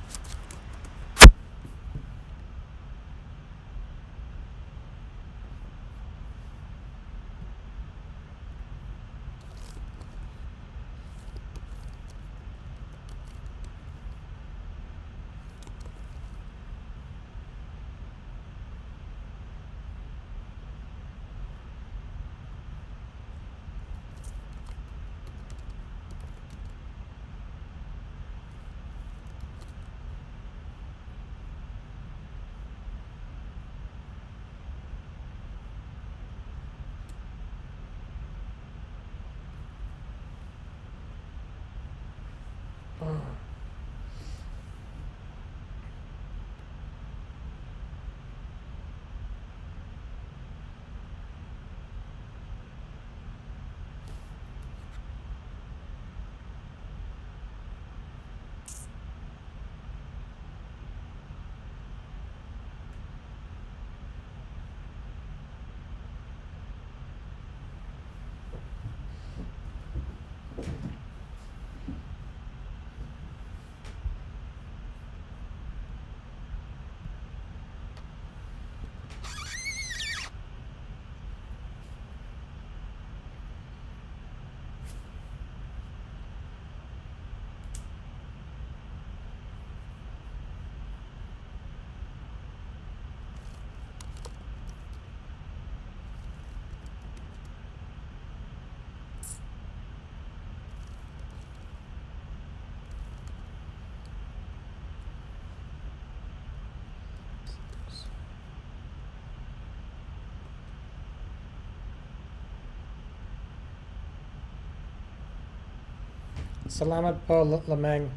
Salamat po, Lameng.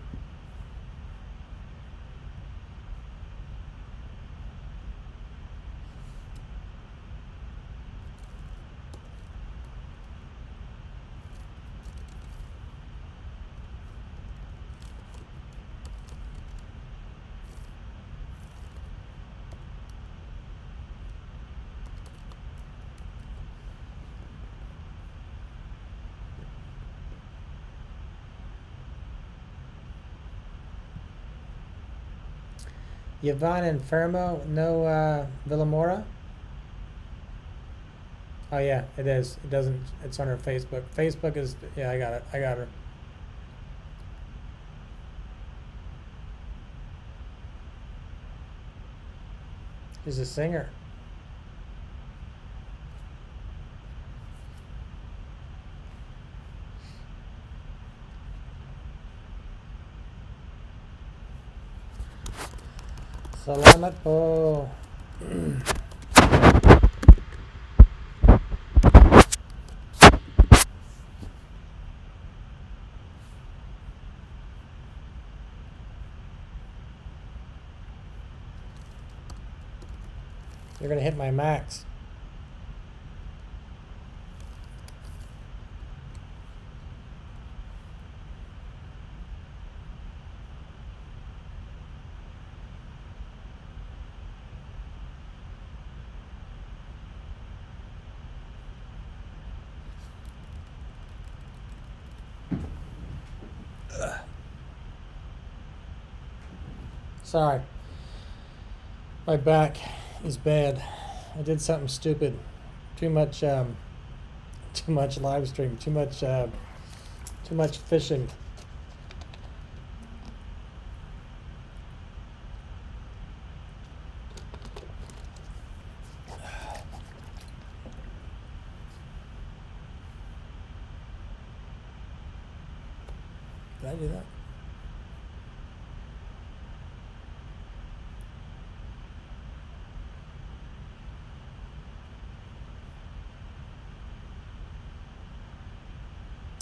Yvonne Enfermo, no Villamora? Oh yeah, it is. It doesn't, it's on her Facebook. Facebook is, yeah, I got it. I got her. She's a singer. Salamat po. You're gonna hit my max. Sorry. My back is bad. I did something stupid. Too much live stream. Too much fishing. Did I do that?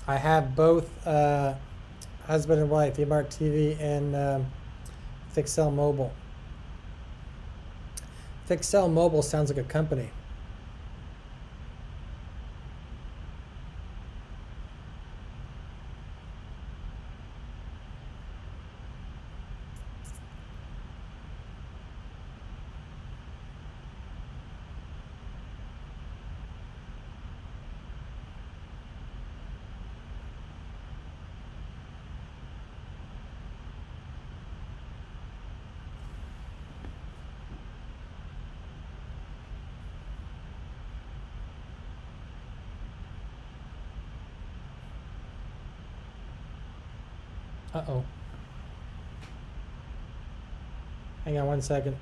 I have both husband and wife, eMart TV and Fixel Mobile. Fixel Mobile sounds like a company. Uh-oh. Hang on 1 second.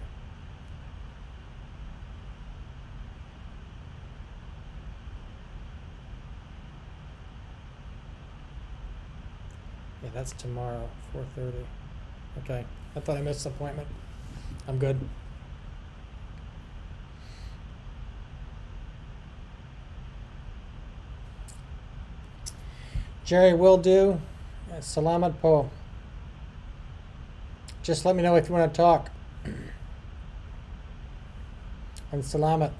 Yeah, that's tomorrow, 4:30. Okay. I thought I missed the appointment. I'm good. Jerry will do. Salamat po. Just let me know if you want to talk. And salamat.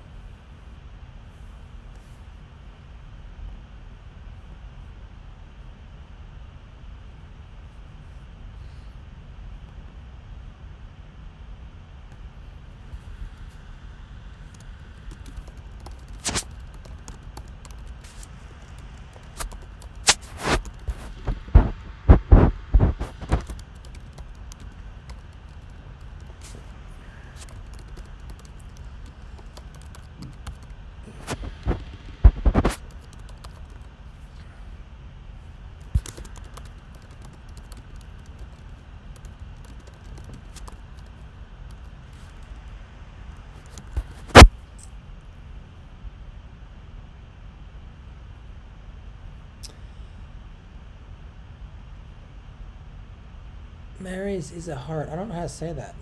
Mary's is a heart. I don't know how to say that.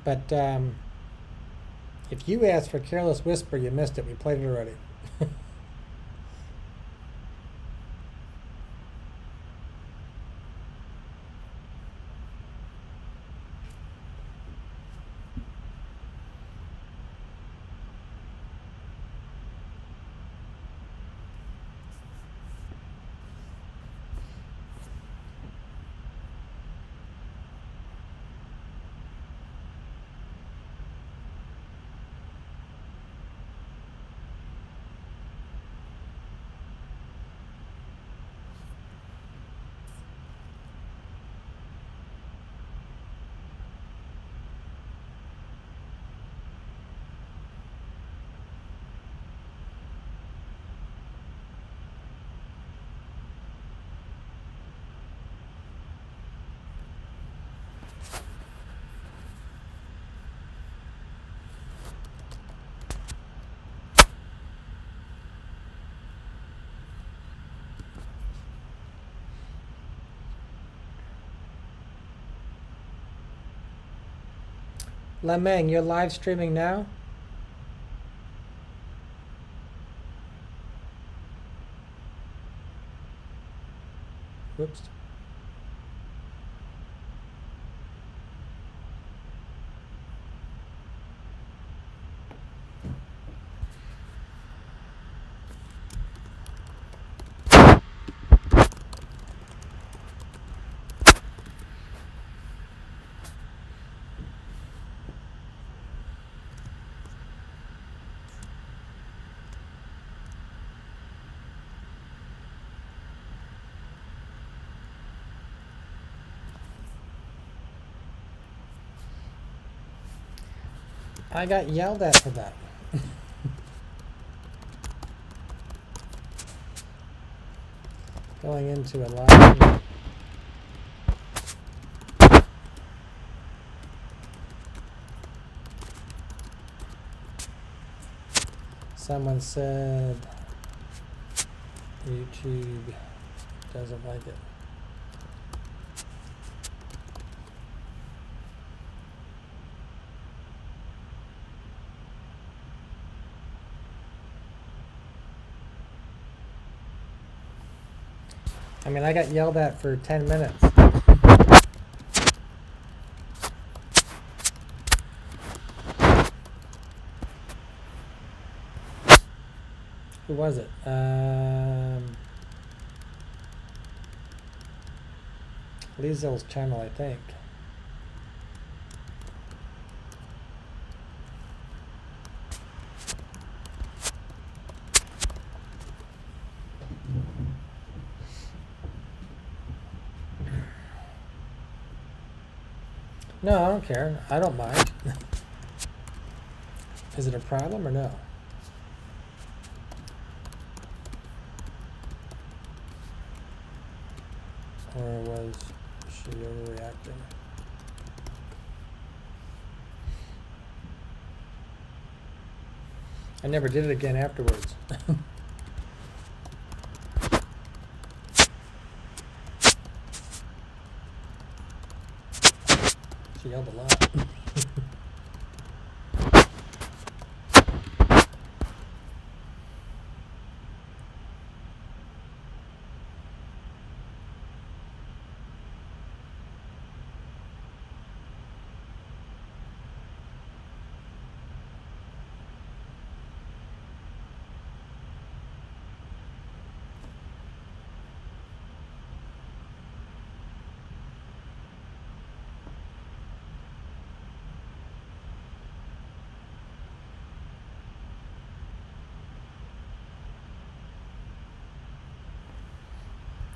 But if you asked for Careless Whisper, you missed it. We played it already. Lemeng, you're live streaming now? Whoops. I got yelled at for that. Going into a live. Someone said YouTube doesn't like it. I mean, I got yelled at for 10 minutes. Who was it? Liesel's channel, I think. No, I don't care. I don't mind. Is it a problem or no? Or was she overreacting? I never did it again afterwards. She yelled a lot.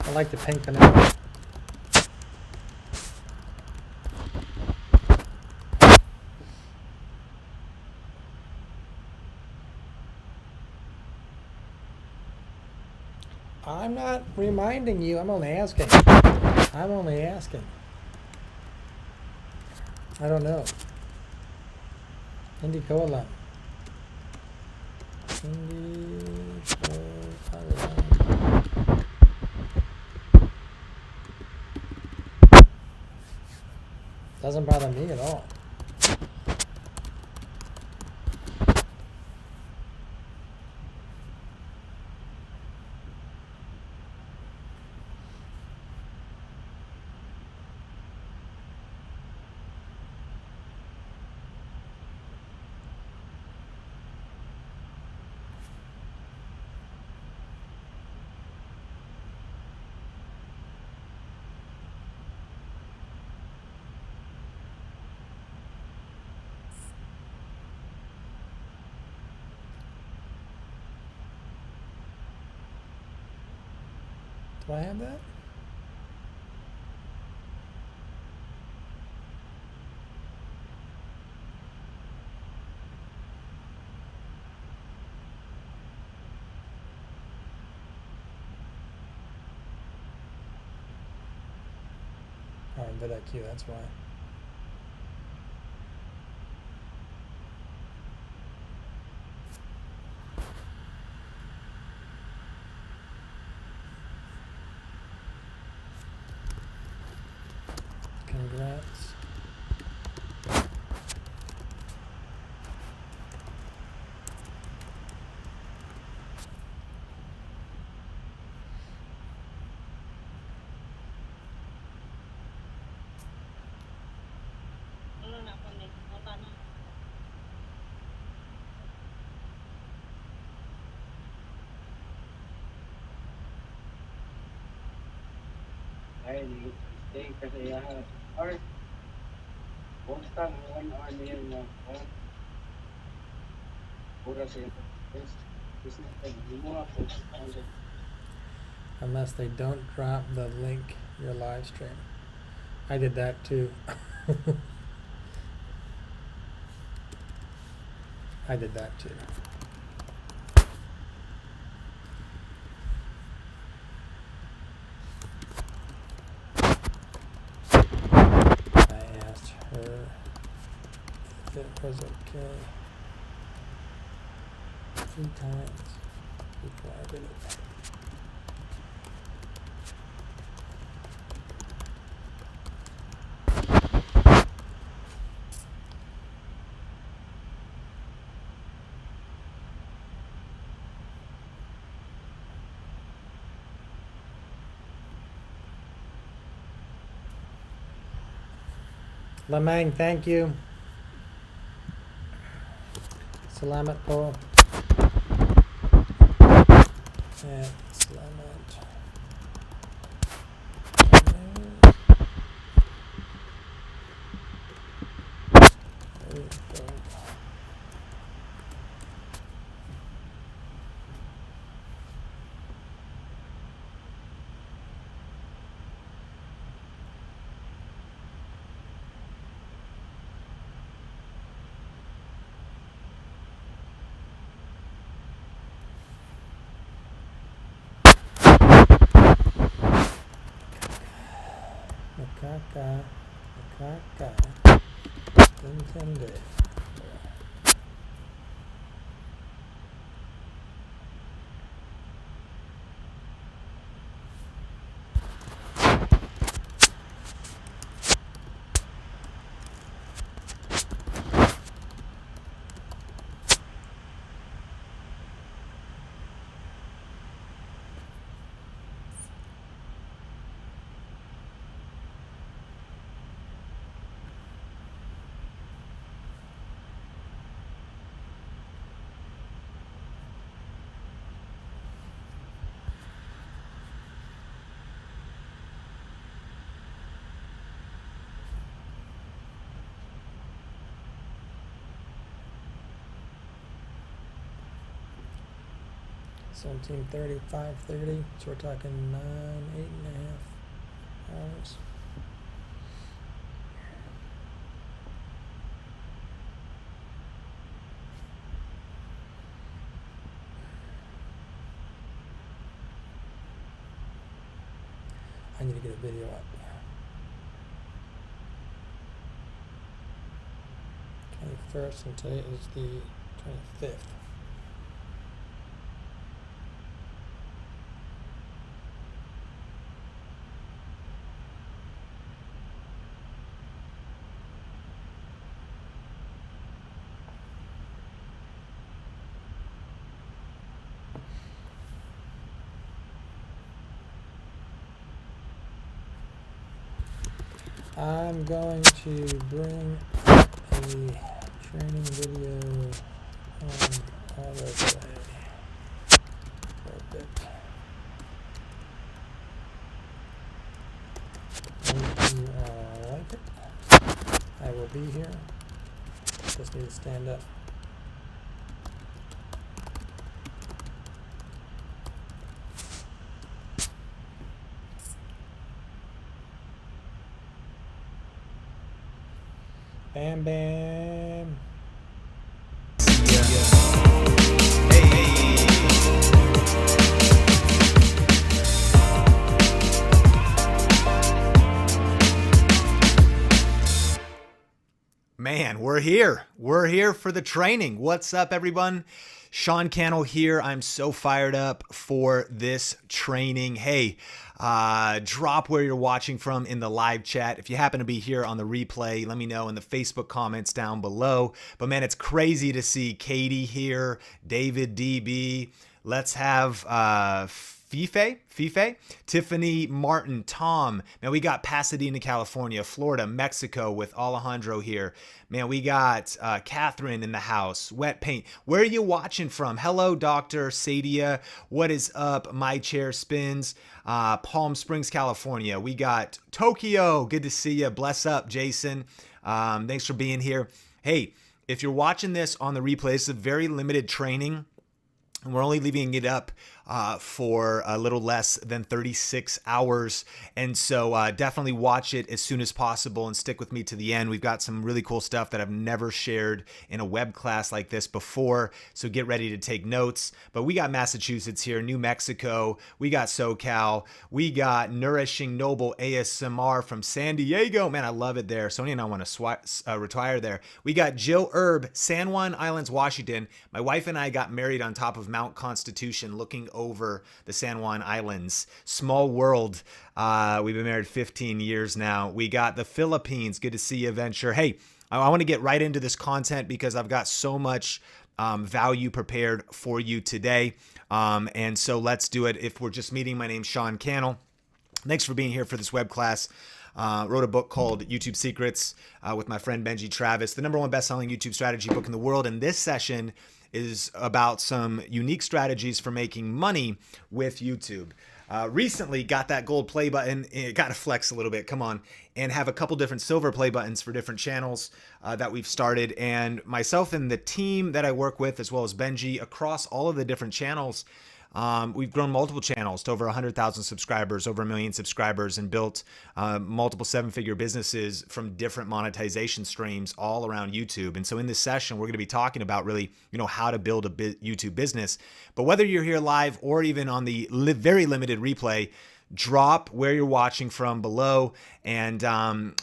I like the pink banana. I'm not reminding you, I'm only asking. I'm only asking. I don't know. Indicola. Doesn't bother me at all. Do I have that? Oh, vidIQ, that's why. Congrats. Unless they don't drop the link, your live stream. I did that too. I did that too. I asked her if it was okay 3 times before I did it. Lamang, thank you. Salamat po. Yeah, salamat. There we go. Macaca, macaca, entende. $17.30, $5.30, so we're talking 8.5 hours. I need to get a video up. 21st, and today is the 25th. I'm going to bring up a training video on autoplay for a bit. If you like it, I will be here. Just need to stand up. Bam bam. Man, we're here. We're here for the training. What's up, everyone? Sean Cannell here. I'm so fired up for this training. Hey, drop where you're watching from in the live chat. If you happen to be here on the replay, let me know in the Facebook comments down below. But man, it's crazy to see Katie here, David DB. Let's have Fife, Tiffany Martin, Tom. Man, we got Pasadena, California, Florida, Mexico with Alejandro here. Man, we got Catherine in the house, Wet Paint. Where are you watching from? Hello, Dr. Sadia. What is up? My Chair Spins. Palm Springs, California. We got Tokyo. Good to see you. Bless up, Jason. Thanks for being here. Hey, if you're watching this on the replay, it's a very limited training. And we're only leaving it up for a little less than 36 hours. And so definitely watch it as soon as possible and stick with me to the end. We've got some really cool stuff that I've never shared in a web class like this before. So get ready to take notes. But we got Massachusetts here, New Mexico. We got SoCal. We got Nourishing Noble ASMR from San Diego. Man, I love it there. Sonia and I want to retire there. We got Jill Erb, San Juan Islands, Washington. My wife and I got married on top of Mount Constitution looking over the San Juan Islands. Small world. We've been married 15 years now. We got the Philippines. Good to see you, Venture. Hey, I want to get right into this content because I've got so much value prepared for you today. And so let's do it. If we're just meeting, my name's Sean Cannell. Thanks for being here for this web class. Wrote a book called YouTube Secrets with my friend Benji Travis, the #1 best-selling YouTube strategy book in the world. And this session is about some unique strategies for making money with YouTube. Recently got that gold play button. It got to flex a little bit, come on, and have a couple different silver play buttons for different channels that we've started. And myself and the team that I work with, as well as Benji, across all of the different channels, we've grown multiple channels to over 100,000 subscribers, over 1 million subscribers, and built multiple 7-figure businesses from different monetization streams all around YouTube. And so in this session, we're going to be talking about really, how to build a YouTube business. But whether you're here live or even on the very limited replay, drop where you're watching from below. And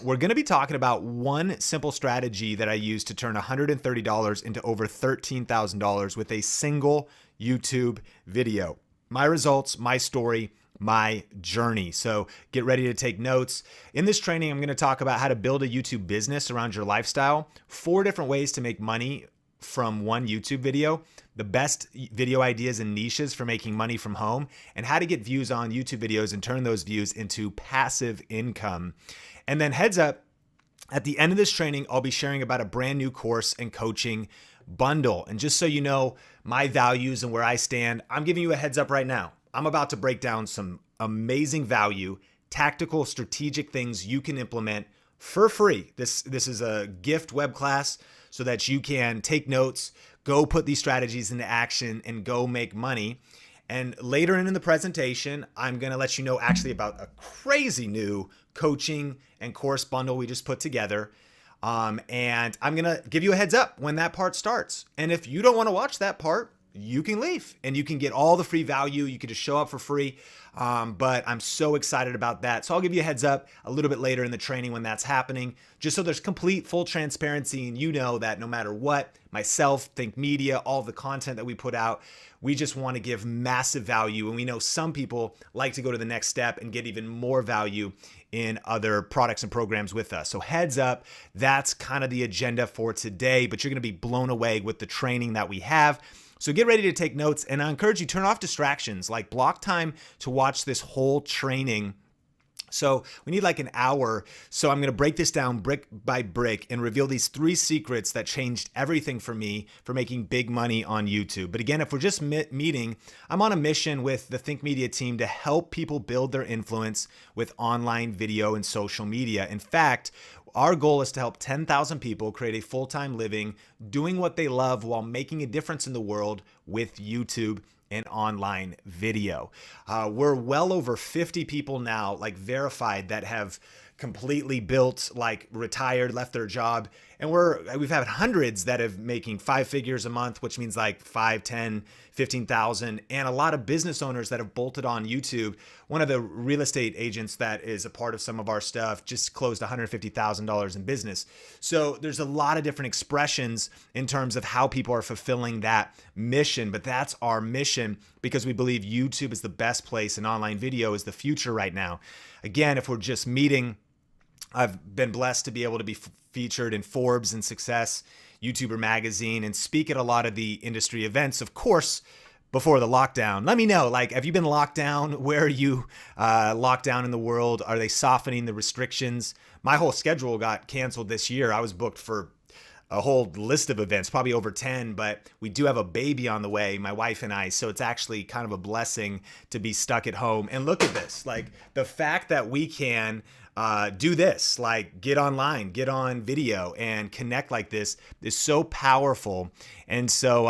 we're going to be talking about one simple strategy that I use to turn $130 into over $13,000 with a single YouTube video. My results, my story, my journey. So get ready to take notes. In this training, I'm going to talk about how to build a YouTube business around your lifestyle, 4 different ways to make money from one YouTube video, the best video ideas and niches for making money from home, and how to get views on YouTube videos and turn those views into passive income. And then heads up, at the end of this training, I'll be sharing about a brand new course and coaching bundle. And just so you know my values and where I stand, I'm giving you a heads up right now. I'm about to break down some amazing value, tactical, strategic things you can implement for free. This is a gift web class so that you can take notes, go put these strategies into action, and go make money. And later in the presentation, I'm going to let you know actually about a crazy new coaching and course bundle we just put together. And I'm going to give you a heads up when that part starts. And if you don't want to watch that part, you can leave and you can get all the free value. You can just show up for free. But I'm so excited about that. So I'll give you a heads up a little bit later in the training when that's happening, just so there's complete, full transparency. And you know that no matter what, myself, Think Media, all the content that we put out, we just want to give massive value. And we know some people like to go to the next step and get even more value in other products and programs with us. So heads up, that's kind of the agenda for today, but you're going to be blown away with the training that we have. So get ready to take notes, and I encourage you, turn off distractions, like block time to watch this whole training. So we need like an hour. So I'm going to break this down brick by brick and reveal these 3 secrets that changed everything for me for making big money on YouTube. But again, if we're just meeting, I'm on a mission with the Think Media team to help people build their influence with online video and social media. In fact, our goal is to help 10,000 people create a full-time living doing what they love while making a difference in the world with YouTube and online video. We're well over 50 people now, like verified, that have completely built, like retired, left their job. And we've had hundreds that have making 5 figures a month, which means like 5, 10, 15,000, and a lot of business owners that have bolted on YouTube. One of the real estate agents that is a part of some of our stuff just closed $150,000 in business. So there's a lot of different expressions in terms of how people are fulfilling that mission, but that's our mission because we believe YouTube is the best place and online video is the future right now. Again, if we're just meeting, I've been blessed to be able to be featured in Forbes and Success, YouTuber magazine, and speak at a lot of the industry events. Of course, before the lockdown. Let me know, like, have you been locked down? Where are you locked down in the world? Are they softening the restrictions? My whole schedule got canceled this year. I was booked for a whole list of events, probably over 10, but we do have a baby on the way, my wife and I, so it's actually kind of a blessing to be stuck at home. And look at this, like the fact that we can do this, like get online, get on video and connect like this is so powerful. And so,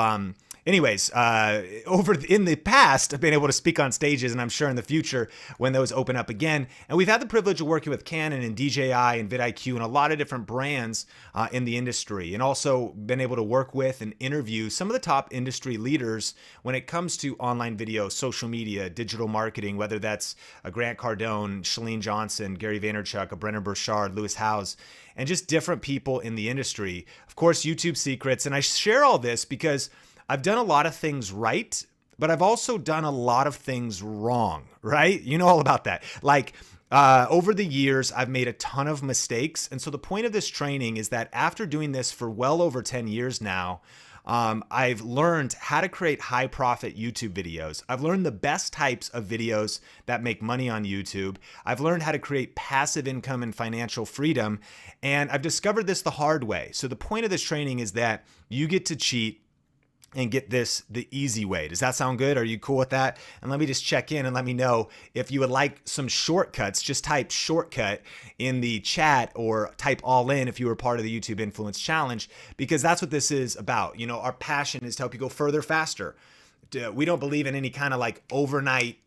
anyways, in the past, I've been able to speak on stages, and I'm sure in the future when those open up again. And we've had the privilege of working with Canon and DJI and vidIQ and a lot of different brands in the industry, and also been able to work with and interview some of the top industry leaders when it comes to online video, social media, digital marketing, whether that's a Grant Cardone, Chalene Johnson, Gary Vaynerchuk, a Brennan Burchard, Lewis Howes, and just different people in the industry. Of course, YouTube secrets. And I share all this because I've done a lot of things right, but I've also done a lot of things wrong, right? You know all about that. Like over the years, I've made a ton of mistakes. And so the point of this training is that after doing this for well over 10 years now, I've learned how to create high profit YouTube videos. I've learned the best types of videos that make money on YouTube. I've learned how to create passive income and financial freedom. And I've discovered this the hard way. So the point of this training is that you get to cheat and get this the easy way. Does that sound good? Are you cool with that? And let me just check in and let me know if you would like some shortcuts. Just type shortcut in the chat or type all in if you were part of the YouTube Influence Challenge, because that's what this is about. You know, our passion is to help you go further, faster. We don't believe in any kind of like overnight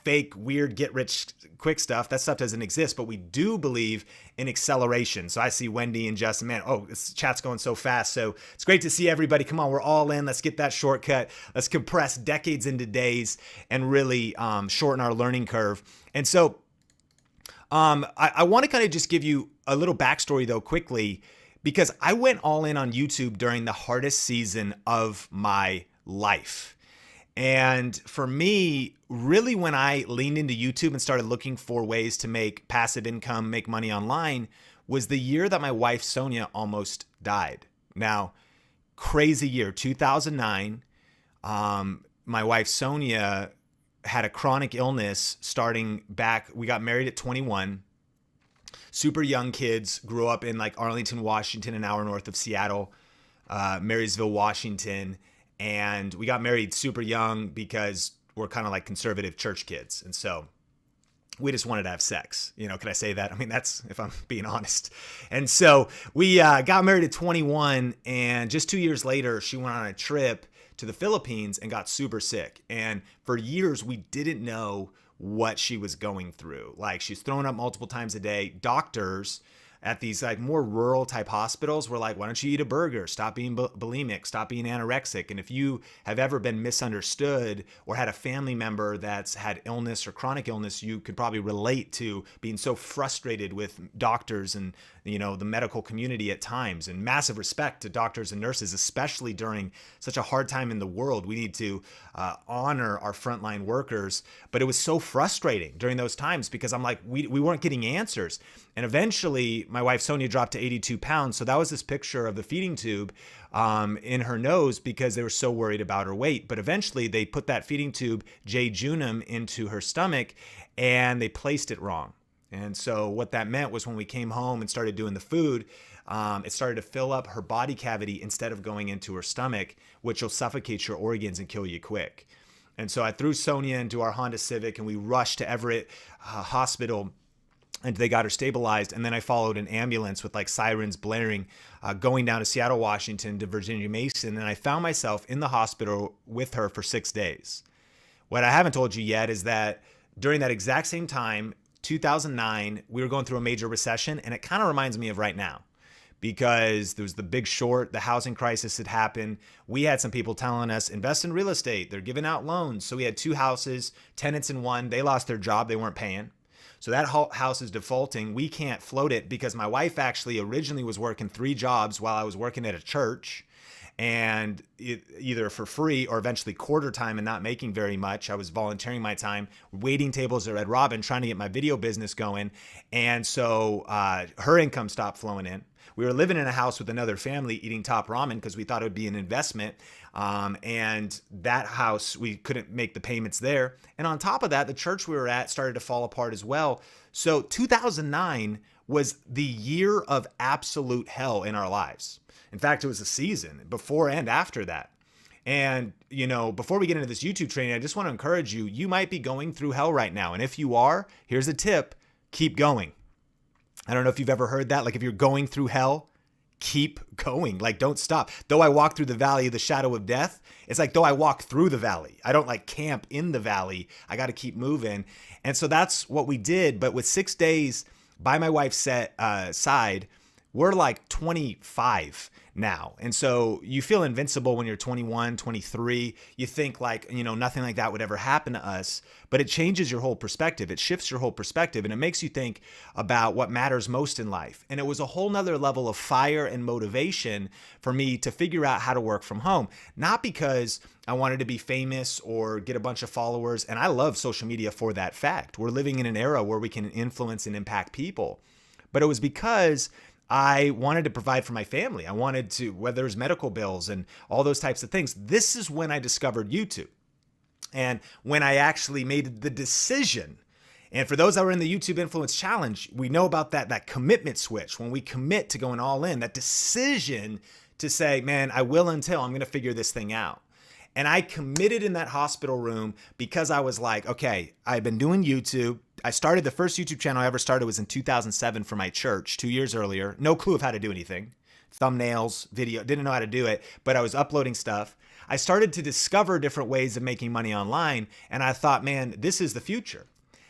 fake, weird, get rich quick stuff. That stuff doesn't exist, but we do believe in acceleration. So I see Wendy and Justin, man, oh, this chat's going so fast. So it's great to see everybody. Come on, we're all in. Let's get that shortcut. Let's compress decades into days and really shorten our learning curve. And so I want to kind of just give you a little backstory though, quickly, because I went all in on YouTube during the hardest season of my life. And for me, really when I leaned into YouTube and started looking for ways to make passive income, make money online, was the year that my wife, Sonia, almost died. Now, crazy year, 2009. My wife, Sonia, had a chronic illness starting back. We got married at 21. Super young kids, grew up in like Arlington, Washington, an hour north of Seattle, Marysville, Washington. And we got married super young because we're kind of like conservative church kids. And so we just wanted to have sex. You know, can I say that? I mean, that's if I'm being honest. And so we got married at 21. And just 2 years later, she went on a trip to the Philippines and got super sick. And for years, we didn't know what she was going through. Like she's thrown up multiple times a day. Doctors at these like more rural type hospitals were like, why don't you eat a burger? Stop being bulimic, stop being anorexic. And if you have ever been misunderstood or had a family member that's had illness or chronic illness, you could probably relate to being so frustrated with doctors and, you know, the medical community at times. And massive respect to doctors and nurses, especially during such a hard time in the world. We need to honor our frontline workers. But it was so frustrating during those times because I'm like, we weren't getting answers. And eventually my wife Sonia dropped to 82 pounds. So that was this picture of the feeding tube in her nose because they were so worried about her weight. But eventually they put that feeding tube, jejunum, into her stomach and they placed it wrong. And so what that meant was when we came home and started doing the food, it started to fill up her body cavity instead of going into her stomach, which will suffocate your organs and kill you quick. And so I threw Sonia into our Honda Civic and we rushed to Everett Hospital. And they got her stabilized. And then I followed an ambulance with like sirens blaring, going down to Seattle, Washington to Virginia Mason. And I found myself in the hospital with her for 6 days. What I haven't told you yet is that during that exact same time, 2009, we were going through a major recession. And it kind of reminds me of right now because there was the Big Short, the housing crisis had happened. We had some people telling us, invest in real estate. They're giving out loans. So we had 2 houses, tenants in one. They lost their job. They weren't paying. So that house is defaulting. We can't float it because my wife actually originally was working 3 jobs while I was working at a church and either for free or eventually quarter time and not making very much. I was volunteering my time, waiting tables at Red Robin, trying to get my video business going. And so her income stopped flowing in. We were living in a house with another family eating top ramen because we thought it would be an investment. And that house, we couldn't make the payments there. And on top of that, the church we were at started to fall apart as well. So 2009 was the year of absolute hell in our lives. In fact, it was a season before and after that. And, you know, before we get into this YouTube training, I just want to encourage you, you might be going through hell right now. And if you are, here's a tip, keep going. I don't know if you've ever heard that. Like if you're going through hell, keep going. Like don't stop. Though I walk through the valley of the shadow of death, it's like though I walk through the valley. I don't like camp in the valley. I got to keep moving. And so that's what we did. But with 6 days by my wife's side, we're like 25 now. And so you feel invincible when you're 21, 23. You think like, you know, nothing like that would ever happen to us, but it changes your whole perspective. It shifts your whole perspective and it makes you think about what matters most in life. And it was a whole nother level of fire and motivation for me to figure out how to work from home. Not because I wanted to be famous or get a bunch of followers. And I love social media for that fact. We're living in an era where we can influence and impact people. But it was because I wanted to provide for my family. I wanted to, whether it was medical bills and all those types of things. This is when I discovered YouTube. And when I actually made the decision, and for those that were in the YouTube Influence Challenge, we know about that commitment switch. When we commit to going all in, that decision to say, man, I will until I'm going to figure this thing out. And I committed in that hospital room because I was like, okay, I've been doing YouTube. I started the first YouTube channel I ever started was in 2007 for my church, 2 years earlier. No clue of how to do anything. Thumbnails, video, didn't know how to do it, but I was uploading stuff. I started to discover different ways of making money online. And I thought, man, this is the future.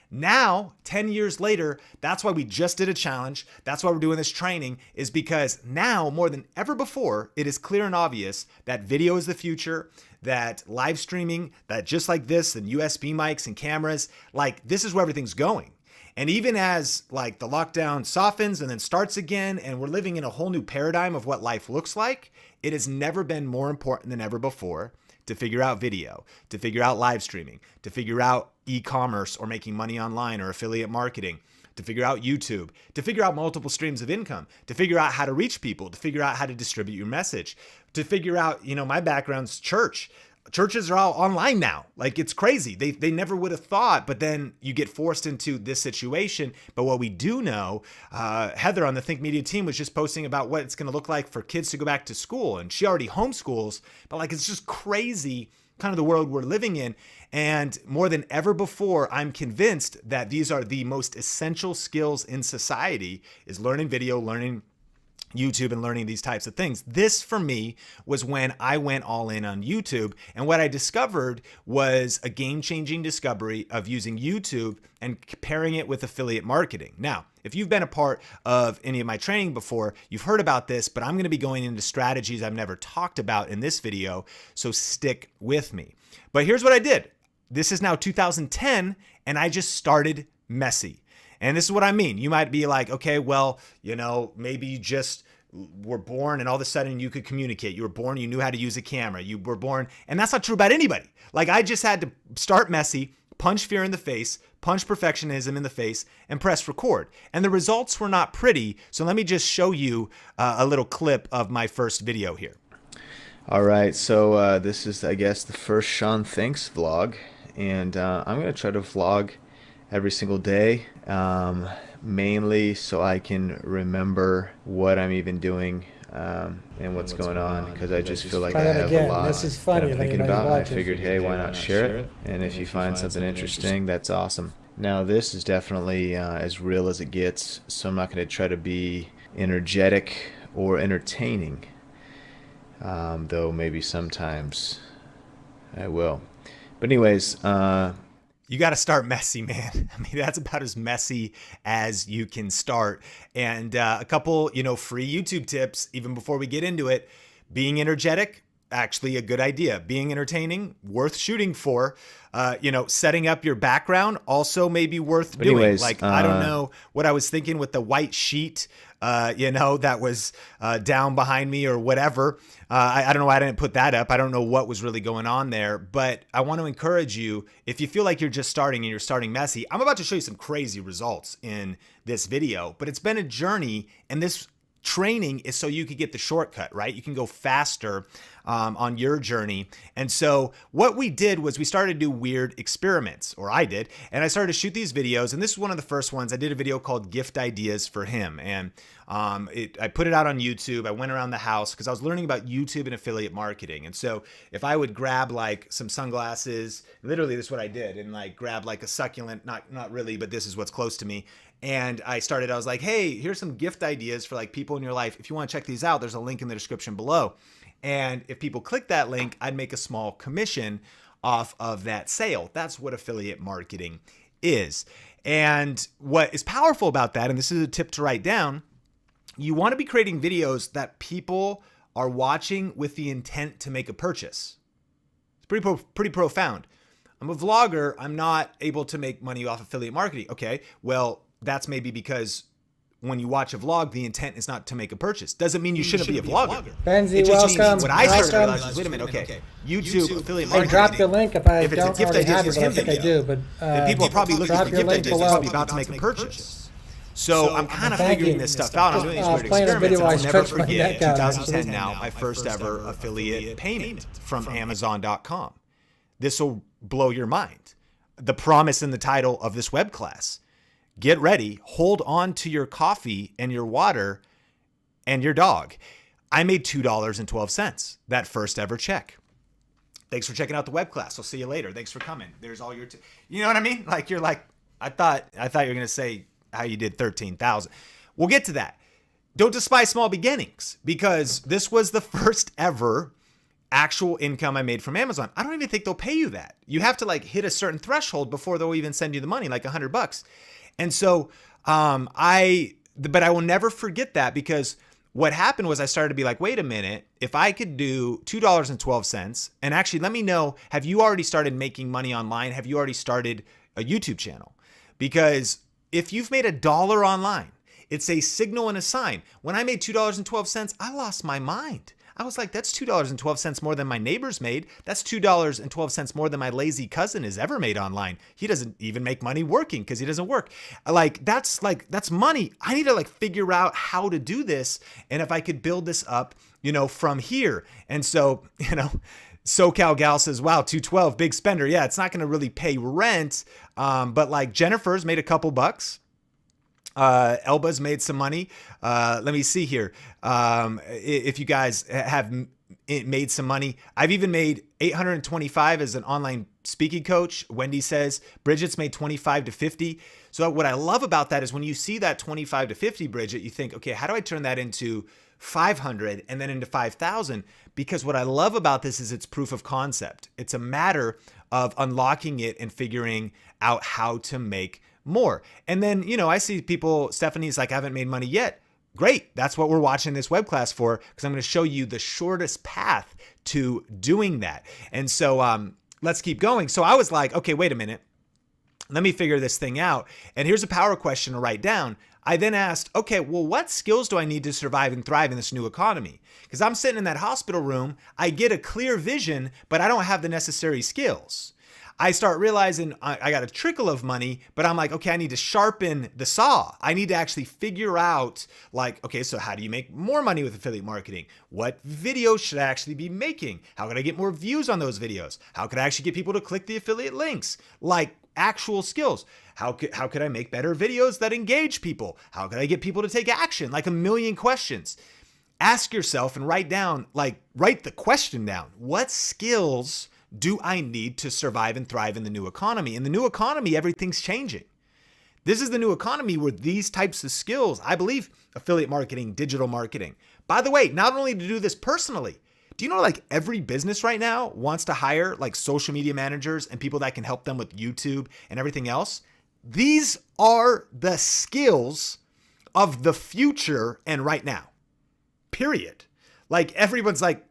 Now, 10 years later, that's why we just did a challenge. That's why we're doing this training, is because now more than ever before, it is clear and obvious that video is the future, that live streaming, that just like this and USB mics and cameras, like this is where everything's going. And even as like the lockdown softens and then starts again, and we're living in a whole new paradigm of what life looks like, it has never been more important than ever before to figure out video, to figure out live streaming, to figure out e-commerce or making money online or affiliate marketing, to figure out YouTube, to figure out multiple streams of income, to figure out how to reach people, to figure out how to distribute your message, to figure out, you know, my background's church. Churches are all online now. Like it's crazy. They never would have thought, but then you get forced into this situation. But what we do know, Heather on the Think Media team was just posting about what it's going to look like for kids to go back to school. And she already homeschools, but like, it's just crazy kind of the world we're living in. And more than ever before, I'm convinced that these are the most essential skills in society is learning video, learning YouTube and learning these types of things. This for me was when I went all in on YouTube. And what I discovered was a game-changing discovery of using YouTube and pairing it with affiliate marketing. Now, if you've been a part of any of my training before, you've heard about this, but I'm going to be going into strategies I've never talked about in this video. So stick with me. But here's what I did. This is now 2010 and I just started messy. And this is what I mean. You might be like, okay, well, you know, maybe you just were born and all of a sudden you could communicate. You were born, you knew how to use a camera. You were born, and that's not true about anybody. Like I just had to start messy, punch fear in the face, punch perfectionism in the face, and press record. And the results were not pretty. So let me just show you a little clip of my first video here. All right, so this is, I guess, the first Sean Thinks vlog. And I'm going to try to vlog every single day, mainly so I can remember what I'm even doing and what's going on, because I just feel like I have a lot that I'm thinking about, and I figured, hey, why not share it? And if you find something interesting, that's awesome. Now this is definitely as real as it gets, so I'm not going to try to be energetic or entertaining, though maybe sometimes I will. But anyways, you got to start messy, man. I mean, that's about as messy as you can start. And a couple, you know, free YouTube tips, even before we get into it. Being energetic, actually a good idea. Being entertaining, worth shooting for. You know, setting up your background, also maybe worth doing. Anyways, like, I don't know what I was thinking with the white sheet, you know, that was down behind me or whatever. I don't know why I didn't put that up. I don't know what was really going on there, but I want to encourage you, if you feel like you're just starting and you're starting messy, I'm about to show you some crazy results in this video, but it's been a journey, and this training is so you could get the shortcut, right? You can go faster on your journey. And so what we did was we started to do weird experiments, or I did, and I started to shoot these videos. And this is one of the first ones. I did a video called Gift Ideas for Him. And I put it out on YouTube. I went around the house because I was learning about YouTube and affiliate marketing. And so if I would grab like some sunglasses, literally this is what I did, and like grab like a succulent, not really, but this is what's close to me. And I was like, hey, here's some gift ideas for like people in your life. If you want to check these out, there's a link in the description below. And if people click that link, I'd make a small commission off of that sale. That's what affiliate marketing is. And what is powerful about that, and this is a tip to write down, you want to be creating videos that people are watching with the intent to make a purchase. It's pretty profound. I'm a vlogger. I'm not able to make money off affiliate marketing. Okay, well, that's maybe because when you watch a vlog, the intent is not to make a purchase. Doesn't mean you shouldn't be a vlogger. Benzie, It just means welcome. what I started to Welcome. realize is, wait a minute, okay, YouTube affiliate I marketing. dropped the link if I If it's a don't gift already idea have it, for but I him think I video, do. But then people are probably looking drop for your gift link ideas. They're below. probably about to make a purchase. So I'm kind of Thank figuring you. this stuff out. I'm doing these I was weird playing a experiments. video, And I I'll never stretched my forget neck out. 2010 now, my first ever affiliate payment from Amazon.com. This will blow your mind. The promise in the title of this web class. Get ready, hold on to your coffee and your water and your dog. I made $2.12, that first ever check. Thanks for checking out the web class. I'll see you later. Thanks for coming. There's all your, you know what I mean? Like you're like, I thought you were going to say how you did 13,000. We'll get to that. Don't despise small beginnings, because this was the first ever actual income I made from Amazon. I don't even think they'll pay you that. You have to like hit a certain threshold before they'll even send you the money, like $100. And so but I will never forget that, because what happened was I started to be like, wait a minute, if I could do $2.12, and actually let me know, have you already started making money online? Have you already started a YouTube channel? Because if you've made $1 online, it's a signal and a sign. When I made $2.12, I lost my mind. I was like, that's $2.12 more than my neighbors made. That's $2.12 more than my lazy cousin has ever made online. He doesn't even make money working because he doesn't work. That's money. I need to like figure out how to do this. And if I could build this up, from here. And so, SoCal Gal says, wow, 212, big spender. Yeah, it's not going to really pay rent. But like Jennifer's made a couple bucks. Elba's made some money. Let me see here. If you guys have made some money, I've even made $825 as an online speaking coach. Wendy says Bridget's made 25 to 50. So what I love about that is when you see that 25 to 50, Bridget, you think, okay, how do I turn that into 500 and then into 5,000? Because what I love about this is it's proof of concept. It's a matter of unlocking it and figuring out how to make more. And then, I see people, Stephanie's like, I haven't made money yet. Great. That's what we're watching this web class for, because I'm going to show you the shortest path to doing that. And so let's keep going. So I was like, okay, wait a minute. Let me figure this thing out. And here's a power question to write down. I then asked, okay, well, what skills do I need to survive and thrive in this new economy? Because I'm sitting in that hospital room, I get a clear vision, but I don't have the necessary skills. I start realizing I got a trickle of money, but I'm like, okay, I need to sharpen the saw. I need to actually figure out like, okay, so how do you make more money with affiliate marketing? What videos should I actually be making? How could I get more views on those videos? How could I actually get people to click the affiliate links? Like actual skills. How could I make better videos that engage people? How could I get people to take action? Like a million questions. Ask yourself and write the question down. What skills do I need to survive and thrive in the new economy? In the new economy, everything's changing. This is the new economy where these types of skills, I believe, affiliate marketing, digital marketing. By the way, not only to do this personally, do you know like every business right now wants to hire like social media managers and people that can help them with YouTube and everything else? These are the skills of the future and right now, period. Like everyone's like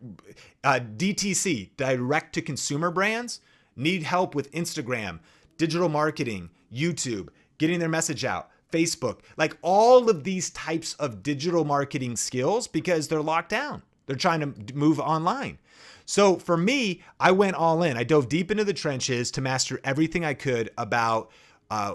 DTC, direct to consumer brands, need help with Instagram, digital marketing, YouTube, getting their message out, Facebook, like all of these types of digital marketing skills because they're locked down. They're trying to move online. So for me, I went all in. I dove deep into the trenches to master everything I could about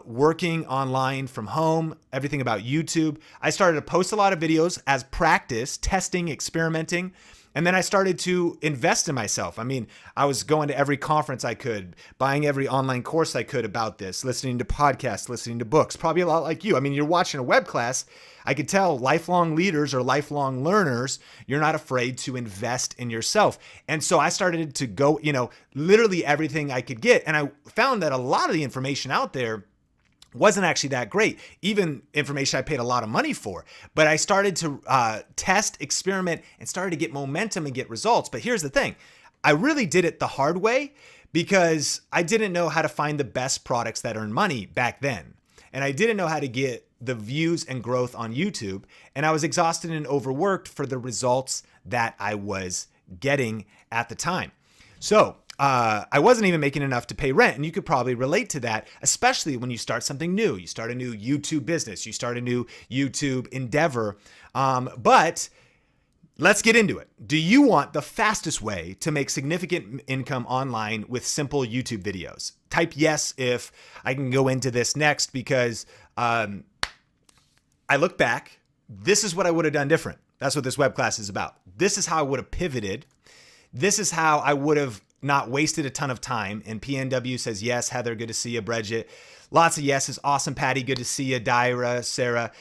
working online from home, everything about YouTube. I started to post a lot of videos as practice, testing, experimenting. And then I started to invest in myself. I mean, I was going to every conference I could, buying every online course I could about this, listening to podcasts, listening to books, probably a lot like you. I mean, you're watching a web class. I could tell lifelong leaders or lifelong learners, you're not afraid to invest in yourself. And so I started to go, literally everything I could get. And I found that a lot of the information out there wasn't actually that great, even information I paid a lot of money for. But I started to test, experiment, and started to get momentum and get results. But here's the thing. I really did it the hard way because I didn't know how to find the best products that earn money back then. And I didn't know how to get the views and growth on YouTube. And I was exhausted and overworked for the results that I was getting at the time. So I wasn't even making enough to pay rent. And you could probably relate to that, especially when you start something new. You start a new YouTube business. You start a new YouTube endeavor. But let's get into it. Do you want the fastest way to make significant income online with simple YouTube videos? Type yes if I can go into this next, because I look back. This is what I would have done different. That's what this web class is about. This is how I would have pivoted. This is how I would have not wasted a ton of time. And PNW says, yes, Heather, good to see you. Bridget, lots of yeses. Awesome, Patty, good to see you. Dyra, Sarah.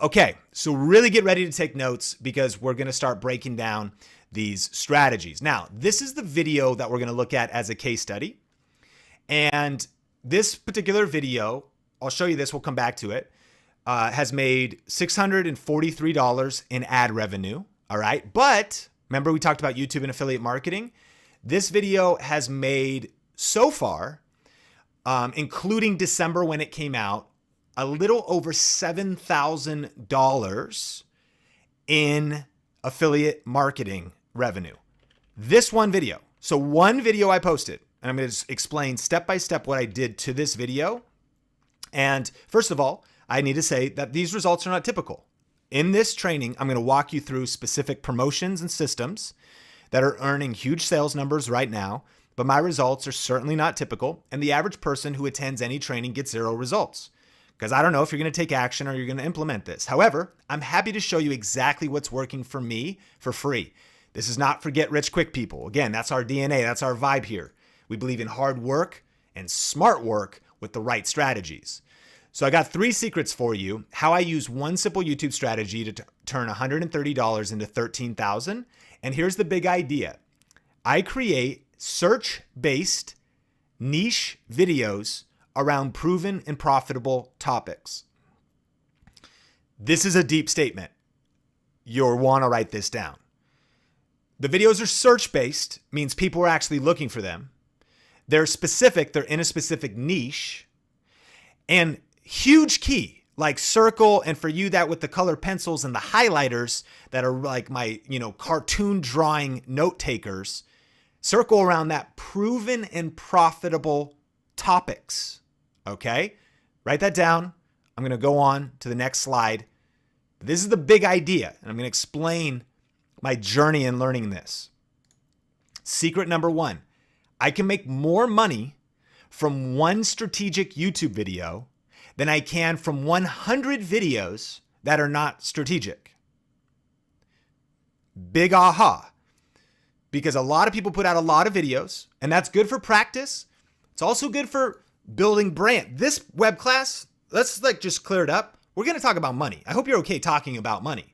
Okay, so really get ready to take notes because we're going to start breaking down these strategies. Now, this is the video that we're going to look at as a case study. And this particular video, I'll show you this, we'll come back to it, has made $643 in ad revenue. All right. But remember, we talked about YouTube and affiliate marketing. This video has made so far, including December when it came out, a little over $7,000 in affiliate marketing revenue. This one video. So one video I posted, and I'm going to explain step by step what I did to this video. And first of all, I need to say that these results are not typical. In this training, I'm going to walk you through specific promotions and systems that are earning huge sales numbers right now, but my results are certainly not typical, and the average person who attends any training gets 0 results, because I don't know if you're going to take action or you're going to implement this. However, I'm happy to show you exactly what's working for me for free. This is not for get rich quick people. Again, that's our DNA, that's our vibe here. We believe in hard work and smart work with the right strategies. So I got 3 secrets for you, how I use one simple YouTube strategy to turn $130 into $13,000. And here's the big idea. I create search-based niche videos around proven and profitable topics. This is a deep statement. You'll want to write this down. The videos are search-based, means people are actually looking for them. They're specific, they're in a specific niche. And huge key, like circle, and for you that with the color pencils and the highlighters that are like my, cartoon drawing note takers, circle around that proven and profitable topics. Okay? Write that down. I'm going to go on to the next slide. This is the big idea, and I'm going to explain my journey in learning this. Secret number 1, I can make more money from one strategic YouTube video than I can from 100 videos that are not strategic. Big aha. Because a lot of people put out a lot of videos, and that's good for practice. It's also good for building brand. This web class, let's just clear it up. We're going to talk about money. I hope you're okay talking about money.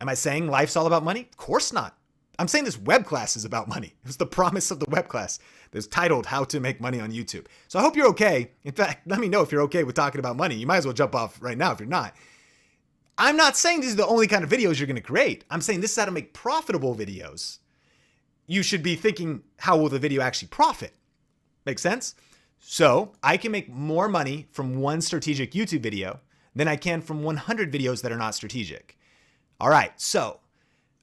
Am I saying life's all about money? Of course not. I'm saying this web class is about money. It was the promise of the web class that's titled How to Make Money on YouTube. So I hope you're okay. In fact, let me know if you're okay with talking about money. You might as well jump off right now if you're not. I'm not saying these are the only kind of videos you're going to create. I'm saying this is how to make profitable videos. You should be thinking, how will the video actually profit? Make sense? So I can make more money from one strategic YouTube video than I can from 100 videos that are not strategic. All right, so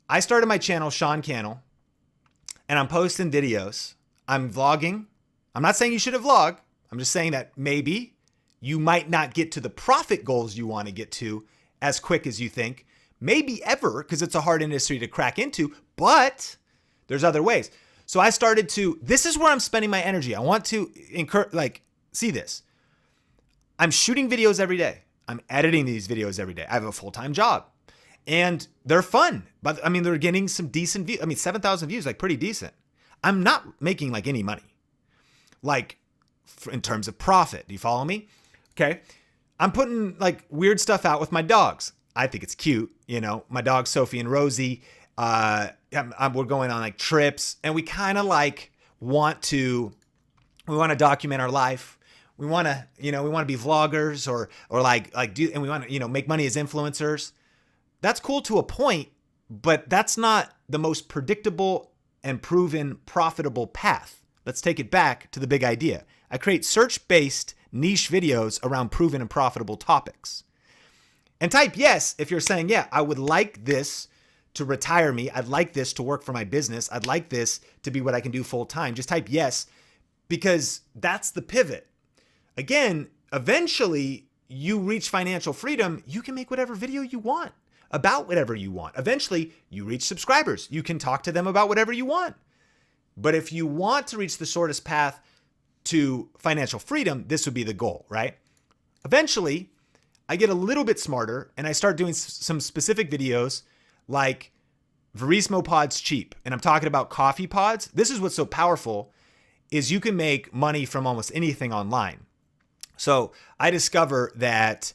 I started my channel, Sean Cannell, and I'm posting videos. I'm vlogging. I'm not saying you should vlog. I'm just saying that maybe you might not get to the profit goals you want to get to as quick as you think. Maybe ever, because it's a hard industry to crack into, but there's other ways. So I started to, this is where I'm spending my energy. I want to see this. I'm shooting videos every day. I'm editing these videos every day. I have a full-time job and they're fun, but I mean, they're getting some decent views. I mean, 7,000 views, like pretty decent. I'm not making like any money, like in terms of profit. Do you follow me? Okay. I'm putting like weird stuff out with my dogs. I think it's cute. You know, my dogs, Sophie and Rosie, we're going on like trips and we kind of like we want to document our life. We want to, we want to be vloggers or and we want to, make money as influencers. That's cool to a point, but that's not the most predictable and proven profitable path. Let's take it back to the big idea. I create search-based niche videos around proven and profitable topics. And type yes if you're saying, yeah, I would like this to retire me. I'd like this to work for my business. I'd like this to be what I can do full time. Just type yes, because that's the pivot. Again, eventually you reach financial freedom. You can make whatever video you want about whatever you want. Eventually you reach subscribers. You can talk to them about whatever you want. But if you want to reach the shortest path to financial freedom, this would be the goal, right? Eventually, I get a little bit smarter and I start doing some specific videos like Verismo Pods Cheap. And I'm talking about coffee pods. This is what's so powerful is you can make money from almost anything online. So I discover that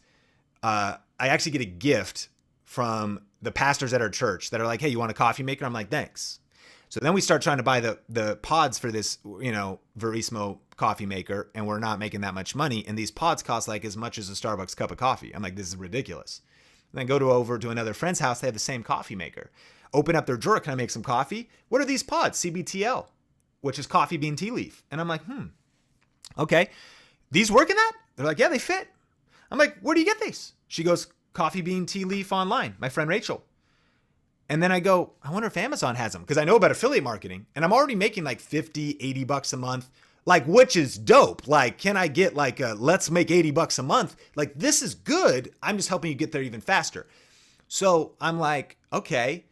I actually get a gift from the pastors at our church that are like, hey, you want a coffee maker? I'm like, thanks. So then we start trying to buy the pods for this, Verismo coffee maker, and we're not making that much money. And these pods cost like as much as a Starbucks cup of coffee. I'm like, this is ridiculous. And then go over to another friend's house. They have the same coffee maker. Open up their drawer. Can I make some coffee? What are these pods? CBTL, which is coffee bean tea leaf. And I'm like, okay. These work in that? They're like, yeah, they fit. I'm like, where do you get these? She goes, coffee bean tea leaf online. My friend Rachel. And then I go, I wonder if Amazon has them because I know about affiliate marketing and I'm already making like 50, 80 bucks a month, like, which is dope. Like, can I get like let's make 80 bucks a month? Like, this is good. I'm just helping you get there even faster. So I'm like, okay,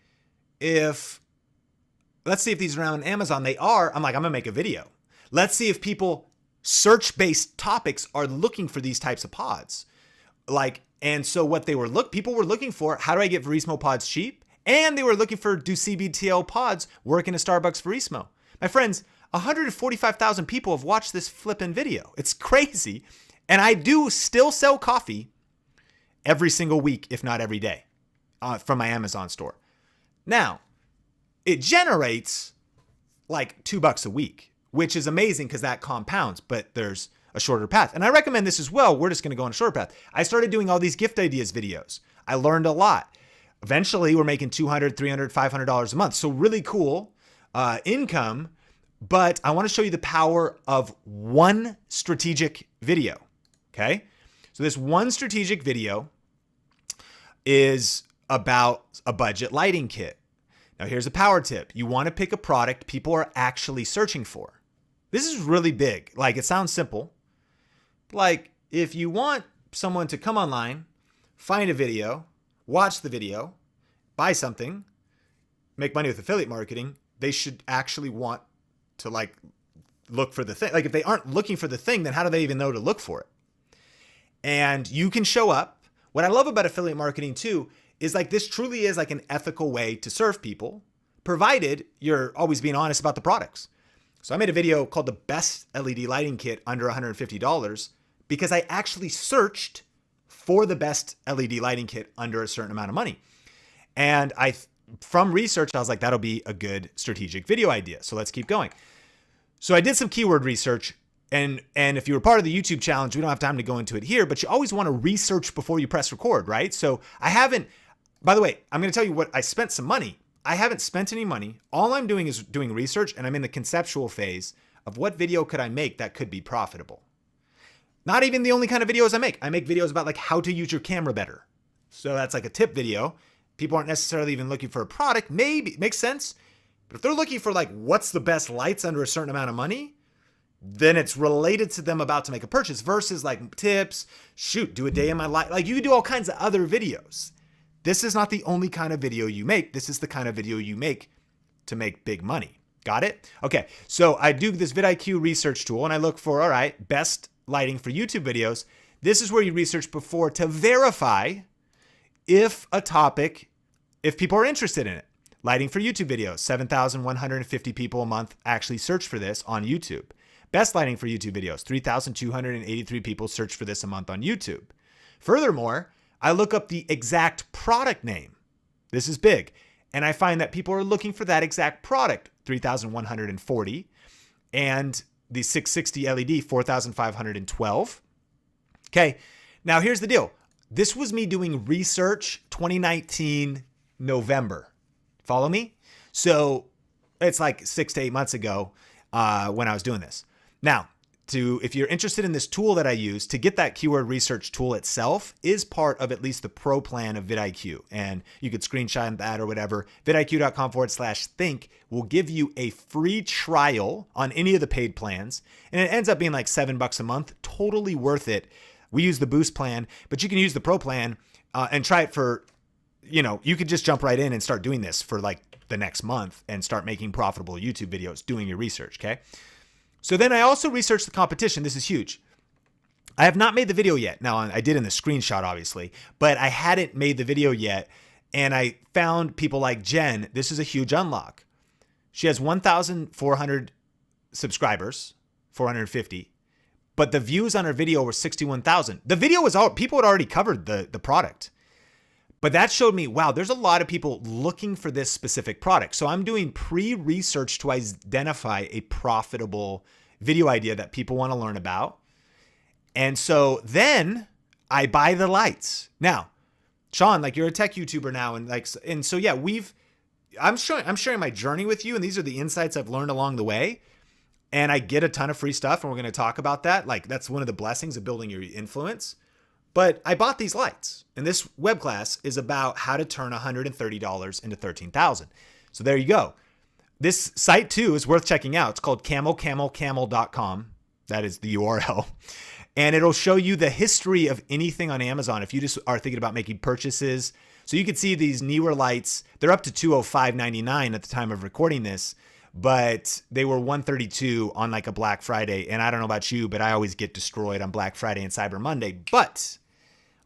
let's see if these are on Amazon. They are. I'm like, I'm gonna make a video. Let's see if search-based topics are looking for these types of pods. And so what people were looking for, how do I get Verismo pods cheap? And they were looking for, do CBTL pods work in a Starbucks Verismo? My friends, 145,000 people have watched this flippin' video. It's crazy. And I do still sell coffee every single week, if not every day, from my Amazon store. Now, it generates like $2 a week, which is amazing because that compounds, but there's a shorter path. And I recommend this as well. We're just going to go on a short path. I started doing all these gift ideas videos. I learned a lot. Eventually, we're making $200, $300, $500 a month. So really cool income. But I want to show you the power of one strategic video. Okay. So this one strategic video is about a budget lighting kit. Now, here's a power tip. You want to pick a product people are actually searching for. This is really big. Like, it sounds simple. Like, if you want someone to come online, find a video, watch the video, buy something, make money with affiliate marketing, they should actually want to like look for the thing. Like, if they aren't looking for the thing, then how do they even know to look for it? And you can show up. What I love about affiliate marketing too is like this truly is like an ethical way to serve people, provided you're always being honest about the products. So I made a video called the best LED lighting kit under $150 because I actually searched for the best LED lighting kit under a certain amount of money. And from research, I was like, that'll be a good strategic video idea. So let's keep going. So I did some keyword research. And if you were part of the YouTube challenge, we don't have time to go into it here, but you always want to research before you press record, right? So by the way, I'm going to tell you what I spent some money. I haven't spent any money. All I'm doing is doing research, and I'm in the conceptual phase of what video could I make that could be profitable. Not even the only kind of videos I make. I make videos about like how to use your camera better. So that's like a tip video. People aren't necessarily even looking for a product. Maybe it makes sense. But if they're looking for like what's the best lights under a certain amount of money, then it's related to them about to make a purchase versus like tips, do a day in my life. Like you can do all kinds of other videos. This is not the only kind of video you make. This is the kind of video you make to make big money. Got it? Okay. So I do this vidIQ research tool and I look for, all right, best lighting for YouTube videos. This is where you research before to verify if a topic, if people are interested in it. Lighting for YouTube videos, 7,150 people a month actually search for this on YouTube. Best lighting for YouTube videos, 3,283 people search for this a month on YouTube. Furthermore, I look up the exact product name. This is big. And I find that people are looking for that exact product, 3,140. And the 660 LED, 4,512. Okay, now here's the deal. This was me doing research 2019 November. Follow me? So it's like 6 to 8 months ago when I was doing this. Now, if you're interested in this tool that I use, to get that keyword research tool itself is part of at least the pro plan of vidIQ. And you could screenshot that or whatever. vidIQ.com/think will give you a free trial on any of the paid plans. And it ends up being like $7 a month. Totally worth it. We use the boost plan, but you can use the pro plan and try it for, you could just jump right in and start doing this for like the next month and start making profitable YouTube videos, doing your research. Okay. So then I also researched the competition. This is huge. I have not made the video yet. Now, I did in the screenshot, obviously, but I hadn't made the video yet. And I found people like Jen. This is a huge unlock. She has 1,400 subscribers, 450, but the views on her video were 61,000. The video was people had already covered the product. But that showed me, wow, there's a lot of people looking for this specific product. So I'm doing pre-research to identify a profitable video idea that people want to learn about. And so then I buy the lights. Now, Sean, like you're a tech YouTuber now. And so yeah, I'm sharing my journey with you. And these are the insights I've learned along the way. And I get a ton of free stuff. And we're going to talk about that. Like that's one of the blessings of building your influence. But I bought these lights, and this web class is about how to turn $130 into $13,000. So there you go. This site too is worth checking out. It's called camelcamelcamel.com. That is the URL. And it'll show you the history of anything on Amazon if you just are thinking about making purchases. So you can see these newer lights. They're up to $205.99 at the time of recording this, but they were $132 on like a Black Friday. And I don't know about you, but I always get destroyed on Black Friday and Cyber Monday. But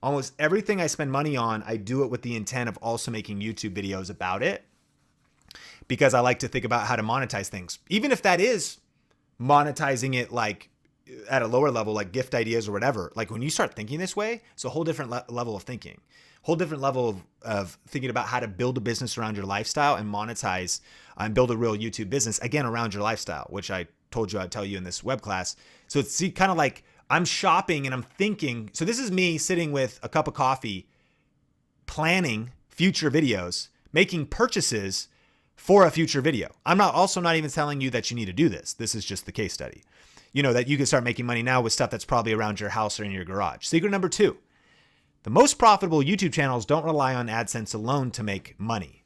almost everything I spend money on, I do it with the intent of also making YouTube videos about it, because I like to think about how to monetize things. Even if that is monetizing it like at a lower level, like gift ideas or whatever. Like when you start thinking this way, it's a whole different level of thinking, whole different level of thinking about how to build a business around your lifestyle and monetize and build a real YouTube business, again, around your lifestyle, which I told you I'd tell you in this web class. So it's kind of like I'm shopping and I'm thinking. So this is me sitting with a cup of coffee, planning future videos, making purchases for a future video. I'm not even telling you that you need to do this. This is just the case study. That you can start making money now with stuff that's probably around your house or in your garage. Secret number 2, the most profitable YouTube channels don't rely on AdSense alone to make money.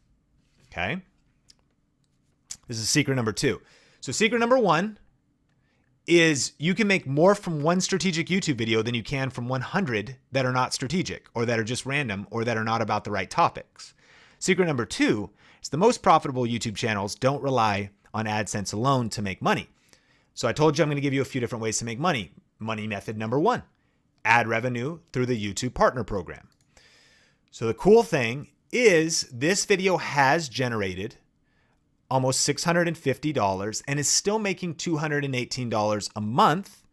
Okay. This is secret number 2. So secret number 1 is you can make more from one strategic YouTube video than you can from 100 that are not strategic or that are just random or that are not about the right topics. Secret number 2 is the most profitable YouTube channels don't rely on AdSense alone to make money. So I told you I'm going to give you a few different ways to make money. Money method number 1, ad revenue through the YouTube Partner Program. So the cool thing is this video has generated almost $650 and is still making $218 a month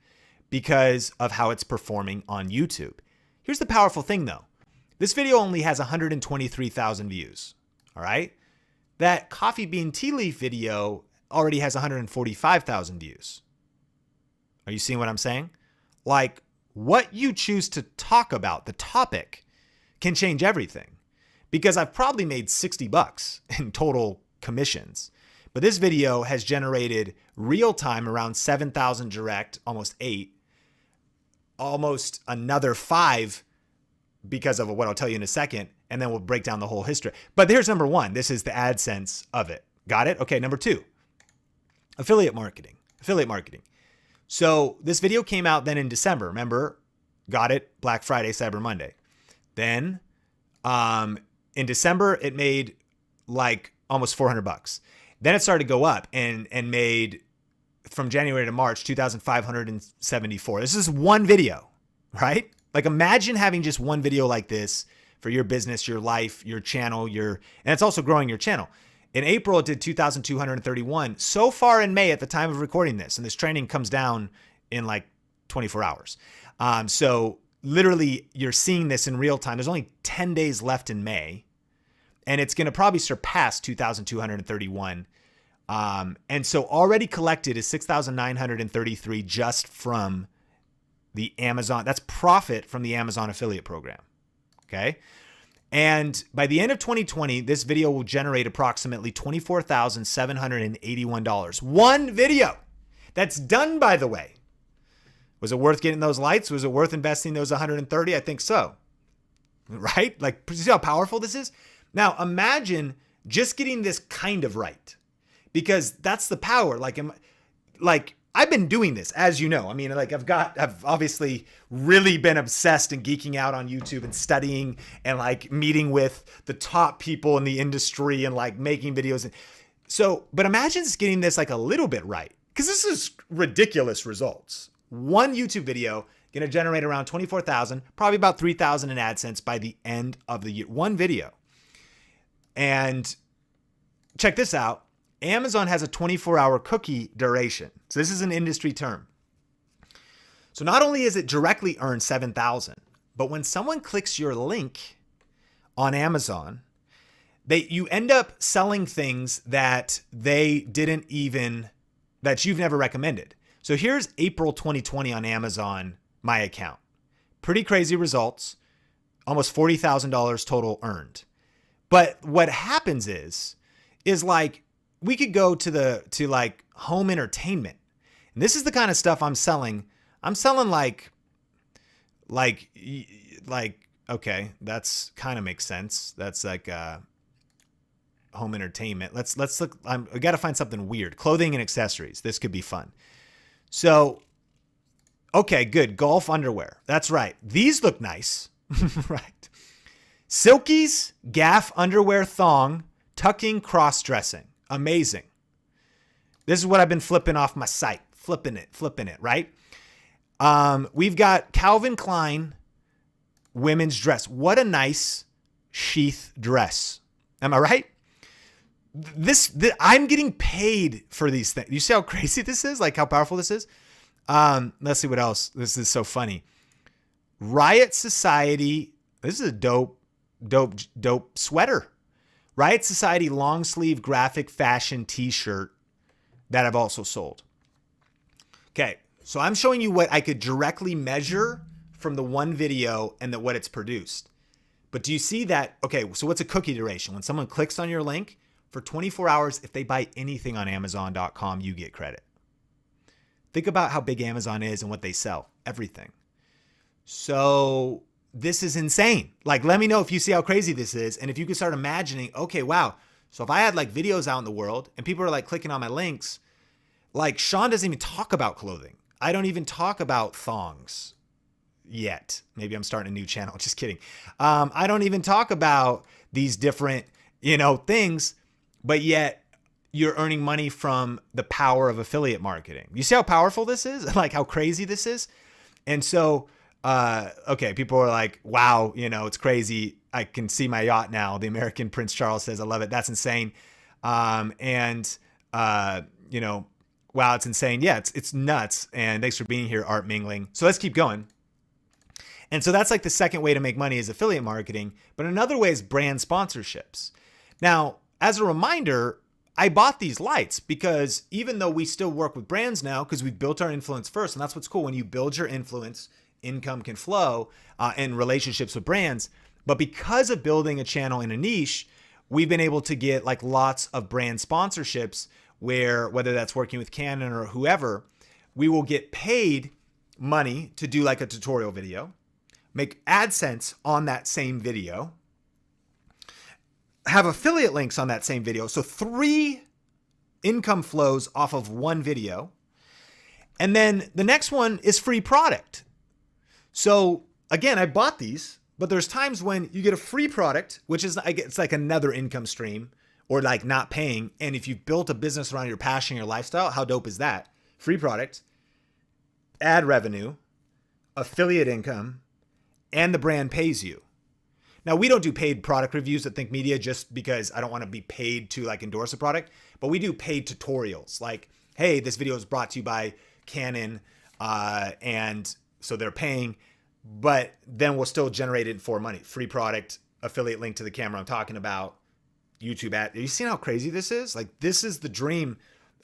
because of how it's performing on YouTube. Here's the powerful thing though. This video only has 123,000 views. All right. That coffee bean tea leaf video already has 145,000 views. Are you seeing what I'm saying? Like what you choose to talk about, the topic, can change everything, because I've probably made $60 in total commissions, but this video has generated real time around 7,000 direct, almost 8, almost another 5 because of what I'll tell you in a second. And then we'll break down the whole history. But here's number 1. This is the AdSense of it. Got it? Okay. Number 2, affiliate marketing. So this video came out then in December. Remember, got it? Black Friday, Cyber Monday. Then in December, it made like almost $400. Then it started to go up and made, from January to March, 2,574. This is one video, right? Like imagine having just one video like this for your business, your life, your channel, and it's also growing your channel. In April, it did 2,231. So far in May at the time of recording this, and this training comes down in like 24 hours. So literally you're seeing this in real time. There's only 10 days left in May, and it's going to probably surpass 2,231. And so already collected is 6,933 just from the Amazon. That's profit from the Amazon affiliate program. Okay. And by the end of 2020, this video will generate approximately $24,781. One video that's done, by the way. Was it worth getting those lights? Was it worth investing those 130? I think so. Right? Like, see how powerful this is? Now, imagine just getting this kind of right, because that's the power. Like I've been doing this, as you know. I mean, like I've obviously really been obsessed and geeking out on YouTube and studying and like meeting with the top people in the industry and like making videos. So, but imagine just getting this like a little bit right, because this is ridiculous results. One YouTube video going to generate around 24,000, probably about 3,000 in AdSense by the end of the year. One video. And check this out. Amazon has a 24-hour cookie duration. So this is an industry term. So not only is it directly earned 7,000, but when someone clicks your link on Amazon, you end up selling things that that you've never recommended. So here's April 2020 on Amazon, my account. Pretty crazy results. Almost $40,000 total earned. But what happens is like, we could go to like home entertainment. And this is the kind of stuff I'm selling. I'm selling like, okay, that's kind of makes sense. That's like home entertainment. Let's look. I got to find something weird. Clothing and accessories. This could be fun. So, okay, good. Golf underwear. That's right. These look nice. Right. Silkies, gaff underwear thong, tucking, cross-dressing. Amazing. This is what I've been flipping off my site. Flipping it, right? We've got Calvin Klein women's dress. What a nice sheath dress. Am I right? I'm getting paid for these things. You see how crazy this is? Like how powerful this is? Let's see what else. This is so funny. Riot Society. This is a dope sweater. Riot Society long sleeve graphic fashion t-shirt that I've also sold. Okay, so I'm showing you what I could directly measure from the one video and what it's produced. But do you see that? Okay, so what's a cookie duration? When someone clicks on your link for 24 hours, if they buy anything on Amazon.com, you get credit. Think about how big Amazon is and what they sell. Everything. So this is insane. Like, let me know if you see how crazy this is. And if you can start imagining, okay, wow. So if I had like videos out in the world and people are like clicking on my links, like Sean doesn't even talk about clothing. I don't even talk about thongs yet. Maybe I'm starting a new channel. Just kidding. I don't even talk about these different, things, but yet you're earning money from the power of affiliate marketing. You see how powerful this is? Like how crazy this is? And so, okay, people are like, wow, it's crazy. I can see my yacht now. The American Prince Charles says, I love it. That's insane. Wow, it's insane. Yeah, it's nuts. And thanks for being here, Art Mingling. So let's keep going. And so that's like the second way to make money is affiliate marketing. But another way is brand sponsorships. Now, as a reminder, I bought these lights because even though we still work with brands now, because we've built our influence first, and that's what's cool. When you build your influence, income can flow and relationships with brands. But because of building a channel in a niche, we've been able to get like lots of brand sponsorships where, whether that's working with Canon or whoever, we will get paid money to do like a tutorial video, make AdSense on that same video, have affiliate links on that same video. So 3 income flows off of one video. And then the next one is free product. So again, I bought these, but there's times when you get a free product, which is, it's like another income stream or like not paying. And if you've built a business around your passion, your lifestyle, how dope is that? Free product, ad revenue, affiliate income, and the brand pays you. Now, we don't do paid product reviews at Think Media just because I don't want to be paid to like endorse a product, but we do paid tutorials like, hey, this video is brought to you by Canon, and so they're paying, but then we'll still generate it for money. Free product, affiliate link to the camera I'm talking about, YouTube ad. Are you seeing how crazy this is? Like, this is the dream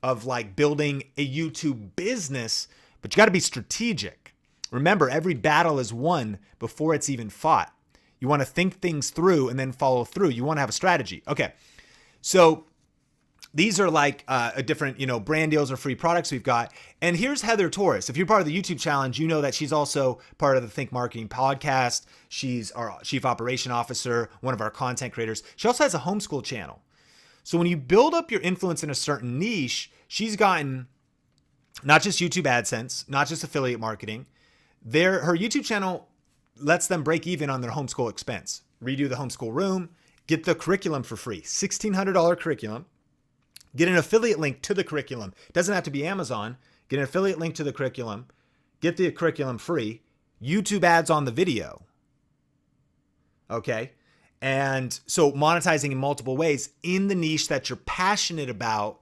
of like building a YouTube business, but you got to be strategic. Remember, every battle is won before it's even fought. You want to think things through and then follow through. You want to have a strategy. Okay. So these are like a different, brand deals or free products we've got. And here's Heather Torres. If you're part of the YouTube challenge, you know that she's also part of the Think Marketing podcast. She's our chief operation officer, one of our content creators. She also has a homeschool channel. So when you build up your influence in a certain niche, she's gotten not just YouTube AdSense, not just affiliate marketing. Her YouTube channel lets them break even on their homeschool expense. Redo the homeschool room, get the curriculum for free, $1,600 curriculum. Get an affiliate link to the curriculum. Doesn't have to be Amazon. Get an affiliate link to the curriculum. Get the curriculum free. YouTube ads on the video. Okay. And so monetizing in multiple ways in the niche that you're passionate about.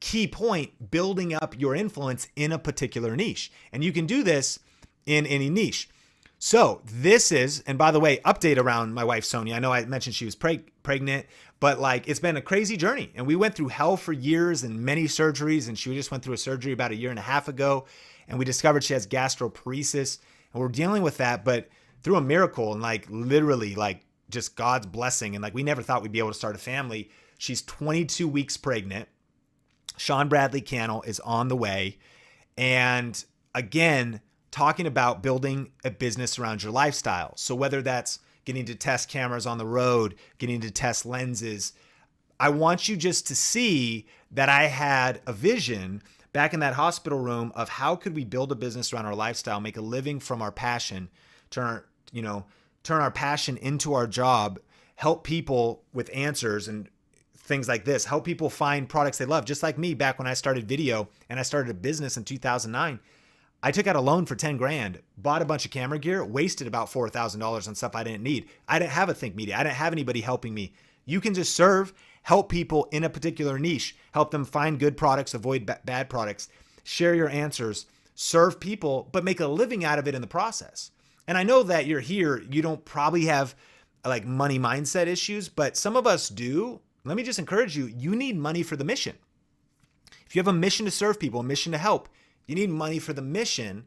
Key point, building up your influence in a particular niche. And you can do this in any niche. So this is, and by the way, update around my wife, Sonia. I know I mentioned she was pregnant, but like it's been a crazy journey. And we went through hell for years and many surgeries. And she just went through a surgery about 1.5 years ago. And we discovered she has gastroparesis. And we're dealing with that, but through a miracle and like literally like just God's blessing. And like we never thought we'd be able to start a family. She's 22 weeks pregnant. Sean Bradley Cannell is on the way. And again, talking about building a business around your lifestyle. So whether that's getting to test cameras on the road, getting to test lenses, I want you just to see that I had a vision back in that hospital room of how could we build a business around our lifestyle, make a living from our passion, turn our passion into our job, help people with answers and things like this, help people find products they love. Just like me back when I started video and I started a business in 2009. I took out a loan for 10 grand, bought a bunch of camera gear, wasted about $4,000 on stuff I didn't need. I didn't have a Think Media. I didn't have anybody helping me. You can just serve, help people in a particular niche, help them find good products, avoid bad products, share your answers, serve people, but make a living out of it in the process. And I know that you're here, you don't probably have like money mindset issues, but some of us do. Let me just encourage you, you need money for the mission. If you have a mission to serve people, a mission to help, you need money for the mission,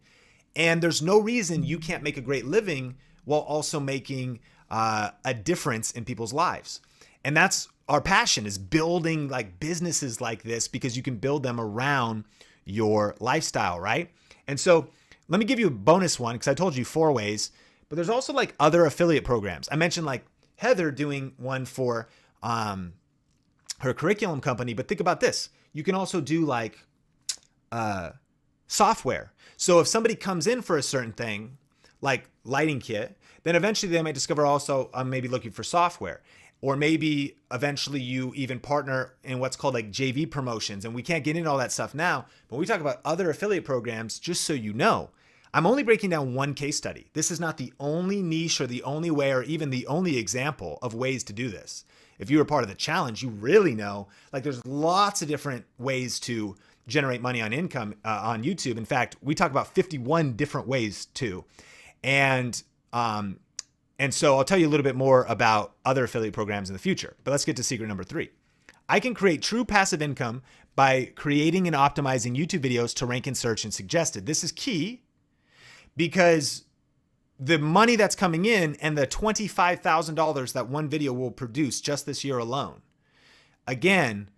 and there's no reason you can't make a great living while also making a difference in people's lives. And that's our passion, is building like businesses like this because you can build them around your lifestyle, right? And so let me give you a bonus one because I told you 4 ways, but there's also like other affiliate programs. I mentioned like Heather doing one for her curriculum company, but think about this. You can also do like software. So if somebody comes in for a certain thing, like lighting kit, then eventually they might discover also I'm maybe looking for software. Or maybe eventually you even partner in what's called like JV promotions. And we can't get into all that stuff now, but we talk about other affiliate programs, just so you know. I'm only breaking down one case study. This is not the only niche or the only way or even the only example of ways to do this. If you were part of the challenge, you really know, like there's lots of different ways to generate money on income on YouTube. In fact, we talk about 51 different ways too. And so I'll tell you a little bit more about other affiliate programs in the future, but let's get to secret number 3. I can create true passive income by creating and optimizing YouTube videos to rank in search and suggested. This is key because the money that's coming in and the $25,000 that one video will produce just this year alone. Again,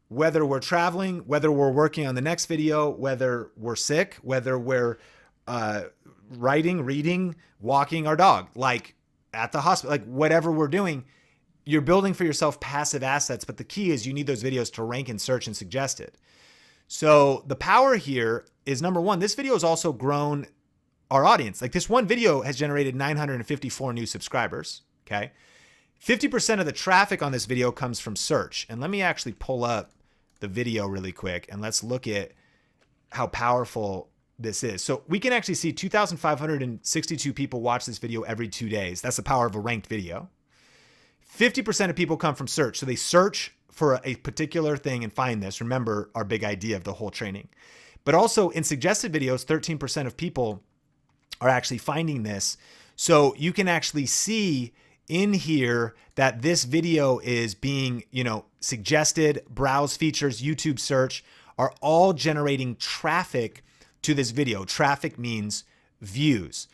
whether we're traveling, whether we're working on the next video, whether we're sick, whether we're writing, reading, walking our dog, like at the hospital, like whatever we're doing, you're building for yourself passive assets. But the key is you need those videos to rank in search and suggested. So the power here is, number one, this video has also grown our audience. Like this one video has generated 954 new subscribers. Okay. 50% of the traffic on this video comes from search. And let me actually pull up the video really quick and let's look at how powerful this is. So we can actually see 2,562 people watch this video every 2 days. That's the power of a ranked video. 50% of people come from search. So they search for a particular thing and find this. Remember our big idea of the whole training. But also in suggested videos, 13% of people are actually finding this. So you can actually see in here that this video is being, suggested, browse features, YouTube search are all generating traffic to this video. Traffic means views.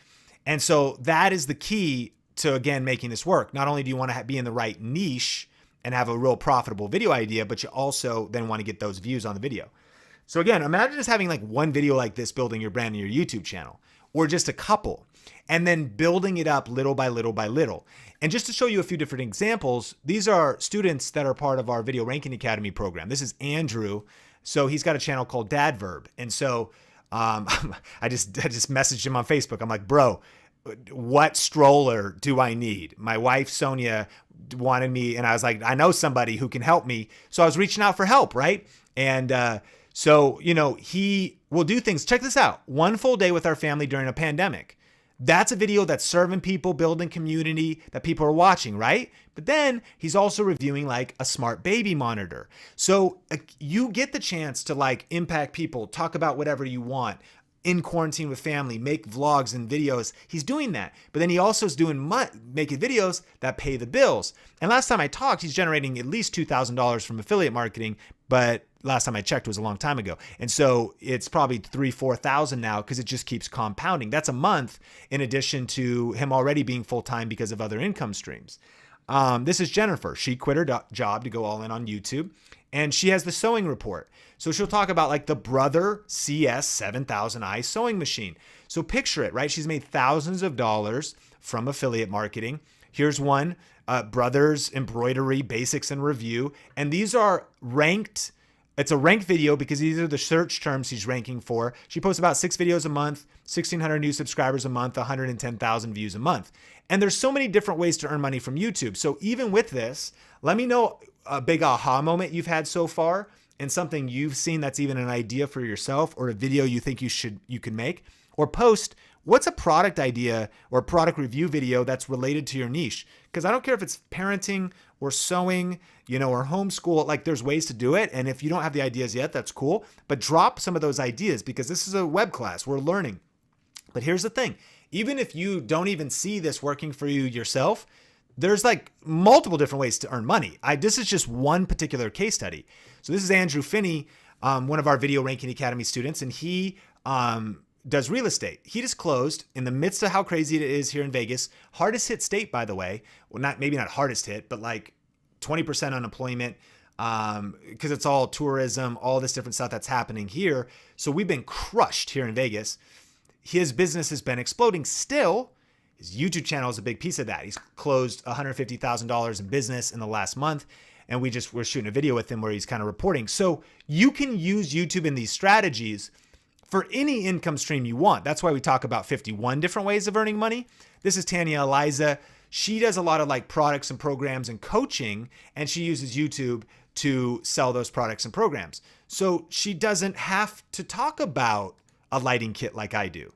And so that is the key to, again, making this work. Not only do you want to be in the right niche and have a real profitable video idea, but you also then want to get those views on the video. So again, imagine just having like one video like this building your brand in your YouTube channel, or just a couple, and then building it up little by little by little. And just to show you a few different examples, these are students that are part of our Video Ranking Academy program. This is Andrew. So he's got a channel called Dadverb. And so I just messaged him on Facebook. I'm like, bro, what stroller do I need? My wife, Sonia, wanted me, and I was like, I know somebody who can help me. So I was reaching out for help, right? And so, he will do things. Check this out. 1 full day with our family during a pandemic. That's a video that's serving people, building community that people are watching, right? But then he's also reviewing like a smart baby monitor. So you get the chance to like impact people, talk about whatever you want in quarantine with family, make vlogs and videos. He's doing that. But then he also is making videos that pay the bills. And last time I talked, he's generating at least $2,000 from affiliate marketing. But last time I checked was a long time ago. And so it's probably $3,000-4,000 now because it just keeps compounding. That's a month in addition to him already being full-time because of other income streams. This is Jennifer. She quit her job to go all in on YouTube, and she has the sewing report. So she'll talk about like the Brother CS7000i sewing machine. So picture it, right? She's made thousands of dollars from affiliate marketing. Here's one, Brothers Embroidery Basics and Review. And these are ranked. It's a ranked video because these are the search terms she's ranking for. She posts about 6 videos a month, 1,600 new subscribers a month, 110,000 views a month. And there's so many different ways to earn money from YouTube. So even with this, let me know a big aha moment you've had so far and something you've seen that's even an idea for yourself, or a video you think you can make, or post what's a product idea or product review video that's related to your niche. Because I don't care if it's parenting or sewing, or homeschool, like there's ways to do it. And if you don't have the ideas yet, that's cool, but drop some of those ideas because this is a web class, we're learning. But here's the thing, even if you don't even see this working for you yourself, there's like multiple different ways to earn money. This is just one particular case study. So this is Andrew Finney, one of our Video Ranking Academy students, and he does real estate. He just closed in the midst of how crazy it is here in Vegas. Hardest hit state, by the way. Well, maybe not hardest hit, but like 20% unemployment because it's all tourism, all this different stuff that's happening here. So we've been crushed here in Vegas. His business has been exploding still. His YouTube channel is a big piece of that. He's closed $150,000 in business in the last month. And we're shooting a video with him where he's kind of reporting. So you can use YouTube in these strategies for any income stream you want. That's why we talk about 51 different ways of earning money. This is Tanya Eliza. She does a lot of like products and programs and coaching, and she uses YouTube to sell those products and programs. So she doesn't have to talk about a lighting kit like I do.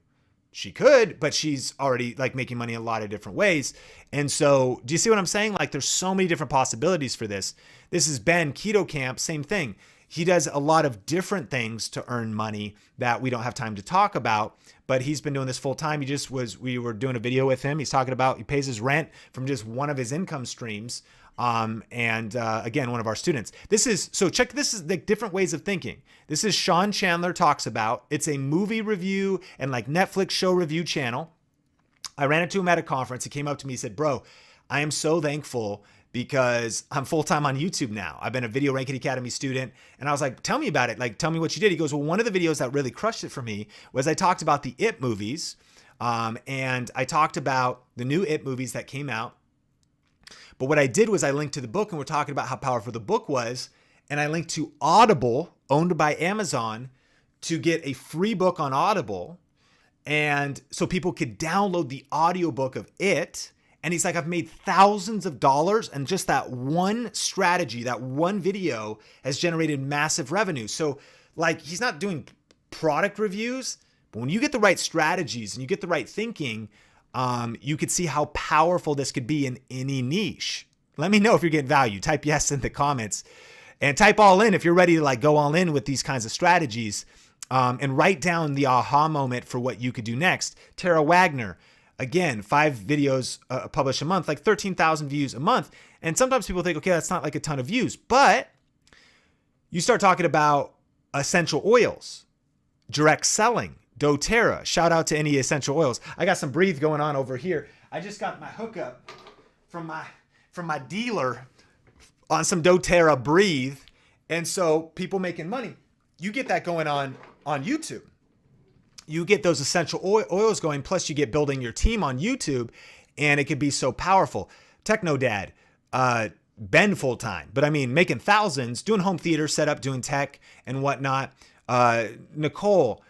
She could, but she's already like making money in a lot of different ways. And so do you see what I'm saying? Like there's so many different possibilities for this. This is Ben, Keto Camp, same thing. He does a lot of different things to earn money that we don't have time to talk about, but he's been doing this full time. We were doing a video with him. He's talking about, he pays his rent from just one of his income streams. Again, one of our students. This is the different ways of thinking. This is Sean Chandler Talks About. It's a movie review and like Netflix show review channel. I ran into him at a conference. He came up to me, he said, bro, I am so thankful because I'm full-time on YouTube now. I've been a Video Ranking Academy student. And I was like, tell me about it. Like, tell me what you did. He goes, well, one of the videos that really crushed it for me was I talked about the It movies. And I talked about the new It movies that came out. But what I did was I linked to the book, and we're talking about how powerful the book was. And I linked to Audible, owned by Amazon, to get a free book on Audible. And so people could download the audiobook of It. And he's like, I've made thousands of dollars, and just that one strategy, that one video has generated massive revenue. So like, he's not doing product reviews, But when you get the right strategies and you get the right thinking, you could see how powerful this could be in any niche. Let me know if you're getting value. Type yes in the comments and type all in if you're ready to like go all in with these kinds of strategies, and write down the aha moment for what you could do next. Tara Wagner, again, 5 videos published a month, like 13,000 views a month. And sometimes people think, okay, that's not like a ton of views, but you start talking about essential oils, direct selling, doTERRA. Shout out to any essential oils. I got some Breathe going on over here. I just got my hookup from my dealer on some doTERRA Breathe. And so people making money, you get that going on YouTube. You get those essential oils going, plus you get building your team on YouTube, and it could be so powerful. Techno Dad, Ben full-time, but I mean, making thousands, doing home theater setup, doing tech and whatnot. Nicole,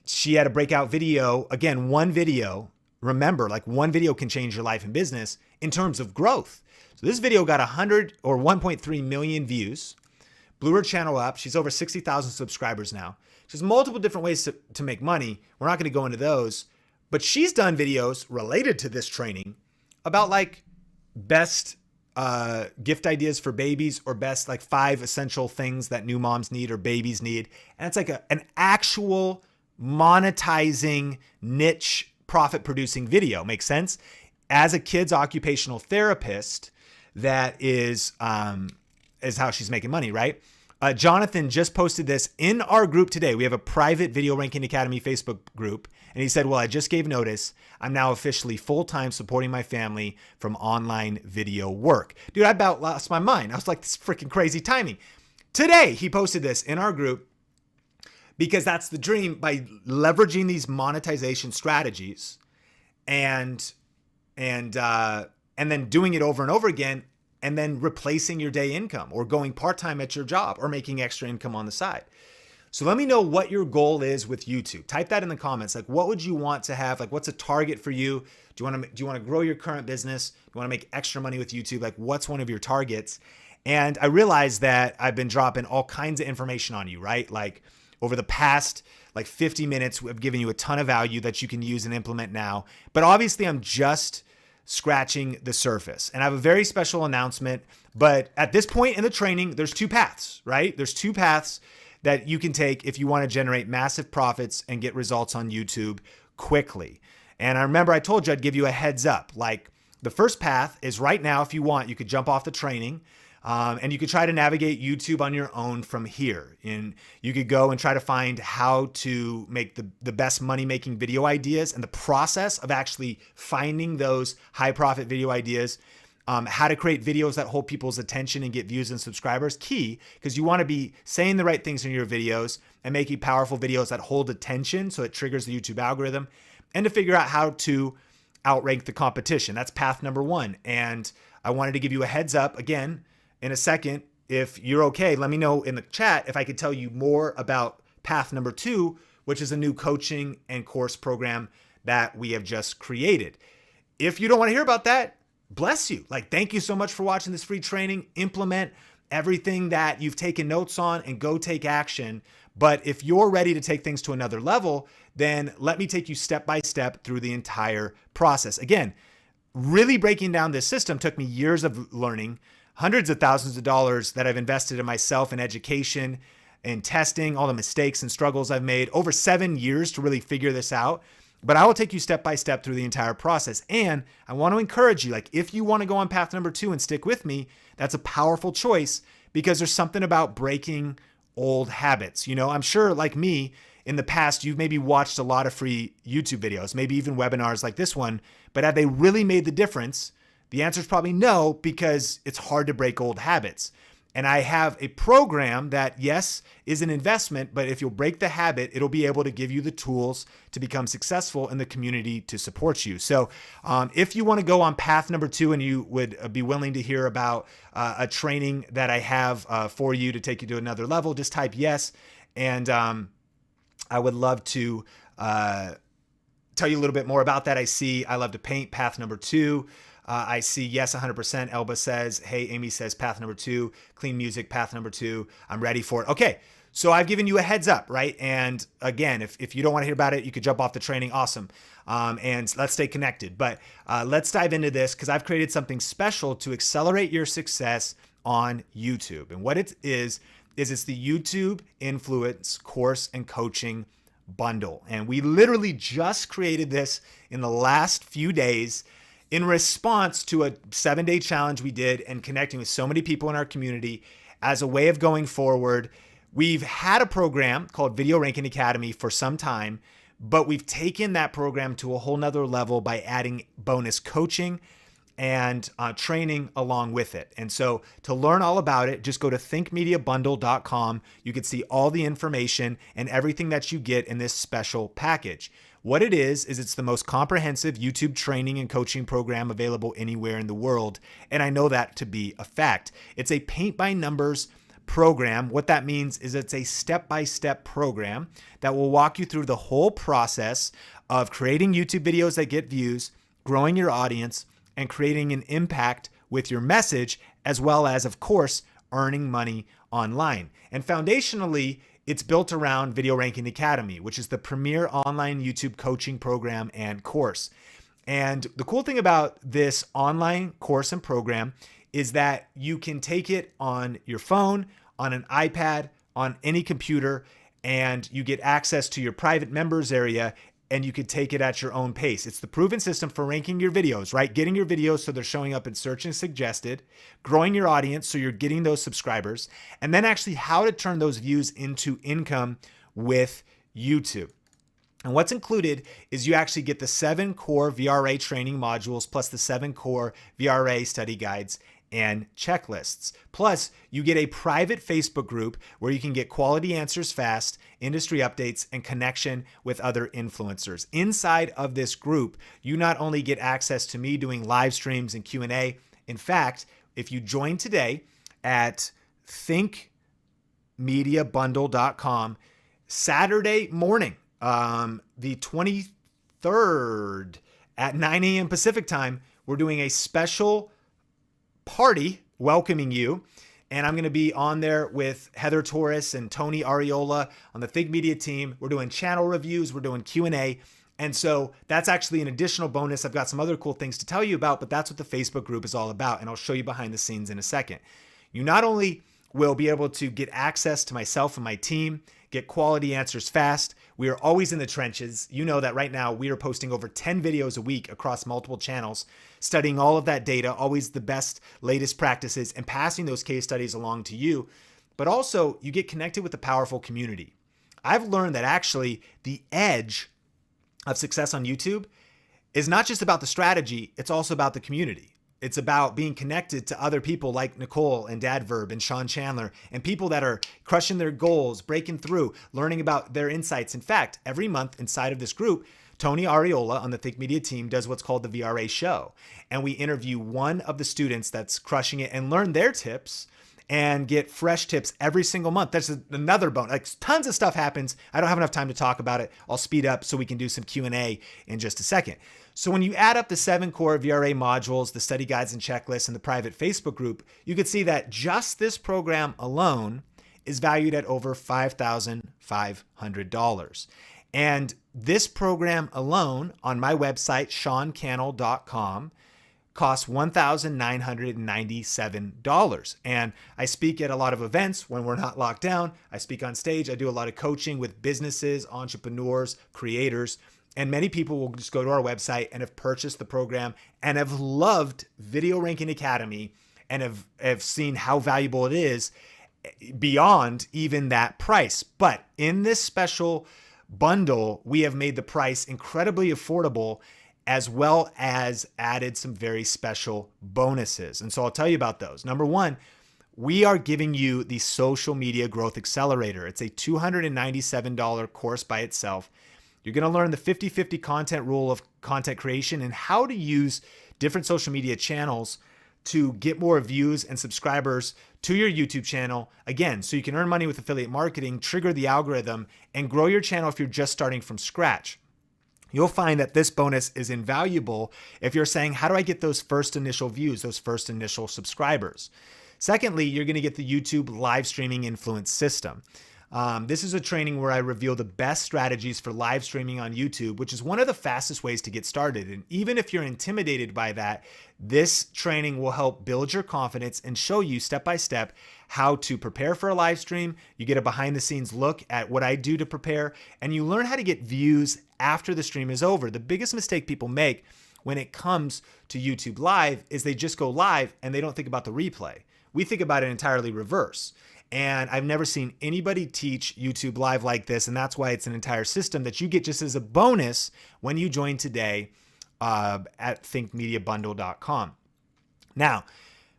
she had a breakout video. Again, one video. Remember, like one video can change your life and business in terms of growth. So this video got 100 or 1.3 million views. Blew her channel up. She's over 60,000 subscribers now. She has multiple different ways to make money. We're not going to go into those, but she's done videos related to this training about like best gift ideas for babies, or best like 5 essential things that new moms need or babies need. And it's like an actual monetizing niche profit producing video. Makes sense? As a kid's occupational therapist, that is how she's making money, right? Jonathan just posted this in our group today. We have a private Video Ranking Academy Facebook group. And he said, well, I just gave notice. I'm now officially full-time supporting my family from online video work. Dude, I about lost my mind. I was like, this is freaking crazy timing. Today, he posted this in our group because that's the dream, by leveraging these monetization strategies and then doing it over and over again, and then replacing your day income or going part-time at your job or making extra income on the side. So let me know what your goal is with YouTube. Type that in the comments. Like, what would you want to have? Like, what's a target for you? Do you want to grow your current business? Do you want to make extra money with YouTube? Like, what's one of your targets? And I realized that I've been dropping all kinds of information on you, right? Like over the past like 50 minutes, I've given you a ton of value that you can use and implement now. But obviously I'm just scratching the surface. And I have a very special announcement. But at this point in the training, there's 2 paths, right? There's 2 paths that you can take if you want to generate massive profits and get results on YouTube quickly. And I remember I told you I'd give you a heads up. Like, the first path is right now, if you want, you could jump off the training and you could try to navigate YouTube on your own from here. And you could go and try to find how to make the best money-making video ideas, and the process of actually finding those high profit video ideas. How to create videos that hold people's attention and get views and subscribers. Key, because you want to be saying the right things in your videos and making powerful videos that hold attention so it triggers the YouTube algorithm, and to figure out how to outrank the competition. That's path number 1. And I wanted to give you a heads up again in a second. If you're okay, let me know in the chat if I could tell you more about path number 2, which is a new coaching and course program that we have just created. If you don't want to hear about that, bless you. Like, thank you so much for watching this free training. Implement everything that you've taken notes on and go take action. But if you're ready to take things to another level, then let me take you step by step through the entire process. Again, really breaking down this system took me years of learning, hundreds of thousands of dollars that I've invested in myself in education and testing, all the mistakes and struggles I've made, over 7 years to really figure this out. But I will take you step by step through the entire process. And I want to encourage you, like, if you want to go on path number 2 and stick with me, that's a powerful choice, because there's something about breaking old habits. You know, I'm sure, like me, in the past, you've maybe watched a lot of free YouTube videos, maybe even webinars like this one, but have they really made the difference? The answer is probably no, because it's hard to break old habits. And I have a program that, yes, is an investment, but if you'll break the habit, it'll be able to give you the tools to become successful in the community to support you. So if you want to go on path number 2 and you would be willing to hear about a training that I have for you to take you to another level, just type yes. And I would love to tell you a little bit more about that. I see I love to paint, path number 2. I see yes, 100%. Elba says, hey, Amy says path number 2, clean music, path number 2. I'm ready for it. Okay, So I've given you a heads up, right? And again, if you don't want to hear about it, you could jump off the training. Awesome. And let's stay connected. But let's dive into this because I've created something special to accelerate your success on YouTube. And what it is it's the YouTube Influence Course and Coaching Bundle. And we literally just created this in the last few days in response to a 7-day challenge we did and connecting with so many people in our community as a way of going forward. We've had a program called Video Ranking Academy for some time, but we've taken that program to a whole nother level by adding bonus coaching and training along with it. And so to learn all about it, just go to thinkmediabundle.com. You can see all the information and everything that you get in this special package. What it is it's the most comprehensive YouTube training and coaching program available anywhere in the world. And I know that to be a fact. It's a paint by numbers program. What that means is it's a step-by-step program that will walk you through the whole process of creating YouTube videos that get views, growing your audience, and creating an impact with your message, as well as, of course, earning money online. And foundationally, it's built around Video Ranking Academy, which is the premier online YouTube coaching program and course. And the cool thing about this online course and program is that you can take it on your phone, on an iPad, on any computer, and you get access to your private members area, and you could take it at your own pace. It's the proven system for ranking your videos, right? Getting your videos so they're showing up in search and suggested, growing your audience so you're getting those subscribers, and then actually how to turn those views into income with YouTube. And what's included is you actually get the 7 core VRA training modules plus the 7 core VRA study guides and checklists. Plus, you get a private Facebook group where you can get quality answers fast, industry updates, and connection with other influencers. Inside of this group, you not only get access to me doing live streams and Q&A. In fact, if you join today at thinkmediabundle.com, Saturday morning, the 23rd at 9 a.m. Pacific time, we're doing a special party welcoming you. And I'm going to be on there with Heather Torres and Tony Ariola on the Think Media team. We're doing channel reviews. We're doing Q&A. And so that's actually an additional bonus. I've got some other cool things to tell you about, but that's what the Facebook group is all about. And I'll show you behind the scenes in a second. You not only will be able to get access to myself and my team, get quality answers fast. We are always in the trenches. You know that right now we are posting over 10 videos a week across multiple channels, studying all of that data, always the best, latest practices, and passing those case studies along to you. But also, you get connected with a powerful community. I've learned that actually the edge of success on YouTube is not just about the strategy, it's also about the community. It's about being connected to other people like Nicole and Dadverb and Sean Chandler and people that are crushing their goals, breaking through, learning about their insights. In fact, every month inside of this group, Tony Ariola on the Think Media team does what's called the VRA show. And we interview one of the students that's crushing it and learn their tips and get fresh tips every single month. That's another bonus. Like tons of stuff happens. I don't have enough time to talk about it. I'll speed up so we can do some Q&A in just a second. So when you add up the 7 core VRA modules, the study guides and checklists, and the private Facebook group, you can see that just this program alone is valued at over $5,500. And this program alone on my website, seancannell.com, costs $1,997. And I speak at a lot of events when we're not locked down. I speak on stage. I do a lot of coaching with businesses, entrepreneurs, creators. And many people will just go to our website and have purchased the program and have loved Video Ranking Academy and have seen how valuable it is beyond even that price. But in this special bundle, we have made the price incredibly affordable, as well as added some very special bonuses. And so I'll tell you about those. Number one, we are giving you the Social Media Growth Accelerator. It's a $297 course by itself. You're going to learn the 50-50 content rule of content creation and how to use different social media channels to get more views and subscribers to your YouTube channel. Again, so you can earn money with affiliate marketing, trigger the algorithm, and grow your channel if you're just starting from scratch. You'll find that this bonus is invaluable if you're saying, how do I get those first initial views, those first initial subscribers? Secondly, you're going to get the YouTube live streaming influence system. This is a training where I reveal the best strategies for live streaming on YouTube, which is one of the fastest ways to get started. And even if you're intimidated by that, this training will help build your confidence and show you step by step how to prepare for a live stream. You get a behind the scenes look at what I do to prepare, and you learn how to get views after the stream is over. The biggest mistake people make when it comes to YouTube Live is they just go live and they don't think about the replay. We think about it entirely reverse. And I've never seen anybody teach YouTube Live like this. And that's why it's an entire system that you get just as a bonus when you join today at thinkmediabundle.com. Now,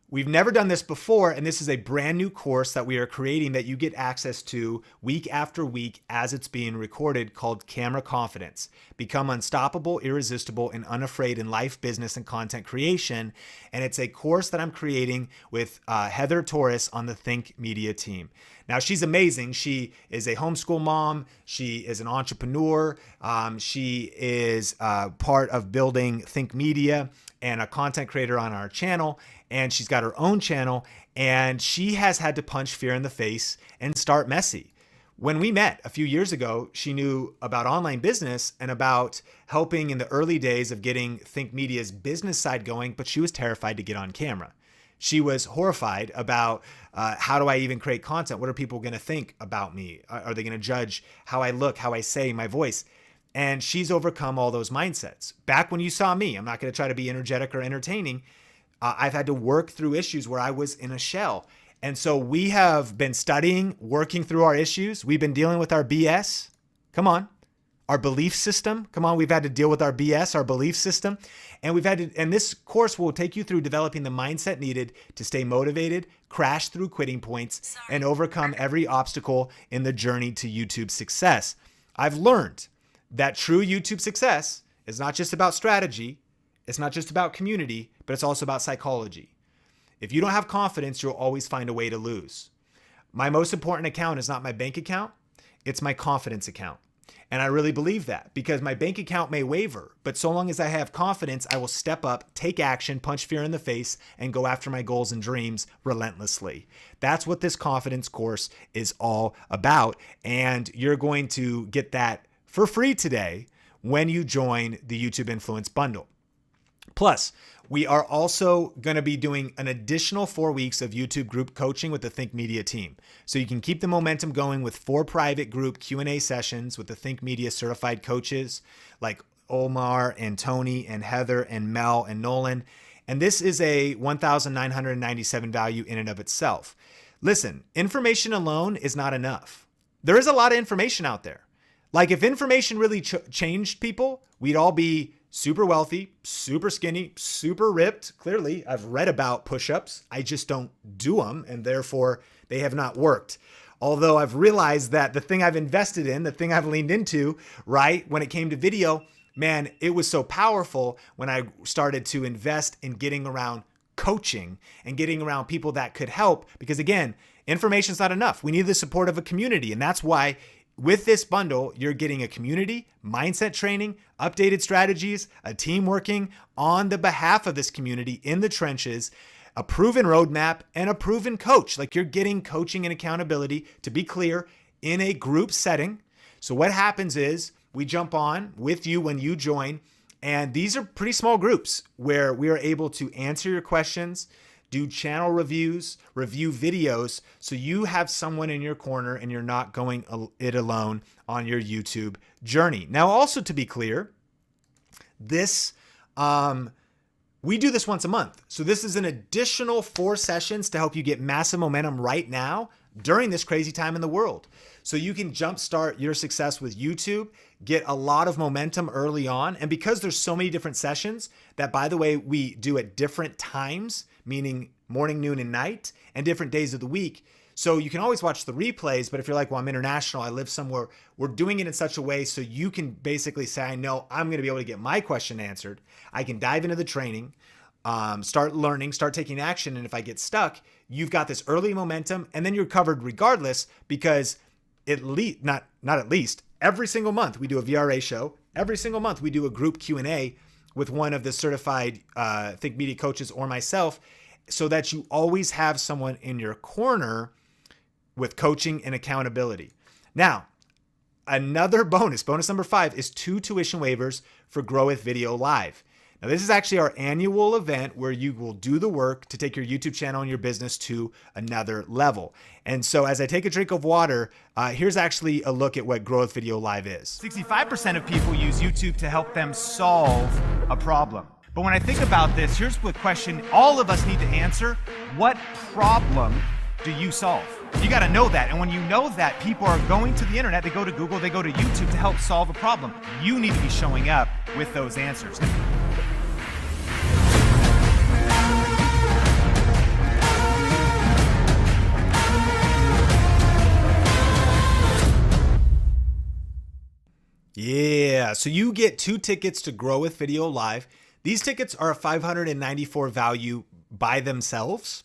we've never done this before, and this is a brand new course that we are creating that you get access to week after week as it's being recorded, called Camera Confidence. Become unstoppable, irresistible, and unafraid in life, business, and content creation. And it's a course that I'm creating with Heather Torres on the Think Media team. Now, she's amazing. She is a homeschool mom. She is an entrepreneur. She is part of building Think Media and a content creator on our channel. And she's got her own channel, and she has had to punch fear in the face and start messy. When we met a few years ago, she knew about online business and about helping in the early days of getting Think Media's business side going, but she was terrified to get on camera. She was horrified about how do I even create content? What are people going to think about me? Are they going to judge how I look, how I say, my voice? And she's overcome all those mindsets. Back when you saw me, I'm not going to try to be energetic or entertaining. I've had to work through issues where I was in a shell. And so we have been studying, working through our issues. We've been dealing with our BS. Come on. Our belief system. Come on. We've had to deal with our BS, our belief system. And and this course will take you through developing the mindset needed to stay motivated, crash through quitting points, and overcome every obstacle in the journey to YouTube success. I've learned that true YouTube success is not just about strategy. It's not just about community, but it's also about psychology. If you don't have confidence, you'll always find a way to lose. My most important account is not my bank account. It's my confidence account. And I really believe that, because my bank account may waver, but so long as I have confidence, I will step up, take action, punch fear in the face, and go after my goals and dreams relentlessly. That's what this confidence course is all about. And you're going to get that for free today when you join the YouTube Influence Bundle. Plus, we are also going to be doing an additional 4 weeks of YouTube group coaching with the Think Media team. So you can keep the momentum going with 4 private group Q&A sessions with the Think Media certified coaches like Omar and Tony and Heather and Mel and Nolan. And this is a $1,997 value in and of itself. Listen, information alone is not enough. There is a lot of information out there. Like, if information really changed people, we'd all be super wealthy, super skinny, super ripped. Clearly, I've read about push-ups. I just don't do them, and therefore they have not worked. Although I've realized that the thing I've invested in, the thing I've leaned into, right, when it came to video, man, it was so powerful when I started to invest in getting around coaching and getting around people that could help. Because again, information's not enough. We need the support of a community, and that's why with this bundle, you're getting a community, mindset training, updated strategies, a team working on the behalf of this community in the trenches, a proven roadmap, and a proven coach. Like, you're getting coaching and accountability, to be clear, in a group setting. So what happens is we jump on with you when you join, and these are pretty small groups where we are able to answer your questions, do channel reviews, review videos, so you have someone in your corner and you're not going it alone on your YouTube journey. Now, also to be clear, this we do this once a month. So this is an additional 4 sessions to help you get massive momentum right now during this crazy time in the world. So you can jumpstart your success with YouTube, get a lot of momentum early on. And because there's so many different sessions that, by the way, we do at different times, meaning morning, noon, and night, and different days of the week. So you can always watch the replays, but if you're like, well, I'm international, I live somewhere, we're doing it in such a way so you can basically say, I know I'm going to be able to get my question answered. I can dive into the training, start learning, start taking action. And if I get stuck, you've got this early momentum, and then you're covered regardless, because at least, not at least, every single month we do a VRA show. Every single month we do a group Q&A with one of the certified Think Media coaches or myself, so that you always have someone in your corner with coaching and accountability. Now, another bonus number 5 is 2 tuition waivers for Grow with Video Live. Now, this is actually our annual event where you will do the work to take your YouTube channel and your business to another level. And so as I take a drink of water, here's actually a look at what Grow with Video Live is. 65% of people use YouTube to help them solve a problem. But when I think about this, here's the question all of us need to answer. What problem do you solve? You got to know that. And when you know that, people are going to the internet, they go to Google, they go to YouTube to help solve a problem. You need to be showing up with those answers. Yeah, so you get 2 tickets to Grow with Video Live. These tickets are a $594 value by themselves,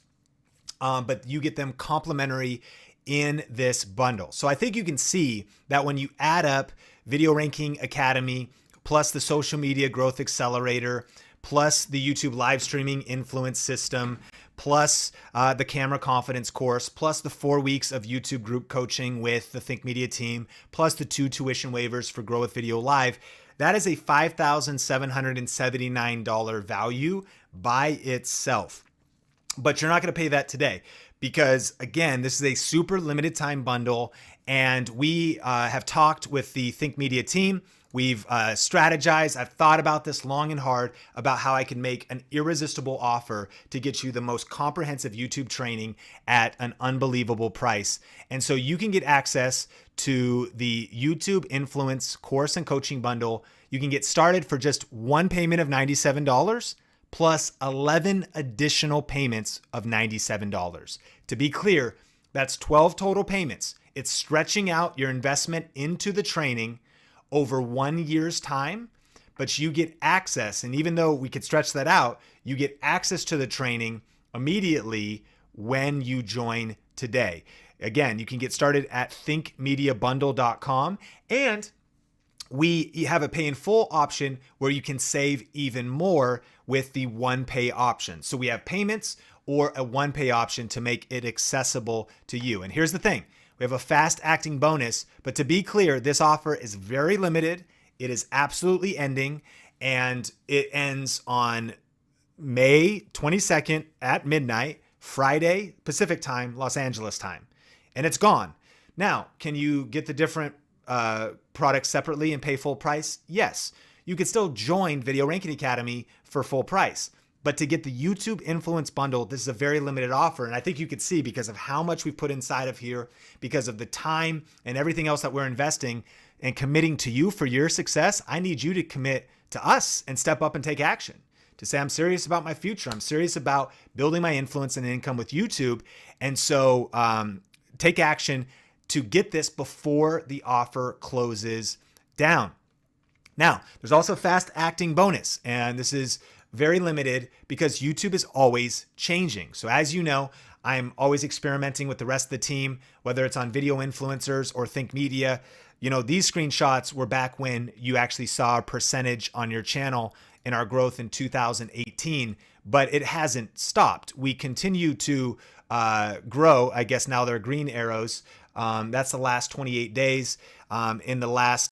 but you get them complimentary in this bundle. So I think you can see that when you add up Video Ranking Academy, plus the Social Media Growth Accelerator, plus the YouTube live streaming influence system, plus the camera confidence course, plus the 4 weeks of YouTube group coaching with the Think Media team, plus the 2 tuition waivers for Grow with Video Live, that is a $5,779 value by itself. But you're not going to pay that today because, again, this is a super limited time bundle, and we have talked with the Think Media team. We've strategized. I've thought about this long and hard about how I can make an irresistible offer to get you the most comprehensive YouTube training at an unbelievable price. And so you can get access to the YouTube Influence course and coaching bundle. You can get started for just 1 payment of $97 plus 11 additional payments of $97. To be clear, that's 12 total payments. It's stretching out your investment into the training over 1 year's time, but you get access. And even though we could stretch that out, you get access to the training immediately when you join today. Again, you can get started at thinkmediabundle.com, and we have a pay in full option where you can save even more with the 1 pay option. So we have payments or a 1 pay option to make it accessible to you. And here's the thing. We have a fast acting bonus, but to be clear, this offer is very limited. It is absolutely ending, and it ends on May 22nd at midnight, Friday, Pacific time, Los Angeles time, and it's gone. Now, can you get the different products separately and pay full price? Yes. You could still join Video Ranking Academy for full price. But to get the YouTube Influence Bundle, this is a very limited offer. And I think you could see because of how much we've put inside of here, because of the time and everything else that we're investing and committing to you for your success, I need you to commit to us and step up and take action. To say, I'm serious about my future. I'm serious about building my influence and income with YouTube. And so take action to get this before the offer closes down. Now, there's also a fast acting bonus, and this is very limited because YouTube is always changing. So as you know, I'm always experimenting with the rest of the team, whether it's on video influencers or Think Media. You know, these screenshots were back when you actually saw a percentage on your channel in our growth in 2018, but it hasn't stopped. We continue to grow. I guess now they're green arrows. That's the last 28 days. In the last